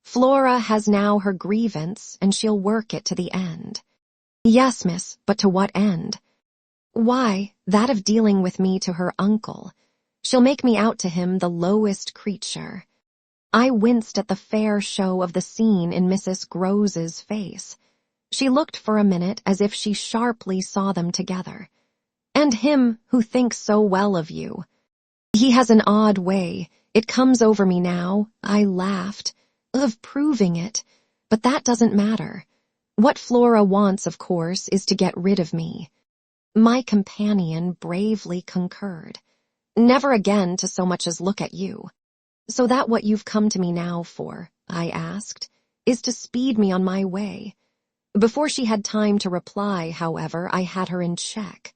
Flora has now her grievance, and she'll work it to the end. Yes, miss, but to what end? Why, that of dealing with me to her uncle. She'll make me out to him the lowest creature. I winced at the fair show of the scene in Mrs. Grose's face. She looked for a minute as if she sharply saw them together. And him who thinks so well of you. He has an odd way, it comes over me now, I laughed, of proving it, but that doesn't matter. What Flora wants, of course, is to get rid of me. My companion bravely concurred. Never again to so much as look at you. So that what you've come to me now for, I asked, is to speed me on my way. Before she had time to reply, however, I had her in check.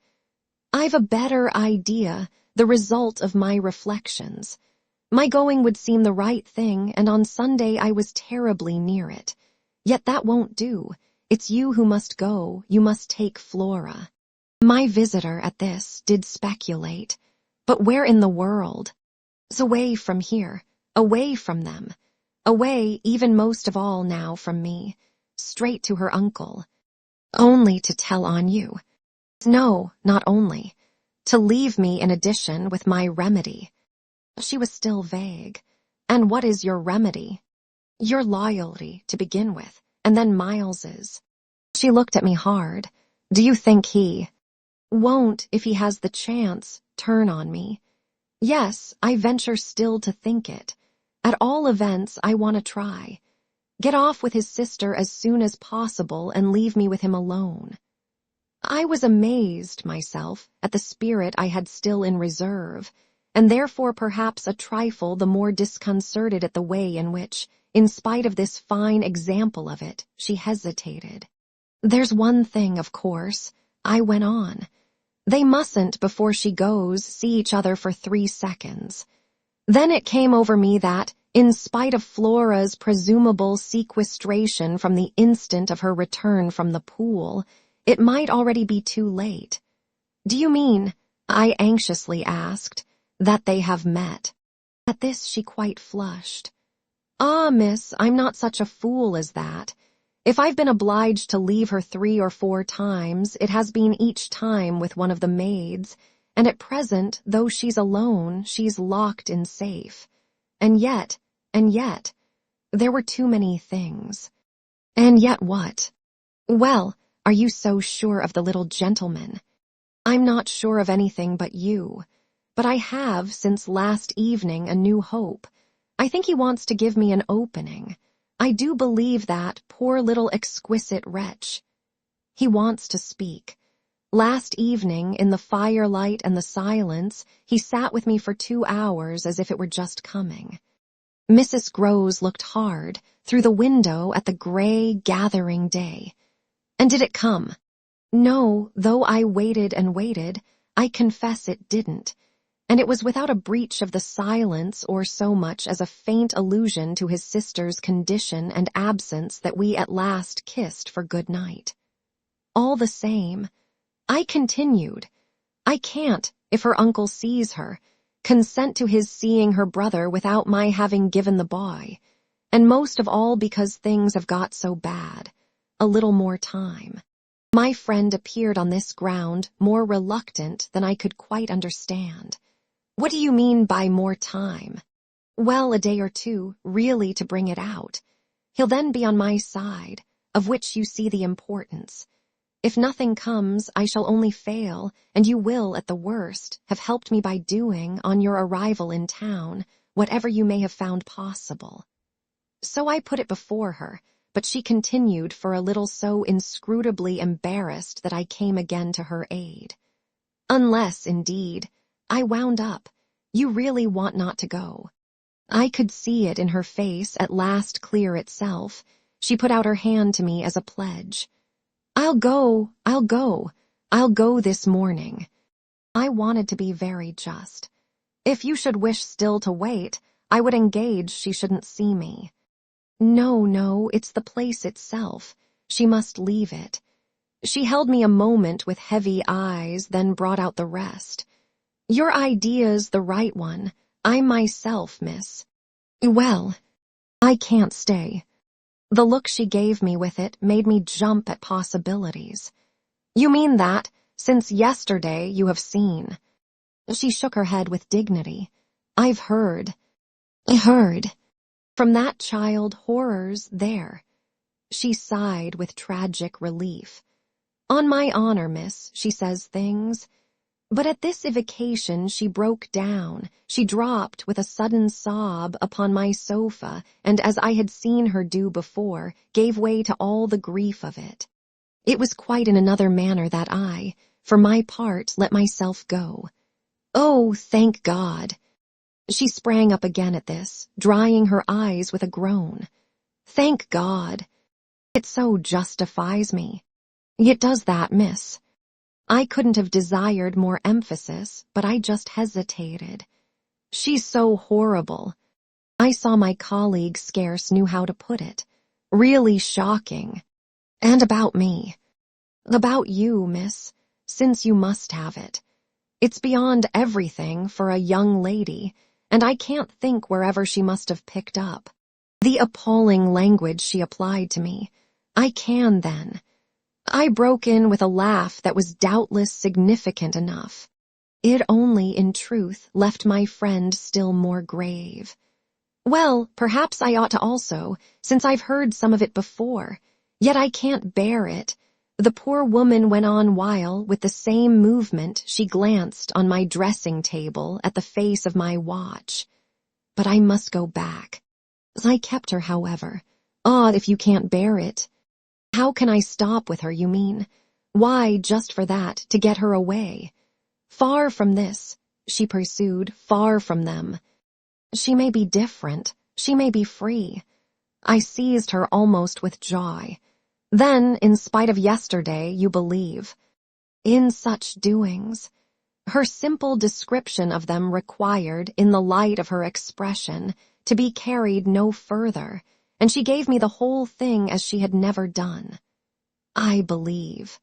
I've a better idea, the result of my reflections. My going would seem the right thing, and on Sunday I was terribly near it. Yet that won't do. It's you who must go, you must take Flora. My visitor at this did speculate. But where in the world? Away from here, away from them, away even most of all now from me, straight to her uncle. Only to tell on you. No, not only. To leave me in addition with my remedy. She was still vague. And what is your remedy? Your loyalty, to begin with, and then Miles's. She looked at me hard. Do you think he won't, if he has the chance, turn on me? Yes, I venture still to think it. At all events, I want to try. Get off with his sister as soon as possible and leave me with him alone. I was amazed, myself, at the spirit I had still in reserve, and therefore perhaps a trifle the more disconcerted at the way in which, in spite of this fine example of it, she hesitated. There's one thing, of course, I went on. They mustn't, before she goes, see each other for 3 seconds. Then it came over me that, in spite of Flora's presumable sequestration from the instant of her return from the pool, it might already be too late. Do you mean, I anxiously asked, that they have met? At this she quite flushed. Ah, miss, I'm not such a fool as that. If I've been obliged to leave her 3 or 4 times, it has been each time with one of the maids, and at present, though she's alone, she's locked in safe. And yet, there were too many things. And yet what? Well, are you so sure of the little gentleman? I'm not sure of anything but you. But I have, since last evening, a new hope. I think he wants to give me an opening. I do believe that, poor little exquisite wretch. He wants to speak. Last evening, in the firelight and the silence, he sat with me for 2 hours as if it were just coming. Mrs. Grose looked hard, through the window at the gray, gathering day. And did it come? No, though I waited and waited, I confess it didn't. And it was without a breach of the silence or so much as a faint allusion to his sister's condition and absence that we at last kissed for good night. All the same, I continued, I can't, if her uncle sees her, consent to his seeing her brother without my having given the boy, and most of all because things have got so bad. A little more time. My friend appeared on this ground more reluctant than I could quite understand. What do you mean by more time? Well, a day or 2, really, to bring it out. He'll then be on my side, of which you see the importance. If nothing comes, I shall only fail, and you will, at the worst, have helped me by doing, on your arrival in town, whatever you may have found possible." So I put it before her, but she continued for a little, so inscrutably embarrassed that I came again to her aid. "Unless, indeed," I wound up, "you really want not to go." I could see it in her face at last clear itself. She put out her hand to me as a pledge. I'll go this morning." I wanted to be very just. If you should wish still to wait, I would engage she shouldn't see me. No, it's the place itself. She must leave it. She held me a moment with heavy eyes, then brought out the rest. "Your idea's the right one. I'm myself, miss." "Well, I can't stay." The look she gave me with it made me jump at possibilities. "You mean that, since yesterday, you have seen?" She shook her head with dignity. "I've heard. From that child horrors there." She sighed with tragic relief. "On my honor, miss, she says things." But at this evocation she broke down. She dropped with a sudden sob upon my sofa, and as I had seen her do before, gave way to all the grief of it. It was quite in another manner that I, for my part, let myself go. "Oh, thank God!" She sprang up again at this, drying her eyes with a groan. "Thank God! It so justifies me." "It does that, miss." I couldn't have desired more emphasis, but I just hesitated. "She's so horrible." I saw my colleague scarce knew how to put it. "Really shocking." "And about me." "About you, miss, since you must have it. It's beyond everything for a young lady, and I can't think wherever she must have picked up the appalling language she applied to me. I can, then." I broke in with a laugh that was doubtless significant enough. It only, in truth, left my friend still more grave. "Well, perhaps I ought to also, since I've heard some of it before. Yet I can't bear it." The poor woman went on while, with the same movement, she glanced on my dressing table at the face of my watch. "But I must go back." I kept her, however. If you can't bear it." "How can I stop with her, you mean?" "Why, just for that, to get her away." "Far from this," she pursued, "far from them. She may be different, she may be free." I seized her almost with joy. "Then, in spite of yesterday, you believe?" "In such doings." Her simple description of them required, in the light of her expression, to be carried no further, and she gave me the whole thing as she had never done. "I believe."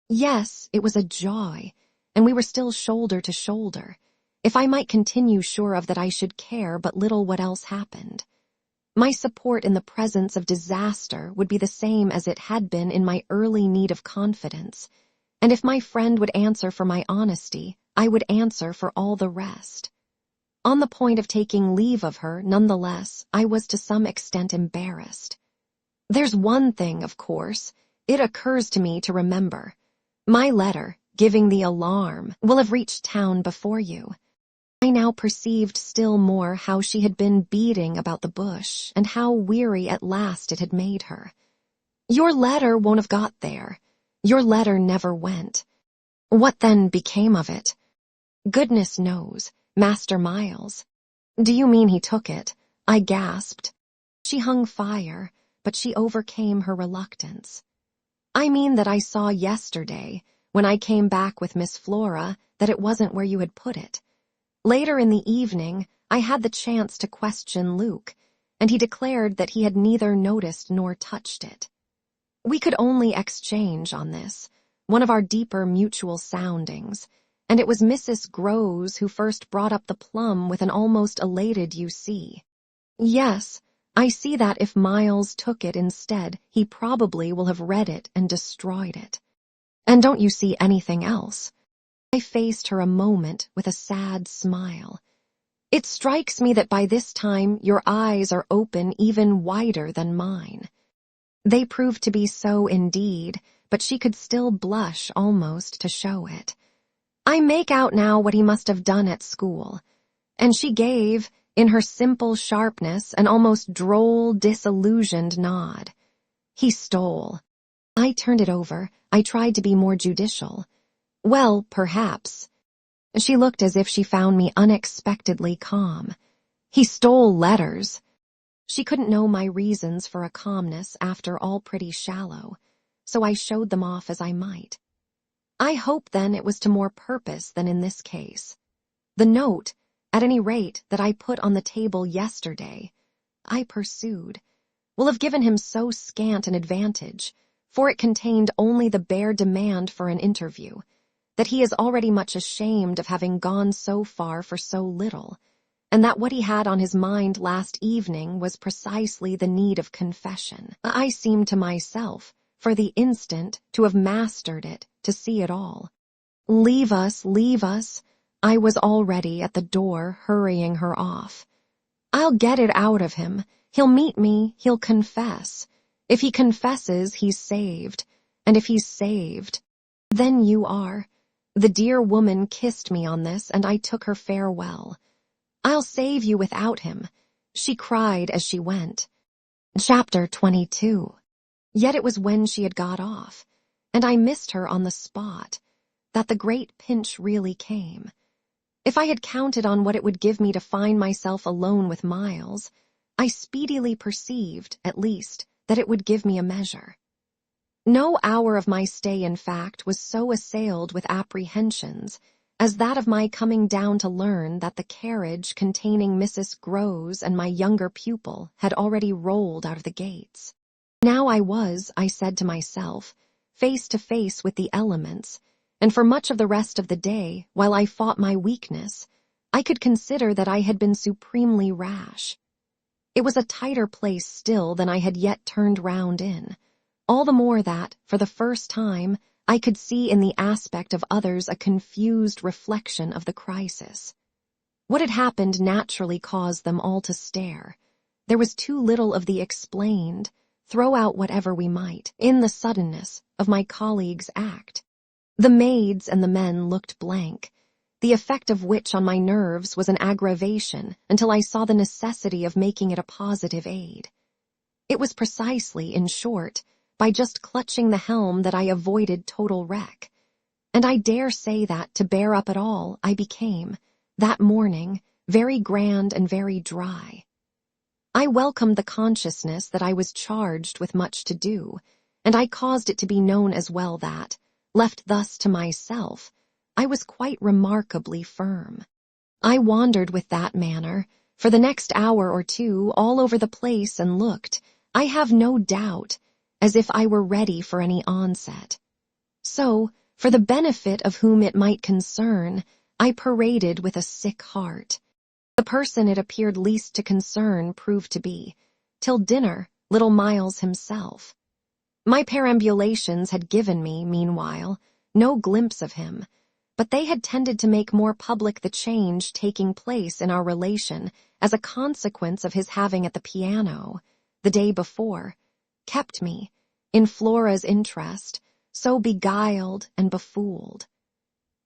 Yes, it was a joy, and we were still shoulder to shoulder. If I might continue sure of that, I should care but little what else happened. My support in the presence of disaster would be the same as it had been in my early need of confidence, and if my friend would answer for my honesty, I would answer for all the rest. On the point of taking leave of her, nonetheless, I was to some extent embarrassed. "There's one thing, of course, it occurs to me to remember. My letter, giving the alarm, will have reached town before you." I now perceived still more how she had been beating about the bush, and how weary at last it had made her. "Your letter won't have got there. Your letter never went." "What then became of it?" "Goodness knows. Master Miles." "Do you mean he took it?" I gasped. She hung fire, but she overcame her reluctance. "I mean that I saw yesterday, when I came back with Miss Flora, that it wasn't where you had put it. Later in the evening, I had the chance to question Luke, and he declared that he had neither noticed nor touched it. We could only exchange on this, one of our deeper mutual soundings, and it was Mrs. Groves who first brought up the plum with an almost elated "you see." "Yes, I see that if Miles took it instead, he probably will have read it and destroyed it." "And don't you see anything else?" I faced her a moment with a sad smile. "It strikes me that by this time your eyes are open even wider than mine." They proved to be so indeed, but she could still blush almost to show it. I make out now what he must have done at school. And she gave, in her simple sharpness, an almost droll, disillusioned nod. He stole. I turned it over. I tried to be more judicial. Well, perhaps. She looked as if she found me unexpectedly calm. He stole letters. She couldn't know my reasons for a calmness after all pretty shallow, so I showed them off as I might. I hope then it was to more purpose than in this case. The note, at any rate, that I put on the table yesterday, I pursued, will have given him so scant an advantage, for it contained only the bare demand for an interview, that he is already much ashamed of having gone so far for so little, and that what he had on his mind last evening was precisely the need of confession. I seemed to myself, for the instant, to have mastered it, to see it all. Leave us, leave us. I was already at the door, hurrying her off. I'll get it out of him. He'll meet me, he'll confess. If he confesses, he's saved. And if he's saved, then you are. The dear woman kissed me on this, and I took her farewell. I'll save you without him, she cried as she went. Chapter 22. Yet it was when she had got off, and I missed her on the spot, that the great pinch really came. If I had counted on what it would give me to find myself alone with Miles, I speedily perceived, at least, that it would give me a measure. No hour of my stay, in fact, was so assailed with apprehensions as that of my coming down to learn that the carriage containing Mrs. Groves and my younger pupil had already rolled out of the gates. Now I was, I said to myself, face to face with the elements, and for much of the rest of the day, while I fought my weakness, I could consider that I had been supremely rash. It was a tighter place still than I had yet turned round in, all the more that, for the first time, I could see in the aspect of others a confused reflection of the crisis. What had happened naturally caused them all to stare. There was too little of the explained, throw out whatever we might, in the suddenness of my colleague's act. The maids and the men looked blank, the effect of which on my nerves was an aggravation until I saw the necessity of making it a positive aid. It was precisely, in short, by just clutching the helm that I avoided total wreck. And I dare say that, to bear up at all, I became, that morning, very grand and very dry. I welcomed the consciousness that I was charged with much to do, and I caused it to be known as well that, left thus to myself, I was quite remarkably firm. I wandered with that manner, for the next hour or two, all over the place and looked, I have no doubt, as if I were ready for any onset. So, for the benefit of whom it might concern, I paraded with a sick heart. The person it appeared least to concern proved to be, till dinner, little Miles himself. My perambulations had given me, meanwhile, no glimpse of him, but they had tended to make more public the change taking place in our relation as a consequence of his having at the piano, the day before, kept me, in Flora's interest, so beguiled and befooled.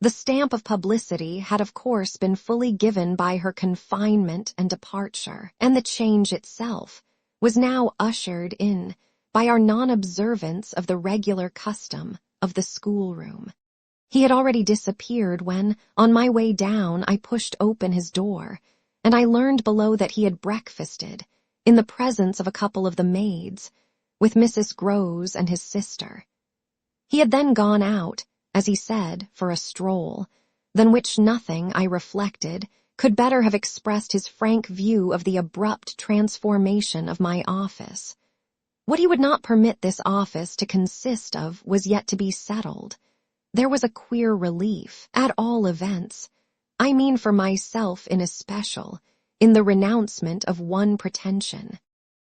The stamp of publicity had of course been fully given by her confinement and departure, and the change itself was now ushered in by our non-observance of the regular custom of the schoolroom. He had already disappeared when, on my way down, I pushed open his door, and I learned below that he had breakfasted, in the presence of a couple of the maids, with Mrs. Groves and his sister. He had then gone out, as he said, for a stroll, than which nothing, I reflected, could better have expressed his frank view of the abrupt transformation of my office. What he would not permit this office to consist of was yet to be settled. There was a queer relief, at all events, I mean for myself in especial, in the renouncement of one pretension.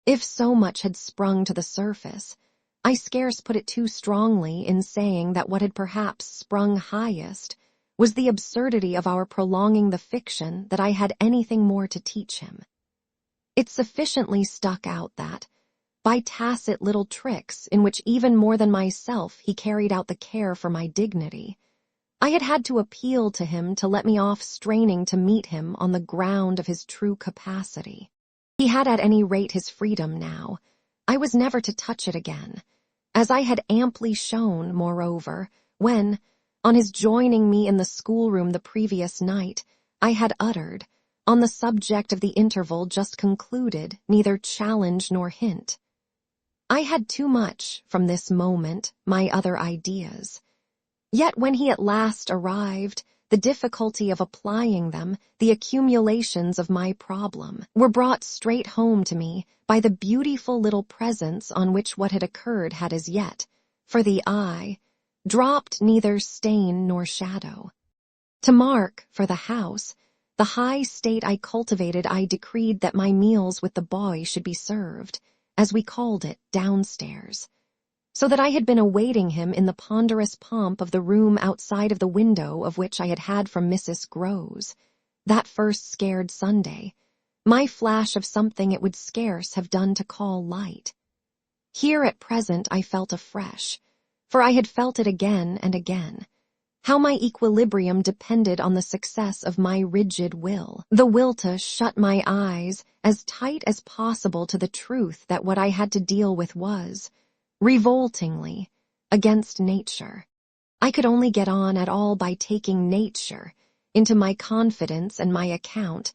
If so much had sprung to the surface, I scarce put it too strongly in saying that what had perhaps sprung highest was the absurdity of our prolonging the fiction that I had anything more to teach him. It sufficiently stuck out that, by tacit little tricks in which even more than myself he carried out the care for my dignity. I had had to appeal to him to let me off straining to meet him on the ground of his true capacity. He had at any rate his freedom now. I was never to touch it again, as I had amply shown, moreover, when, on his joining me in the schoolroom the previous night, I had uttered, on the subject of the interval just concluded, neither challenge nor hint. I had too much, from this moment, my other ideas. Yet when he at last arrived, the difficulty of applying them, the accumulations of my problem, were brought straight home to me by the beautiful little presence on which what had occurred had as yet, for the eye, dropped neither stain nor shadow. To mark, for the house, the high state I cultivated, I decreed that my meals with the boy should be served, as we called it, downstairs, so that I had been awaiting him in the ponderous pomp of the room outside of the window of which I had had from Mrs. Groves, that first scared Sunday, my flash of something it would scarce have done to call light. Here at present I felt afresh, for I had felt it again and again, how my equilibrium depended on the success of my rigid will, the will to shut my eyes as tight as possible to the truth that what I had to deal with was, revoltingly, against nature. I could only get on at all by taking nature into my confidence and my account,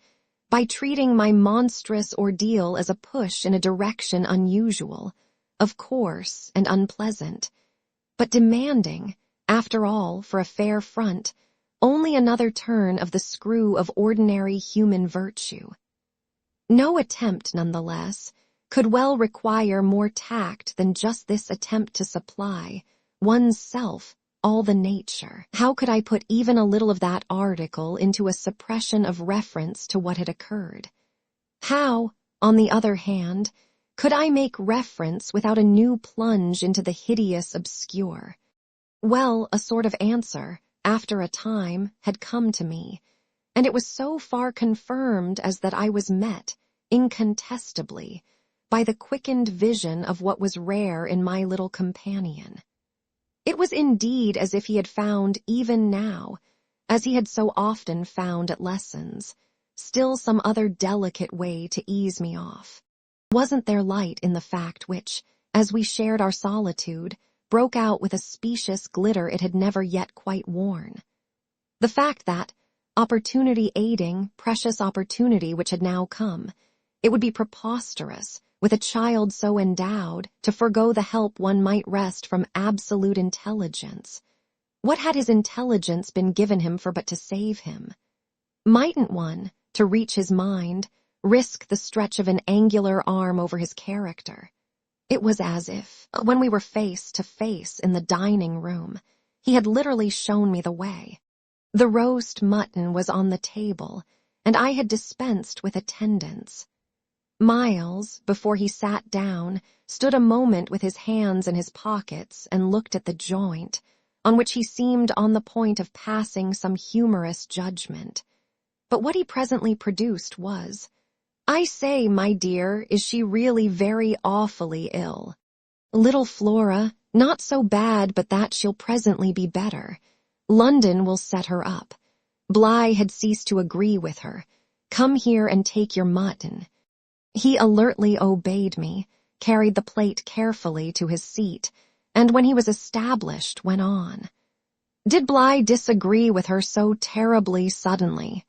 by treating my monstrous ordeal as a push in a direction unusual, of course and unpleasant, but demanding, after all, for a fair front, only another turn of the screw of ordinary human virtue. No attempt, nonetheless, could well require more tact than just this attempt to supply, one's self, all the nature. How could I put even a little of that article into a suppression of reference to what had occurred? How, on the other hand, could I make reference without a new plunge into the hideous obscure? Well, a sort of answer, after a time, had come to me, and it was so far confirmed as that I was met, incontestably, by the quickened vision of what was rare in my little companion. It was indeed as if he had found even now, as he had so often found at lessons, still some other delicate way to ease me off. Wasn't there light in the fact which, as we shared our solitude, broke out with a specious glitter it had never yet quite worn? The fact that, opportunity aiding, precious opportunity which had now come, it would be preposterous, with a child so endowed, to forego the help one might wrest from absolute intelligence. What had his intelligence been given him for but to save him? Mightn't one, to reach his mind, risk the stretch of an angular arm over his character? It was as if, when we were face to face in the dining room, he had literally shown me the way. The roast mutton was on the table, and I had dispensed with attendance. Miles, before he sat down, stood a moment with his hands in his pockets and looked at the joint, on which he seemed on the point of passing some humorous judgment. But what he presently produced was, "I say, my dear, is she really very awfully ill?" "Little Flora, not so bad but that she'll presently be better. London will set her up. Bly had ceased to agree with her. Come here and take your mutton." He alertly obeyed me, carried the plate carefully to his seat, and when he was established, went on. "Did Bly disagree with her so terribly suddenly?"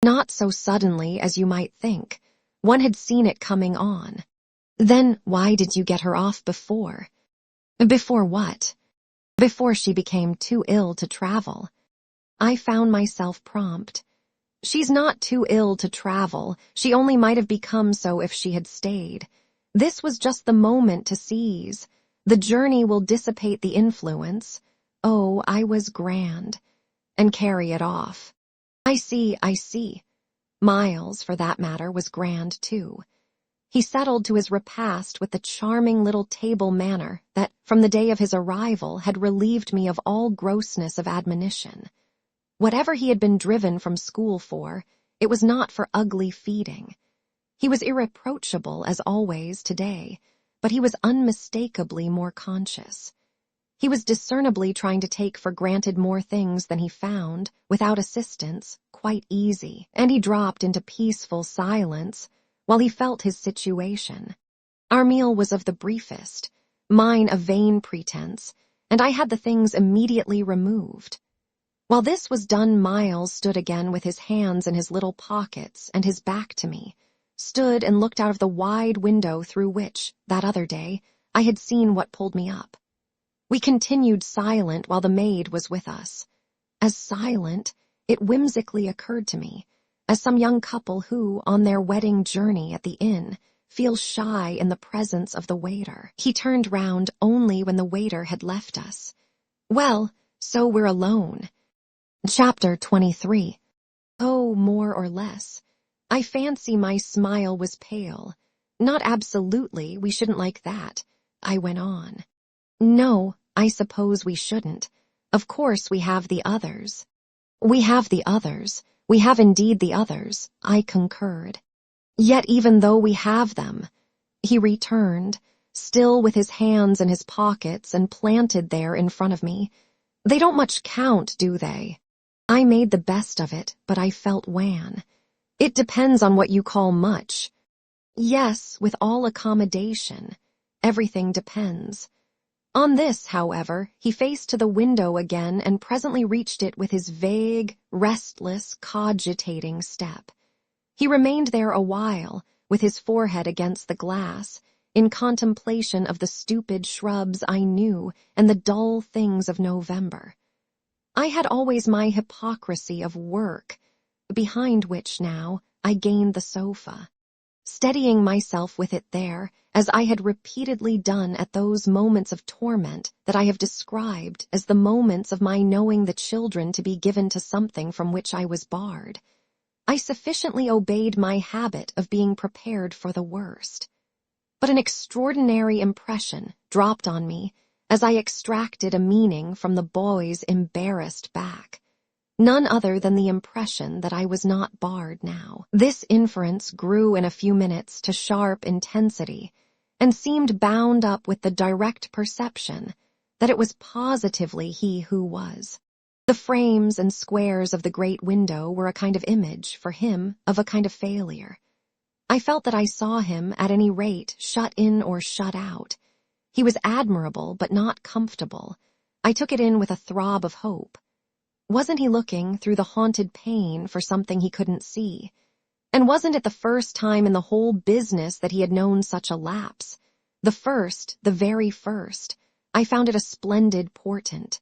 "Not so suddenly as you might think. One had seen it coming on." "Then why did you get her off before?" "Before what?" "Before she became too ill to travel." I found myself prompt. "She's not too ill to travel. She only might have become so if she had stayed. This was just the moment to seize. The journey will dissipate the influence." Oh, I was grand. "And carry it off." I see. Miles, for that matter, was grand too. He settled to his repast with the charming little table manner that, from the day of his arrival, had relieved me of all grossness of admonition. Whatever he had been driven from school for, it was not for ugly feeding. He was irreproachable, as always, today, but he was unmistakably more conscious. He was discernibly trying to take for granted more things than he found, without assistance, quite easy, and he dropped into peaceful silence while he felt his situation. Our meal was of the briefest, mine a vain pretense, and I had the things immediately removed. While this was done, Miles stood again with his hands in his little pockets and his back to me, stood and looked out of the wide window through which, that other day, I had seen what pulled me up. We continued silent while the maid was with us. As silent, it whimsically occurred to me, as some young couple who, on their wedding journey at the inn, feel shy in the presence of the waiter. He turned round only when the waiter had left us. Well, so we're alone. Chapter 23. Oh, more or less. I fancy my smile was pale. Not absolutely, we shouldn't like that, I went on. No, I suppose we shouldn't. Of course we have the others. We have the others. We have indeed the others, I concurred. Yet even though we have them, he returned, still with his hands in his pockets and planted there in front of me, they don't much count, do they? I made the best of it, but I felt wan. It depends on what you call much. Yes, with all accommodation. Everything depends. On this, however, he faced to the window again and presently reached it with his vague, restless, cogitating step. He remained there a while, with his forehead against the glass, in contemplation of the stupid shrubs I knew and the dull things of November. I had always my hypocrisy of work, behind which now I gained the sofa, steadying myself with it there, as I had repeatedly done at those moments of torment that I have described as the moments of my knowing the children to be given to something from which I was barred. I sufficiently obeyed my habit of being prepared for the worst. But an extraordinary impression dropped on me as I extracted a meaning from the boy's embarrassed back. None other than the impression that I was not barred now. This inference grew in a few minutes to sharp intensity and seemed bound up with the direct perception that it was positively he who was. The frames and squares of the great window were a kind of image, for him, of a kind of failure. I felt that I saw him, at any rate, shut in or shut out. He was admirable, but not comfortable. I took it in with a throb of hope. Wasn't he looking through the haunted pane for something he couldn't see? And wasn't it the first time in the whole business that he had known such a lapse? The first, the very first. I found it a splendid portent.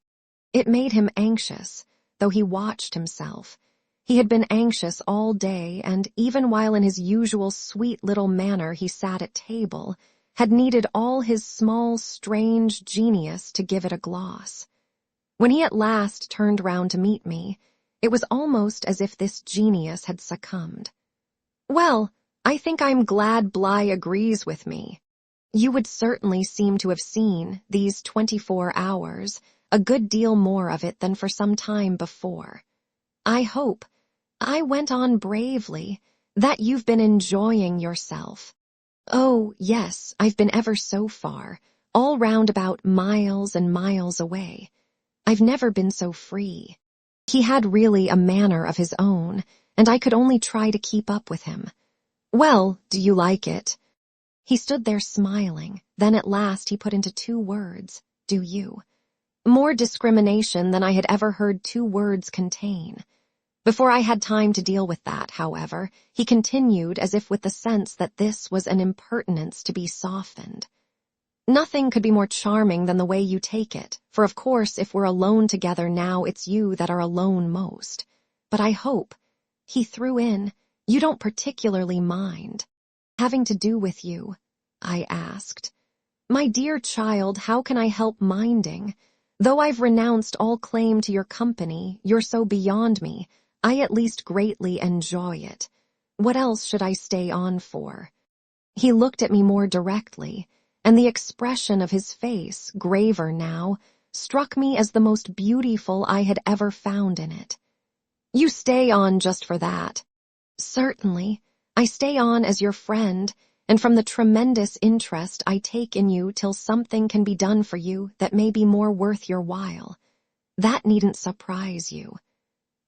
It made him anxious, though he watched himself. He had been anxious all day, and even while in his usual sweet little manner he sat at table, had needed all his small, strange genius to give it a gloss. When he at last turned round to meet me, it was almost as if this genius had succumbed. Well, I think I'm glad Bly agrees with me. You would certainly seem to have seen, these 24 hours, a good deal more of it than for some time before. I hope, I went on bravely, that you've been enjoying yourself. Oh, yes, I've been ever so far, all round about miles and miles away. I've never been so free. He had really a manner of his own, and I could only try to keep up with him. Well, do you like it? He stood there smiling, then at last he put into 2 words, do you? More discrimination than I had ever heard 2 words contain. Before I had time to deal with that, however, he continued as if with the sense that this was an impertinence to be softened. Nothing could be more charming than the way you take it, for of course if we're alone together now it's you that are alone most. But I hope, he threw in, you don't particularly mind. Having to do with you? I asked. My dear child, how can I help minding? Though I've renounced all claim to your company, you're so beyond me, I at least greatly enjoy it. What else should I stay on for? He looked at me more directly, and the expression of his face, graver now, struck me as the most beautiful I had ever found in it. You stay on just for that. Certainly, I stay on as your friend, and from the tremendous interest I take in you till something can be done for you that may be more worth your while. That needn't surprise you."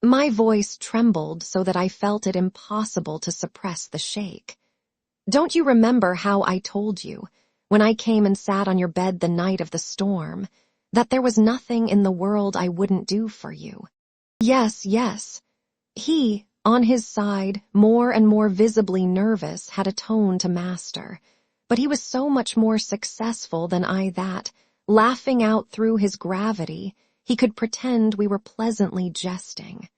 My voice trembled so that I felt it impossible to suppress the shake. "Don't you remember how I told you, when I came and sat on your bed the night of the storm, that there was nothing in the world I wouldn't do for you?" Yes, yes. He, on his side, more and more visibly nervous, had a tone to master, but he was so much more successful than I that, laughing out through his gravity, he could pretend we were pleasantly jesting.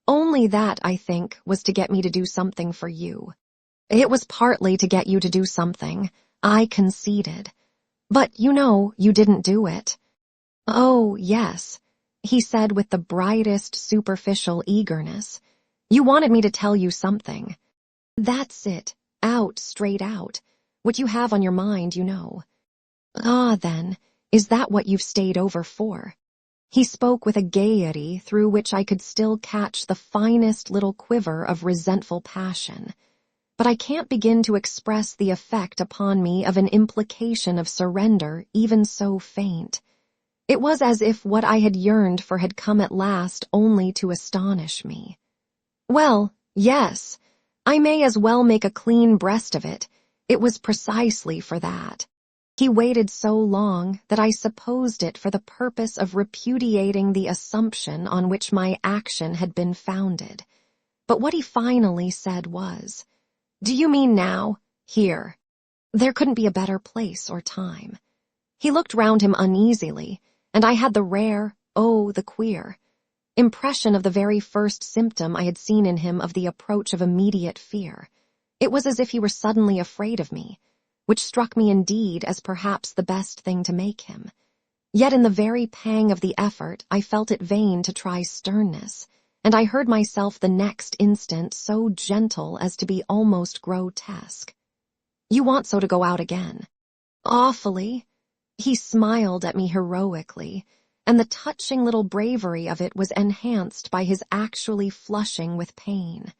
Only that, I think, was to get me to do something for you. It was partly to get you to do something, I conceded. But, you didn't do it. "Oh, yes," he said with the brightest superficial eagerness. "You wanted me to tell you something." "That's it, straight out. What you have on your mind, "Ah, then, is that what you've stayed over for?" He spoke with a gaiety through which I could still catch the finest little quiver of resentful passion. But I can't begin to express the effect upon me of an implication of surrender even so faint. It was as if what I had yearned for had come at last only to astonish me. "Well, yes, I may as well make a clean breast of it. It was precisely for that." He waited so long that I supposed it for the purpose of repudiating the assumption on which my action had been founded. But what he finally said was, "Do you mean now, here?" There couldn't be a better place or time. He looked round him uneasily, and I had the rare, the queer, impression of the very first symptom I had seen in him of the approach of immediate fear. It was as if he were suddenly afraid of me, which struck me indeed as perhaps the best thing to make him. Yet in the very pang of the effort I felt it vain to try sternness, and I heard myself the next instant so gentle as to be almost grotesque. "You want so to go out again?" "Awfully." He smiled at me heroically, and the touching little bravery of it was enhanced by his actually flushing with pain.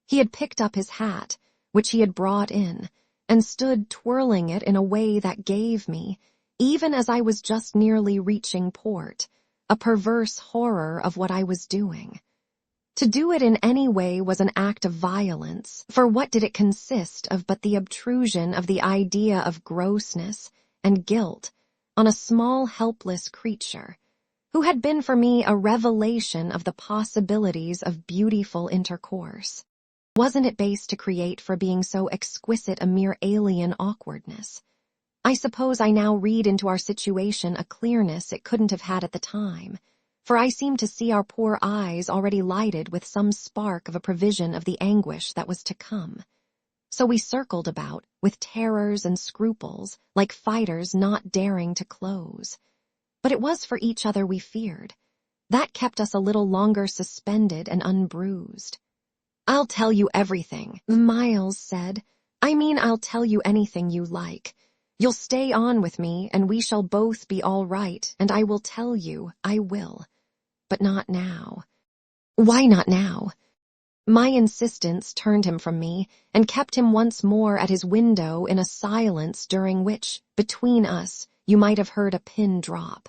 He had picked up his hat, which he had brought in, and stood twirling it in a way that gave me, even as I was just nearly reaching port, a perverse horror of what I was doing. To do it in any way was an act of violence, for what did it consist of but the obtrusion of the idea of grossness and guilt on a small helpless creature, who had been for me a revelation of the possibilities of beautiful intercourse. Wasn't it base to create for being so exquisite a mere alien awkwardness? I suppose I now read into our situation a clearness it couldn't have had at the time, for I seemed to see our poor eyes already lighted with some spark of a prevision of the anguish that was to come. So we circled about, with terrors and scruples, like fighters not daring to close. But it was for each other we feared. That kept us a little longer suspended and unbruised. "I'll tell you everything," Miles said. "I'll tell you anything you like. You'll stay on with me, and we shall both be all right, and I will tell you, I will. But not now." "Why not now?" My insistence turned him from me, and kept him once more at his window in a silence during which, between us, you might have heard a pin drop.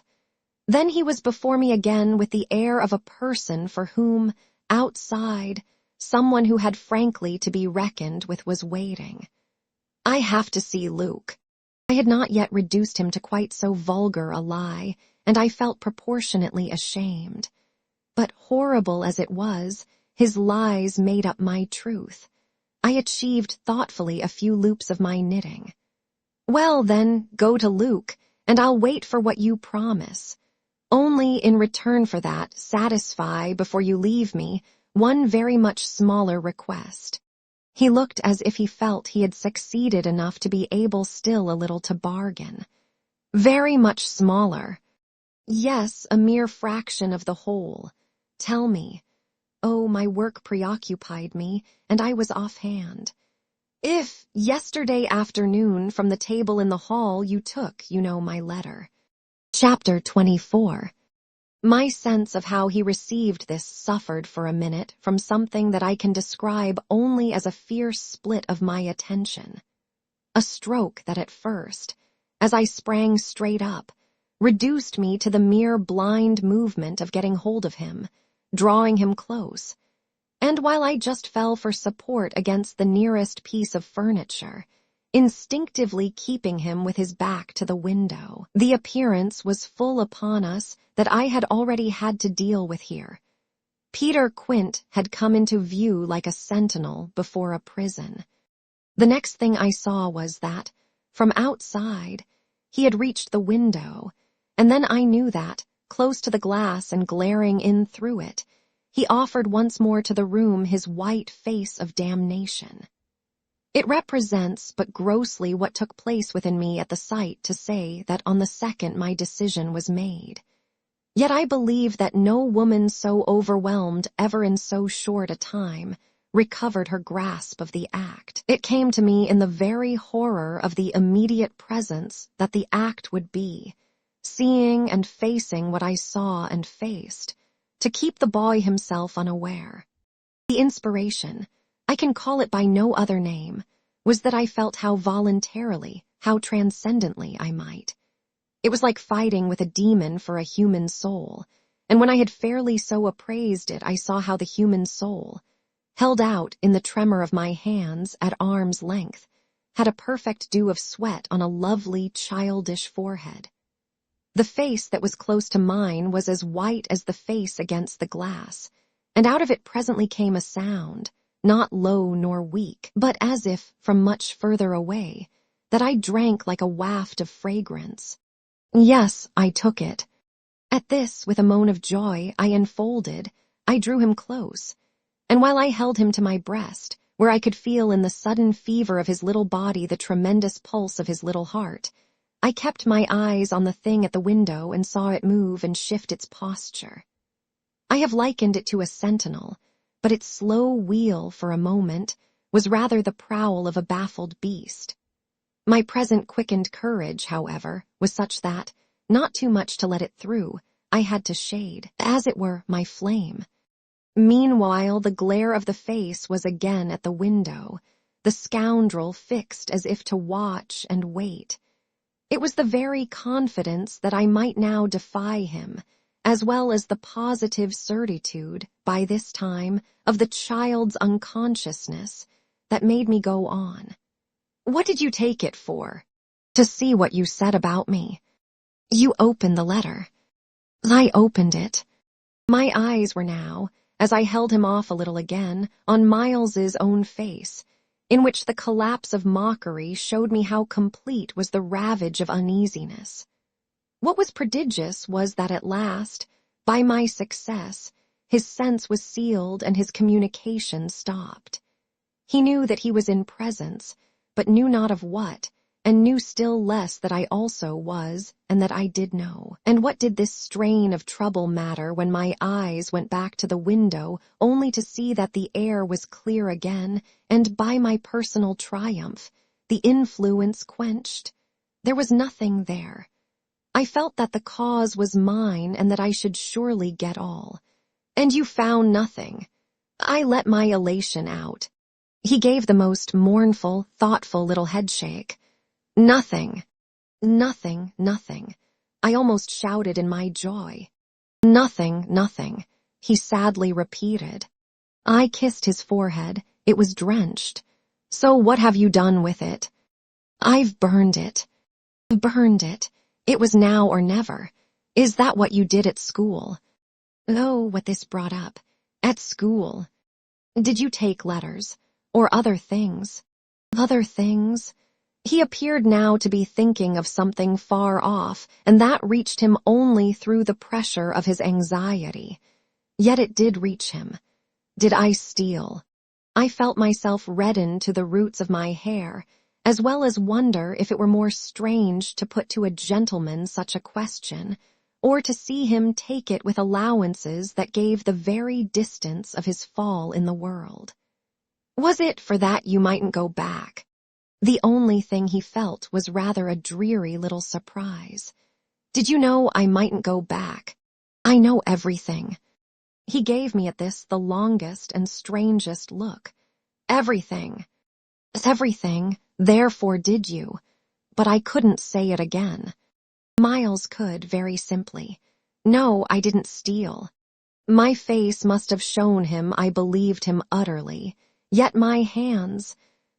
Then he was before me again with the air of a person for whom, outside, someone who had frankly to be reckoned with was waiting. "I have to see Luke." I had not yet reduced him to quite so vulgar a lie, and I felt proportionately ashamed. But horrible as it was, his lies made up my truth. I achieved thoughtfully a few loops of my knitting. "Well, then, go to Luke, and I'll wait for what you promise. Only, in return for that, satisfy, before you leave me, one very much smaller request." He looked as if he felt he had succeeded enough to be able still a little to bargain. "Very much smaller." "Yes, a mere fraction of the whole. Tell me." Oh, my work preoccupied me, and I was offhand. "If, yesterday afternoon, from the table in the hall, you took, my letter." Chapter 24. My sense of how he received this suffered for a minute from something that I can describe only as a fierce split of my attention. a stroke that at first, as I sprang straight up, reduced me to the mere blind movement of getting hold of him, drawing him close. And while I just fell for support against the nearest piece of furniture, instinctively keeping him with his back to the window, the appearance was full upon us that I had already had to deal with here. Peter Quint had come into view like a sentinel before a prison. The next thing I saw was that, from outside, he had reached the window, and then I knew that, close to the glass and glaring in through it, he offered once more to the room his white face of damnation. It represents but grossly what took place within me at the sight to say that on the second my decision was made. Yet I believe that no woman so overwhelmed ever in so short a time recovered her grasp of the act. It came to me in the very horror of the immediate presence that the act would be, seeing and facing what I saw and faced, to keep the boy himself unaware. The inspiration, I can call it by no other name, was that I felt how voluntarily, how transcendently I might. It was like fighting with a demon for a human soul, and when I had fairly so appraised it, I saw how the human soul, held out in the tremor of my hands at arm's length, had a perfect dew of sweat on a lovely childish forehead. The face that was close to mine was as white as the face against the glass, and out of it presently came a sound, not low nor weak, but as if from much further away, that I drank like a waft of fragrance. Yes, I took it. At this, with a moan of joy, I drew him close, and while I held him to my breast, where I could feel in the sudden fever of his little body the tremendous pulse of his little heart, I kept my eyes on the thing at the window and saw it move and shift its posture. I have likened it to a sentinel, but its slow wheel for a moment was rather the prowl of a baffled beast. My present quickened courage, however, was such that, not too much to let it through, I had to shade, as it were, my flame. Meanwhile, the glare of the face was again at the window, the scoundrel fixed as if to watch and wait. It was the very confidence that I might now defy him, as well as the positive certitude, by this time, of the child's unconsciousness, that made me go on. What did you take it for? To see what you said about me. You opened the letter. I opened it. My eyes were now, as I held him off a little again, on Miles's own face, in which the collapse of mockery showed me how complete was the ravage of uneasiness. What was prodigious was that at last, by my success, his sense was sealed and his communication stopped. He knew that he was in presence, but knew not of what, and knew still less that I also was, and that I did know. And what did this strain of trouble matter when my eyes went back to the window only to see that the air was clear again, and by my personal triumph, the influence quenched? There was nothing there. I felt that the cause was mine and that I should surely get all. And you found nothing. I let my elation out. He gave the most mournful, thoughtful little headshake. Nothing. Nothing, nothing. I almost shouted in my joy. Nothing, nothing, he sadly repeated. I kissed his forehead. It was drenched. So what have you done with it? I've burned it. Burned it. It was now or never. Is that what you did at school? Oh, what this brought up. At school. Did you take letters? Or other things? Other things? He appeared now to be thinking of something far off, and that reached him only through the pressure of his anxiety. Yet it did reach him. Did I steal? I felt myself redden to the roots of my hair, as well as wonder if it were more strange to put to a gentleman such a question, or to see him take it with allowances that gave the very distance of his fall in the world. Was it for that you mightn't go back? The only thing he felt was rather a dreary little surprise. Did you know I mightn't go back? I know everything. He gave me at this the longest and strangest look. Everything. Everything, Therefore did you. But I couldn't say it again. Miles could, very simply. No, I didn't steal. My face must have shown him I believed him utterly, yet my hands,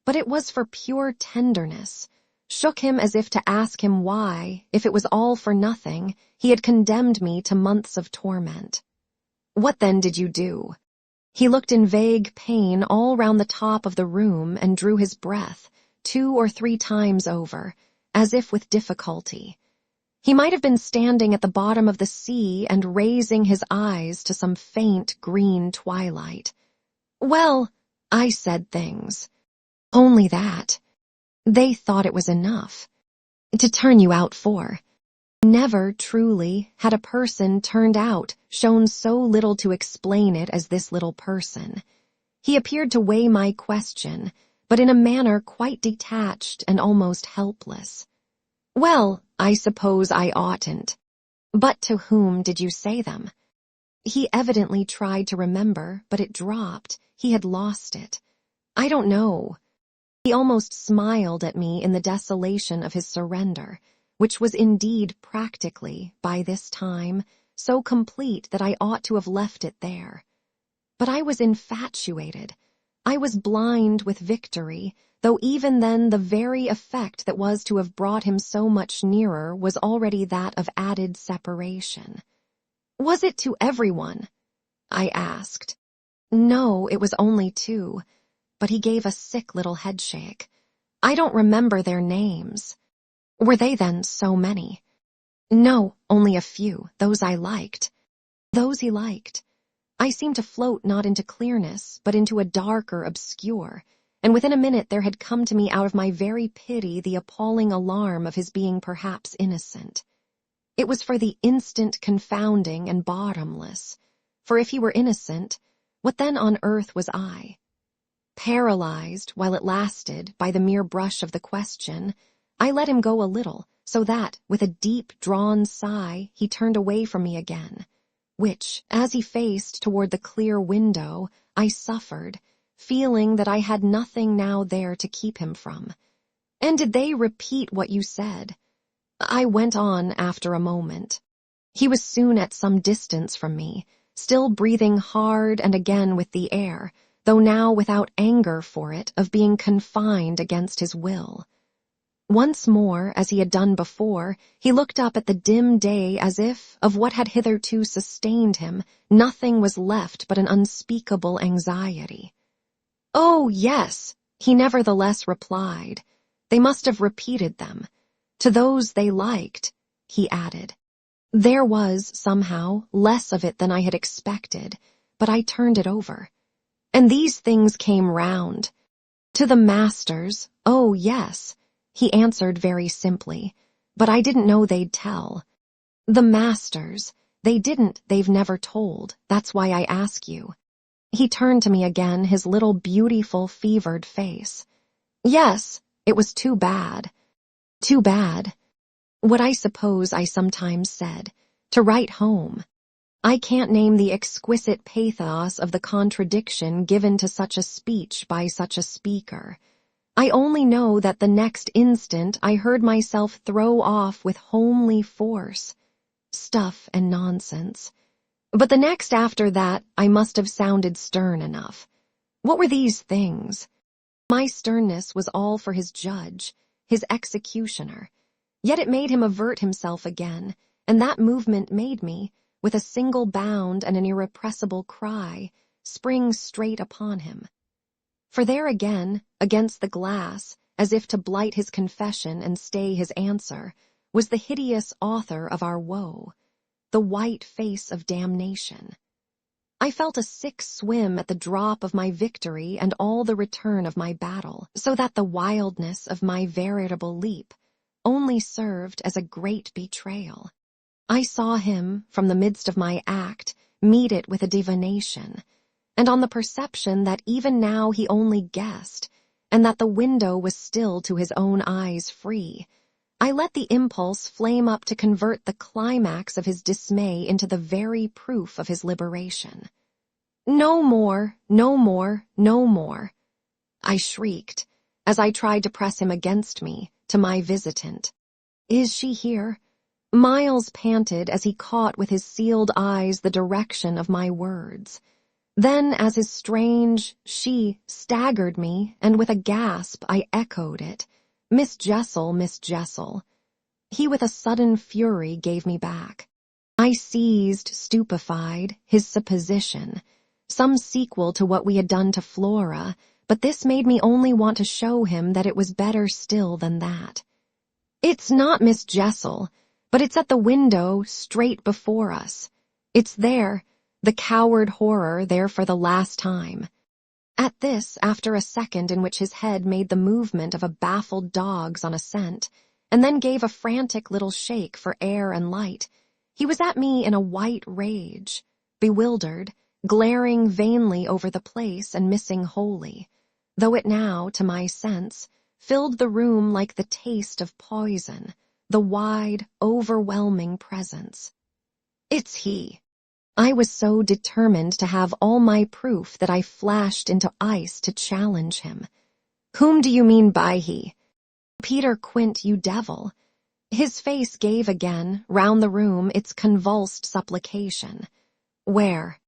but it was for pure tenderness, shook him as if to ask him why, if it was all for nothing, he had condemned me to months of torment. What then did you do? He looked in vague pain all round the top of the room and drew his breath 2 or 3 times over, as if with difficulty. He might have been standing at the bottom of the sea and raising his eyes to some faint green twilight. Well, I said things. Only that. They thought it was enough. To turn you out for. Never, truly, had a person turned out, shown so little to explain it as this little person. He appeared to weigh my question, but in a manner quite detached and almost helpless. Well, I suppose I oughtn't. But to whom did you say them? He evidently tried to remember, but it dropped. He had lost it. I don't know. He almost smiled at me in the desolation of his surrender, which was indeed practically, by this time, so complete that I ought to have left it there. But I was infatuated. I was blind with victory, though even then the very effect that was to have brought him so much nearer was already that of added separation. Was it to everyone? I asked. No, it was only 2, but he gave a sick little headshake. I don't remember their names. Were they then so many? No, only a few, those I liked. Those he liked. I seemed to float not into clearness, but into a darker obscure, and within a minute there had come to me out of my very pity the appalling alarm of his being perhaps innocent. It was for the instant confounding and bottomless, for if he were innocent, what then on earth was I? Paralyzed, while it lasted, by the mere brush of the question, I let him go a little, so that, with a deep-drawn sigh, he turned away from me again, which, as he faced toward the clear window, I suffered, feeling that I had nothing now there to keep him from. And did they repeat what you said? I went on after a moment. He was soon at some distance from me, still breathing hard and again with the air, though now without anger for it, of being confined against his will. Once more, as he had done before, he looked up at the dim day as if, of what had hitherto sustained him, nothing was left but an unspeakable anxiety. Oh, yes, he nevertheless replied. They must have repeated them. To those they liked, he added. There was, somehow, less of it than I had expected, but I turned it over. And these things came round. To the masters, oh, yes, he answered very simply, but I didn't know they'd tell. The masters, they've never told, that's why I ask you. He turned to me again, his little beautiful fevered face. Yes, it was too bad. Too bad. What I suppose I sometimes said, to write home. I can't name the exquisite pathos of the contradiction given to such a speech by such a speaker. I only know that the next instant I heard myself throw off with homely force. Stuff and nonsense. But the next after that I must have sounded stern enough. What were these things? My sternness was all for his judge, his executioner. Yet it made him avert himself again, and that movement made me, with a single bound and an irrepressible cry, spring straight upon him. For there again, against the glass, as if to blight his confession and stay his answer, was the hideous author of our woe, the white face of damnation. I felt a sick swim at the drop of my victory and all the return of my battle, so that the wildness of my veritable leap only served as a great betrayal. I saw him, from the midst of my act, meet it with a divination, and on the perception that even now he only guessed, and that the window was still to his own eyes free, I let the impulse flame up to convert the climax of his dismay into the very proof of his liberation. No more, no more, no more, I shrieked, as I tried to press him against me, to my visitant. "Is she here?" Miles panted as he caught with his sealed eyes the direction of my words. Then, as his strange "she" staggered me, and with a gasp I echoed it, "Miss Jessel, Miss Jessel." He with a sudden fury gave me back. I seized, stupefied, his supposition, some sequel to what we had done to Flora, but this made me only want to show him that it was better still than that. "It's not Miss Jessel, but it's at the window straight before us. It's there, the coward horror there for the last time." At this, after a second in which his head made the movement of a baffled dog's on a scent, and then gave a frantic little shake for air and light, he was at me in a white rage, bewildered, glaring vainly over the place and missing wholly, though it now, to my sense, filled the room like the taste of poison, the wide, overwhelming presence. "It's he." I was so determined to have all my proof that I flashed into ice to challenge him. "Whom do you mean by he?" "Peter Quint, you devil." His face gave again, round the room, its convulsed supplication. "Where?"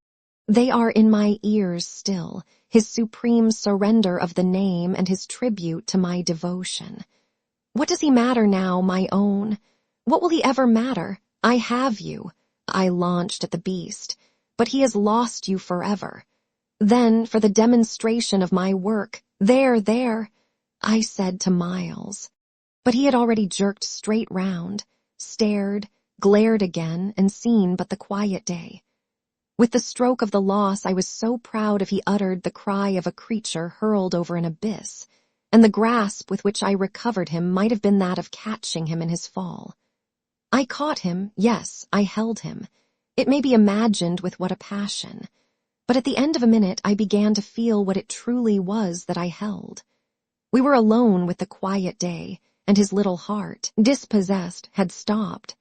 They are in my ears still, his supreme surrender of the name and his tribute to my devotion. What does he matter now, my own? What will he ever matter? I have you. I launched at the beast, but he has lost you forever. Then, for the demonstration of my work, there, I said to Miles. But he had already jerked straight round, stared, glared again, and seen but the quiet day. With the stroke of the loss I was so proud of he uttered the cry of a creature hurled over an abyss, and the grasp with which I recovered him might have been that of catching him in his fall. I caught him, yes, I held him. It may be imagined with what a passion. But at the end of a minute I began to feel what it truly was that I held. We were alone with the quiet day, and his little heart, dispossessed, had stopped,